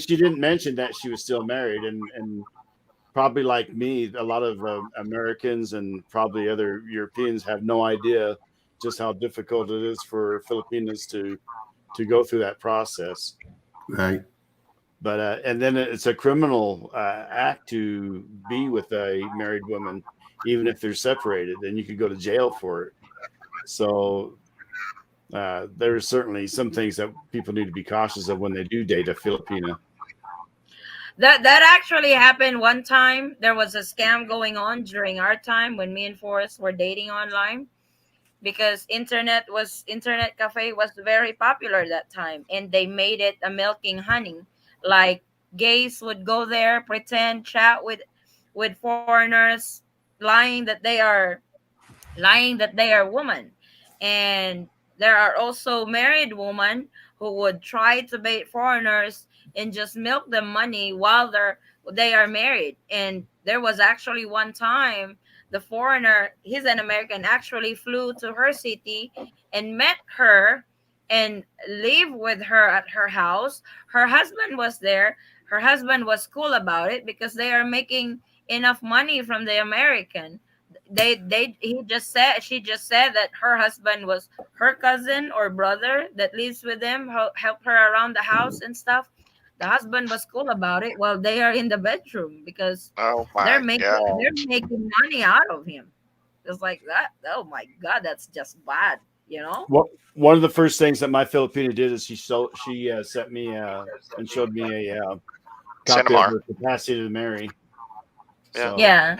She didn't mention that she was still married, and probably like me, a lot of Americans and probably other Europeans have no idea just how difficult it is for Filipinos to go through that process. Right. But and then it's a criminal act to be with a married woman, even if they're separated, and you could go to jail for it. So there's certainly some things that people need to be cautious of when they do date a Filipina. That actually happened one time. There was a scam going on during our time when me and Forrest were dating online. because internet cafe was very popular that time, and they made it a milking honey. Like gays would go there, pretend, chat with foreigners, lying that they are lying that they are women. And there are also married women who would try to bait foreigners and just milk them money while they are married. And there was actually one time the foreigner, he's an American, actually flew to her city and met her and live with her at her house. Her husband was there. Her husband was cool about it because they are making enough money from the American. They he just said She just said that her husband was her cousin or brother that lives with them, help her around the house and stuff. The husband was cool about it while they are in the bedroom because Oh my they're gosh. making money out of him. It's like that. Oh my god, that's just bad, you know. What one of the first things that my Filipina did is she sent me and showed me a copy of Cinemar. her capacity to marry. Yeah. So Yeah.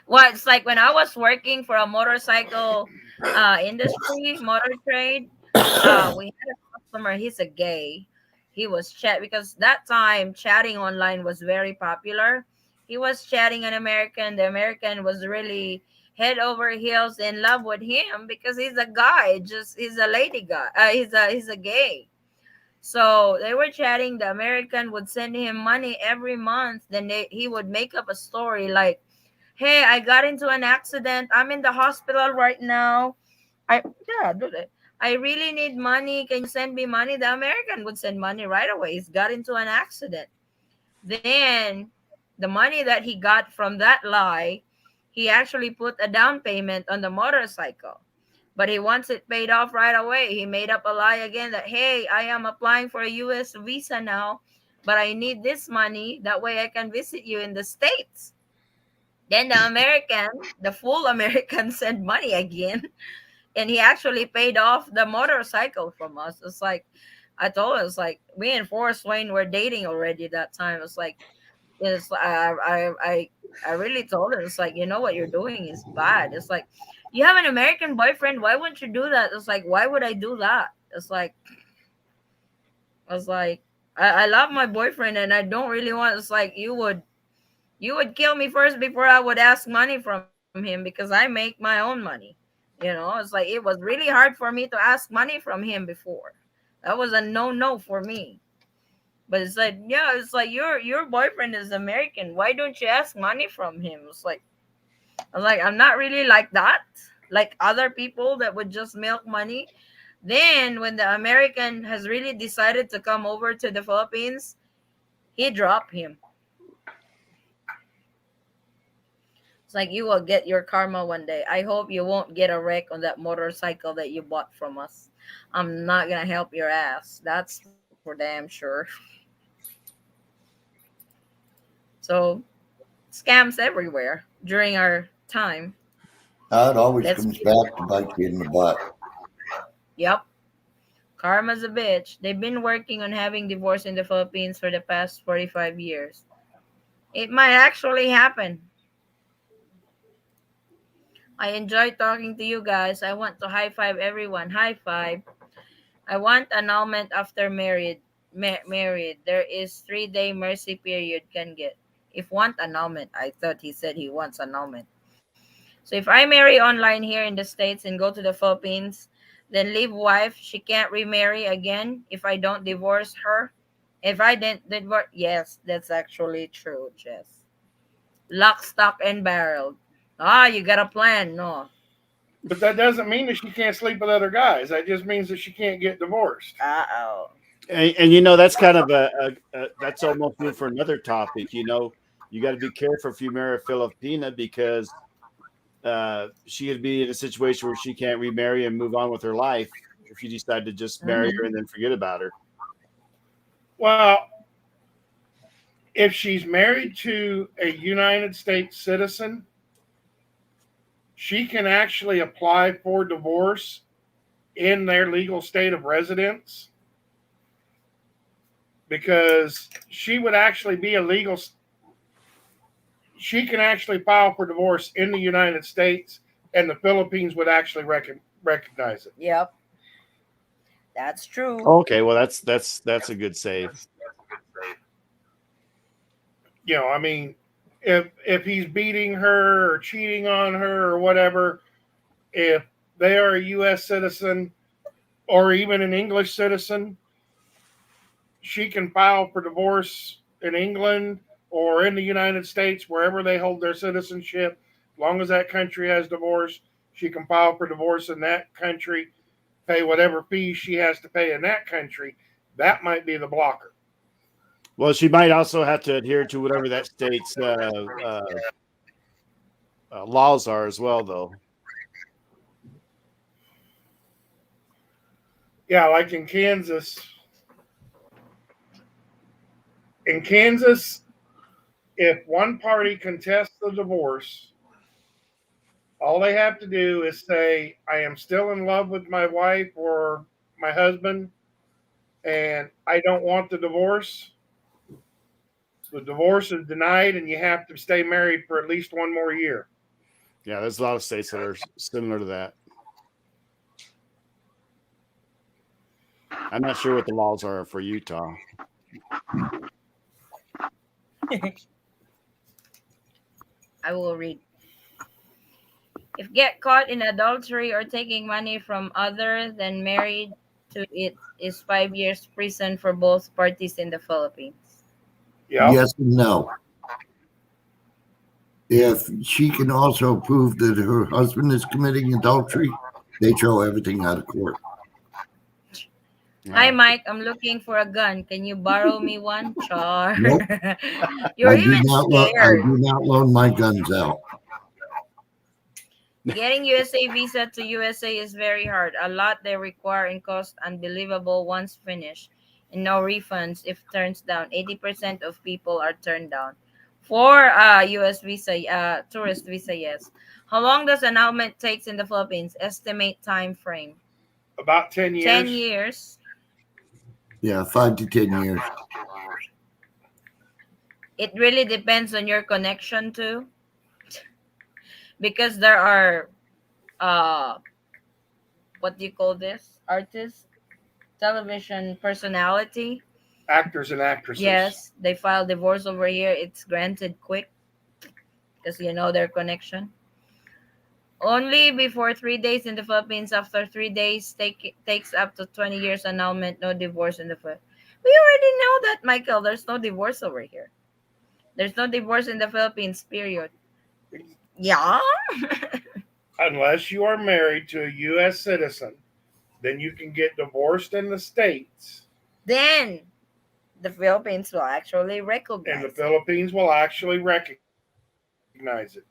Well, it's like when I was working for a motorcycle industry, motor trade, we had a customer, he's a gay. He was chat because that time chatting online was very popular. He was chatting an American. The American was really head over heels in love with him because he's a guy, just he's a lady guy. He's a gay. So they were chatting. The American would send him money every month. Then he would make up a story like, hey, I got into an accident. I'm in the hospital right now. Do that. I really need money. Can you send me money? The American would send money right away. He's got into an accident. Then the money that he got from that lie, he actually put a down payment on the motorcycle. But he wants it paid off right away. He made up a lie again that, hey, I am applying for a US visa now, but I need this money. That way I can visit you in the States. Then the full American sent money again, and he actually paid off the motorcycle from us. It's like I told him, it's like me and Forrest Wayne were dating already that time. I really told him, it's like, you know what you're doing is bad. It's like, you have an American boyfriend. Why wouldn't you do that? It's like, why would I do that? It's like I was like, I love my boyfriend and I don't really want. It's like you would kill me first before I would ask money from him because I make my own money. It's like it was really hard for me to ask money from him before. That was a no for me. But it's like, yeah, it's like your boyfriend is American. Why don't you ask money from him? I'm not really like that. Like other people that would just milk money. Then when the American has really decided to come over to the Philippines, he dropped him. It's like you will get your karma one day. I hope you won't get a wreck on that motorcycle that you bought from us. I'm not gonna help your ass. That's for damn sure. So scams everywhere during our time. It always Let's comes be back to bite you in the butt. Yep. Karma's a bitch. They've been working on having divorce in the Philippines for the past 45 years. It might actually happen. I enjoy talking to you guys. I want to high five everyone. High five. I want annulment after married. There is 3-day mercy period can get. If want annulment, I thought he said he wants annulment. So if I marry online here in the States and go to the Philippines, then leave wife, she can't remarry again if I don't divorce her. If I didn't divorce, yes, that's actually true, Jess. Lock, stock, and barrel. You got a plan, no? But that doesn't mean that she can't sleep with other guys. That just means that she can't get divorced. Uh-oh. And that's kind of that's almost food for another topic. You got to be careful if you marry a Filipina because she could be in a situation where she can't remarry and move on with her life if you decide to just marry her and then forget about her. Well, if she's married to a United States citizen, she can actually apply for divorce in their legal state of residence because she would actually be a legal. She can actually file for divorce in the United States and the Philippines would actually recognize it. Yep, that's true. Okay, well that's a good save. I mean, if he's beating her or cheating on her or whatever, if they are a U.S. citizen or even an English citizen, she can file for divorce in England or in the United States, wherever they hold their citizenship. As long as that country has divorce, she can file for divorce in that country, pay whatever fees she has to pay in that country. That might be the blocker. Well, she might also have to adhere to whatever that state's laws are as well, though. Yeah, like in Kansas. In Kansas, if one party contests the divorce, all they have to do is say, I am still in love with my wife or my husband, and I don't want the divorce. The divorce is denied, and you have to stay married for at least one more year. Yeah, there's a lot of states that are similar to that. I'm not sure what the laws are for Utah. I will read. If get caught in adultery or taking money from other than married to it, is 5 years prison for both parties in the Philippines. Yeah. Yes and no. If she can also prove that her husband is committing adultery, they throw everything out of court. Hi, Mike. I'm looking for a gun. Can you borrow me one? Char. Nope. You're I do even not scared. loan my guns out. Getting USA visa to USA is very hard. A lot they require and cost unbelievable once finished. And no refunds if turns down. 80% of people are turned down. For US visa, tourist visa, yes. How long does annulment takes in the Philippines? Estimate time frame. About 10 years. 10 years. Yeah, 5 to 10 years. It really depends on your connection too. Because there are what do you call this? Artists, television personality, actors and actresses. Yes, they file divorce over here. It's granted quick because you know their connection. Only before 3 days in the Philippines. After 3 days, takes up to 20 years annulment. No divorce in the Philippines. We already know that, Michael. There's no divorce over here. There's no divorce in the Philippines. Period. Yeah. Unless you are married to a U.S. citizen, then you can get divorced in the States. Then the Philippines will actually recognize And the Philippines will actually recognize it.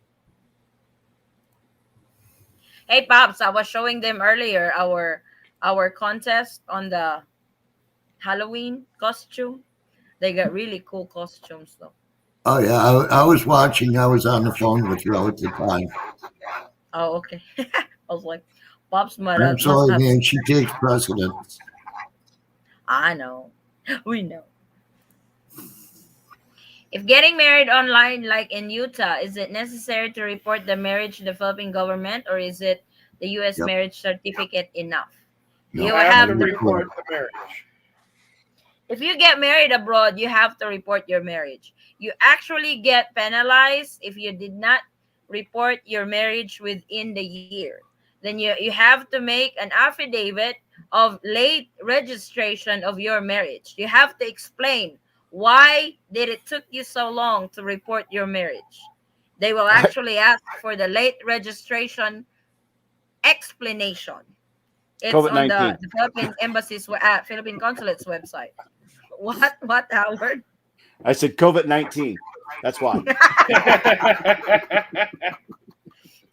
Hey, Pops, I was showing them earlier our contest on the Halloween costume. They got really cool costumes, though. Oh, yeah. I was watching. I was on the phone with you at the time. Oh, okay. I was like, Pops must I'm sorry, have... man. She takes precedence. I know. We know. If getting married online, like in Utah, is it necessary to report the marriage to the Philippine government, or is it the U.S. marriage certificate enough? No, you have to report the marriage. If you get married abroad, you have to report your marriage. You actually get penalized if you did not report your marriage within the year. Then you have to make an affidavit of late registration of your marriage. You have to explain why did it took you so long to report your marriage. They will actually ask for the late registration explanation. It's on the Philippines Embassy's Philippine Consulate's website. What, Howard? I said COVID-19. That's why.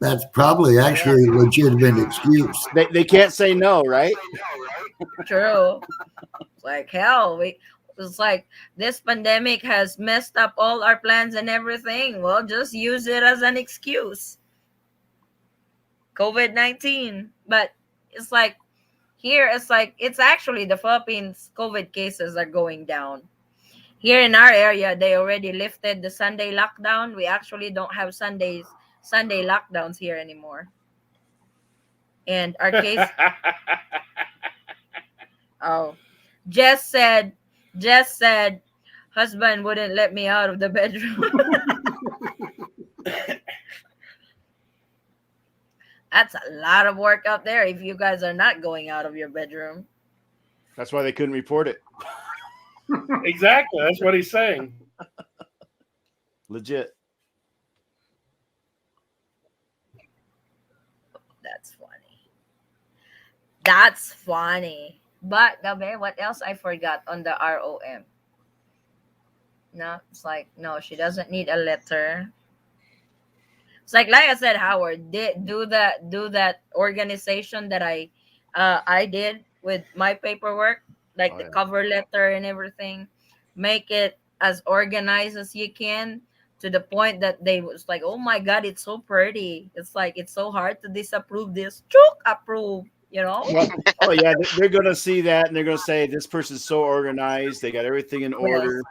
That's probably actually a legitimate excuse. They can't say no, right? True. It's like hell. It's like this pandemic has messed up all our plans and everything. Well, just use it as an excuse. COVID-19. But it's like here, it's actually the Philippines COVID cases are going down. Here in our area, they already lifted the Sunday lockdown. We actually don't have Sunday lockdowns here anymore. And our case, oh, Jess said, husband wouldn't let me out of the bedroom. That's a lot of work out there if you guys are not going out of your bedroom. That's why they couldn't report it. Exactly. That's what he's saying. Legit. That's funny. That's funny. But, Gabe, what else I forgot on the ROM? No, it's like, no, she doesn't need a letter. It's like I said, Howard, do that organization that I did with my paperwork, like the cover letter and everything. Make it as organized as you can, to the point that they was like, oh my God, it's so pretty. It's like, it's so hard to disapprove this. Chook, approve, you know? Oh yeah, they're gonna see that and they're gonna say this person's so organized. They got everything in order. Yes.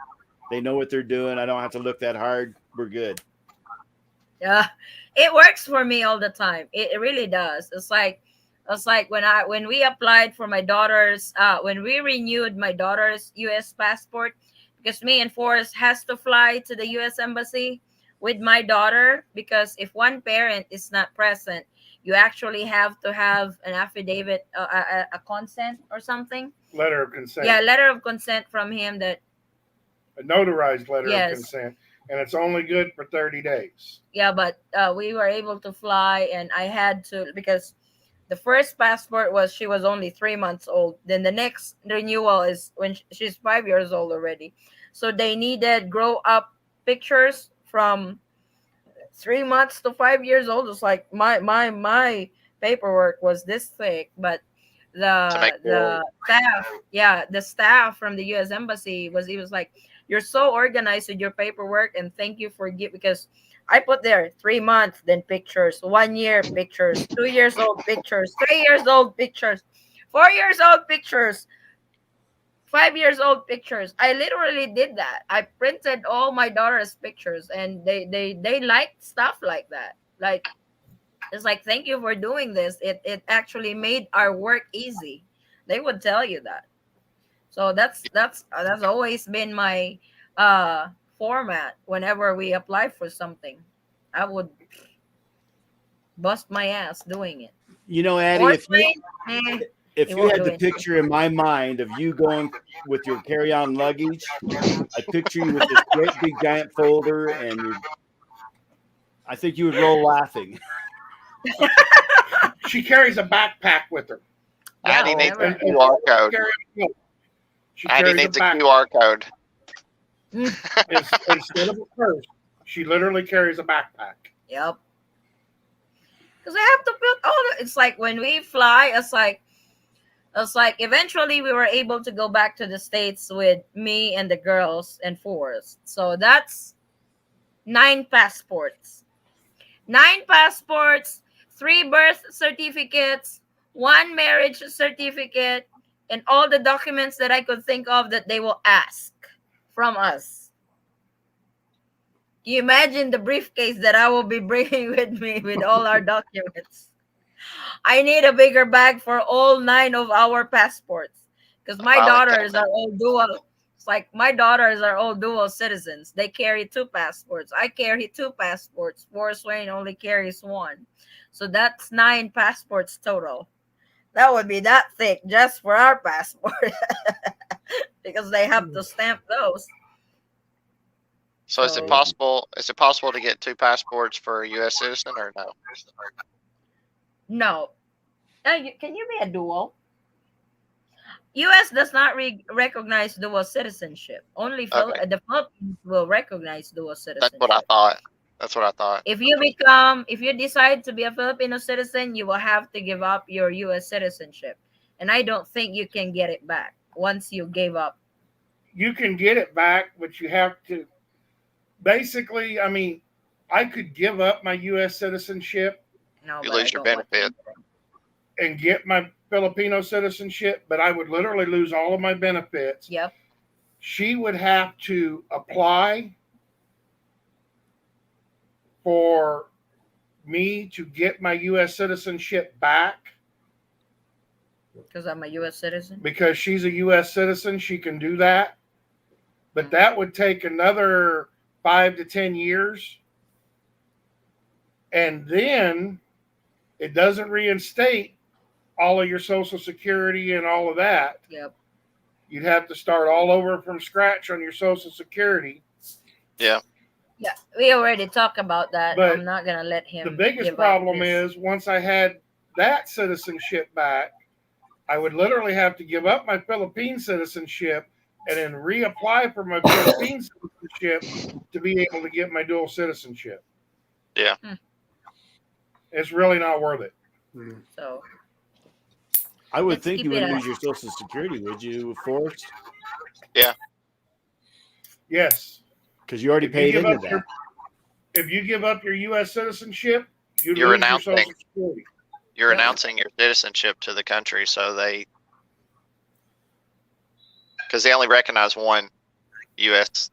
They know what they're doing. I don't have to look that hard. We're good. Yeah, it works for me all the time. It really does. It's like when we applied for my daughter's when we renewed my daughter's US passport, because me and Forrest has to fly to the US embassy with my daughter, because if one parent is not present, you actually have to have an affidavit, a consent or something. Letter of consent. Yeah, letter of consent from him, that a notarized letter Yes. of consent, and it's only good for 30 days. Yeah, but we were able to fly, and I had to, because the first passport was, she was only 3 months old. Then the next renewal is when she's 5 years old already. So they needed grow up pictures from 3 months to 5 years old. It's like my paperwork was this thick, but the staff from the US embassy was like, you're so organized with your paperwork, and thank you for because I put there 3 months, then pictures, 1 year pictures, 2 years old pictures, 3 years old pictures, 4 years old pictures, 5 years old pictures. I literally did that. I printed all my daughter's pictures, and they liked stuff like that. Like, it's like, thank you for doing this. It actually made our work easy. They would tell you that. So that's always been my format. Whenever we apply for something, I would bust my ass doing it. You know, Addie, if you had the picture in my mind of you going with your carry-on luggage, I picture you with this great big giant folder, and I think you would roll laughing. She carries a backpack with her. Addie needs a QR code. Addie needs a QR code. Instead of a purse, she literally carries a backpack. Yep. Because I have to put all the. It's like when we fly, it's like eventually we were able to go back to the States with me and the girls and Forrest. So that's 9 passports. 9 passports, 3 birth certificates, 1 marriage certificate, and all the documents that I could think of that they will ask from us. Can you imagine the briefcase that I will be bringing with me with all our documents? I need a bigger bag for all 9 of our passports, because my daughters are all dual. It's like my daughters are all dual citizens. They carry 2 passports. I carry 2 passports. Forrest Wayne only carries 1. So that's 9 passports total. That would be that thick just for our passport, because they have to stamp those. So is it possible? Is it possible to get 2 passports for a U.S. citizen or no? No. Can you be a dual? U.S. does not recognize dual citizenship. Only the Philippines will recognize dual citizenship. That's what I thought. If you decide to be a Filipino citizen, you will have to give up your U.S. citizenship, and I don't think you can get it back once you gave up. You can get it back, but you have to. Basically, I mean, I could give up my U.S. citizenship. No, you lose your benefit. And get my Filipino citizenship, but I would literally lose all of my benefits. Yep. She would have to apply for me to get my U.S. citizenship back, Because I'm a U.S. citizen. Because she's a U.S. citizen, she can do that. But that would take another 5 to 10 years. And then it doesn't reinstate all of your Social Security and all of that. Yep. You'd have to start all over from scratch on your Social Security. Yeah. Yeah, we already talked about that. But I'm not gonna let him. The biggest give up problem this. is once I had that citizenship back, I would literally have to give up my Philippine citizenship and then reapply for my Philippine citizenship to be able to get my dual citizenship. Yeah. It's really not worth it. So I would let's think keep you it would at- lose your Social Security, would you, forced? Yeah. Yes. Because you already If paid you give into up that. your- If you give up your U.S. citizenship, you You're lose your announcing. Social Security. You're Yeah. announcing your citizenship to the country, so because they only recognize one U.S.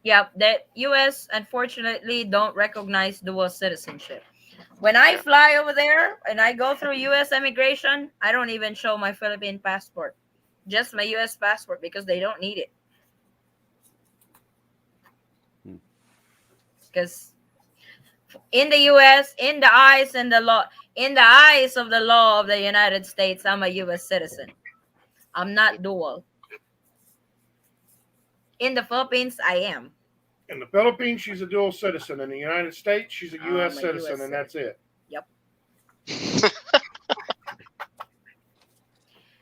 Yeah, the U.S. unfortunately don't recognize dual citizenship. When I fly over there and I go through U.S. immigration, I don't even show my Philippine passport, just my U.S. passport because they don't need it. Because in the U.S., in the eyes of the law of the United States, I'm a U.S. citizen. I'm not dual. In the Philippines, I am. In the Philippines, she's a dual citizen. In the United States, she's a U.S. I'm a citizen, US and that's it. Yep.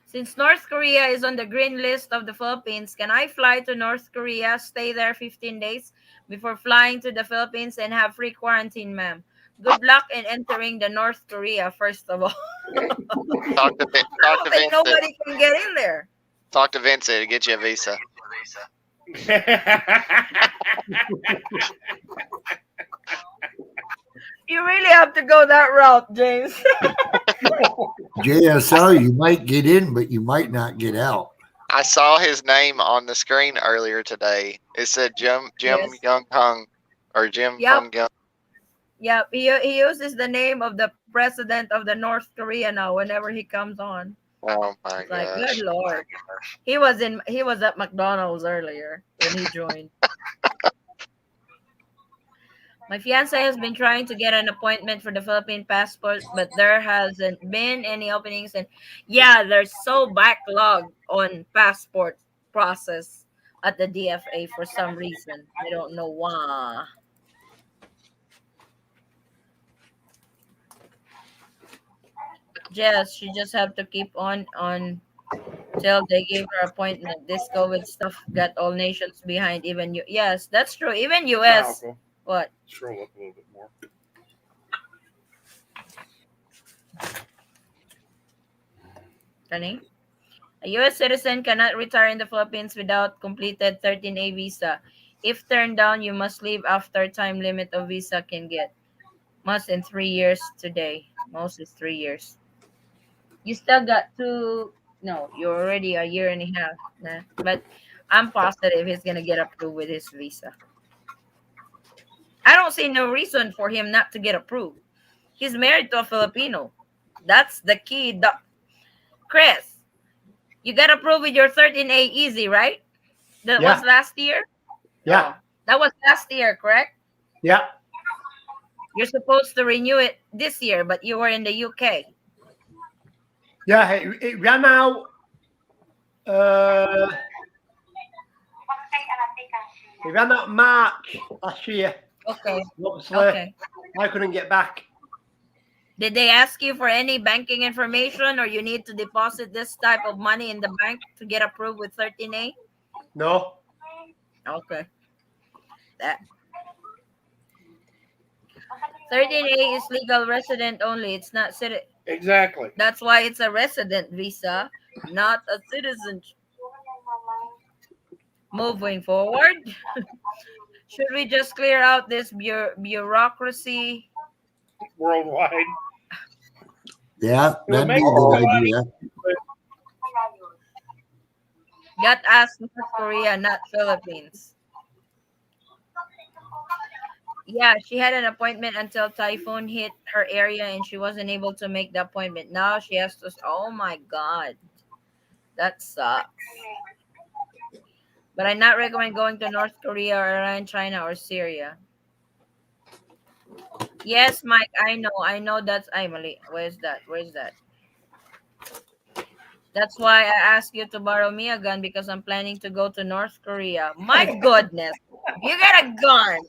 Since North Korea is on the green list of the Philippines, can I fly to North Korea, stay there 15 days before flying to the Philippines and have free quarantine, ma'am? Good luck in entering the North Korea, first of all. Talk to I don't think Vincent. nobody can get in there. Talk to Vincent to get you a visa. You really have to go that route, James. JSO, you might get in, but you might not get out. I saw his name on the screen earlier today. It said Jim Yes. Young Hung or Jim Yep. Hung Young. Yep, he uses the name of the president of the North Korea now whenever he comes on. Oh my It's like, gosh. good lord. He was at McDonald's earlier when he joined. My fiance has been trying to get an appointment for the Philippine passport, but there hasn't been any openings. And yeah, they're so backlogged on passport process at the DFA for some reason. I don't know why. Jess, she just have to keep on till they give her appointment. This COVID stuff got all nations behind, even you. Yes, that's true. Even US. Malcolm, What? scroll up a little bit more. Kani? A U.S. citizen cannot retire in the Philippines without completed 13A visa. If turned down, you must leave after time limit of visa can get. Must in 3 years today. Most is 3 years. You still got two. No, you're already a year and a half. Nah. But I'm positive he's gonna get approved with his visa. I don't see no reason for him not to get approved. He's married to a Filipino. That's the key. Chris, you got approved with your 13A easy, right? That Yeah. was last year? Yeah. Oh, that was last year, correct? Yeah. You're supposed to renew it this year, but you were in the UK. Yeah, it ran out. It ran out March last year. Okay. Obviously, Okay. I couldn't get back. Did they ask you for any banking information or you need to deposit this type of money in the bank to get approved with 13A? No. Okay. That 13A is legal resident only. It's not citizen. Exactly. That's why it's a resident visa, not a citizen. Moving forward, should we just clear out this bureaucracy? Worldwide. Yeah, It would that'd be make a good more money. idea. Got asked North Korea, not Philippines. Yeah, she had an appointment until typhoon hit her area and she wasn't able to make the appointment. Now she has to. Oh my God. That sucks. But I not recommend going to North Korea or Iran, China, or Syria. Yes, Mike, I know. I know that's Emily. Where's that? Where's that? That's why I asked you to borrow me a gun because I'm planning to go to North Korea. My goodness. You got a gun.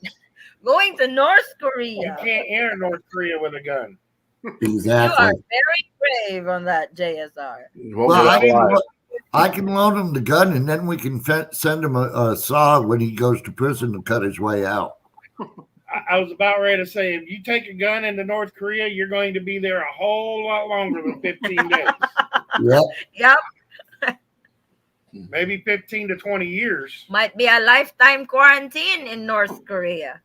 Going to North You Korea. can't enter North Korea with a gun. You are Exactly. very brave on that, JSR. Well, I can loan him the gun, and then we can send him a saw when he goes to prison to cut his way out. I was about ready to say, if you take a gun into North Korea, you're going to be there a whole lot longer than 15 days. Yep. Yep. Maybe 15 to 20 years. Might be a lifetime quarantine in North Korea.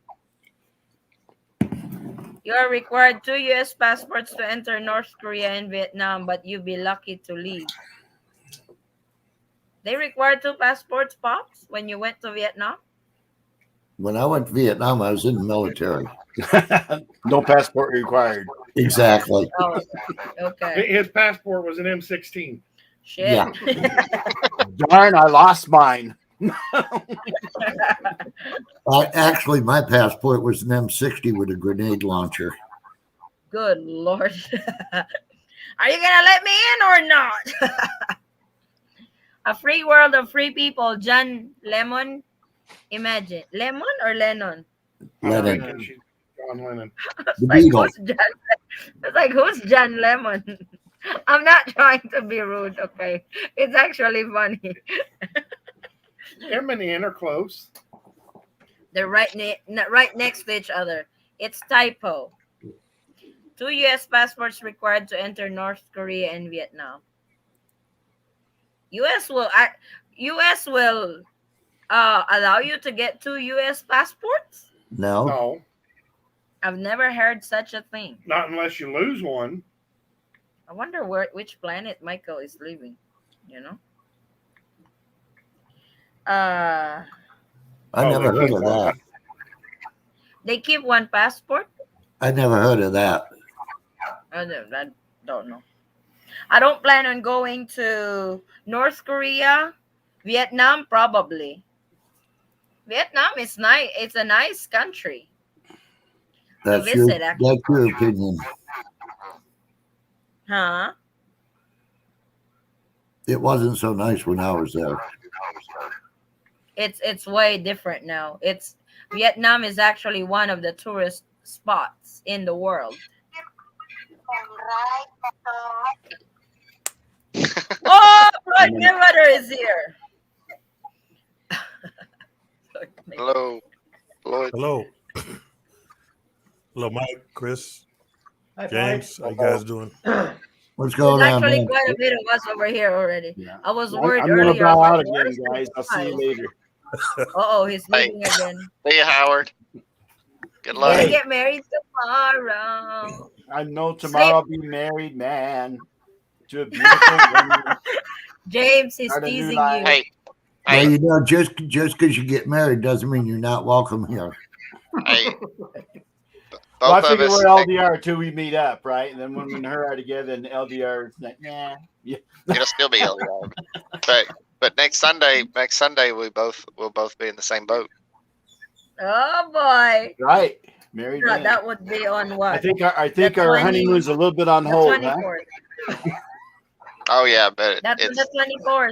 You are required 2 U.S. passports to enter North Korea and Vietnam, but you'll be lucky to leave. They required 2 passports, Pops, when you went to Vietnam? When I went to Vietnam, I was in the military. No passport required. Exactly. Oh, okay. His passport was an M16. Shit. Yeah. Darn, I lost mine. Actually, my passport was an M60 with a grenade launcher. Good Lord. Are you going to let me in or not? A free world of free people. John Lemon. Imagine. Lemon or Lennon? Lennon. John Lennon. The Like, Beatles. it's like, who's John Lemon? I'm not trying to be rude, okay? It's actually funny. Him and Ian are close. They're right next to each other. It's typo. 2 U.S. passports required to enter North Korea and Vietnam. U.S. will allow you to get 2 U.S. passports? No. No. I've never heard such a thing. Not unless you lose one. I wonder which planet Michael is living, you know? I never heard of that. They keep one passport? I never heard of that. I don't know. I don't plan on going to North Korea, Vietnam, probably. Vietnam is nice. It's a nice country. That's your opinion. Huh? It wasn't so nice when I was there. It's way different now. Vietnam is actually one of the tourist spots in the world. Oh, my grandmother is here. Hello, Lloyd. Hello. Hello, Mike, Chris, Hi, James. How you guys doing? What's going There's on, actually man? quite a bit of us over here already. Yeah. I was worried I'm going to earlier. bow out Like, again, where's guys. I'll see you later. Uh-oh, he's leaving again. See you, Howard. Good luck. Gonna Hey. get married tomorrow. I know tomorrow I'll be married, man, to a beautiful woman. James is Start a new teasing life. you. Hey, Well, hey, you know, just because you get married doesn't mean you're not welcome here. hey. Well, I Both of figure us. we're LDR till we meet up, right? And then when me and her are together, and LDR is like, nah. Yeah. It'll still be LDR. But next Sunday we'll both be in the same boat. Oh boy. Right. Married No, man. that would be on what? I think our The 20 honeymoon's a little bit on The hold, huh? 24th. Oh yeah, but That's on it's the 24th.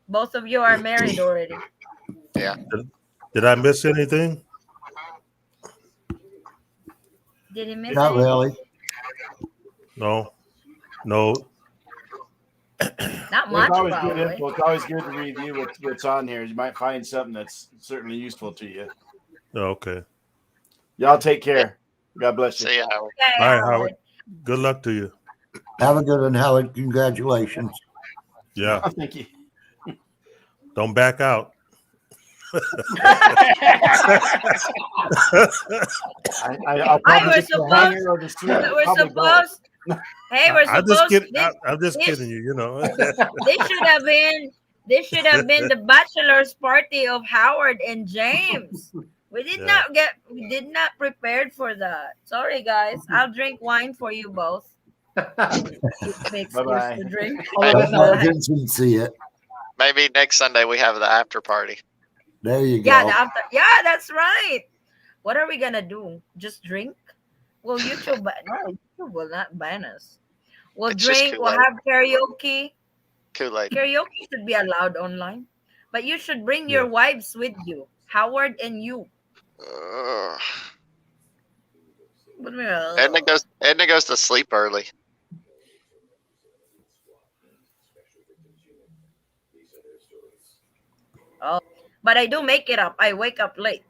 Both of you are married already. yeah. Did I miss anything? Did he miss Not anything? really. No. Not Well, much, it's always good probably. info. It's always good to review what's on here. You might find something that's certainly useful to you. Okay. Y'all take care. God bless you. See you, Howard. Okay, All right, Howard. Good luck to you. Have a good one, Howard. Congratulations. Yeah. Oh, thank you. Don't back out. I'll probably get the hanger or the sweet. We're Probably both. supposed. Hey, we're I'm supposed. just kidding you. You know. This should have been the bachelor's party of Howard and James. Yeah. We did not prepared for that. Sorry, guys. I'll drink wine for you both. Give me excuse Bye-bye. to drink. Let Bye. Vincent see it. Maybe next Sunday we have the after party. There you Yeah, go. yeah, that's right. What are we gonna do? Just drink? Well, no, YouTube will not ban us. We'll It's just drink. We'll Kool-Aid. have karaoke. Kool-Aid. Karaoke should be allowed online, but you should bring Yeah. your wives with you, Howard and you. Ugh. What do you mean? Edna goes to sleep early. Oh, but I do make it up. I wake up late,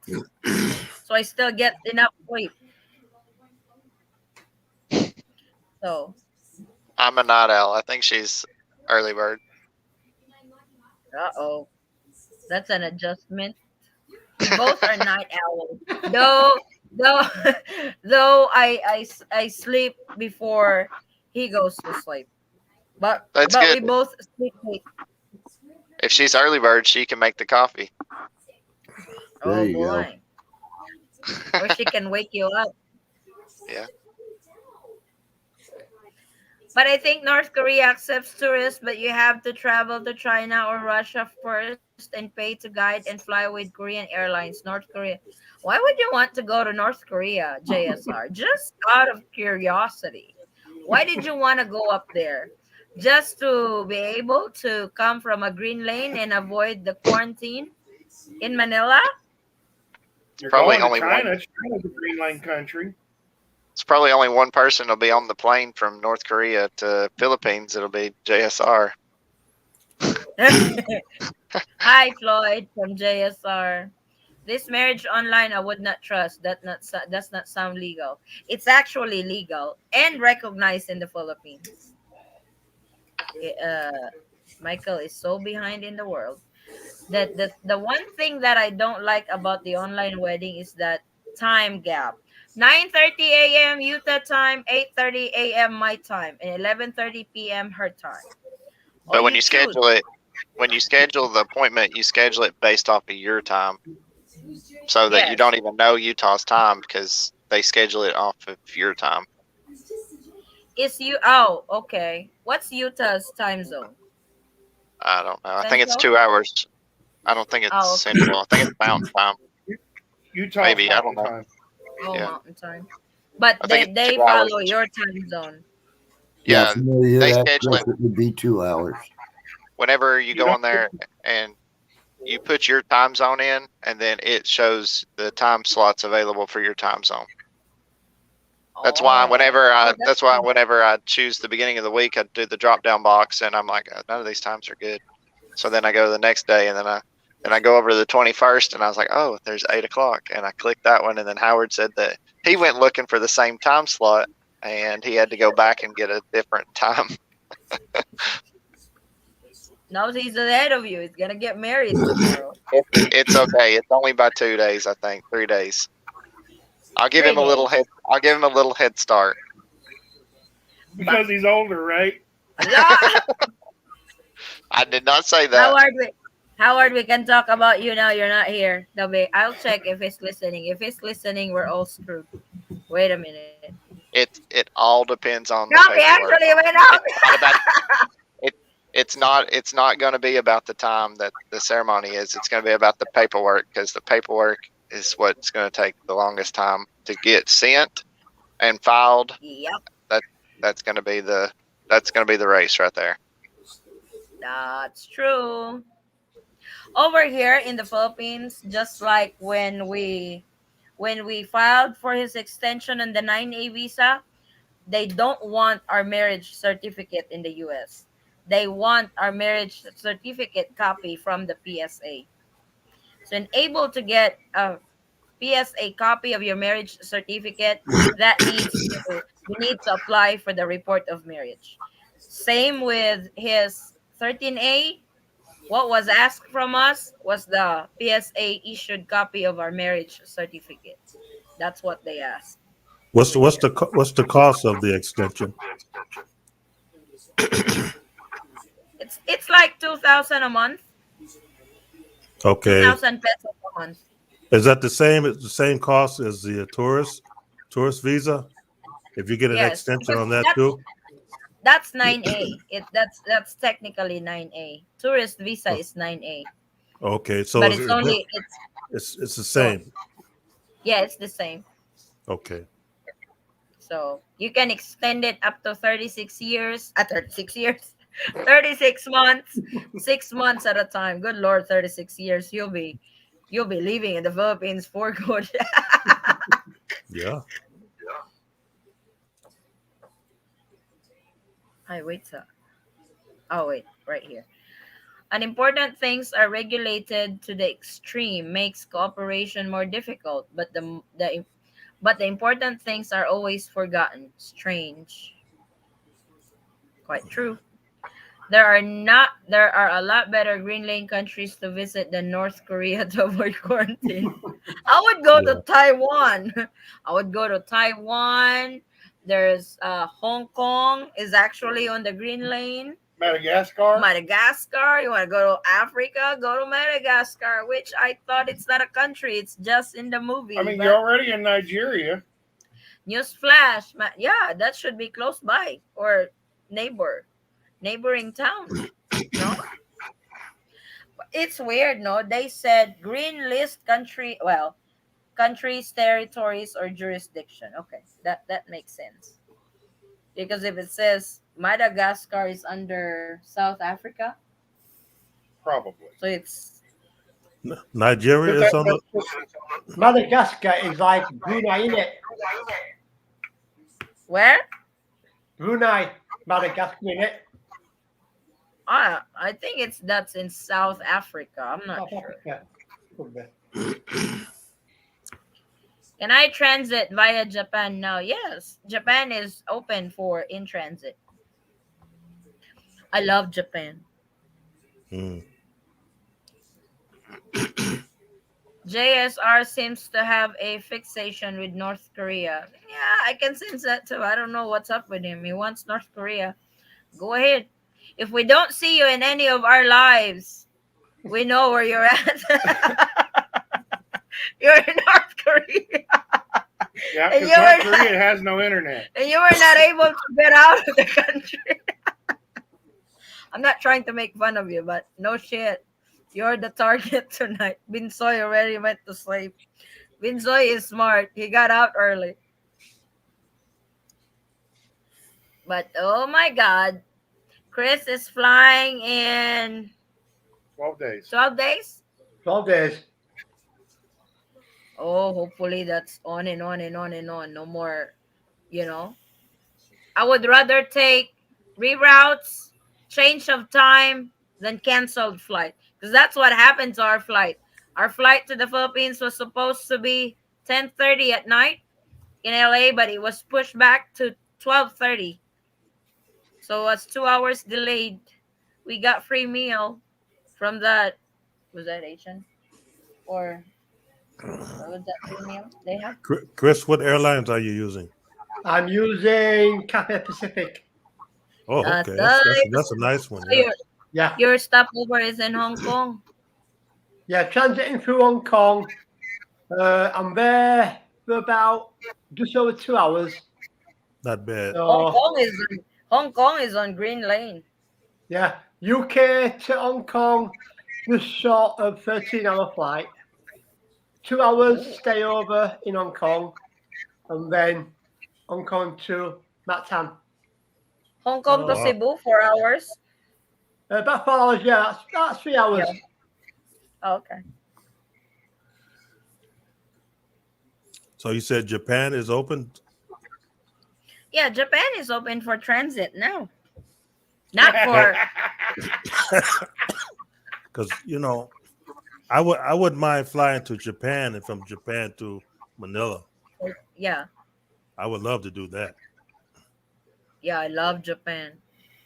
so I still get enough sleep. So, I'm a night owl. I think she's early bird. oh, that's an adjustment. We both are night owls. Though, I sleep before he goes to sleep. That's But good. we both sleep late. If she's early bird, she can make the coffee. There Oh you go. boy. Or she can wake you up. Yeah. But I think North Korea accepts tourists, but you have to travel to China or Russia first and pay to guide and fly with Korean Airlines. North Korea. Why would you want to go to North Korea, JSR? Just out of curiosity. Why did you want to go up there? Just to be able to come from a green lane and avoid the quarantine in Manila? You're Probably going to only China. one. China's a green lane country. It's probably only one person will be on the plane from North Korea to Philippines. It'll be JSR. Hi, Floyd from JSR. This marriage online, I would not trust. Does not sound legal. It's actually legal and recognized in the Philippines. Uh, Michael is so behind in the world. That the one thing that I don't like about the online wedding is that time gap. 9:30 a.m. Utah time, 8:30 a.m. my time, and 11:30 p.m. her time. Or But when you you choose. schedule the appointment, you schedule it based off of your time, so that you Yes. don't even know Utah's time because they schedule it off of your time. Is you oh okay. What's Utah's time zone? I don't know. I think it's Central? 2 hours. I don't think it's Oh, okay. central. I think it's mountain time. Utah's Maybe, I don't mountain know. time. Oh, Yeah. Mountain time. But I think it's they 2 hours. follow your time zone. Yeah, Yeah, from where you're they at, schedule Chris, it it would be 2 hours. whenever you You go don't on there and you put your time zone in, and then it shows the time slots available for your time zone. That's why That's whenever I choose the beginning of the week, I do the drop down box, and I'm like, none of these times are good. So then I go the next day, and then I go over to the 21st, and I was like, oh, there's 8 o'clock, and I clicked that one, and then Howard said that he went looking for the same time slot, and he had to go back and get a different time. now he's ahead of you. He's gonna get married tomorrow. It's okay. It's only by 2 days, I think, 3 days. I'll give 3 him a little days. head. I'll give him a little head start. because he's older, right? Ah! I did not say that. Howard, we can talk about you now. You're not here. I'll check if he's listening. If he's listening, we're all screwed. Wait a minute. It all depends on the No, he paperwork. actually went out. It's not going to be about the time that the ceremony is. It's going to be about the paperwork, because the paperwork is what's going to take the longest time to get sent and filed. Yep, That's going to be the race right there. that's true. Over here in the Philippines, just like when we filed for his extension on the 9A visa, they don't want our marriage certificate in the US. They want our marriage certificate copy from the PSA. So, in able to get a PSA copy of your marriage certificate, that you need to apply for the report of marriage. Same with his 13A. What was asked from us was the PSA issued copy of our marriage certificate. That's what they asked. What's the cost of the extension? It's like 2,000 a month. Okay. 2,000 pesos a month. Is that the same? It's the same cost as the tourist visa? If you get an Yes, extension because on that too? that's 9A. That's technically 9A. Tourist visa Oh, is 9A. okay, so But it's only it's the go on. same. Yeah, it's the same. Okay. So you can extend it up to 36 years. 36 years. 36 months. 6 months at a time. Good Lord, 36 years. You'll be living in the Philippines for good. Yeah. I wait, sir. Oh wait, right here. Unimportant things are regulated to the extreme, makes cooperation more difficult, but the important things are always forgotten. Strange. Quite true. There are a lot better green lane countries to visit than North Korea to avoid quarantine. I would go to Yeah. Taiwan. I would go to Taiwan. There's Hong Kong is actually on the green lane. Madagascar. Madagascar. You want to go to Africa? Go to Madagascar, which I thought it's not a country. It's just in the movie. I mean, But you're already in Nigeria. newsflash, yeah, that should be close by or neighboring town. No, it's weird. No, they said green list country. Well, countries, territories, or jurisdiction. Okay, that makes sense. Because if it says Madagascar is under South Africa, Probably. so it's Nigeria is on the. Madagascar is like Brunei, isn't it? where? Brunei, Madagascar, isn't it? I think that's in South Africa. I'm not South sure. Africa. Could be. Can I transit via Japan now? Yes, Japan is open for in transit. I love Japan. Hmm. JSR seems to have a fixation with North Korea. Yeah, I can sense that too. I don't know what's up with him. He wants North Korea. Go ahead. If we don't see you in any of our lives, we know where you're at. You're in North Korea. Yeah, And because you North were Korea has no internet. and you were not able to get out of the country. I'm not trying to make fun of you, but no shit. You're the target tonight. Binsoy already went to sleep. Binsoy is smart. He got out early. But oh my god, Chris is flying in 12 days. 12 days? 12 days. Oh, hopefully that's on and on and on and on. No more, you know. I would rather take reroutes, change of time, than canceled flight. Because that's what happened to our flight. Our flight to the Philippines was supposed to be 10:30 at night in LA, but it was pushed back to 12:30. So it was 2 hours delayed. We got free meal from that. Was that Asian? Or what was that free meal they have? Chris, what airlines are you using? I'm using Cathay Pacific. Oh, That's okay. nice. That's a nice one. So Yeah. Yeah. your stopover is in Hong Kong. Yeah, transiting through Hong Kong. I'm there for about just over 2 hours. Not bad. So, Hong Kong is on green lane. yeah, UK to Hong Kong, just short of 13-hour flight. 2 hours stay over in Hong Kong, and then Hong Kong to Mactan. Hong Kong to Cebu, 4 hours. About 4 hours, yeah, that's 3 hours. Yeah. Oh, okay. So you said Japan is open? Yeah, Japan is open for transit now. Not for Because I wouldn't mind flying to Japan and from Japan to Manila. yeah. I would love to do that. Yeah, I love Japan.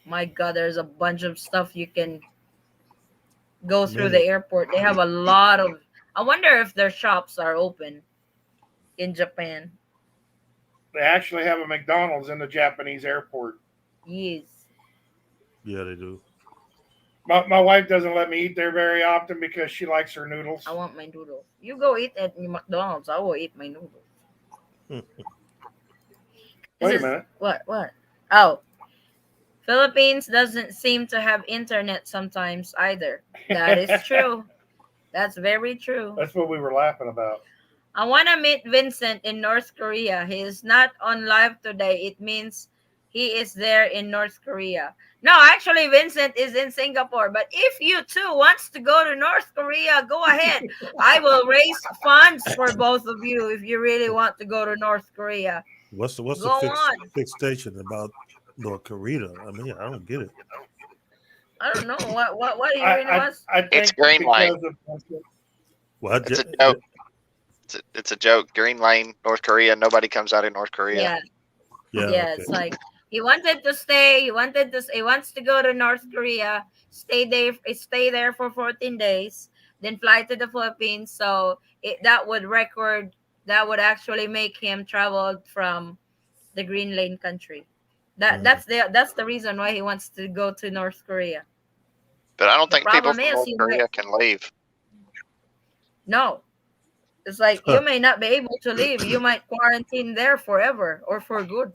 My god, there's a bunch of stuff you can go through the airport. They have a lot of I wonder if their shops are open in Japan. They actually have a McDonald's in the Japanese airport. Yes. Yeah, they do. My wife doesn't let me eat there very often because she likes her noodles. I want my noodles. You go eat at McDonald's. I will eat my noodles. Wait a minute. What? Oh, Philippines doesn't seem to have internet sometimes either. That is true. That's very true. That's what we were laughing about. I want to meet Vincent in North Korea. He is not on live today. It means he is there in North Korea. No, actually, Vincent is in Singapore. But if you too wants to go to North Korea, go ahead. I will raise funds for both of you if you really want to go to North Korea. What's Go the on. fixation about North Korea? I mean, I don't get it. I don't know what do you really want? I think It's green light. What? It's a joke. It's a joke. Green Lane, North Korea. Nobody comes out of North Korea. Yeah. Okay. It's like he wanted to stay. He wants to go to North Korea. Stay there for 14 days. Then fly to the Philippines. So that would actually make him travel from the Green Lane country. That's the reason why he wants to go to North Korea. But I don't The think people problem from is North Korea can leave. No. It's like you may not be able to leave. You might quarantine there forever or for good.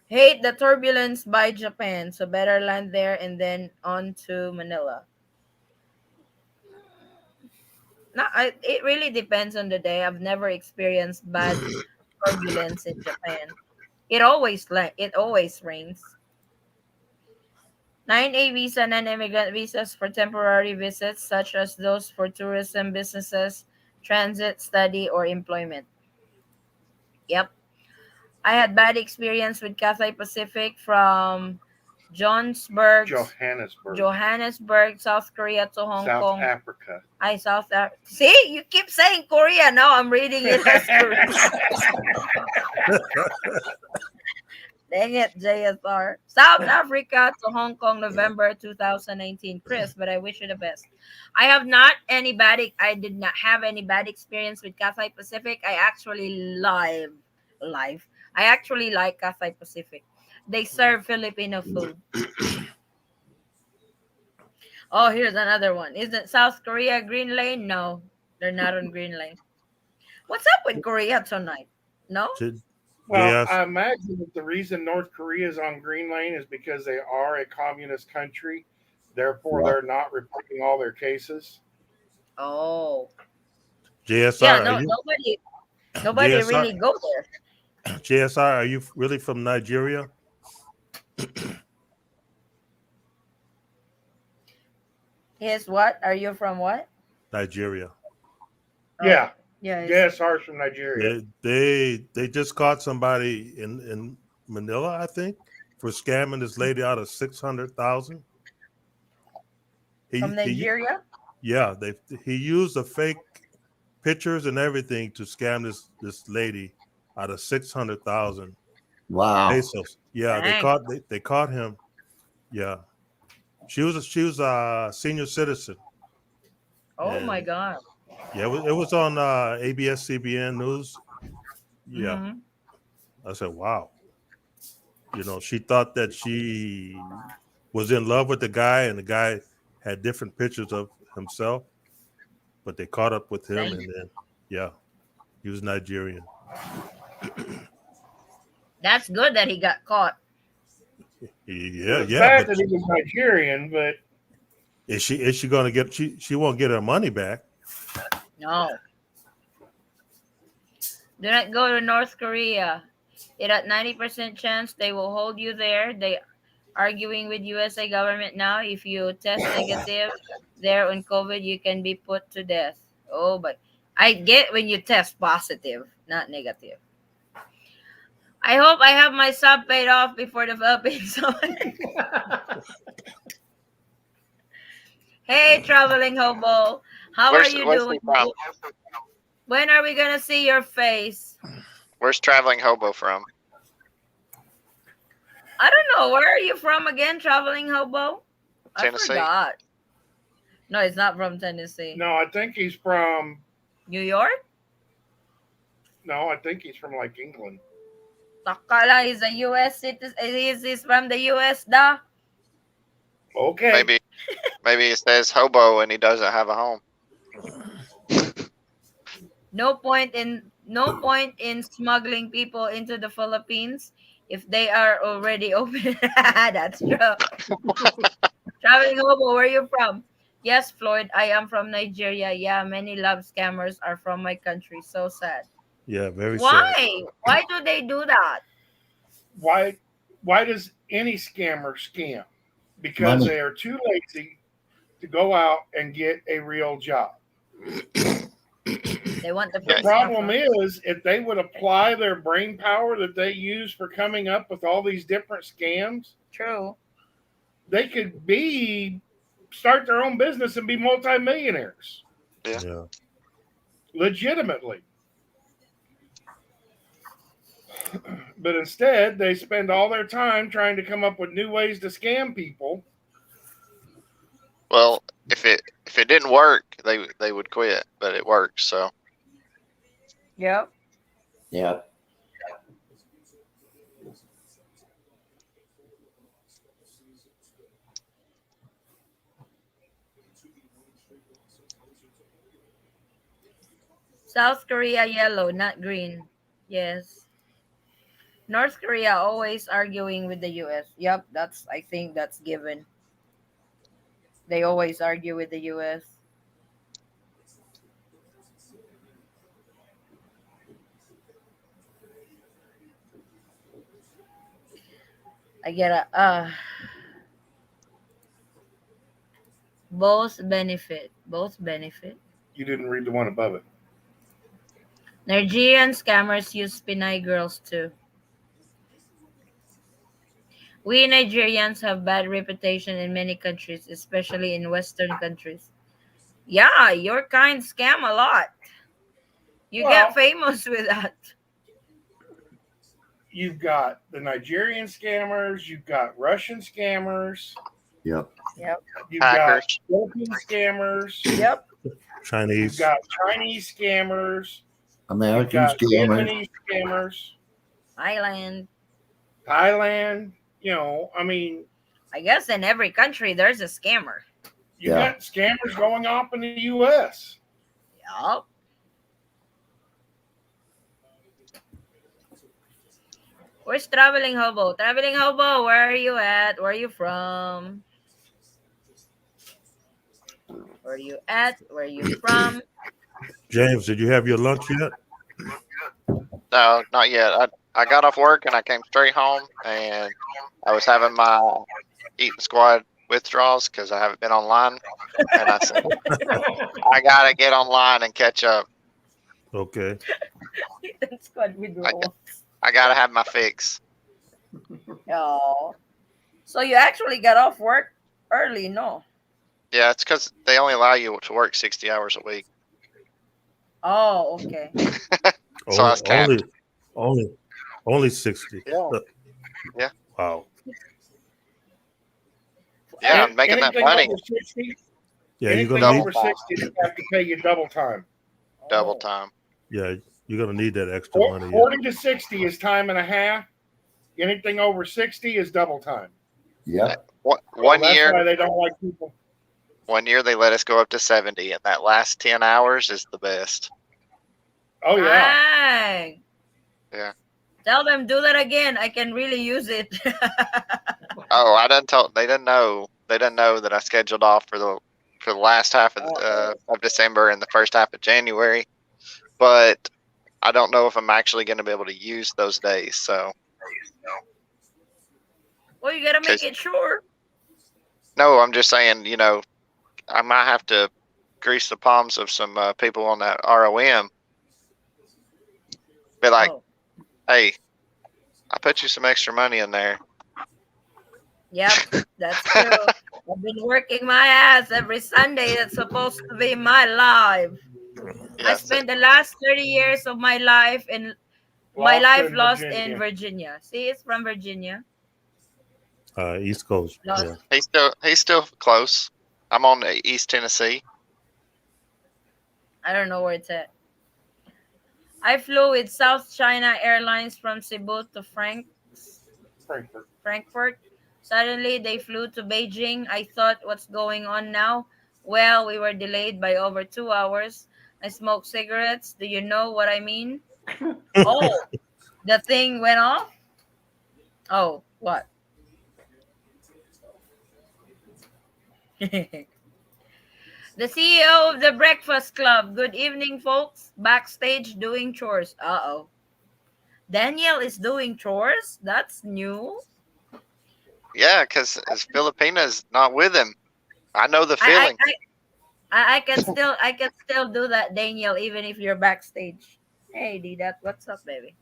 Hate the turbulence by Japan, so better land there and then on to Manila. No, it really depends on the day. I've never experienced bad turbulence in Japan. It always rains. 9A visa, non-immigrant visas for temporary visits, such as those for tourism, businesses, transit, study, or employment. Yep. I had bad experience with Cathay Pacific from Johannesburg, South Korea to Hong South Kong. Africa. See, you keep saying Korea. Now I'm reading it as Korea. Dang it, JSR. South Africa to Hong Kong, November 2019. Chris, but I wish you the best. I did not have any bad experience with Cathay Pacific. I actually live. I actually like Cathay Pacific. They serve Filipino food. Oh, here's another one. Isn't South Korea Green Lane? No, they're not on Green Lane. What's up with Korea tonight? No? Well, I imagine that the reason North Korea is on Green Lane is because they are a communist country. Therefore, they're not reporting all their cases. Oh. JSR, yeah, no, nobody JSR, really go there. JSR, are you really from Nigeria? Yes, what? Are you from what? Nigeria. Yeah. Yeah. JSR's from Nigeria. They just caught somebody in Manila, I think, for scamming this lady out of $600,000. From Nigeria? He used the fake pictures and everything to scam this lady out of 600,000 pesos. Yeah, Dang. they caught him. Yeah, she was a senior citizen. Oh my God. Yeah, it was on ABS CBN News. Yeah, I said, wow. You know, she thought that she was in love with the guy, and the guy had different pictures of himself, but they caught up with him, and then he was Nigerian. That's good that he got caught. It's bad that he was Nigerian, but is she going to get? She won't get her money back. No. Do not go to North Korea. It at 90% chance they will hold you there. They arguing with USA government now. If you test negative there on COVID, you can be put to death. Oh, but I get when you test positive, not negative. I hope I have my sub paid off before the Philippines. Hey, traveling hobo. How are you doing? When are we going to see your face? Where's traveling hobo from? I don't know. Where are you from again, traveling hobo? Tennessee. I forgot. No, he's not from Tennessee. No, I think he's from New York? No, I think he's from like England. Takala, he's a U.S. citizen. He's from the U.S. da. Okay. Maybe it says hobo and he doesn't have a home. No point in smuggling people into the Philippines if they are already open. That's true. Traveling hobo, where are you from? Yes, Floyd, I am from Nigeria. Yeah, many love scammers are from my country. So sad. Yeah, very sad. Why? Why do they do that? Why does any scammer scam? Because Money. they are too lazy to go out and get a real job. They want the The free problem stuff, huh? is, if they would apply their brain power that they use for coming up with all these different scams, True. they could start their own business and be multimillionaires. Yeah. Legitimately. But instead, they spend all their time trying to come up with new ways to scam people. Well, if it didn't work, they would quit, but it works. So Yep. Yeah. South Korea yellow, not green. Yes. North Korea always arguing with the US. Yep, I think that's given. They always argue with the US. I get a both benefit. Both benefit. You didn't read the one above it. Nigerian scammers use Pinay girls too. We Nigerians have bad reputation in many countries, especially in Western countries. Yeah, your kind scam a lot. You get Well, famous with that. you've got the Nigerian scammers, you've got Russian scammers, Yep. Yep. you've got hackers. Philippine scammers, Yep. you've Chinese. got Chinese scammers, you've American got scammers. Vietnamese scammers, Thailand. Thailand. I mean, I guess in every country there's a scammer. you Yeah. got scammers going off in the U.S. Yup. Where's Traveling Hobo? Traveling Hobo, where are you at? Where are you from? Where are you at? Where are you from? James, did you have your lunch yet? No, not yet. I got off work and I came straight home and I was having my Eaton Squad withdrawals because I haven't been online, and I said I gotta get online and catch up. Okay. That's good withdrawal. I gotta have my fix. Oh. So you actually got off work early, no? Yeah, it's because they only allow you to work 60 hours a week. Oh, okay. So I was capped. Only 60. Yeah. Yeah. Wow. Yeah, I'm making that Anything money. over 60, Yeah, you're anything gonna over 60, they have to pay you double time. Double time. Yeah, you're gonna need that extra money. 40 to 60 is time and a half. Anything over 60 is double time. Yeah. One That's year. why they don't like people. 1 year they let us go up to 70, and that last 10 hours is the best. Oh yeah. Dang. Yeah. Tell them do that again. I can really use it. Oh, they didn't know that I scheduled off for the last half of December and the first half of January, but I don't know if I'm actually going to be able to use those days. So. Well, you gotta make it sure. No, I'm just saying, I might have to grease the palms of some people on that ROM. Be like, hey, I put you some extra money in there. Yep, that's true. I've been working my ass every Sunday. That's supposed to be my life. I spent the last 30 years of my life lost in Virginia. See, it's from Virginia. East Coast. Lost. Yeah. He's still close. I'm on East Tennessee. I don't know where it's at. I flew with South China Airlines from Cebu to Frankfurt. Suddenly, they flew to Beijing. I thought, what's going on now? Well, we were delayed by over 2 hours. I smoked cigarettes. Do you know what I mean? Oh, the thing went off? Oh, what? The CEO of the Breakfast Club. Good evening, folks. Backstage doing chores. Uh-oh. Daniel is doing chores? That's new. Yeah, because Filipina's not with him. I know the I, feeling. I can still do that, Daniel, even if you're backstage. Hey, D-Dot, what's up, baby?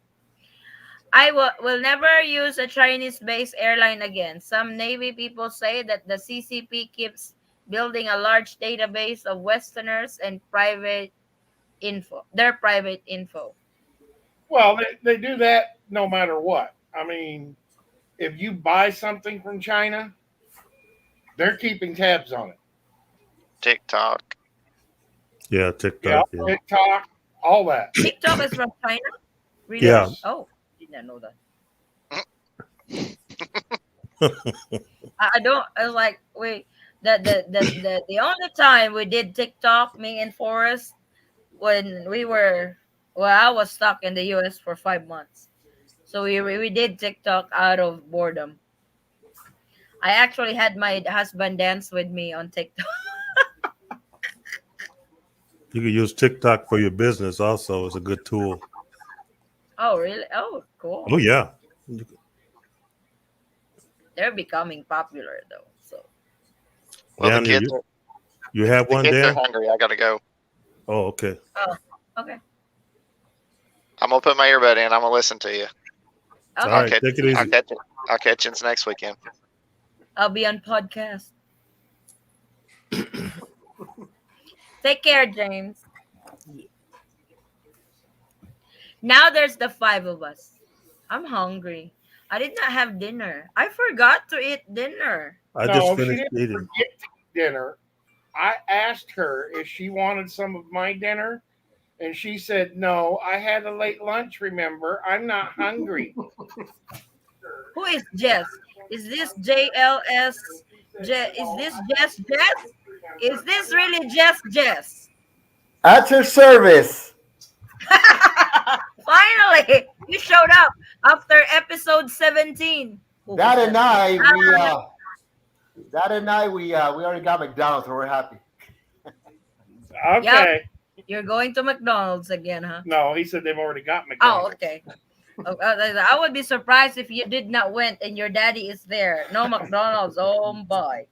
Will never use a Chinese-based airline again. Some Navy people say that the CCP keeps building a large database of Westerners and their private info. Well, they do that no matter what. I mean, if you buy something from China, they're keeping tabs on it. TikTok. Yeah, TikTok. Yeah. TikTok, all that. TikTok is from China? Really? Yeah. Oh, did not know that. I don't. I was like, wait. The only time we did TikTok, me and Forrest, when we were, well, I was stuck in the U.S. for 5 months, so we did TikTok out of boredom. I actually had my husband dance with me on TikTok. You can use TikTok for your business also. It's a good tool. Oh, really? Oh, cool. Oh, yeah. They're becoming popular though. So. Well, Down the there, kids. you have The one, kids are Dan? hungry. I gotta go. Oh, okay. Oh, okay. I'm gonna put my earbud in. I'm gonna listen to you. Okay. All right, take it easy. I'll catch you next weekend. I'll be on podcast. Take care, James. Now there's the 5 of us. I'm hungry. I did not have dinner. I forgot to eat dinner. I No, just she finished didn't eating. forget to eat dinner. I asked her if she wanted some of my dinner, and she said, "No, I had a late lunch, remember? I'm not hungry." Who is Jess? Is this JLS? Is this Jess? Is this really Jess? At your service. Finally, you showed up after episode 17. That and I, we already got McDonald's, so we're happy. Okay. Yep. You're going to McDonald's again, huh? No, he said they've already got McDonald's. Oh, okay. I would be surprised if you did not went and your daddy is there. No McDonald's. Oh boy.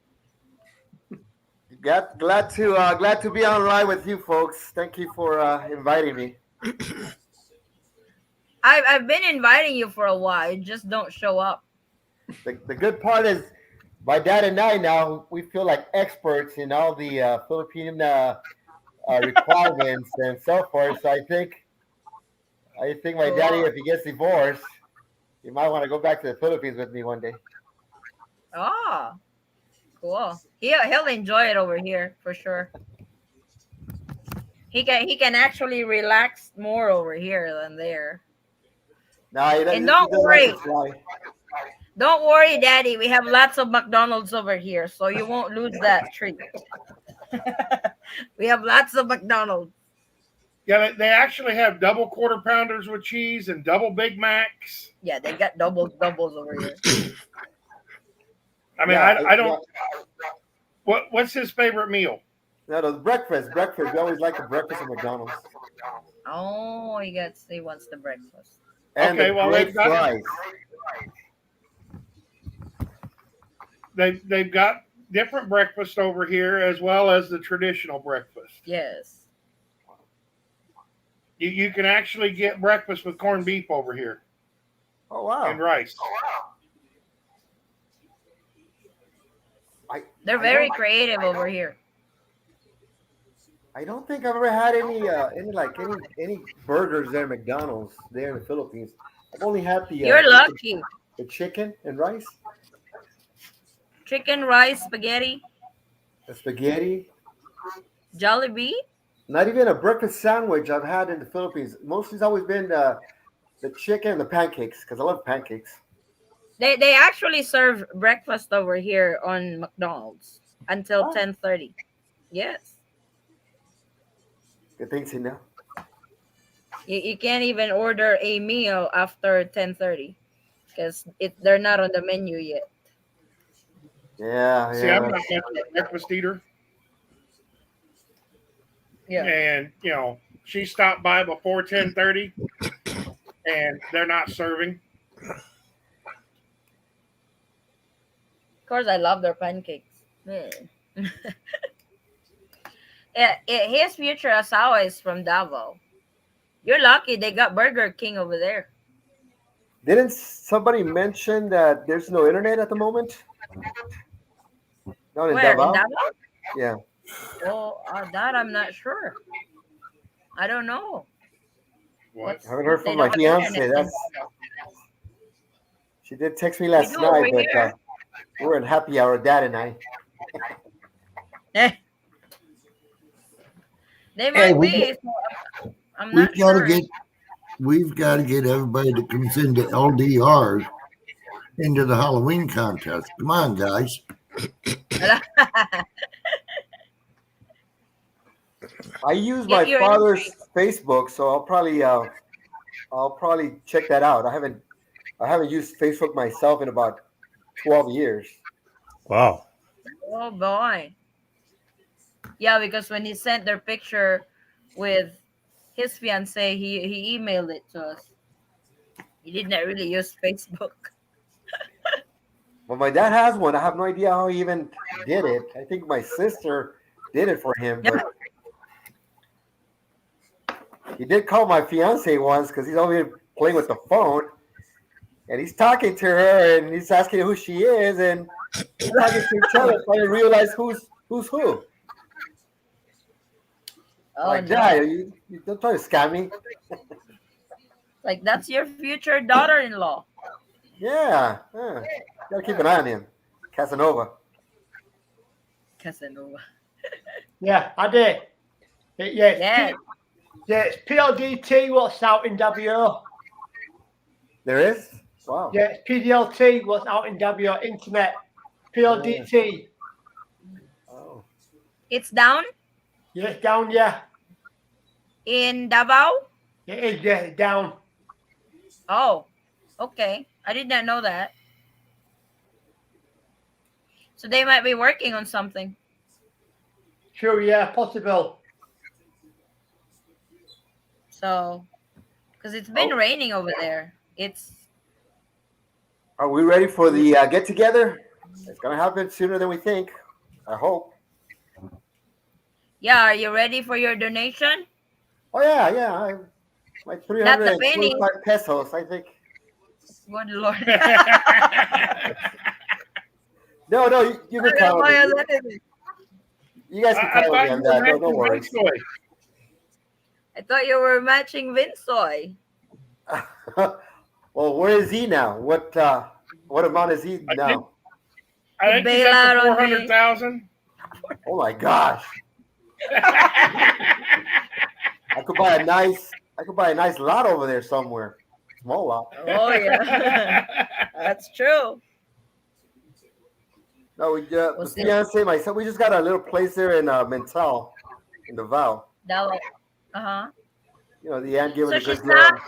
Glad to be online with you folks. Thank you for inviting me. I've been inviting you for a while. You just don't show up. The good part is my dad and I now we feel like experts in all the Philippine requirements and so forth. So I think my daddy, if he gets divorced, he might want to go back to the Philippines with me one day. Oh, cool. He'll enjoy it over here for sure. He can actually relax more over here than there. No, and don't worry. Don't worry, Daddy. We have lots of McDonald's over here, so you won't lose that treat. We have lots of McDonald's. Yeah, they actually have double quarter pounders with cheese and double Big Macs. Yeah, they got doubles over here. I mean, yeah, I don't. Yeah. What's his favorite meal? No, the breakfast. Breakfast. We always like the breakfast at McDonald's. Oh, he wants the breakfast. And okay, well they've got different breakfast over here as well as the traditional breakfast. Yes. You can actually get breakfast with corned beef over here. Oh wow! And rice. They're very creative over here. I don't think I've ever had any burgers there at McDonald's there in the Philippines. I've only had the You're lucky. The chicken and rice. Chicken, rice, spaghetti. The spaghetti. Jollibee. Not even a breakfast sandwich I've had in the Philippines. Mostly it's always been the chicken and the pancakes because I love pancakes. They actually serve breakfast over here on McDonald's until 10:30. Yes. Good things to know. You can't even order a meal after 10:30 because they're not on the menu yet. Yeah, See, I'm yeah. not much of a breakfast eater, Yeah. and she stopped by before 10:30, and they're not serving. Of course, I love their pancakes. His future asawa is from Davao. You're lucky they got Burger King over there. Didn't somebody mention that there's no internet at the moment? Not in Where? In Davao? Davao? Yeah. Oh, that I'm not sure. I don't know. What? I haven't heard They from don't my have fiance. internet in Davao. She did text me We last do over night, but here. we're in happy hour, Dad and I. They Hey, might be. So I'm we've not got to sure. get everybody that comes into LDRs into the Halloween contest. Come on, guys. I use my Get your father's entry. Facebook, so I'll probably check that out. I haven't used Facebook myself in about 12 years. Wow. Oh boy. Yeah, because when he sent their picture with his fiance, he emailed it to us. He did not really use Facebook. Well, my dad has one. I have no idea how he even did it. I think my sister did it for him, but he did call my fiance once because he's always playing with the phone, and he's talking to her and he's asking who she is, and they're talking to each other, trying to realize who's who. Oh Like, no. Dad, you don't try to scam me. Like that's your future daughter-in-law. Yeah. Gotta keep an eye on him. Casanova. Casanova. Yeah, I did. Yes. Yeah. It's PLDT what's out in WO. There is? Wow. Yeah, it's PDLT what's out in WO internet. PLDT. Oh. It's down Yeah, it's down, yeah. in Davao? It is, yeah, it's down. Oh, okay. I did not know that. So they might be working on something. True, yeah, possible. So, because it's been raining over there. Are we ready for the get together? It's gonna happen sooner than we think. I hope. Yeah, are you ready for your donation? Oh yeah. Like Not the penny. 325 pesos, I think. Good Lord. No, you can count on me. You guys can count on me on that. No worries. I thought you were matching Vinsoy. Well, where is he now? What amount is he now? I think he's up to 400,000. Oh my gosh! I could buy a nice lot over there somewhere. Small lot. Oh yeah, that's true. No, the fiance, myself, we just got a little place there in Mental, in Davao. Davao. You know, the aunt gave it a good not. job.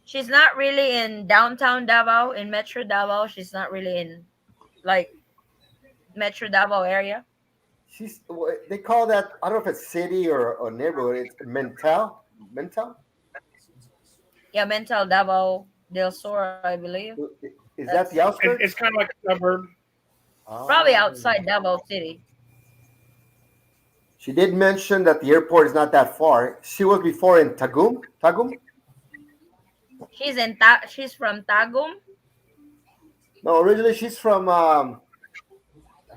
She's not really in downtown Davao, in Metro Davao. She's not really in like Metro Davao area. They call that, I don't know if it's city or neighborhood. It's Mental. Yeah, Mental Davao del Sur, I believe. Is that the outskirts? It's kind of like a suburb. Probably outside Davao City. She did mention that the airport is not that far. She was before in Tagum. She's from Tagum. No, originally she's from I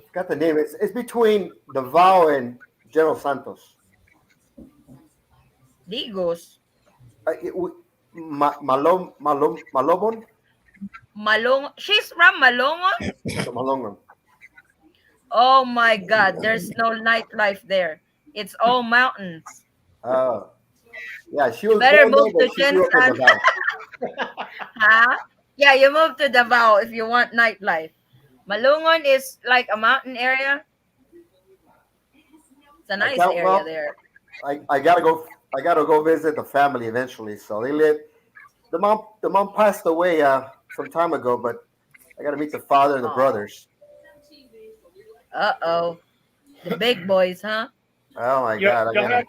forgot the name. It's between Davao and General Santos. Digos. Malobon. She's from Malongon. Malongon. Oh my God! There's no nightlife there. It's all mountains. Yeah, she was better born move there, to but she grew up in Jensen. Davao. Huh? Yeah, you move to Davao if you want nightlife. Malungon is like a mountain area. It's a I nice can't. area Well, there. I gotta go. I gotta go visit the family eventually. So they live. The mom passed away some time ago, but I gotta meet the father and the Oh, brothers. uh-oh. The big boys, huh? Oh my You, God, I you'll gotta. have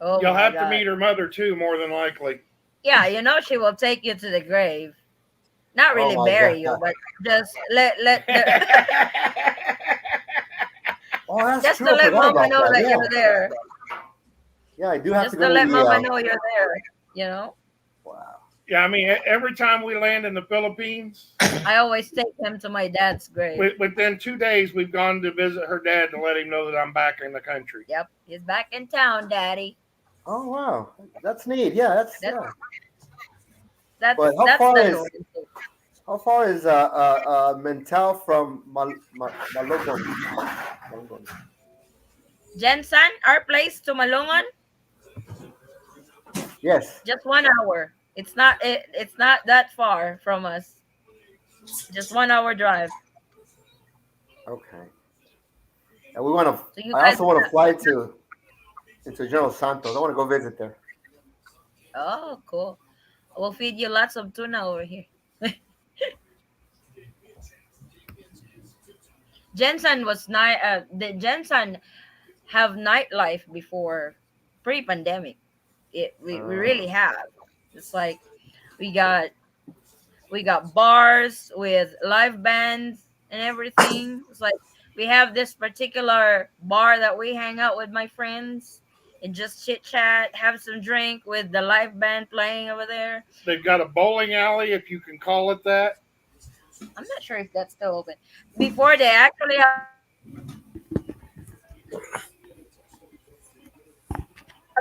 Oh you'll my have to God. meet her mother too, more than likely. Yeah, you know she will take you to the grave. Not Oh really my bury you, God. but just let the Oh, that's just true. to I let forgot mama about know that. that Yeah, you're there. yeah. I do have to Just go to to let the. mama know you're there, you know? Wow. Yeah, I mean, every time we land in the Philippines, I always take them to my dad's grave. within 2 days, we've gone to visit her dad to let him know that I'm back in the country. Yep, he's back in town, daddy. Oh wow, that's neat. Yeah, that's That's yeah. But that's that's the north. how far is Mental from Malogon? Malogon. Jensen, our place to Malungon, Yes. just 1 hour. It's not that far from us. Just 1 hour drive. Okay. And we want to. So you I guys also want to fly to into General Santos. I want to go visit there. oh cool. We'll feed you lots of tuna over here. Jensen was the Jensen have nightlife before pre-pandemic. We really have. It's like we got we got bars with live bands and everything. It's like we have this particular bar that we hang out with my friends and just chit chat, have some drink with the live band playing over there. They've got a bowling alley, if you can call it that. I'm not sure if that's still open. Before they actually have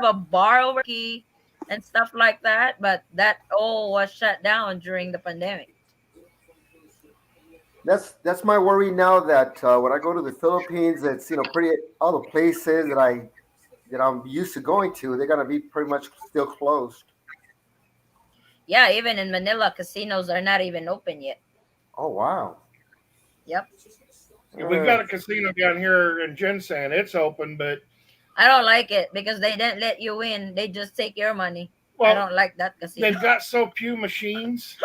a bar over key and stuff like that, but that all was shut down during the pandemic. That's my worry now. That when I go to the Philippines, it's pretty all the places that I'm used to going to. They're gonna be pretty much still closed. Yeah, even in Manila, casinos are not even open yet. Oh wow. Yep. We've got a casino down here in Jinsan. It's open, but I don't like it because they didn't let you in. They just take your money. I well, don't like that casino. they've got so few machines.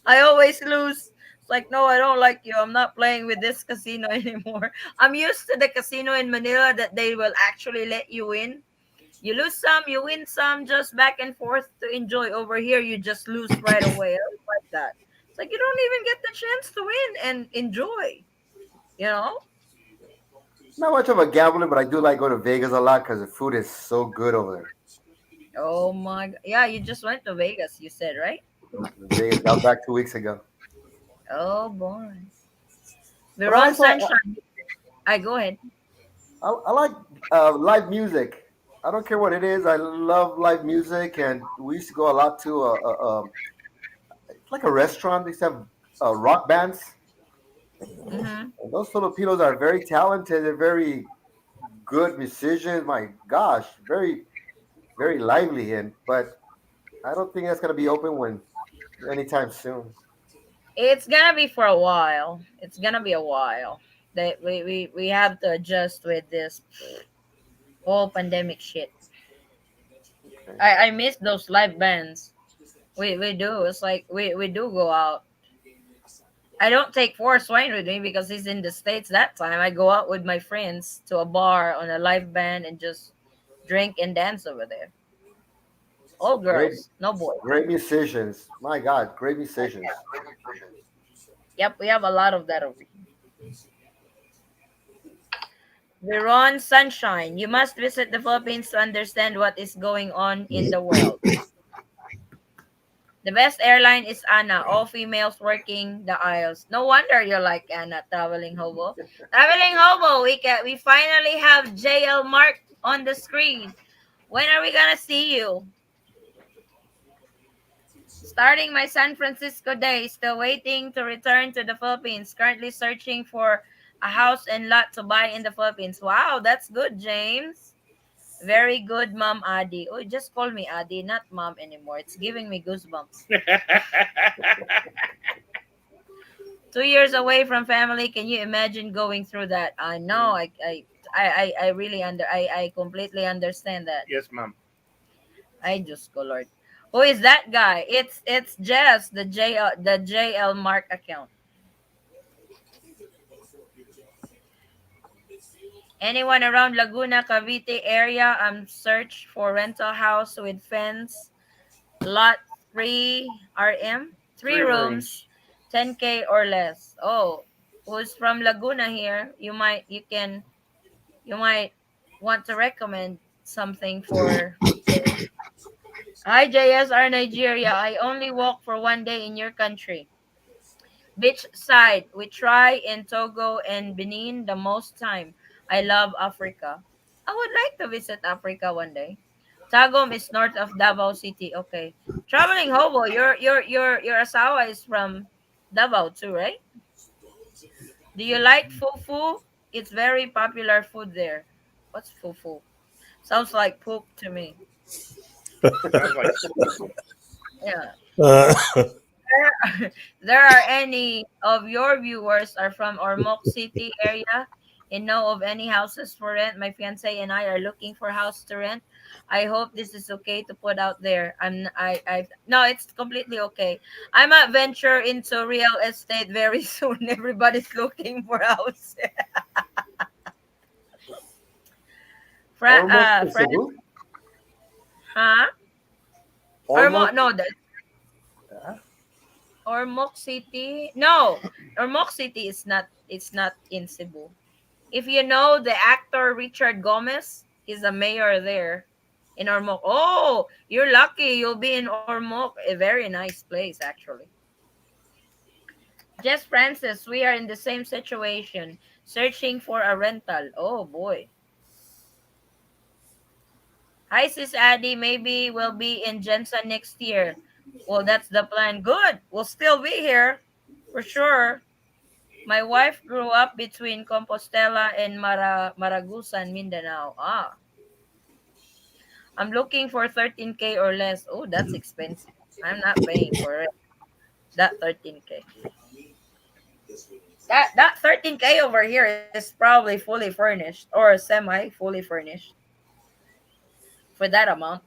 I always lose. It's like, no, I don't like you. I'm not playing with this casino anymore. I'm used to the casino in Manila that they will actually let you in. You lose some, you win some, just back and forth to enjoy. Over here, you just lose right away. I don't like that. It's like you don't even get the chance to win and enjoy. You know? Not much of a gambler, but I do like going to Vegas a lot because the food is so good over there. Oh my God. Yeah, you just went to Vegas, you said, right? Vegas got back 2 weeks ago. Oh boy. But We're on Sunshine. I go ahead. I like live music. I don't care what it is. I love live music, and we used to go a lot to it's like a restaurant. They used to have rock bands. Mm-hmm. And those Filipinos are very talented. They're very good musicians. My gosh, very very lively. And but I don't think that's gonna be open when anytime soon. It's gonna be for a while. It's gonna be a while. That we have to adjust with this whole pandemic shit. Okay. I miss those live bands. We do. It's like we do go out. I don't take Forrest Wayne with me because he's in the States that time. I go out with my friends to a bar on a live band and just drink and dance over there. All Great, girls, no boys. great musicians. My God, great musicians. Yep, we have a lot of that over here. Veron Sunshine, you must visit the Philippines to understand what is going on in the world. The best airline is Anna, all females working the aisles. No wonder you're like Anna, traveling hobo. Traveling hobo, we finally have JL Mark on the screen. When are we gonna see you? Starting my San Francisco day, still waiting to return to the Philippines. Currently searching for a house and lot to buy in the Philippines. Wow, that's good, James. Very good, Mom Adi. Oh, just call me Adi, not Mom anymore. It's giving me goosebumps. 2 years away from family. Can you imagine going through that? I know. I really I completely understand that. Yes, ma'am. I just go Lord. Who is that guy? It's Jess, the JL Mark account. Anyone around Laguna, Cavite area? I'm search for rental house with fence, lot 3 RM, three 3 rooms. rooms, 10K or less. Oh, who's from Laguna here? You might want to recommend something for. Hi JSR Nigeria. I only walk for 1 day in your country. Beach side. We try in Togo and Benin the most time. I love Africa. I would like to visit Africa 1 day. Tagum is north of Davao City. Okay. Traveling hobo. Your asawa is from Davao too, right? Do you like fufu? It's very popular food there. What's fufu? Sounds like poop to me. Sounds like Yeah. Uh, There are any of your viewers are from Ormoc City area and know of any houses for rent? My fiance and I are looking for house to rent. I hope this is okay to put out there. I no, it's completely okay. I might venture into real estate very soon. Everybody's looking for house. Almost in Friend, Cebu. huh? Almost. No, the Yeah. Ormoc City. No, Ormoc City is not. It's not in Cebu. If you know the actor Richard Gomez, he's a mayor there in Ormoc. Oh, you're lucky. You'll be in Ormoc, a very nice place actually. Just Francis, we are in the same situation, searching for a rental. Oh boy. Hi, Sis Addy. Maybe we'll be in Jensen next year. Well, that's the plan. Good. We'll still be here for sure. My wife grew up between Compostela and Maragusan, Mindanao. Ah, I'm looking for 13K or less. Oh, that's expensive. I'm not paying for it. That 13K. That 13K over here is probably fully furnished or semi fully furnished for that amount.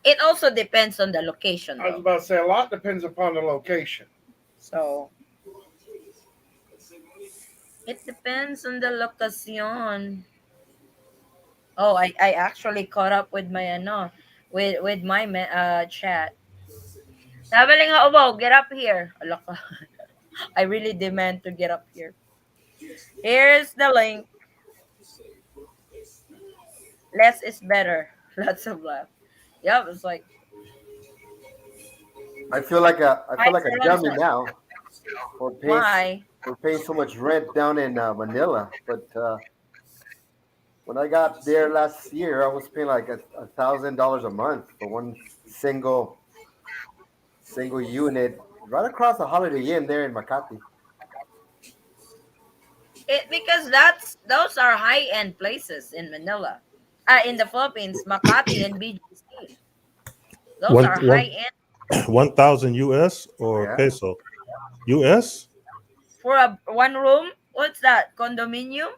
It also depends on the location I was though. about to say a lot depends upon the location. So it depends on the location. Oh, I actually caught up with my with my chat. Traveling hobo, get up here. Ala ka. I really demand to get up here. Here's the link. Less is better. Lots of love. Yep, it's like I hi feel like a Sir dummy Ronson. now. We're paying Why? we're paying so much rent down in Manila, but when I got there last year, I was paying like $1,000 a month for one single unit right across the Holiday Inn there in Makati. It because those are high end places in Manila. In the Philippines, Makati and BGC. Those one are high one end 1,000 US or Yeah, peso? US? for a one room. What's that? Condominium?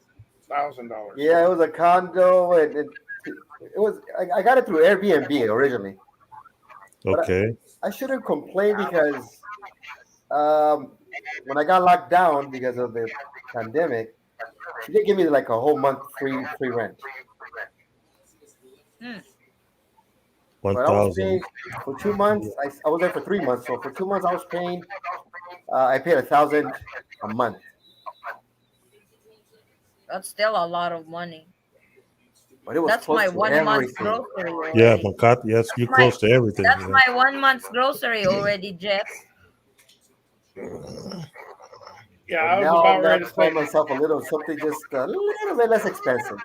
$1,000. yeah, it was a condo, and it was I got it through Airbnb originally, but Okay. I shouldn't complain because um, when I got locked down because of the pandemic, she did give me like a whole month free rent. Hmm. But I was 1,000. paying for 2 months. I was there for 3 months, so for 2 months I was paying. I paid 1,000 a month, That's still a lot of money. but it was That's my close to 1 month's everything. grocery Yeah, already. Makati. Yes, That's you my close to everything. that's Yeah. my 1 month's grocery already, Jess. Yeah, But I was now about I'm ready gonna to find say myself a little something just a little bit less expensive.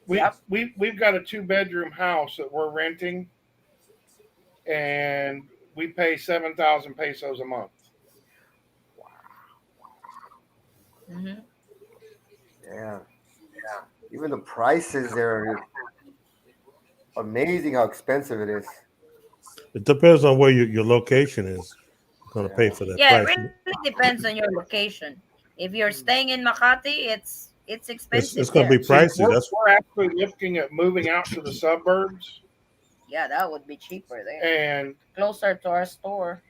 Yep. we've got a 2 bedroom house that we're renting, and we pay 7,000 pesos a month. Mm-hmm. Yeah, Even the prices there are amazing how expensive it is. It depends on where your location is. Going to pay for that Yeah, it price. really depends on your location. If you're staying in Makati, it's expensive It's going there. to be pricey. We're, That's we're actually looking at moving out to the suburbs Yeah, that would be cheaper there. and Closer to our store.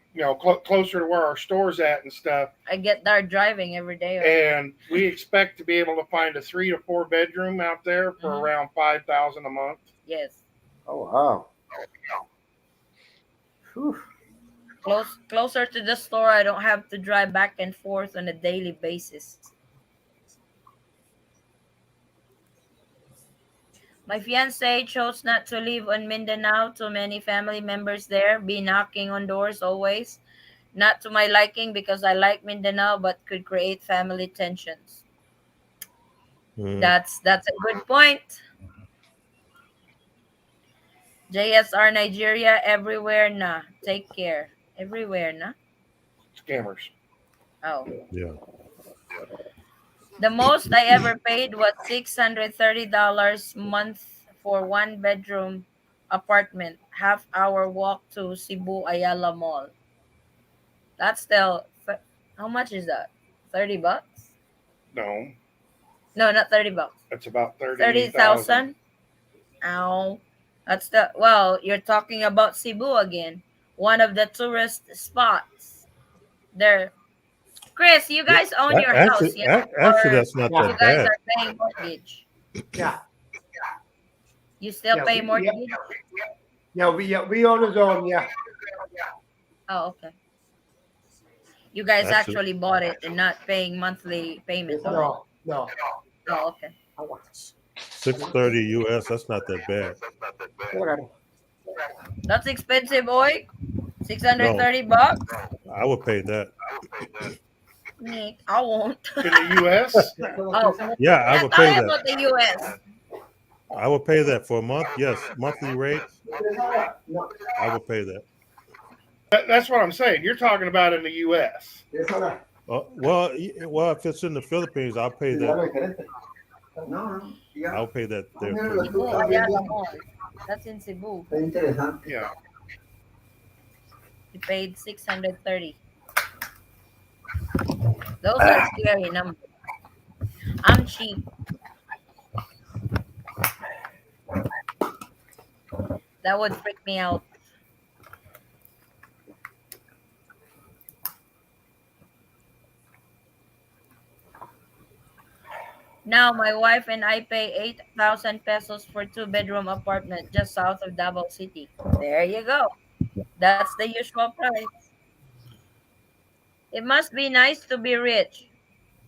closer to where our store's at and stuff. I get there driving every day. And we expect to be able to find a 3 to 4 bedroom out there for around $5,000 a month. Yes. Oh wow. Whew. Closer to the store, I don't have to drive back and forth on a daily basis. My fiance chose not to live on Mindanao. Too many family members there. Be knocking on doors always. Not to my liking because I like Mindanao, but could create family tensions. That's a good point. JSR Nigeria everywhere na. Take care. Everywhere na. Scammers. Oh. Yeah. The most I ever paid was $630 month for one bedroom apartment, half hour walk to Cebu Ayala Mall. That's still how much is that? $30? No, No, not $30. that's about 30,000. Ow. That's you're talking about Cebu again. One of the tourist spots. There. Chris, you guys own your house, yeah? Actually, Or that's not you that guys bad. are paying mortgage? Yeah. You still pay mortgage? Yeah, we own his own, yeah. Oh, okay. You guys Actually- actually bought it and not paying monthly payment. No. Oh, okay. 630 US. That's not that bad. That's expensive, boy. $630. I would pay that. Neat. I won't. In the U.S.? Oh, Yeah, I would tell pay me that. about the U.S. I would pay that for a month. Yes, monthly rate. I would pay that. That's what I'm saying. You're talking about in the U.S. Well, if it's in the Philippines, I'll pay that. I'll pay that there. Cebu, Ayala Mall. That's in Cebu. Yeah. You paid 630. Those are scary numbers. I'm cheap. That would freak me out. Now my wife and I pay 8,000 pesos for two-bedroom apartment just south of Davao City. There you go. That's the usual price. It must be nice to be rich.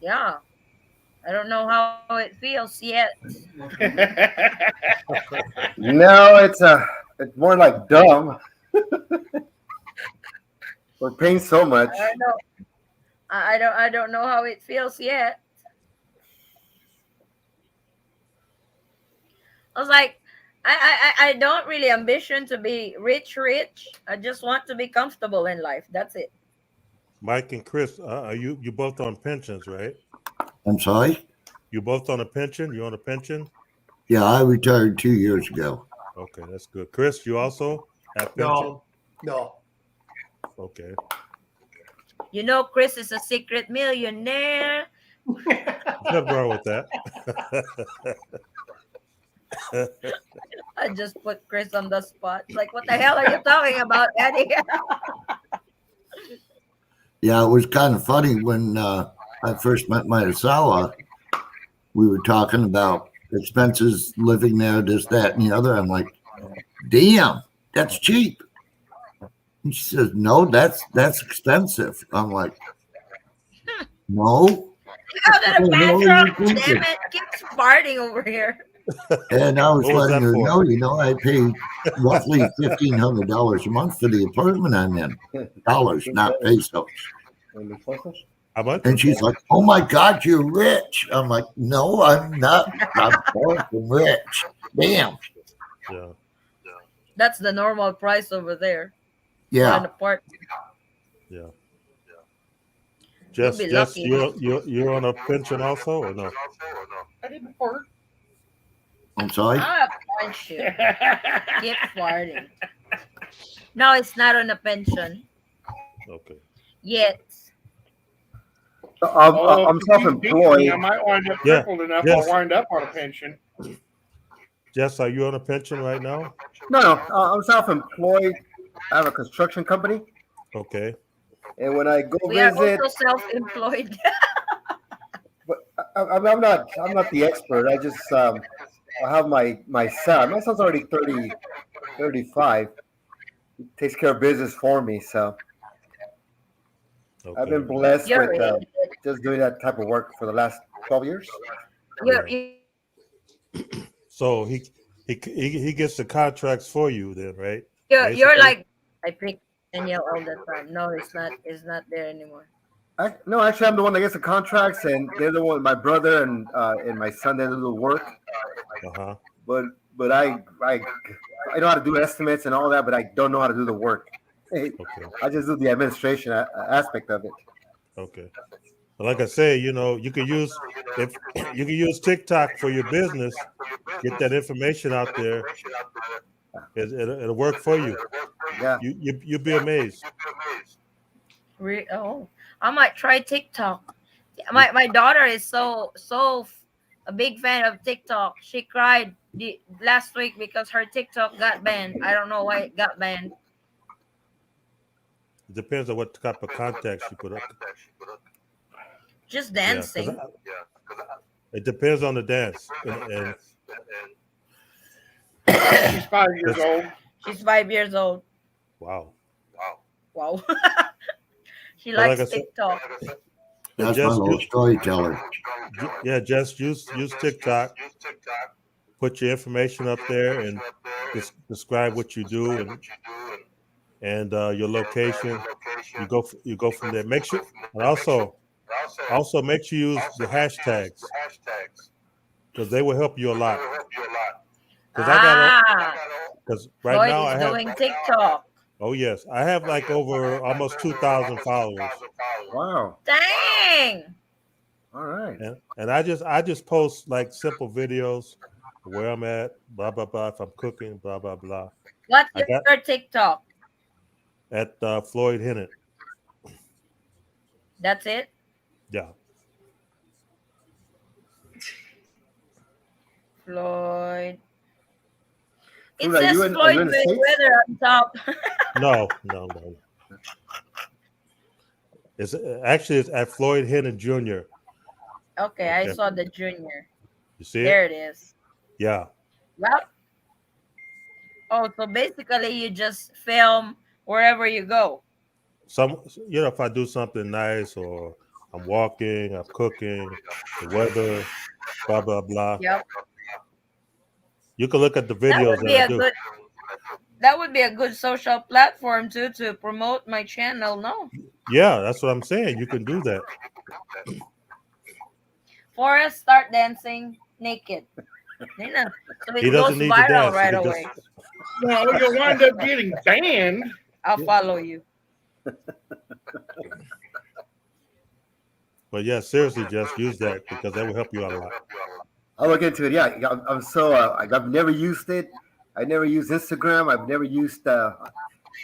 Yeah. I don't know how it feels yet. No, it's more like dumb. We're paying so much. I don't know. I don't know how it feels yet. I was like, I don't really ambition to be rich. I just want to be comfortable in life. That's it. Mike and Chris, are you both on pensions, right? I'm sorry? You both on a pension? You on a pension? Yeah, I retired 2 years ago. Okay, that's good. Chris, you also have pension? No. Okay. You know, Chris is a secret millionaire. Nothing wrong with that. I just put Chris on the spot. Like, what the hell are you talking about, Eddie? Yeah, it was kind of funny when I first met my Asawa. We were talking about expenses living there, this, that, and the other. I'm like, damn, that's cheap. And she says, no, that's expensive. I'm like, no. Out of the bathroom. Damn it. Keeps farting over here. And I was What was letting that her for? know, I pay roughly $1,500 a month for the apartment I'm in. Dollars, not pesos. How much? And she's like, oh my God, you're rich. I'm like, no, I'm not. I'm far from rich. Damn. Yeah. That's the normal price over there. For an Yeah. apartment. Yeah. You'll be Jess, lucky. you're on a pension also or no? I didn't fart. I'm sorry. I'll punch you. Keep farting. No, it's not on a pension Okay. yet. Although I'm if you keep beating me, self-employed. I might wind up Yeah. crippled enough Yes. I'll wind up on a pension. Jess, are you on a pension right now? No, I'm self-employed. I have a construction company, Okay. and when I go We are visit, also self-employed. but I'm not the expert. I just I have my son. My son's already 35. He takes care of business for me, so I've been Okay. blessed You're with right. just doing that type of work for the last 12 years. You So he gets the contracts for you then, right? you're Basically. like I pick Danielle all the time. No, it's not. It's not there anymore. No, actually, I'm the one that gets the contracts, and they're the one. My brother and my son, they do the work. Uh-huh. But I know how to do estimates and all that, but I don't know how to do the work. Okay. I just do the administration aspect of it. Okay. But like I say, you know, you can use TikTok for your business. Get that information out there. It'll work for you. Yeah. You'll be amazed. Oh, I might try TikTok. My daughter is so a big fan of TikTok. She cried last week because her TikTok got banned. I don't know why it got banned. It depends on what type of context you put up. Just Yeah, 'cause dancing. it depends on the dance. And She's 5 years old. She's 5 years old. Wow. Wow. She But likes like I said, TikTok. That's my little storyteller. Yeah, just use TikTok. Put your information up there and describe what you do and your location. You go from there. Make sure and also make sure you use the hashtags because they will help you a lot. Because right Floyd now is I have doing TikTok. Oh yes, I have like over almost 2,000 followers. Wow. Dang. All right. And I just post like simple videos where I'm at, blah blah blah. If I'm cooking, blah blah blah. What's your TikTok? At Floyd Hennett. That's it? Yeah. Floyd. It Floyd, says Floyd Mayweather on top. No. It's at Floyd Hennett Jr. Okay, I saw the junior. You see it? There it is. Yeah. Yep. Oh, so basically you just film wherever you go. If I do something nice or I'm walking, I'm cooking, the weather, blah blah blah. Yep. You can look at the videos that I do. That would be a good social platform too to promote my channel. No. Yeah, that's what I'm saying. You can do that. Forrest, start dancing naked. So it He doesn't goes need to viral dance. right He can away. Well, you'll wind up getting banned. I'll follow you. But yeah, seriously, just use that because that will help you out a lot. I'll look into it. Yeah, I'm so I've never used it. I never used Instagram. I've never used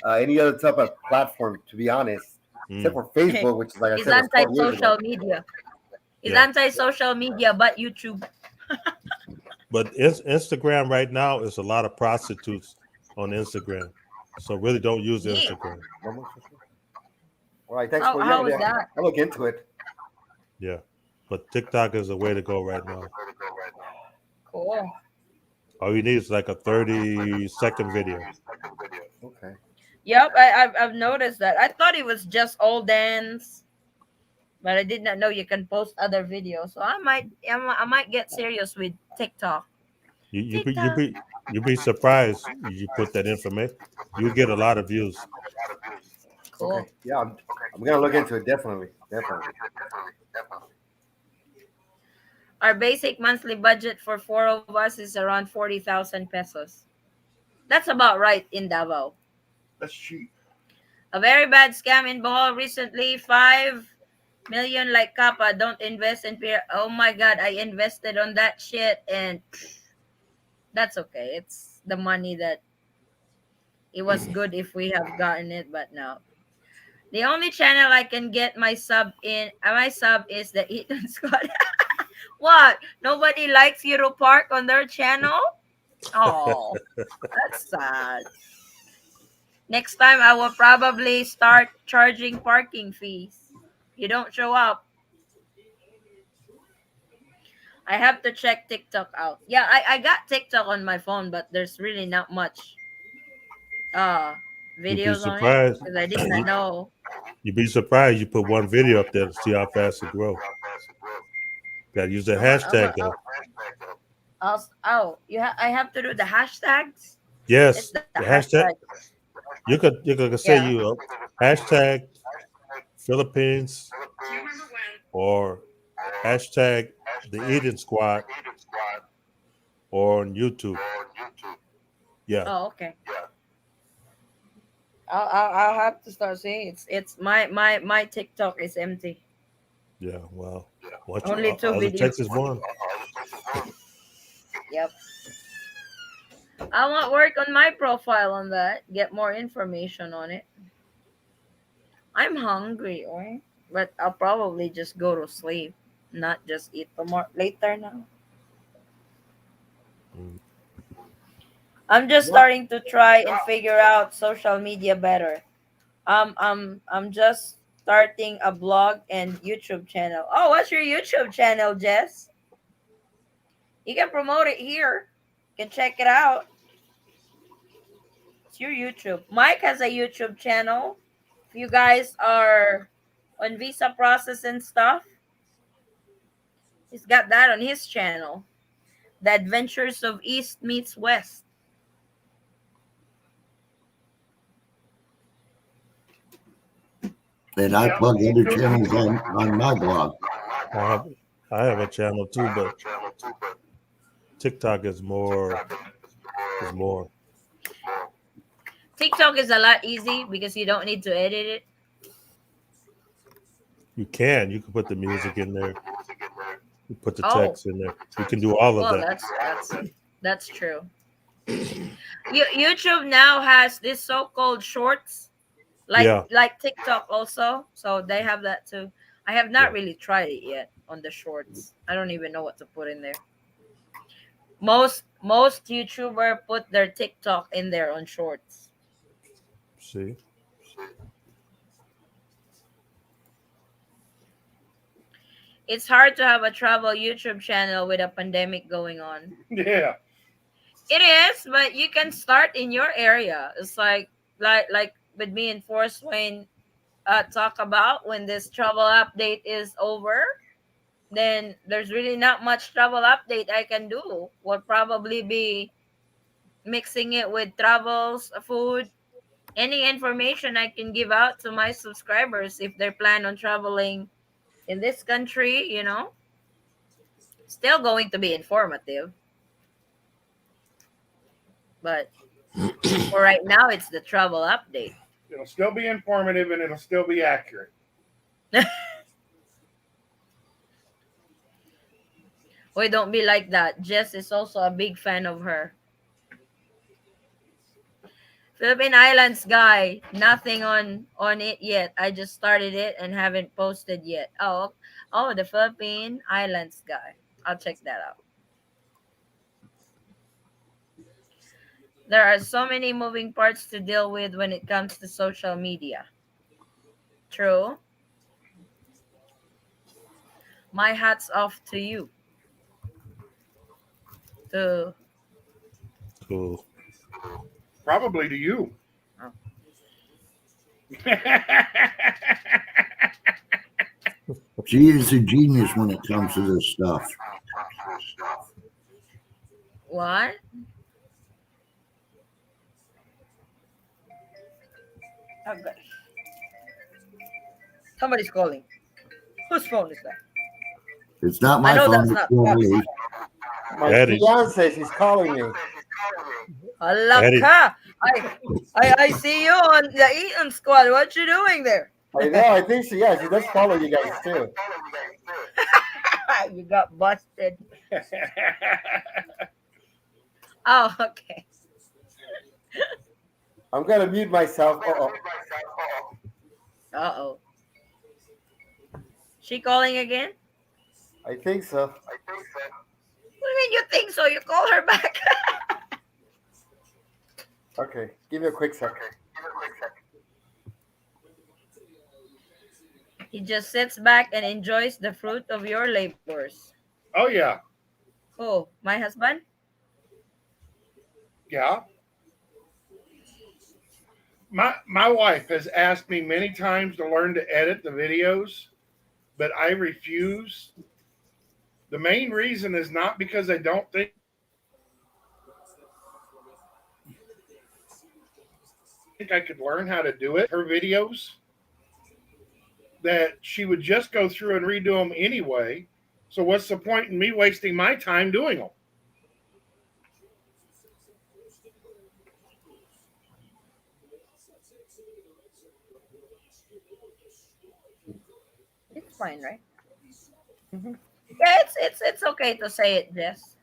any other type of platform, to be honest, except for Facebook, which is like I said, was 4 years ago. Media. It's anti-social media, but YouTube. But Instagram right now is a lot of prostitutes on Instagram, so really don't use Instagram. All right, thanks for how is that? I'll look into it. Yeah, but TikTok is the way to go right now. Cool. All you need is like a 30-second video. Okay. Yep, I've noticed that. I thought it was just old dance, but I did not know you can post other videos. So I might get serious with TikTok. You'd be surprised you put that information. You get a lot of views. Cool. Okay. Yeah, I'm gonna look into it definitely. Our basic monthly budget for 4 of us is around 40,000 pesos. That's about right in Davao. That's cheap. A very bad scam in Bohol recently. 5 million like Kappa. Don't invest in peer. Oh my God, I invested on that shit and That's okay. It's the money that it was good if we have gotten it, but no. The only channel I can get my sub is the Eaton Squad. What? Nobody likes Euro Park on their channel? Oh, that's sad. Next time I will probably start charging parking fees. You don't show up. I have to check TikTok out. Yeah, I got TikTok on my phone, but there's really not much uh You'd be videos on it surprised. because I did not know. You'd be surprised. You put one video up there to see how fast it grows. Got to use the hashtag though. I have to do the hashtags. It's Yes, the the hashtag. hashtag. You could say hashtag Philippines or hashtag the Eden Squad or on YouTube. Yeah. Oh, okay. I'll have to start seeing it's my TikTok is empty. Yeah. Well, Only two all it takes is videos. one. Yep. I want work on my profile on that. Get more information on it. I'm hungry, right? But I'll probably just go to sleep, not just eat tomorrow later now. Mm. I'm just starting to try and figure out social media better. I'm just starting a blog and YouTube channel. Oh, what's your YouTube channel, Jess? You can promote it here. You can check it out. It's your YouTube. Mike has a YouTube channel. If you guys are on visa process and stuff, he's got that on his channel. The Adventures of East meets West. And I plug other channels on my blog. I have a channel too, but TikTok is more. TikTok is a lot easy because you don't need to edit it. You can put the music in there. You put the text in there. You can do all of that. That's true. YouTube now has this so-called shorts, like TikTok also. So they have that too. I have not really tried it yet on the shorts. I don't even know what to put in there. Most YouTuber put their TikTok in there on shorts. See. It's hard to have a travel YouTube channel with a pandemic going on. Yeah. It is, but you can start in your area. It's like with me and Force Wayne talk about when this travel update is over, then there's really not much travel update I can do. Will probably be mixing it with travels, food, any information I can give out to my subscribers if they plan on traveling in this country, still going to be informative. But for right now, it's the travel update. It'll still be informative and it'll still be accurate. Wait, don't be like that. Jess is also a big fan of her. Philippine Islands guy, nothing on it yet. I just started it and haven't posted yet. Oh, the Philippine Islands guy. I'll check that out. There are so many moving parts to deal with when it comes to social media. True. My hat's off to you. Cool. Probably to you. Oh. She is a genius when it comes to this stuff. What? Okay. Somebody's calling. Whose phone is that? It's not my I know phone. that's It's not Natalie. My fiance, she's calling me. Alaka! I see you on the Eaton squad. What you doing there? I know. I think she does follow you guys too. You got busted. Oh, okay. I'm gonna mute myself. Oh, Uh oh. She calling again? I think so. What do you mean you think so? You call her back. Okay, give me a quick sec. He just sits back and enjoys the fruit of your labors. Oh yeah, Oh, my husband? yeah. My wife has asked me many times to learn to edit the videos, but I refuse. The main reason is not because I don't think I could learn how to do it. Her videos that she would just go through and redo them anyway. So what's the point in me wasting my time doing them? It's fine, right? Mhm. Yeah, it's okay to say it, Jess.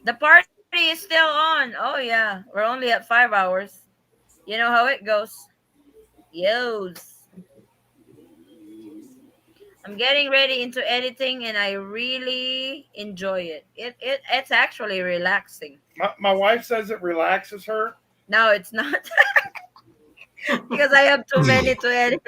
The party is still on. Oh yeah. We're only at 5 hours. You know how it goes. Yos. I'm getting ready into editing and I really enjoy it. It's actually relaxing. My wife says it relaxes her. No, it's not. Because I have too many to edit.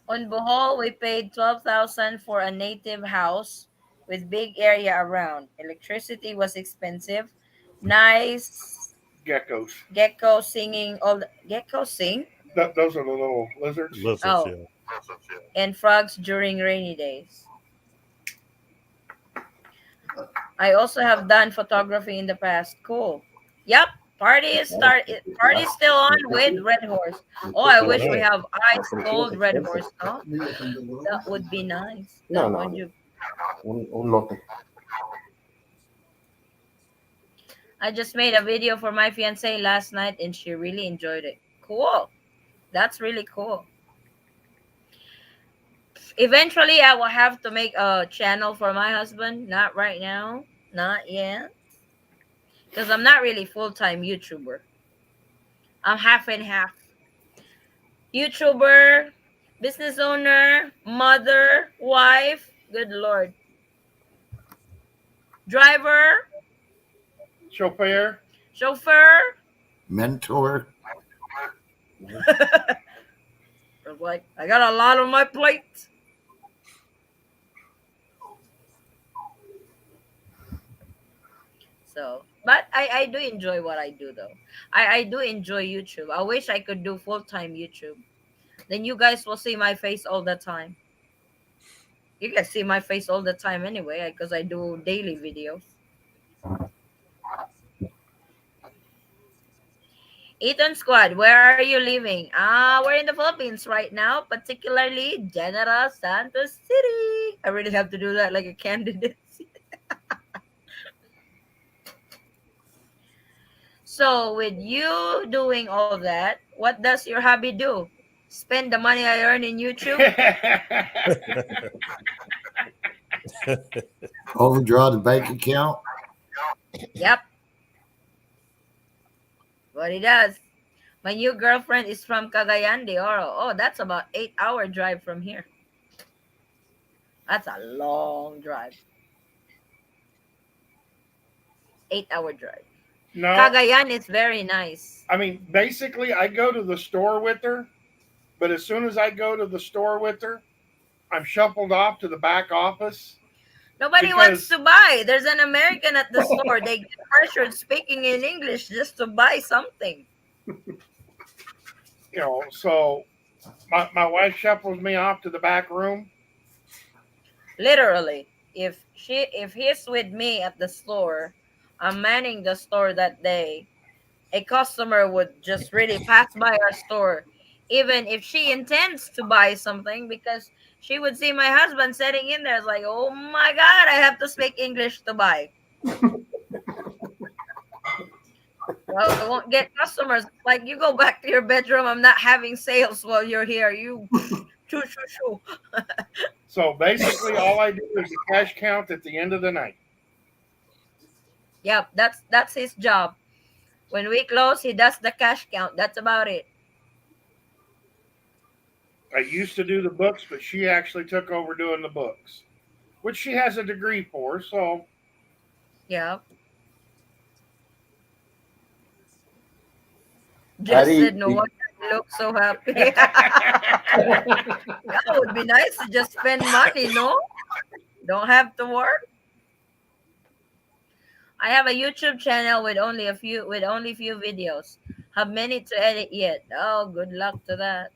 On Bohol, we paid 12,000 for a native house with big area around. Electricity was expensive. Nice Geckos. gecko singing. All the gecko sing. Those are the little lizards. Lizards, Oh, yeah. and frogs during rainy days. I also have done photography in the past. Cool. Yep. Party is still on with Red Horse. Oh, I All wish we right. have ice cold Red Horse. No, that would be nice. No, That no, would no. you? Un lote. I just made a video for my fiance last night, and she really enjoyed it. Cool. That's really cool. Eventually, I will have to make a channel for my husband. Not right now. Not yet. Because I'm not really full time YouTuber. I'm half and half. YouTuber, business owner, mother, wife, good lord. Driver, Chauffeur. chauffeur. Mentor. Like, I got a lot on my plate. So, but I do enjoy what I do though. I do enjoy YouTube. I wish I could do full time YouTube. Then you guys will see my face all the time. You guys see my face all the time anyway, because I do daily videos. Eaton Squad, where are you living? We're in the Philippines right now, particularly General Santos City. I really have to do that like a candidate. So, with you doing all that, what does your hobby do? Spend the money I earn in YouTube? Overdraw the bank account. Yep, what he does. My new girlfriend is from Cagayan de Oro. Oh, that's about 8 hour drive from here. That's a long drive. 8 hour drive. No, Cagayan is very nice. I mean basically I go to the store with her, but as soon as I go to the store with her, I'm shuffled off to the back office Nobody wants because to buy. There's an American at the store. They get pressured speaking in English just to buy something. so my wife shuffles me off to the back room. Literally, if he's with me at the store, I'm manning the store that day. A customer would just really pass by our store, even if she intends to buy something, because she would see my husband sitting in there. It's like, oh my god, I have to speak English to buy. Well, I won't get customers. Like you go back to your bedroom. I'm not having sales while you're here. You shoo shoo shoo. So basically, all I do is the cash count at the end of the night. Yep, that's his job. When we close, he does the cash count. That's about it. I used to do the books, but she actually took over doing the books, which she has a degree for. So Yep. Just Addie, said no wonder you look so happy. That would be nice to just spend money, no? Don't have to work. I have a YouTube channel with only few videos. Have many to edit yet. Oh, good luck to that.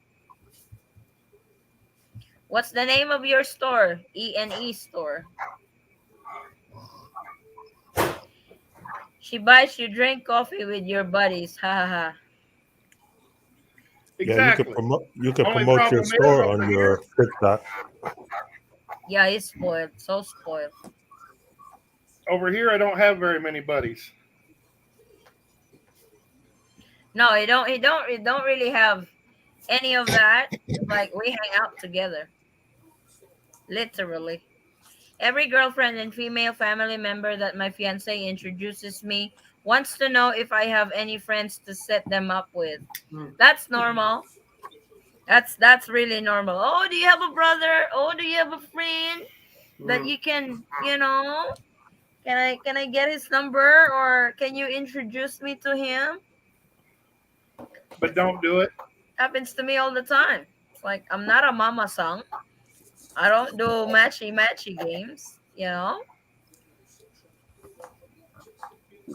What's the name of your store? E&E store. She buys you drink coffee with your buddies. Ha ha ha. Yeah, you could exactly. Only promote your problem is store over on here. your TikTok. Yeah, he's spoiled. So spoiled. Over here, I don't have very many buddies. No, he don't really have any of that. Like we hang out together. Literally. Every girlfriend and female family member that my fiance introduces me wants to know if I have any friends to set them up with. That's normal. That's really normal. Oh, do you have a brother? Oh, do you have a friend that you can, can I get his number or can you introduce me to him? But don't do it. Happens to me all the time. It's like I'm not a mama song. I don't do matchy games.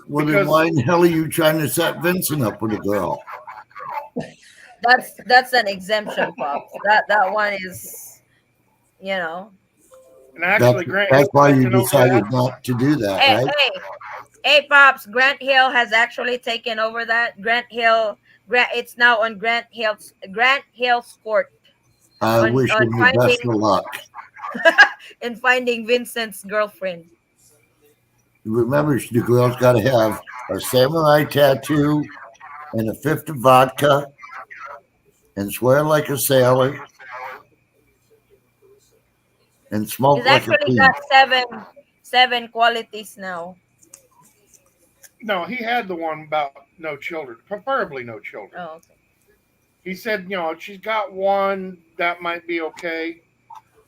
Well, then Because why in the hell are you trying to set Vincent up with a girl? That's an exemption, pops. That one is, you know. and actually, Grant That's Hill why you taken over decided that. not to do that, Hey, right? hey, hey, pops. Grant Hill has actually taken over that. It's now on Grant Hill's court I on wish him the best of luck. finding Vincent's girlfriend. Remember, the girl's got to have a samurai tattoo and a fifth of vodka and swear like a sailor and He's smoke like a actually pea. got seven qualities now. No, he had the one about no children, preferably no children. Oh, okay. He said, she's got one that might be okay,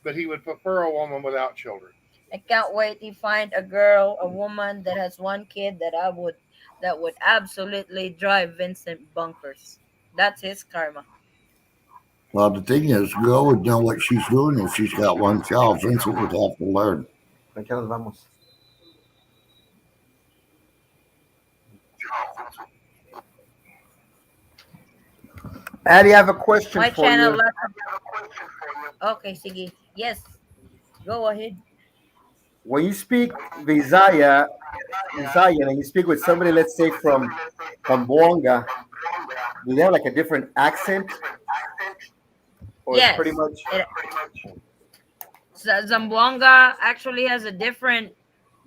but he would prefer a woman without children. I can't wait to find a woman that has one kid that would absolutely drive Vincent bunkers. That's his karma. Well, the thing is, the girl would know what she's doing if she's got one child. Vincent would have to learn. ¿A qué nos vamos? Addie, I have a question My for channel. you. Okay, sige. Yes, go ahead. When you speak Visayan, and you speak with somebody, let's say from Buonga, do they have like a different accent? Or it's Yes, pretty much Zamboanga actually has a different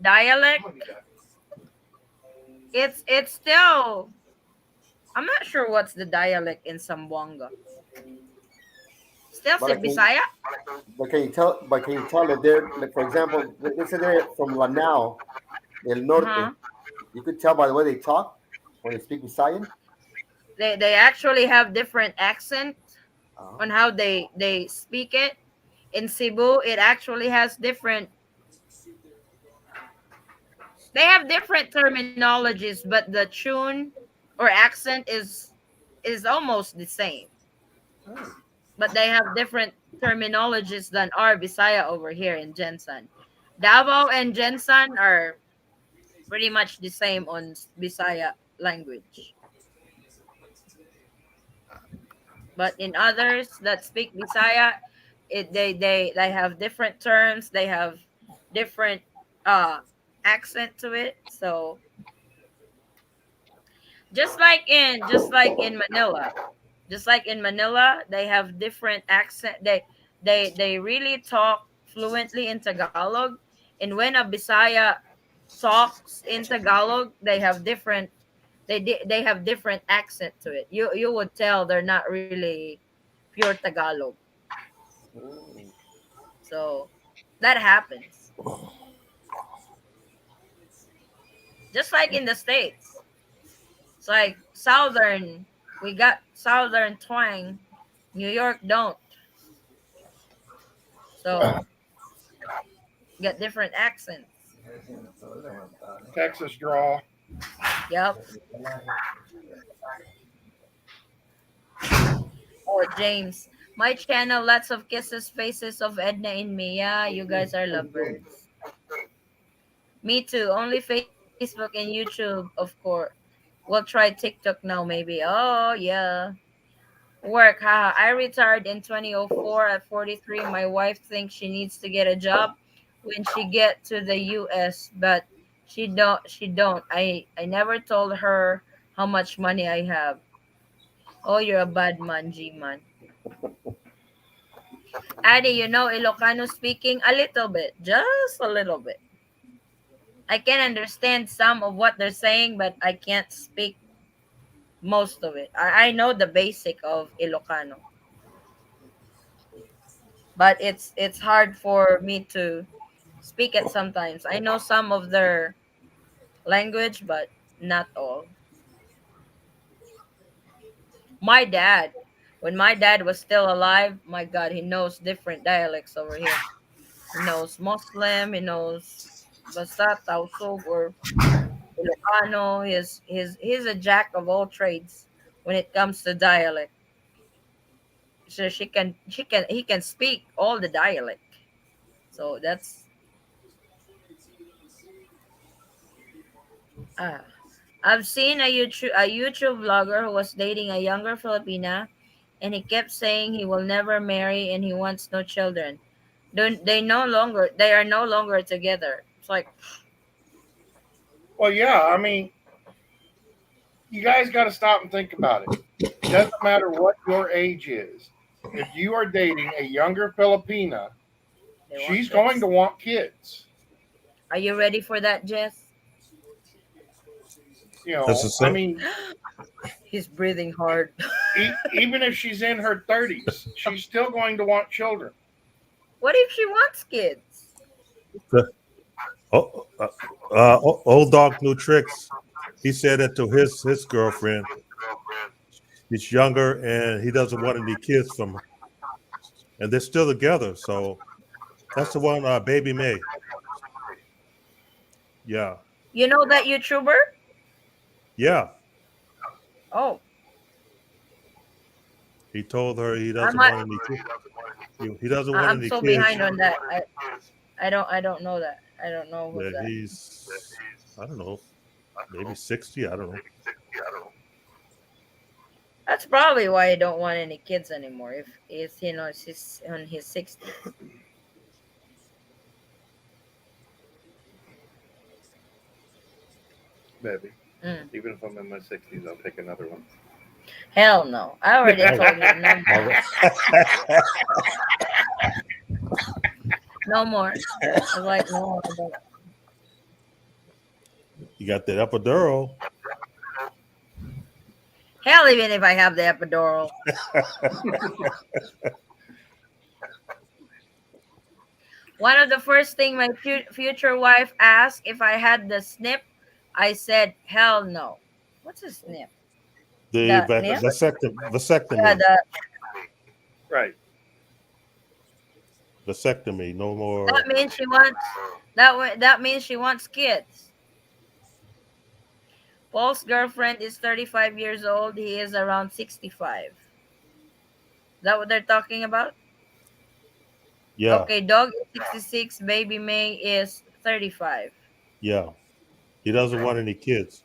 dialect. It's still. I'm not sure what's the dialect in Zamboanga. Still but I can, Bisaya? but can you tell if they're, like, for example, let's say they're from Lanao, El Norte. Uh-huh. You could tell by the way they talk when they speak Visayan. They actually have different accent Oh. on how they speak it. In Cebu, it actually has different. They have different terminologies, but the tune or accent is almost the same. But they have different terminologies than our Bisaya over here in Jensen. Davao and Jensen are pretty much the same on Bisaya language. But in others that speak Bisaya, they have different terms. They have different uh accent to it. So just like in Manila, they have different accent. They really talk fluently in Tagalog, and when a Bisaya talks in Tagalog, they have different They have different accent to it. You would tell they're not really pure Tagalog. So that happens. Just like in the States. It's like Southern, we got Southern twang. New York don't. So get different accents. Texas draw. Yep. Or James. My channel, lots of kisses, faces of Edna and Mia. You guys are lovebirds. Me too. Only Facebook and YouTube, of course. We'll try TikTok now, maybe. Oh, yeah. Work, haha. I retired in 2004 at 43. My wife thinks she needs to get a job when she get to the US, but she don't. I never told her how much money I have. Oh, you're a bad man, G man. Addy, you know Ilocano speaking a little bit, just a little bit. I can understand some of what they're saying, but I can't speak most of it. I know the basic of Ilocano, but it's hard for me to speak it sometimes. I know some of their language, but not all. My dad, when my dad was still alive, my God, he knows different dialects over here. He knows Muslim, he knows Basat, Tausug, or Ilocano. He's a jack of all trades when it comes to dialect. So he can speak all the dialect. So that's ah. I've seen a YouTube vlogger who was dating a younger Filipina, and he kept saying he will never marry and he wants no children. They are no longer together. It's like, Well, yeah, I mean, you guys got to stop and think about it. It doesn't matter what your age is. If you are dating a younger Filipina, they want she's going kids. to want kids. Are you ready for that, Jess? That's the I same. mean, He's breathing hard. even if she's in her 30s, she's still going to want children. What if she wants kids? Oh, old dog new tricks. He said it to his girlfriend. He's younger and he doesn't want any kids from her, and they're still together. So that's the one, Baby May. Yeah, You know that YouTuber? yeah. Oh, He told her he I'm doesn't not, want any kids. He doesn't want I'm any so kids. behind on that. I don't know that. I don't know who's Yeah, that. he's, I don't know, maybe 60. I don't know. That's probably why I don't want any kids anymore. If he's on his 60s. Baby. Mm. Even if I'm in my 60s, I'll take another one. Hell no. I already told you number. No more. I was like, no, I don't. You got that epidural. Hell, even if I have the epidural. One of the first thing my future wife asked if I had the snip, I said, hell no. What's a snip? The The nip? Yeah, vasectomy. Right. Vasectomy. No more. that means she wants that means she wants kids. Paul's girlfriend is 35 years old. He is around 65. Is that what they're talking about? Yeah, Okay, dog is 66. Baby May is 35. yeah. He doesn't want any kids.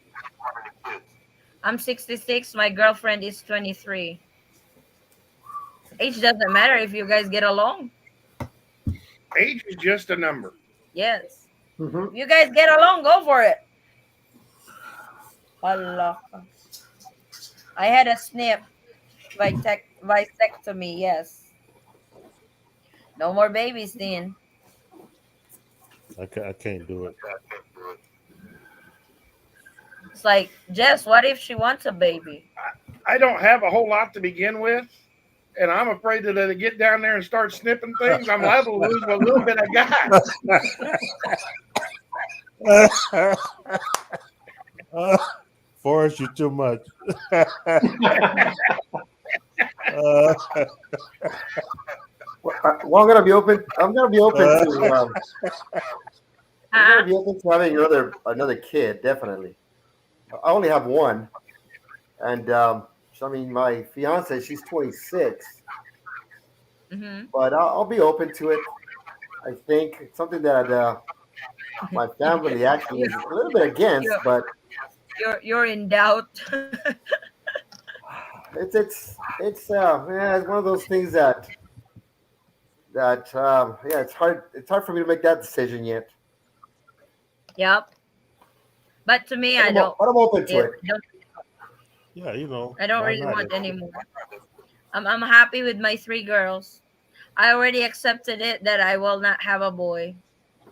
I'm 66. My girlfriend is 23. Age doesn't matter if you guys get along. Age is just a number. Yes. If you guys get along, go for it. Allah. I had a snip. Vasectomy, yes. No more babies then. I can't do it. It's like, Jess, what if she wants a baby? I don't have a whole lot to begin with, and I'm afraid that if they get down there and start snipping things, I'm liable to lose what little bit I got. Forrest, you too much. Well, I'm gonna be open. I'm gonna be open to. I'm Huh? gonna be open to having another kid. Definitely. I only have one, and so I mean, my fiance, she's 26, Mm-hmm. but I'll be open to it. I think it's something that my family actually is a little bit you're against, but you're in doubt. yeah, it's one of those things that yeah, it's hard for me to make that decision yet. Yep. But to me, But I'm open to it. Yeah, I don't why really not? want any more. I'm happy with my three girls. I already accepted it that I will not have a boy.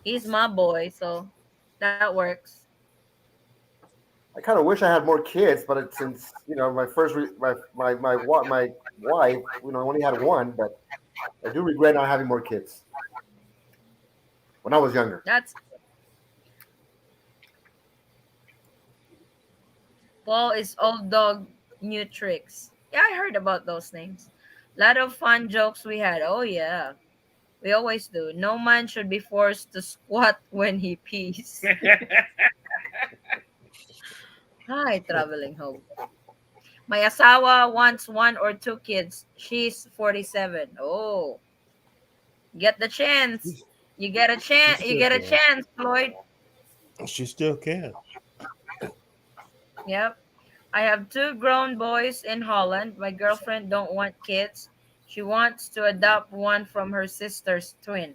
He's my boy, so that works. I kind of wish I had more kids, but since my first my wife, only had one, but I do regret not having more kids when I was younger. That's Paul is old dog, new tricks. Yeah, I heard about those names. Lot of fun jokes we had. Oh yeah, we always do. No man should be forced to squat when he pees. Hi, traveling home. My asawa wants one or two kids. She's 47. Oh, get the chance. You get a She chance. You still get a can. chance, Floyd. She still can. Yep. I have two grown boys in Holland. My girlfriend don't want kids. She wants to adopt one from her sister's twin.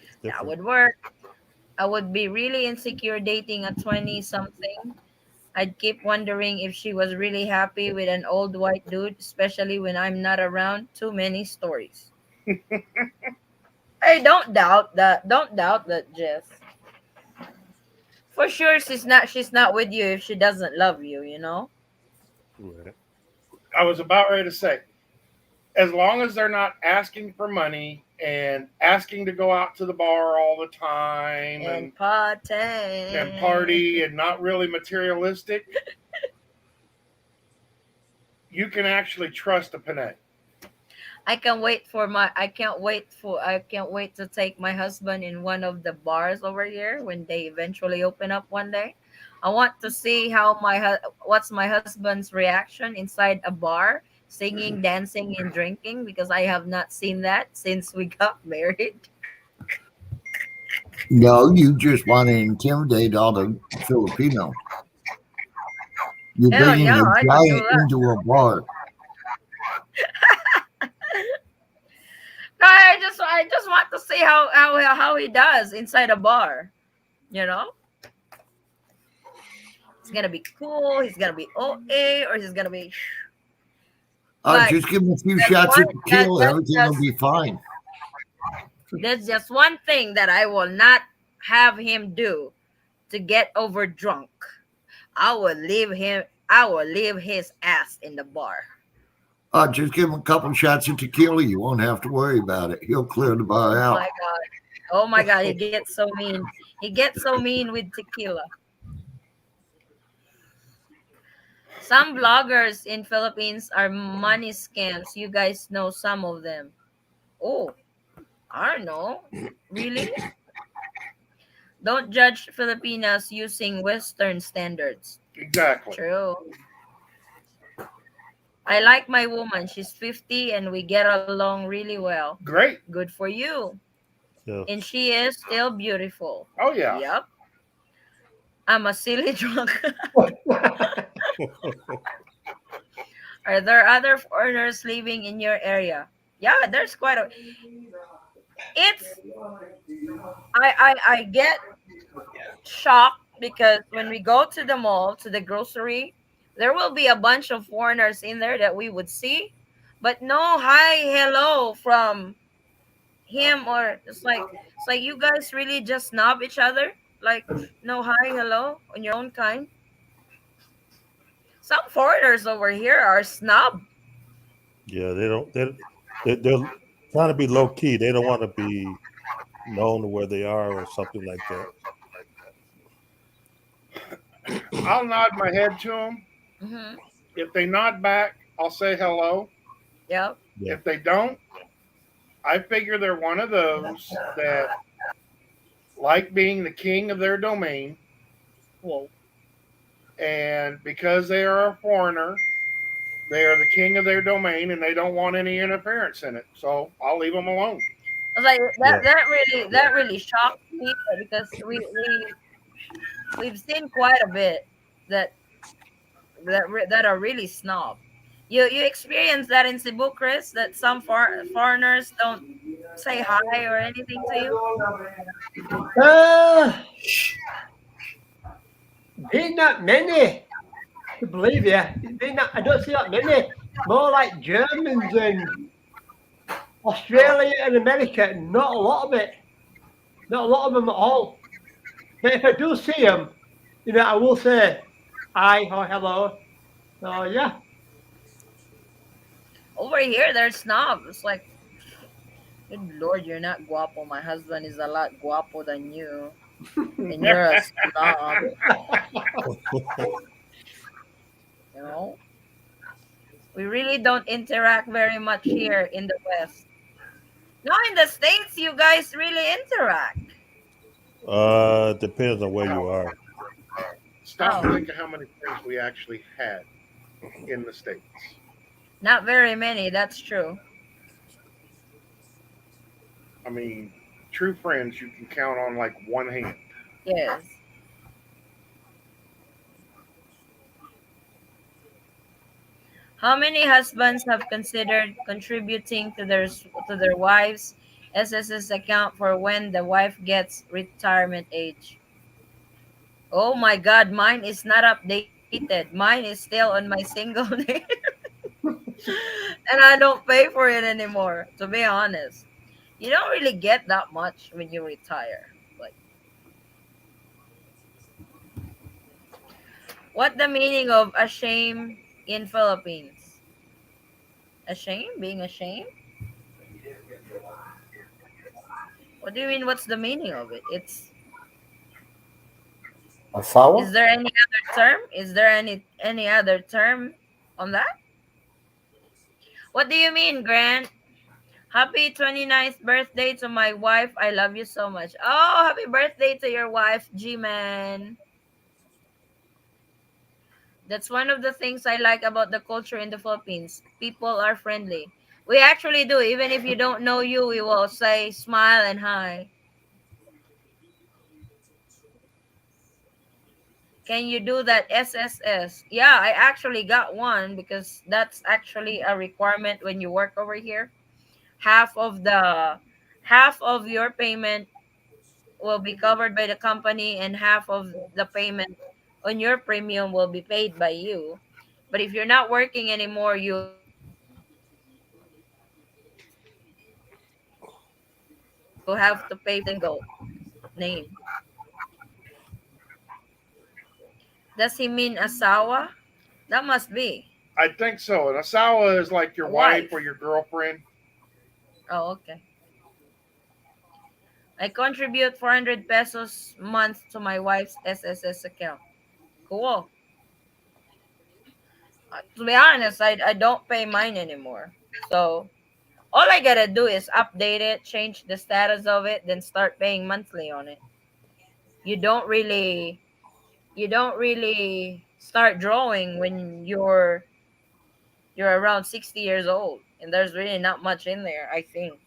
It's That different. would work. I would be really insecure dating a 20 something. I'd keep wondering if she was really happy with an old white dude, especially when I'm not around. Too many stories. Hey, don't doubt that. Don't doubt that, Jess. For sure she's not with you if she doesn't love you, you know? Right. I was about ready to say, as long as they're not asking for money and asking to go out to the bar all the time And and party. party and not really materialistic, you can actually trust a Panay. I can't wait to take my husband in one of the bars over here when they eventually open up one day. I want to see what's my husband's reaction inside a bar, singing, dancing, and drinking, because I have not seen that since we got married. No, you just want to intimidate all the Filipinos. You're Hell bringing yeah, a I could do giant that. into a bar. No, I just want to see how he does inside a bar. You know, it's gonna be cool. He's gonna be OA, or he's gonna be. But Just give him a few there's shots one of that tequila. that's Everything will just be fine. there's just one thing that I will not have him do to get over drunk. I will leave his ass in the bar. Just give him a couple shots of tequila. You won't have to worry about it. He'll clear the bar Oh out. my god. Oh my god, he gets so mean. He gets so mean with tequila. Some bloggers in Philippines are money scams. You guys know some of them. Oh, I don't know. Really? Don't judge Filipinas using Western standards. Exactly. True. I like my woman. She's 50 and we get along really well. Great. Good for you. Yeah. And she is still beautiful. Oh, yeah. Yep. I'm a silly drunk. Are there other foreigners living in your area? Yeah, there's quite a. It's I get shocked because when we go to the mall, to the grocery, there will be a bunch of foreigners in there that we would see, but no hi hello from him, or it's like you guys really just snob each other, like no hi hello on your own kind. Some foreigners over here are snob. Yeah, they don't. They're trying to be low key. They don't want to be known where they are or something like that. I'll nod my head to them. Mm-hmm. If they nod back, I'll say hello. Yep. Yeah. If they don't, I figure they're one of those that like being the king of their domain, Whoa. and because they are a foreigner, they are the king of their domain, and they don't want any interference in it. So I'll leave them alone. I was like Yeah. that really shocked me, because we've seen quite a bit that that are really snob. You experience that in Cebu, Chris, that some foreigners don't say hi or anything to you. Uh, There's not many, to believe you. There's not, I don't see that many. More like Germans and Australia and America. Not a lot of it. Not a lot of them at all. But if I do see them, I will say hi or hello. So yeah. Over here, they're snobs. It's like, good lord, you're not guapo. My husband is a lot guapo than you, and you're a snob. You know, we really don't interact very much here in the West. No, in the States, you guys really interact. Depends on where you are. Stop and Oh, think of how many friends we actually had in the States. not very many. That's true. I mean, true friends you can count on like one hand. Yes. How many husbands have considered contributing to their wife's SSS account for when the wife gets retirement age? Oh my God, mine is not updated. Mine is still on my single name, and I don't pay for it anymore. To be honest, you don't really get that much when you retire. Like, what the meaning of ashamed in Philippines? Ashamed? Being ashamed? What do you mean? What's the meaning of it? Asawa? Is there any other term? Is there any other term on that? What do you mean, Grant? Happy 29th birthday to my wife. I love you so much. Oh, happy birthday to your wife, G-Man. That's one of the things I like about the culture in the Philippines. People are friendly. We actually do. Even if you don't know you, we will say smile and hi. Can you do that SSS? Yeah, I actually got one, because that's actually a requirement when you work over here. Half of the half of your payment will be covered by the company, and half of the payment on your premium will be paid by you. But if you're not working anymore, you have to pay for the SSS. You have to pay for the single name. Does he mean asawa? That must be I think so. An asawa is like your a wife or wife. your girlfriend. Oh, okay. I contribute 400 pesos month to my wife's SSS account. Cool. To be honest, I don't pay mine anymore. So all I gotta do is update it, change the status of it, then start paying monthly on it. You don't really you don't really start drawing when you're around 60 years old, and there's really not much in there, I think.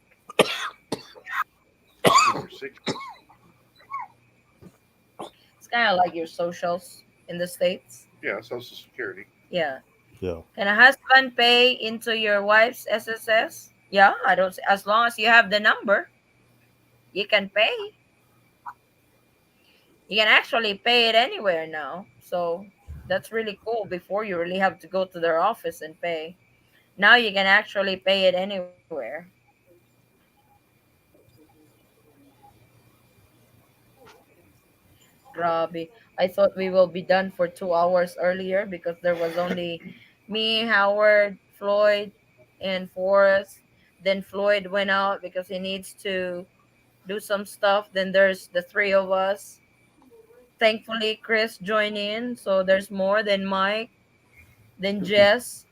When you're 60. It's kind of like your socials in the States. Yeah, Social Security. Yeah. Yeah. Can a husband pay into your wife's SSS? Yeah, I don't. As long as you have the number, you can pay. You can actually pay it anywhere now. So that's really cool. Before, you really have to go to their office and pay. Now you can actually pay it anywhere. Grabe. I thought we will be done for 2 hours earlier because there was only me, Howard, Floyd, and Forrest. Then Floyd went out because he needs to do some stuff. Then there's the three of us. Thankfully, Chris joined in, so there's more than Mike, then Jess.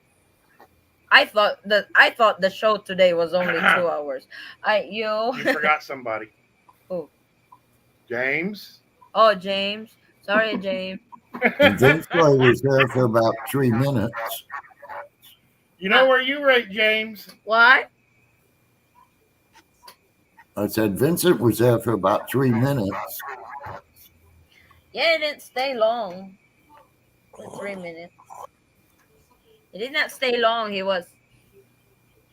I thought the show today was only 2 hours. You forgot somebody. Who? James. Oh, James. Sorry, James. And Vince Clay was there for about 3 minutes. You know where you rate James? What? I said Vincent was there for about 3 minutes. Yeah, it didn't stay long. For 3 minutes. He did not stay long. He was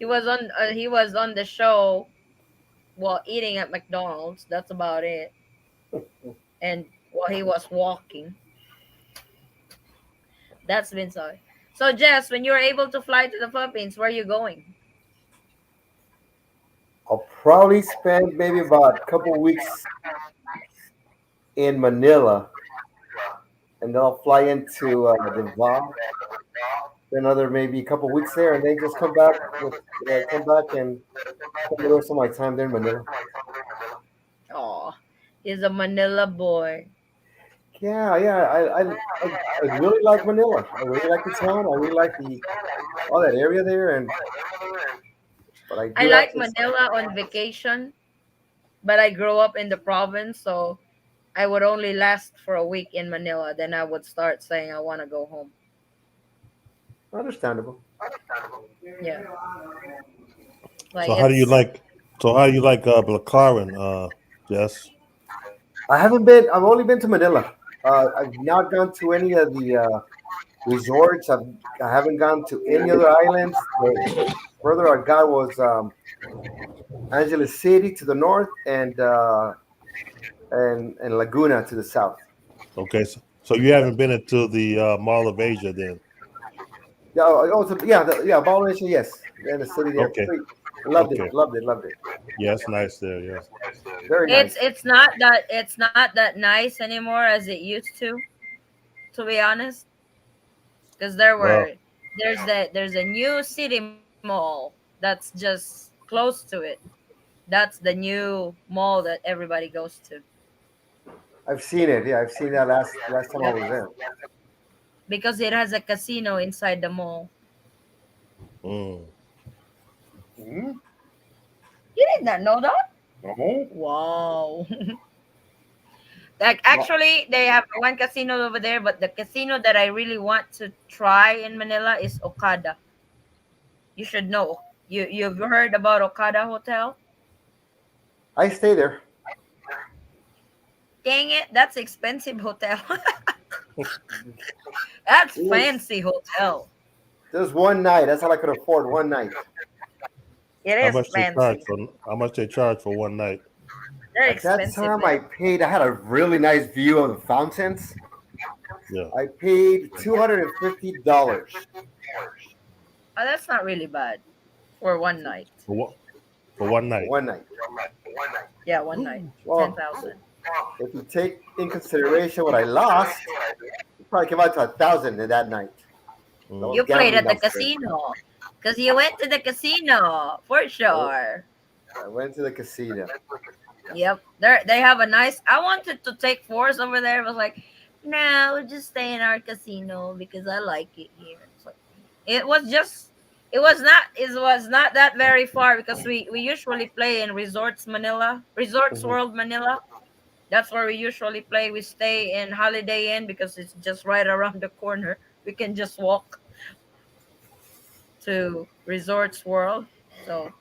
on the show while eating at McDonald's. That's about it. And while he was walking. That's been so. So Jess, when you were able to fly to the Philippines, where are you going? I'll probably spend maybe about a couple weeks in Manila, and then I'll fly into Davao. Another maybe a couple weeks there, and then just come back and spend the rest of my time there in Manila. Oh, he's a Manila boy. Yeah, I really like Manila. I really like the town. I really like the all that area there, but I I do have like to. Manila on vacation, but I grew up in the province, so I would only last for a week in Manila. Then I would start saying I want to go home. Understandable. Yeah, like So how do you it's like? So how do you like Blackaren, Jess? I haven't been. I've only been to Manila. I've not gone to any of the resorts. I haven't gone to any other islands. The further I got was Angeles City to the north and Laguna to the south. Okay, so you haven't been into the Mall of Asia then? Yeah, yeah, Baldwin, yes, and the city there. Okay, Loved it, okay, loved it, loved it. yeah, it's nice there. Yeah. Very it's nice. it's not that nice anymore as it used to be honest. Because Well, there's a new city mall that's just close to it. That's the new mall that everybody goes to. I've seen it. Yeah, I've seen that last time I Yep. was there. Because it has a casino inside the mall. mm. Hmm? You did not know that? No. Wow. Like actually they have one casino over there, but the casino that I really want to try in Manila is Okada. You should know. You've heard about Okada Hotel? I stay there. Dang it, that's expensive hotel. That's It was fancy hotel. just one night. That's all I could afford. One night. It How is much they charge fancy. for? How much they charge for one night? They're At that expensive time, I there. paid. I had a really nice view of the fountains. Yeah. I paid $250. Oh, that's not really bad for one night. For what? For one For night. one night. Yeah, one night. Well, 10,000. if you take in consideration what I lost, it probably came out to 1,000 in that night. I was You played gambling at the downstairs. casino. Because you went to the casino, for sure. I went to the casino. Yep. They have a nice. I wanted to take Force over there. I was like, no, we'll just stay in our casino because I like it here. It's like, it was just. It was not that very far because we usually play in Resorts Mhm. World Manila. That's where we usually play. We stay in Holiday Inn because it's just right around the corner. We can just walk to Resorts World. So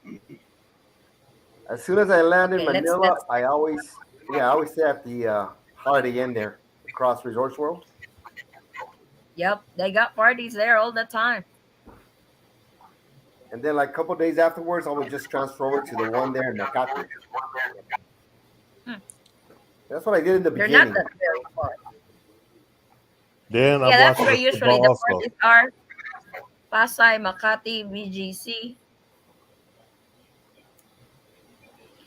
As soon as I land in okay, let's Manila, let's. I always stay at the Holiday Inn there, across Resorts World. Yep, they got parties there all the time. And then like a couple days afterwards, I would just transfer over to the one there in Makati. Hmm. That's what I did in the They're not beginning. that very far. Then I'm Yeah, that's watching where the usually football the also. parties are. Pasay, Makati, BGC.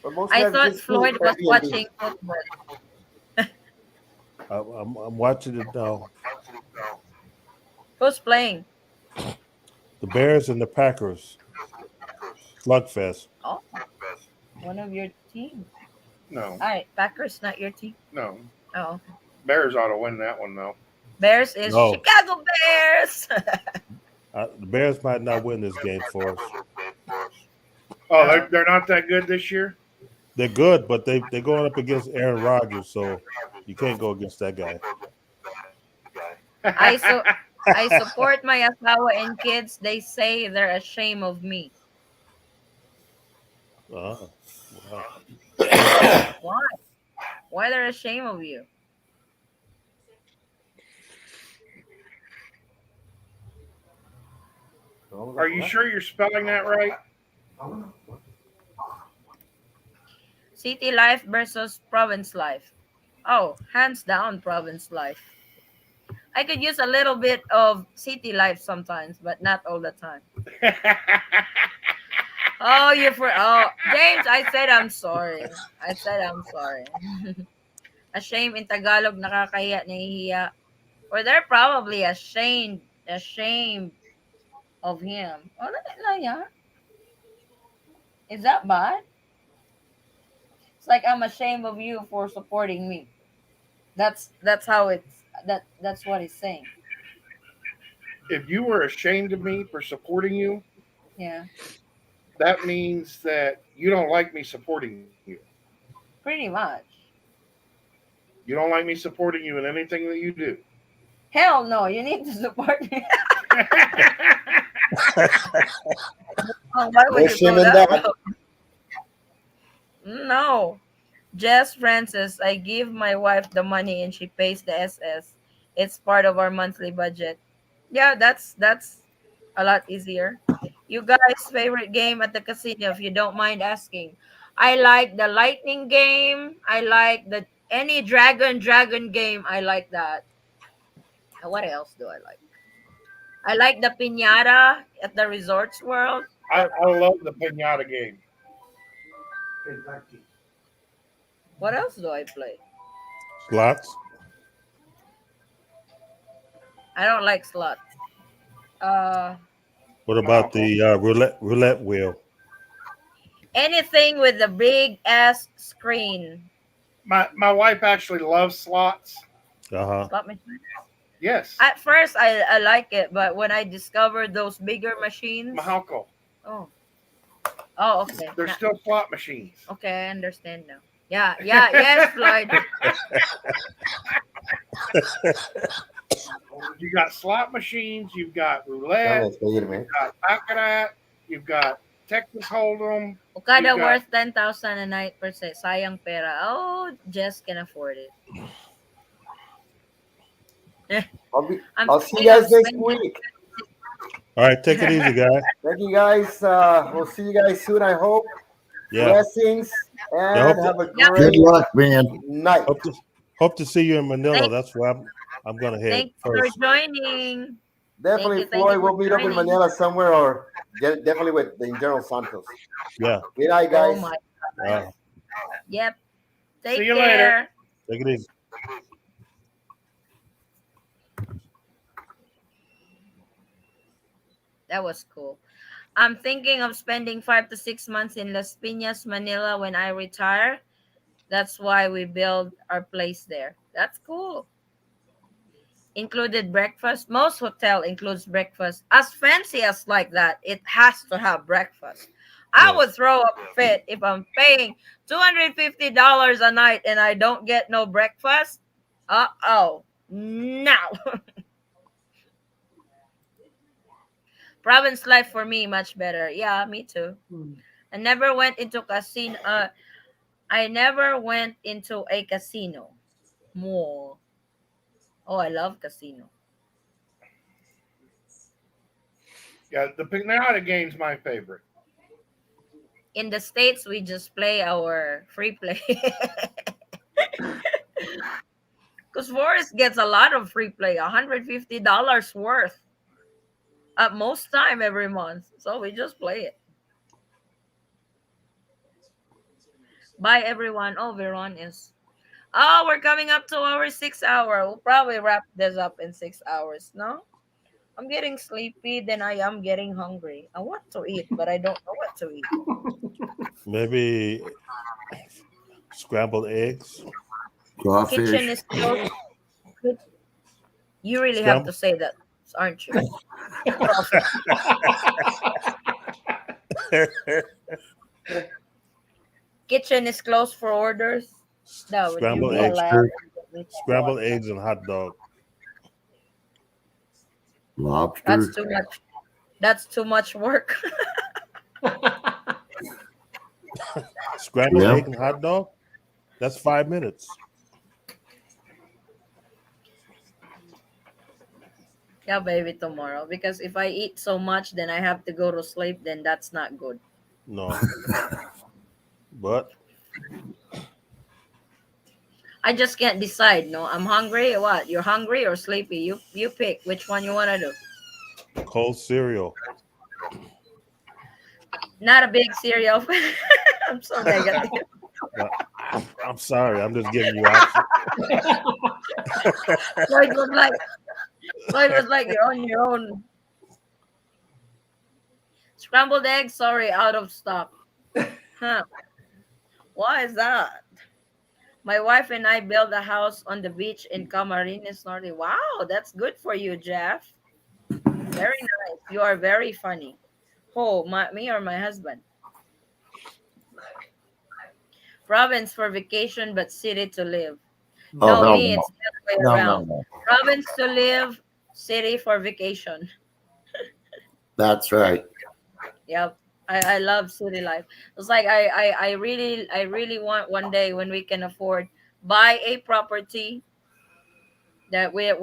But mostly I I've thought just been Floyd was Airbnb. watching football. I'm watching it now. Who's playing? The Bears and the Packers slugfest. Oh, one of your teams. No, All right, Packers not your team. no. Oh, okay. Bears ought to win that one though. Bears is No, Chicago Bears. the Bears might not win this game for us. Oh, they're not that good this year. They're good, but they're going up against Aaron Rodgers, so you can't go against that guy. I so I support my asawa and kids. They say they're ashamed of me. Wow. Why? Why they're ashamed of you? Are you sure you're spelling that right? City life versus province life. Oh, hands down, province life. I could use a little bit of city life sometimes, but not all the time. Oh, James, I said I'm sorry. I said I'm sorry. Ashamed in Tagalog, nakakahiya, nahihiya. Or they're probably ashamed of him. Oh, yeah. Is that bad? It's like I'm ashamed of you for supporting me. That's how that's what he's saying. If you were ashamed of me for supporting you, Yeah, that means that you don't like me supporting you. pretty much. You don't like me supporting you in anything that you do. Hell no, you need to support me. Oh, why would No you shame go in that that. route? No. Jess Francis, I give my wife the money and she pays the SS. It's part of our monthly budget. Yeah, that's a lot easier. You guys' favorite game at the casino, if you don't mind asking. I like the lightning game. I like the any dragon game. I like that. What else do I like? I like the piñata at the Resorts World. Or I love the pinata game. what else do I play? Slots. I don't like slots. Uh, What about the roulette wheel? anything with a big ass screen. My wife actually loves slots. Slot machine. Yes. At first, I like it, but when I discovered those bigger machines, Mahako. oh, okay. They're still slot machines. Okay, I understand now. Yeah, yes, Floyd. You got slot machines. You've got roulette. You've got baccarat. You've got Texas Hold'em. Okada worth 10,000 a night per se. Sayang pera. Oh, Jess can afford it. I'll see you guys next week. All right, take it easy, guys. Thank you guys. We'll see you guys soon, I hope. Yeah. Blessings and have a great Good luck, man. night. Hope to see you in Manila. That's where I'm gonna head Thanks first. for joining. Definitely, Thank Floyd. you We'll for meet up in joining. Manila somewhere, or definitely with the General Santos. Yeah. Good night, guys. Oh my God. Yeah. Yep. Take See you care. later. Take it easy. That was cool. I'm thinking of spending 5 to 6 months in Las Piñas, Manila when I retire. That's why we build our place there. That's cool. Included breakfast. Most hotel includes breakfast. As fancy as like that, it has to have breakfast. I Yes. would throw up a fit if I'm paying $250 a night and I don't get no breakfast. No. Province life for me much better. Yeah, me too. I never went into casino. I never went into a casino. More. Oh, I love casino. Yeah, the pinata game's my favorite. In the States, we just play our free play. Because Forrest gets a lot of free play, $150 worth at most time every month. So we just play it. Bye, everyone. Oh, Veron is. Oh, we're coming up to our 6 hour. We'll probably wrap this up in 6 hours. No, I'm getting sleepy. Then I am getting hungry. I want to eat, but I don't know what to eat. Maybe scrambled eggs. Kitchen Crawfish. is closed. You really have to Scrambled. say that, aren't you? Crawfish. Kitchen is closed for orders. No, would you Scrambled be eggs. allowed? Lobster. Scrambled eggs and hot dog. That's Lobster. too much. That's too much work. Scrambled Yeah. egg and hot dog. That's 5 minutes. Yeah, baby, tomorrow. Because if I eat so much, then I have to go to sleep. Then that's not good. No, but I just can't decide. No, I'm hungry. What? You're hungry or sleepy? You pick which one you wanna do. cold cereal. Not a big cereal. I'm so negative. But I'm sorry. I'm just giving you options. Lloyd was like, you're on your own. Scrambled eggs. Sorry, out of stock. Huh? Why is that? My wife and I built a house on the beach in Camarines Norte. Wow, that's good for you, Jeff. Very nice. You are very funny. Oh, me or my husband? Province for vacation, but city to live. Oh No, hell me, no. it's the other way No, no, around. no. Province to live, city for vacation. That's right. Yep. I love city life. It's like I really want one day when we can afford buy a property that where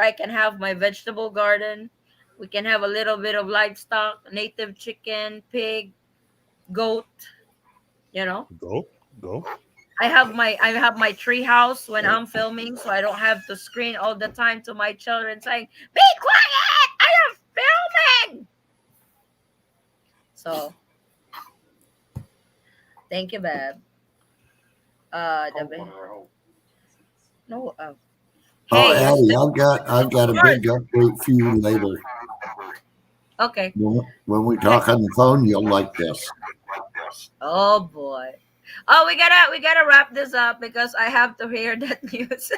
I can have my vegetable garden. We can have a little bit of livestock, native chicken, pig, goat, you know. Go, go. I have my tree house when I'm filming, so I don't have to scream all the time to my children saying, "Be quiet! I am filming." So thank you, babe. No. Oh, Hey, Eddie, I've got a course. big update for you later. Okay. When we Okay. talk on the phone, you'll like this. Oh boy. Oh, we gotta wrap this up because I have to hear that news.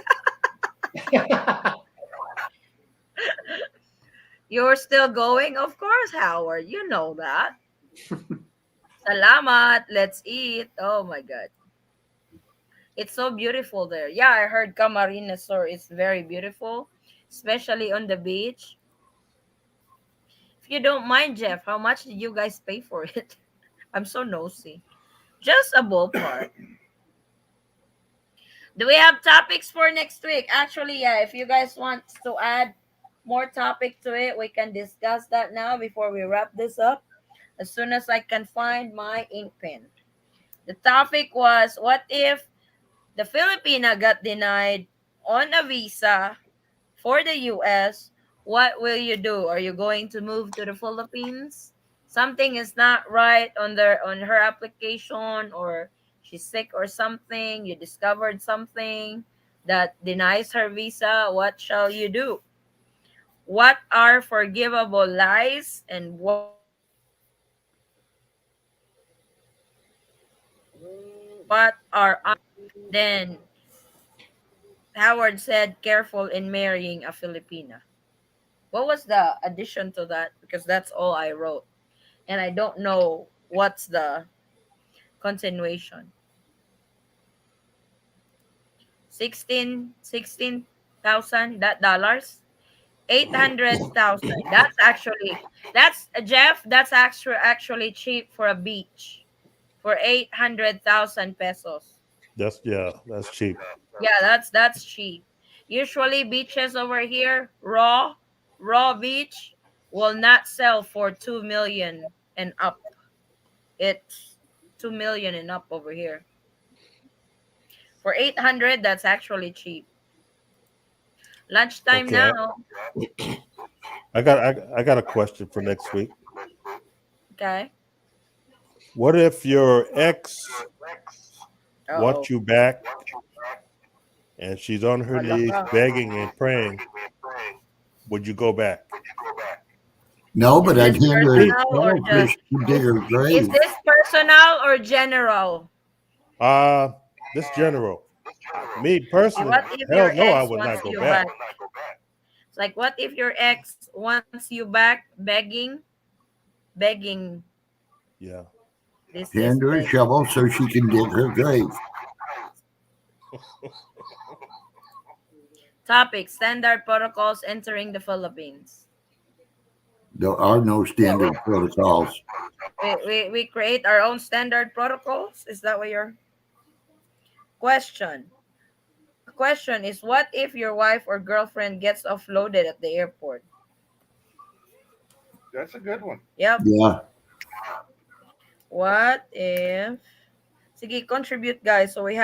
You're still going, of course, Howard. You know that. Salamat. Let's eat. Oh my god, it's so beautiful there. Yeah, I heard Camarines Sur is very beautiful, especially on the beach. If you don't mind, Jeff, how much did you guys pay for it? I'm so nosy. Just a ballpark. Do we have topics for next week? Actually, yeah, if you guys want to add more topic to it, we can discuss that now before we wrap this up. As soon as I can find my ink pen. The topic was, what if the Filipina got denied on a visa for the US? What will you do? Are you going to move to the Philippines? Something is not right on her application, or she's sick or something. You discovered something that denies her visa. What shall you do? What are forgivable lies and what are then Howard said careful in marrying a Filipina. What was the addition to that? Because that's all I wrote. And I don't know what's the continuation. 16,000 that dollars. 800,000. That's Jeff, that's actually cheap for a beach. For 800,000 pesos. That's cheap. Yeah, that's cheap. Usually beaches over here, raw beach will not sell for 2 million and up. It's 2 million and up over here. For 800, that's actually cheap. Lunchtime Okay, now. I got a question for next week. Okay. What if your ex Uh-oh. wants you back and she's on her Hala knees ka. begging and praying, would you go back? No, Is but I'd this hand her a personal or shovel so she can dig her is grave. this personal or general? Uh this general. Me personally, What if hell your no, I ex would wants not go you back. back? It's like what if your ex wants you back begging Yeah. this is Hand her a begging. shovel so she can dig her grave. Topic standard protocols entering the Philippines. There are no What standard protocols. we create our own standard protocols? Is that what your question? The question is what if your wife or girlfriend gets offloaded at the airport? That's a good one. Yep. Yeah. What if Sige, contribute guys. So we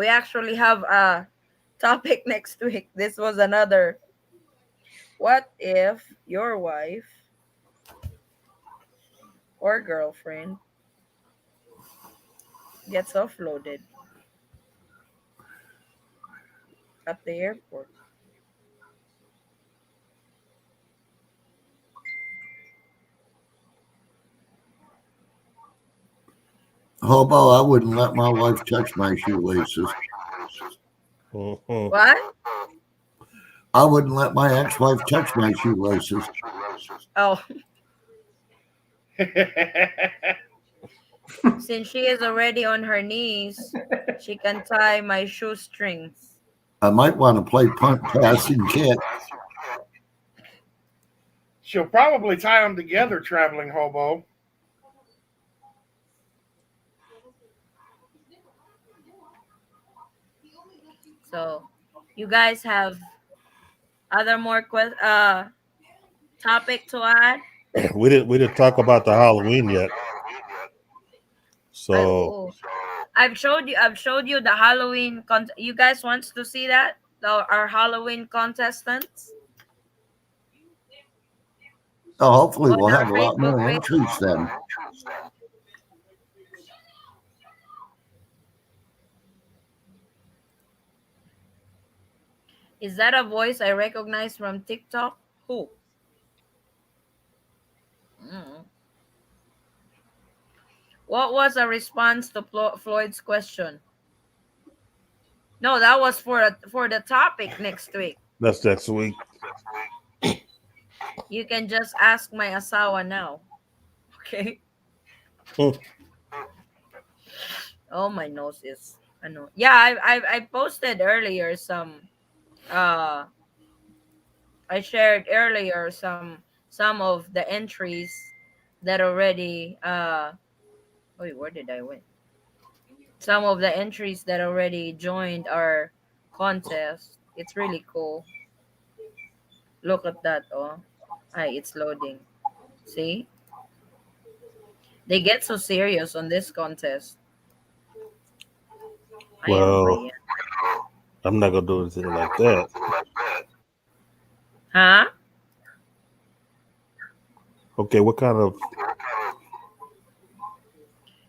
actually have a topic next week. This was another. What if your wife or girlfriend gets offloaded at the airport? Hobo, I wouldn't let my wife touch my shoelaces. Mhm. What? I wouldn't let my ex-wife touch my shoelaces. Oh, since she is already on her knees, she can tie my shoestrings. I might want to play punt, pass, and kick. She'll probably tie them together, traveling hobo. So, you guys have other more topic to add? We didn't talk about the Halloween yet. I So oh, I've showed you the Halloween you guys wants to see that? Our Halloween contestants So hopefully on we'll our have a lot Facebook more page. entries then. Is that a voice I recognize from TikTok? Who? Mm. What was a response to Floyd's question? No, that was for the topic next week. that's next week. You can just ask my asawa now. Okay. Hmm. Oh, my nose is. I know. Yeah, I posted earlier some. Uh, I shared earlier some of the entries that already. Wait, where did I went? Some of the entries that already joined our contest. It's really cool. Look at that. Oh, hi, it's loading. See, they get so serious on this contest. I am Well, Brian. I'm not gonna do anything like that. Huh? Okay, what kind of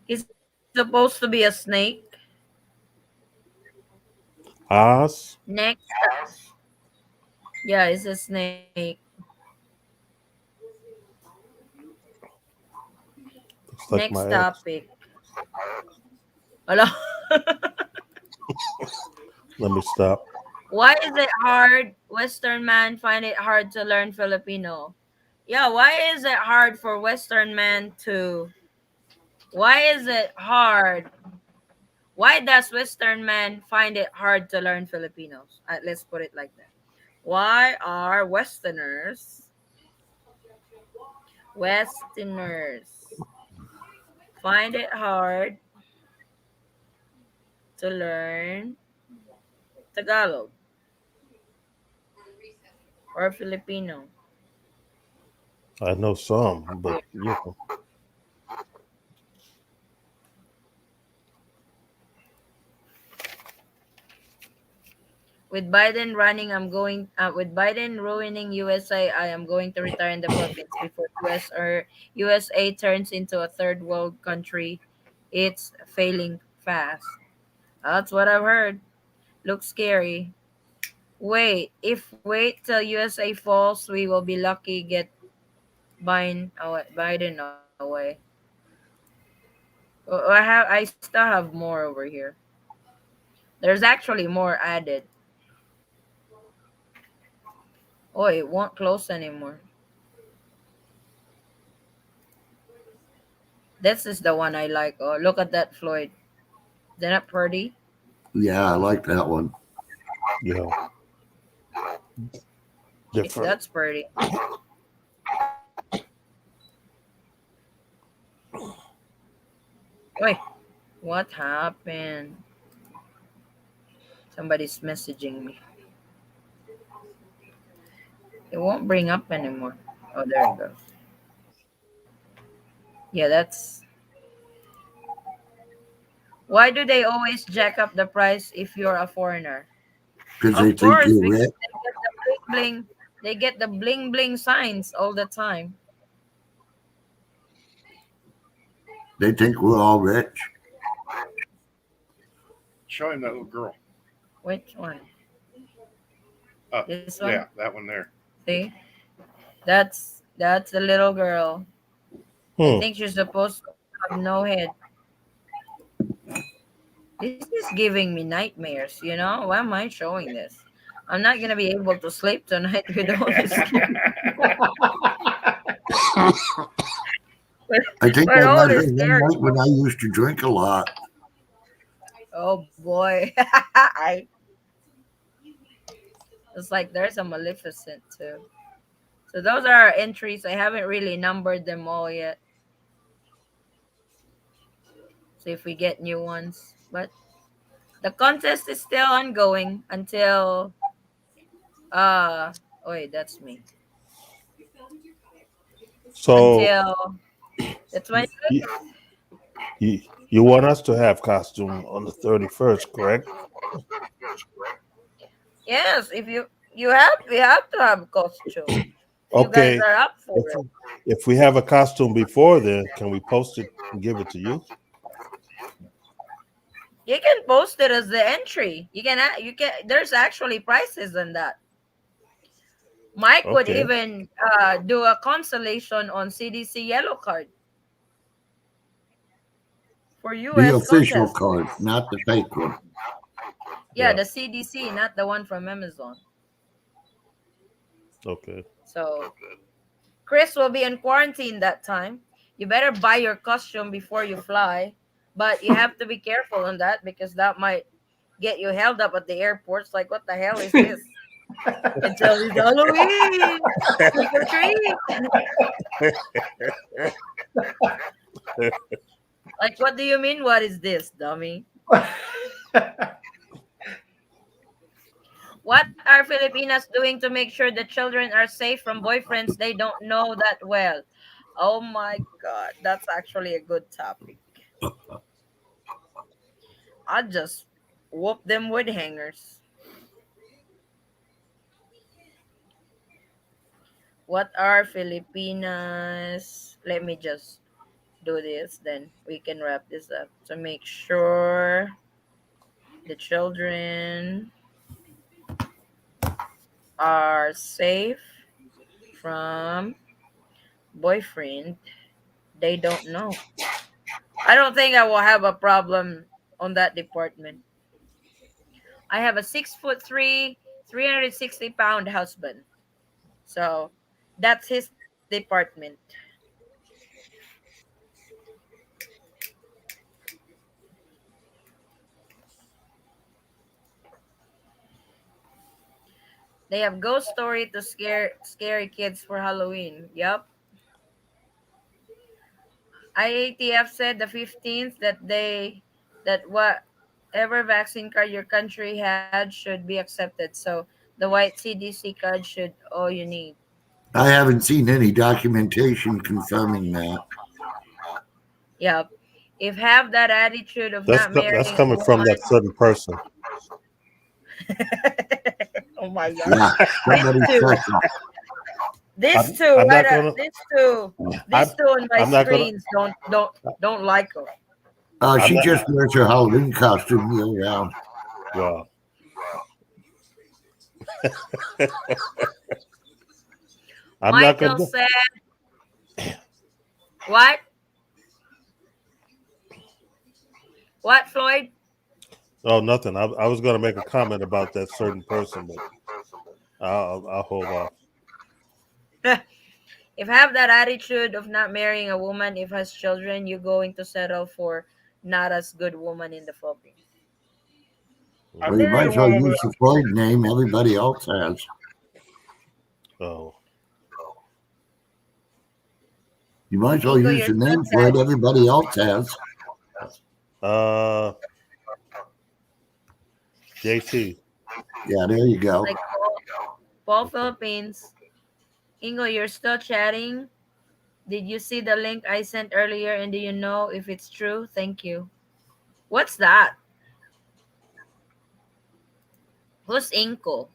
He's supposed to be a snake. Oz? Next, yeah, it's a snake. Looks like Next my ex. topic. Hello. Let me stop. Why is it hard? Western man find it hard to learn Filipino. Yeah, why is it hard for Western man to? Why is it hard? Why does Western man find it hard to learn Filipinos? Let's put it like that. Why are Westerners find it hard to learn Tagalog or Filipino? I know some, but you know. With Biden running, with Biden ruining USA, I am going to retire in the Philippines before USA turns into a third world country. It's failing fast. That's what I've heard. Looks scary. Wait till USA falls, we will be lucky get Biden away. I still have more over here. There's actually more added. Oh, it won't close anymore. This is the one I like. Oh, look at that, Floyd. Isn't that pretty? Yeah, I like that one. Yeah. Different. That's pretty. Wait, what happened? Somebody's messaging me. It won't bring up anymore. Oh, there it goes. Yeah, that's. Why do they always jack up the price if you're a foreigner? Because they Of think course, you're because rich. they get the bling bling. They get the bling bling signs all the time. They think we're all rich. Show him that little girl. Which one? This one? Yeah, that one there. See? That's the little girl. I think she's supposed to have no head. This is giving me nightmares, you know? Why am I showing this? I'm not gonna be able to sleep tonight with all this. I think that might have been one night when I used to drink a lot. Oh boy. It's like there's a Maleficent too. So those are our entries. I haven't really numbered them all yet. See if we get new ones. But the contest is still ongoing until oh wait, that's me. So until the 20th. You want us to have costume on the 31st, correct? Yes, if we have to have costume. Okay. You guys are up for it. If we have a costume before then, can we post it and give it to you? You can post it as the entry. You can. There's actually prices in that. Mike would even do a consolation on CDC yellow card for US The official contest. card, not the fake one. Yeah, the CDC, not the one from Amazon. Okay. So Chris will be in quarantine that time. You better buy your costume before you fly, but you have to be careful on that because that might get you held up at the airports. Like, what the hell is this? Until it's Halloween, trick or treat. Like, what do you mean? What is this, dummy? What are Filipinas doing to make sure the children are safe from boyfriends they don't know that well? Oh my God, that's actually a good topic. I'll just whoop them with hangers. What are Filipinas? Let me just do this, then we can wrap this up to make sure the children are safe from boyfriend they don't know. I don't think I will have a problem on that department. I have a 6'3", 360-pound husband. So that's his department. They have ghost story to scare scary kids for Halloween. Yup. IATF said the 15th that whatever vaccine card your country had should be accepted. So the white CDC card should all you need. I haven't seen any documentation confirming that. Yep. If have that attitude of not marrying That's coming from that certain person. Oh my God. Yeah, These two on my screens don't like her. She just wears her Halloween costume year round. Yeah. I'm not Michael gonna. said, what? What, Floyd? Oh, nothing. I was gonna make a comment about that certain person, but I'll hold off. If have that attitude of not marrying a woman if has children, you're going to settle for not as good woman in the Philippines. I Well, you might married a as well woman use with the Floyd name everybody else has. Oh, You might as well Ingo, use you're the still name Floyd chatting. everybody else has. uh, JT. Yeah, there you go. Like Paul Philippines. Ingo, you're still chatting. Did you see the link I sent earlier and do you know if it's true? Thank you. What's that? Who's Inko?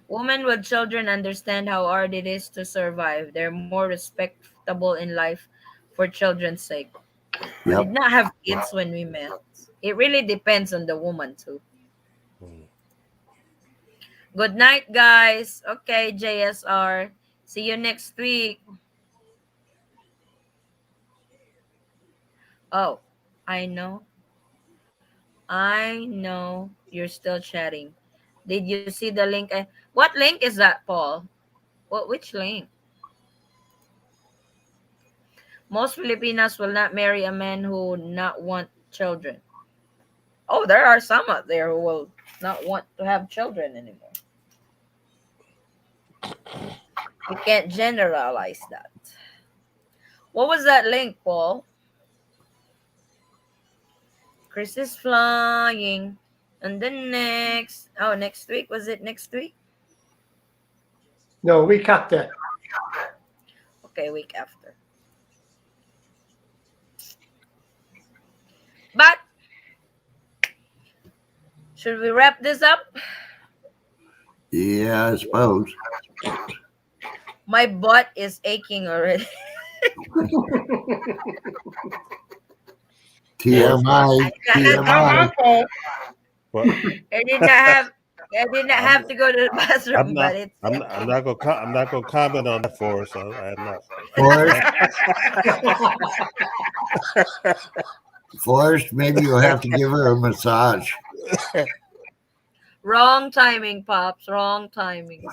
Women with children understand how hard it is to survive. They're more respectable in life for children's sake. I did Yep. not have kids when we met. It really depends on the woman too. Hmm. Good night, guys. Okay, JSR. See you next week. Oh, I know. I know you're still chatting. Did you see the link? What link is that, Paul? Which link? Most Filipinas will not marry a man who not want children. Oh, there are some out there who will not want to have children anymore. We can't generalize that. What was that link, Paul? Chris is flying. And then next week. Was it next week? No, week after. Okay, week after. But should we wrap this up? Yeah, I suppose. My butt is aching already. TMI. It's not my TMI. fault. But I did not have I did not have to go to the I'm bathroom, but not. it's I'm not gonna comment on that for us. I'm not. Forrest, Forrest, maybe you'll have to give her a massage. wrong timing, Pops. Wrong timing.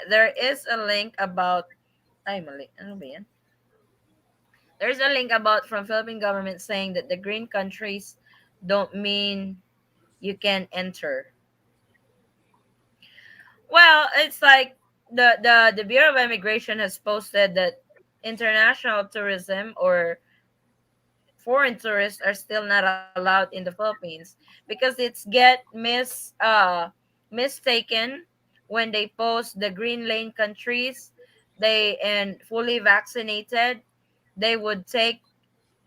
There is a link about ay mali. Ano ba yan? There's a link about from Philippine government saying that the green countries don't mean you can enter. Well, it's like the Bureau of Immigration has posted that international tourism or foreign tourists are still not allowed in the Philippines because it's get mistaken when they post the green lane countries they and fully vaccinated, they would take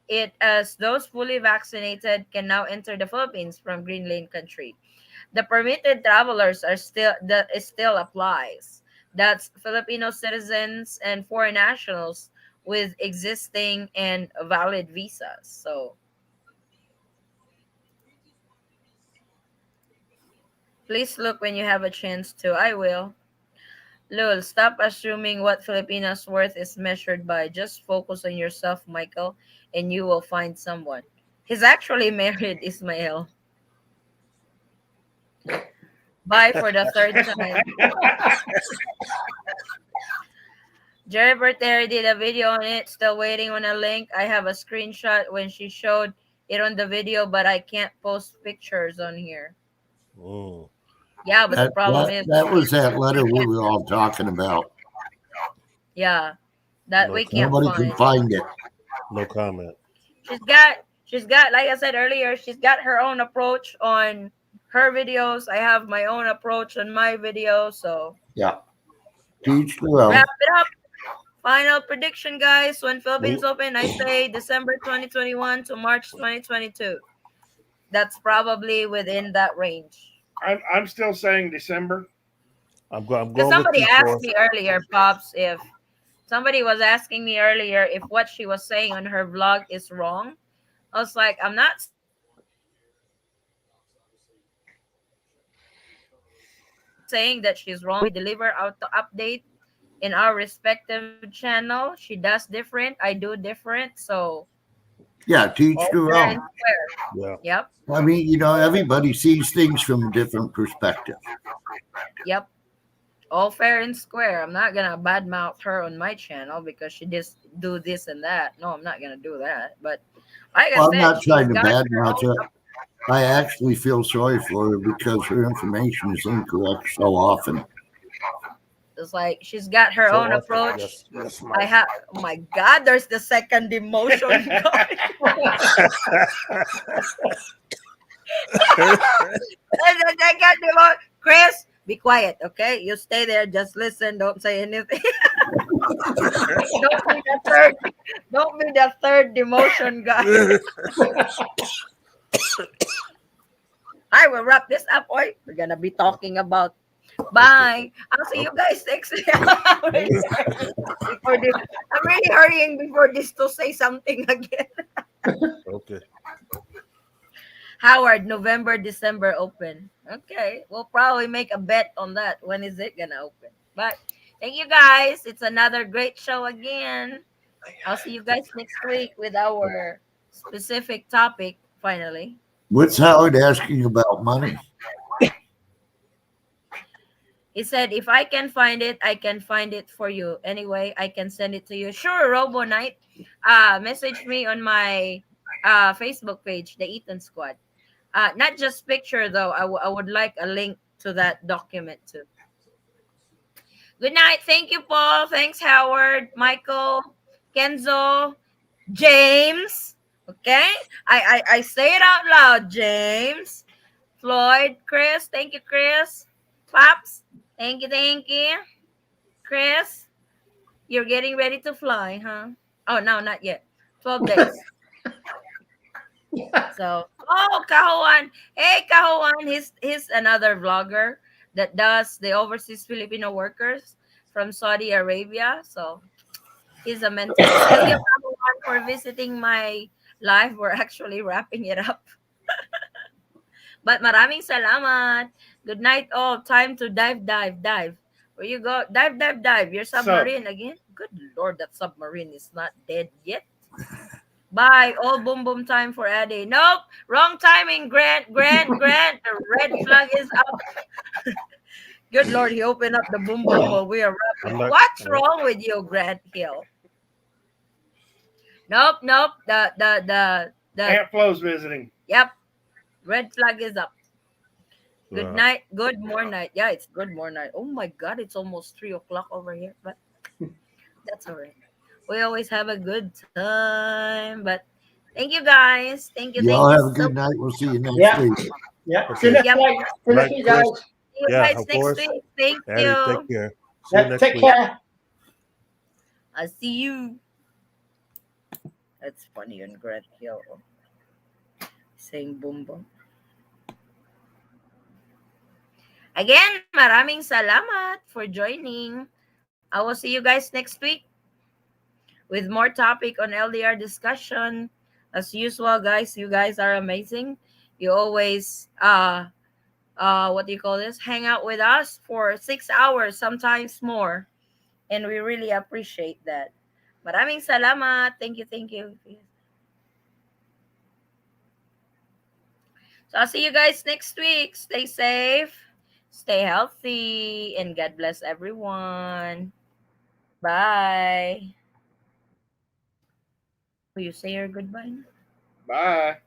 it as those fully vaccinated can now enter the Philippines from green lane country. The permitted travelers are still that it still applies. That's Filipino citizens and foreign nationals with existing and valid visas. So please look when you have a chance to. I will. Lul, stop assuming what Filipinos' worth is measured by. Just focus on yourself, Michael, and you will find someone. He's actually married, Ismael. Bye for the third time. Jerry Berteri did a video on it. Still waiting on a link. I have a screenshot when she showed it on the video, but I can't post pictures on here. Mm. Yeah, but the problem is That was that letter we were all talking about. yeah, that No, we can't Nobody can find. find it. no comment. She's got like I said earlier, she's got her own approach on her videos. I have my own approach on my video. So Yeah. Teach their own. wrap it up. Final prediction, guys. When Philippines Well, open, I say December 2021 to March 2022. That's probably within that range. I'm still saying December. I'm Because going with somebody you, asked Forrest. me earlier, Pops, if somebody was asking me earlier if what she was saying on her vlog is wrong. I was like, I'm not saying that she's wrong. I'm saying that we deliver out the update in our respective channel. She does different. I do different. So all Yeah, fair teach and their square. own. Yeah. Yep. I mean, everybody sees things from a different perspective. Yep. All fair and square. I'm not gonna badmouth her on my channel because she just do this and that. No, I'm not gonna do that. But like I Well, I'm said, not she's trying to got her badmouth own. her. I actually feel sorry for her because her information is incorrect so often. It's like she's got her So own awesome. approach. Yes, I smart. have. Oh my God! There's the second demotion going. There's the second demotion. Chris, be quiet, okay? You stay there. Just listen. Don't say anything. Don't be the third. Don't be the third demotion guy. I will wrap this up. Oi, we're gonna be talking about. Bye. I'll see you guys next week. Before this, I'm really hurrying before this to say something again. Okay. Howard, November, December open. Okay, we'll probably make a bet on that. When is it gonna open? But thank you guys. It's another great show again. I'll see you guys next week with our specific topic. Finally, What's Howard asking about money? he said, "If I can find it, I can find it for you. Anyway, I can send it to you. Sure, Robo Knight. Message me on my Facebook page, the Eaton Squad. Not just picture though. I would like a link to that document too. Good night. Thank you, Paul. Thanks, Howard, Michael, Kenzo, James. Okay, I say it out loud. James, Floyd, Chris. Thank you, Chris. Pops. Thank you, thank you, Chris. You're getting ready to fly, huh? Oh no, not yet. 12 days. So, oh, Kahuan. Hey, Kahuan. He's another vlogger that does the overseas Filipino workers from Saudi Arabia. So, he's a mentor. Thank you, Kahuan, for visiting my live. We're actually wrapping it up. But maraming salamat. Good night, all. Time to dive, dive, dive. Where you go? Dive, dive, dive. Your submarine again? Good Lord, that submarine is not dead yet. Bye. All boom boom time for Eddie. Nope. Wrong timing, Grant. The red flag is up. Good Lord, he opened up the boom boom while we are wrapping. What's wrong with you, Grant Hill? Nope. The Aunt Flo's visiting. Yep. Red flag is up. Good night. Good more night. Yeah, it's good more night. Oh my God, it's almost 3 o'clock over here, but that's all right. We always have a good time. But thank you guys. Thank you. Y'all Thank have you a so good night. We'll see you next week. Yeah. Okay. Good Yep. night. Good Right, night, Chris. guys. See you Yeah, guys of next course. week. Thank Eddie, you. take care. See you next Take week. care. I see you. That's funny on Grant Hill saying boom boom. Again, maraming salamat for joining. I will see you guys next week with more topic on LDR discussion. As usual, guys, you guys are amazing. You always what do you call this? Hang out with us for 6 hours, sometimes more. And we really appreciate that. Maraming salamat. Thank you, thank you. So I'll see you guys next week. Stay safe, stay healthy, and God bless everyone. Bye. Will you say your goodbye? Bye.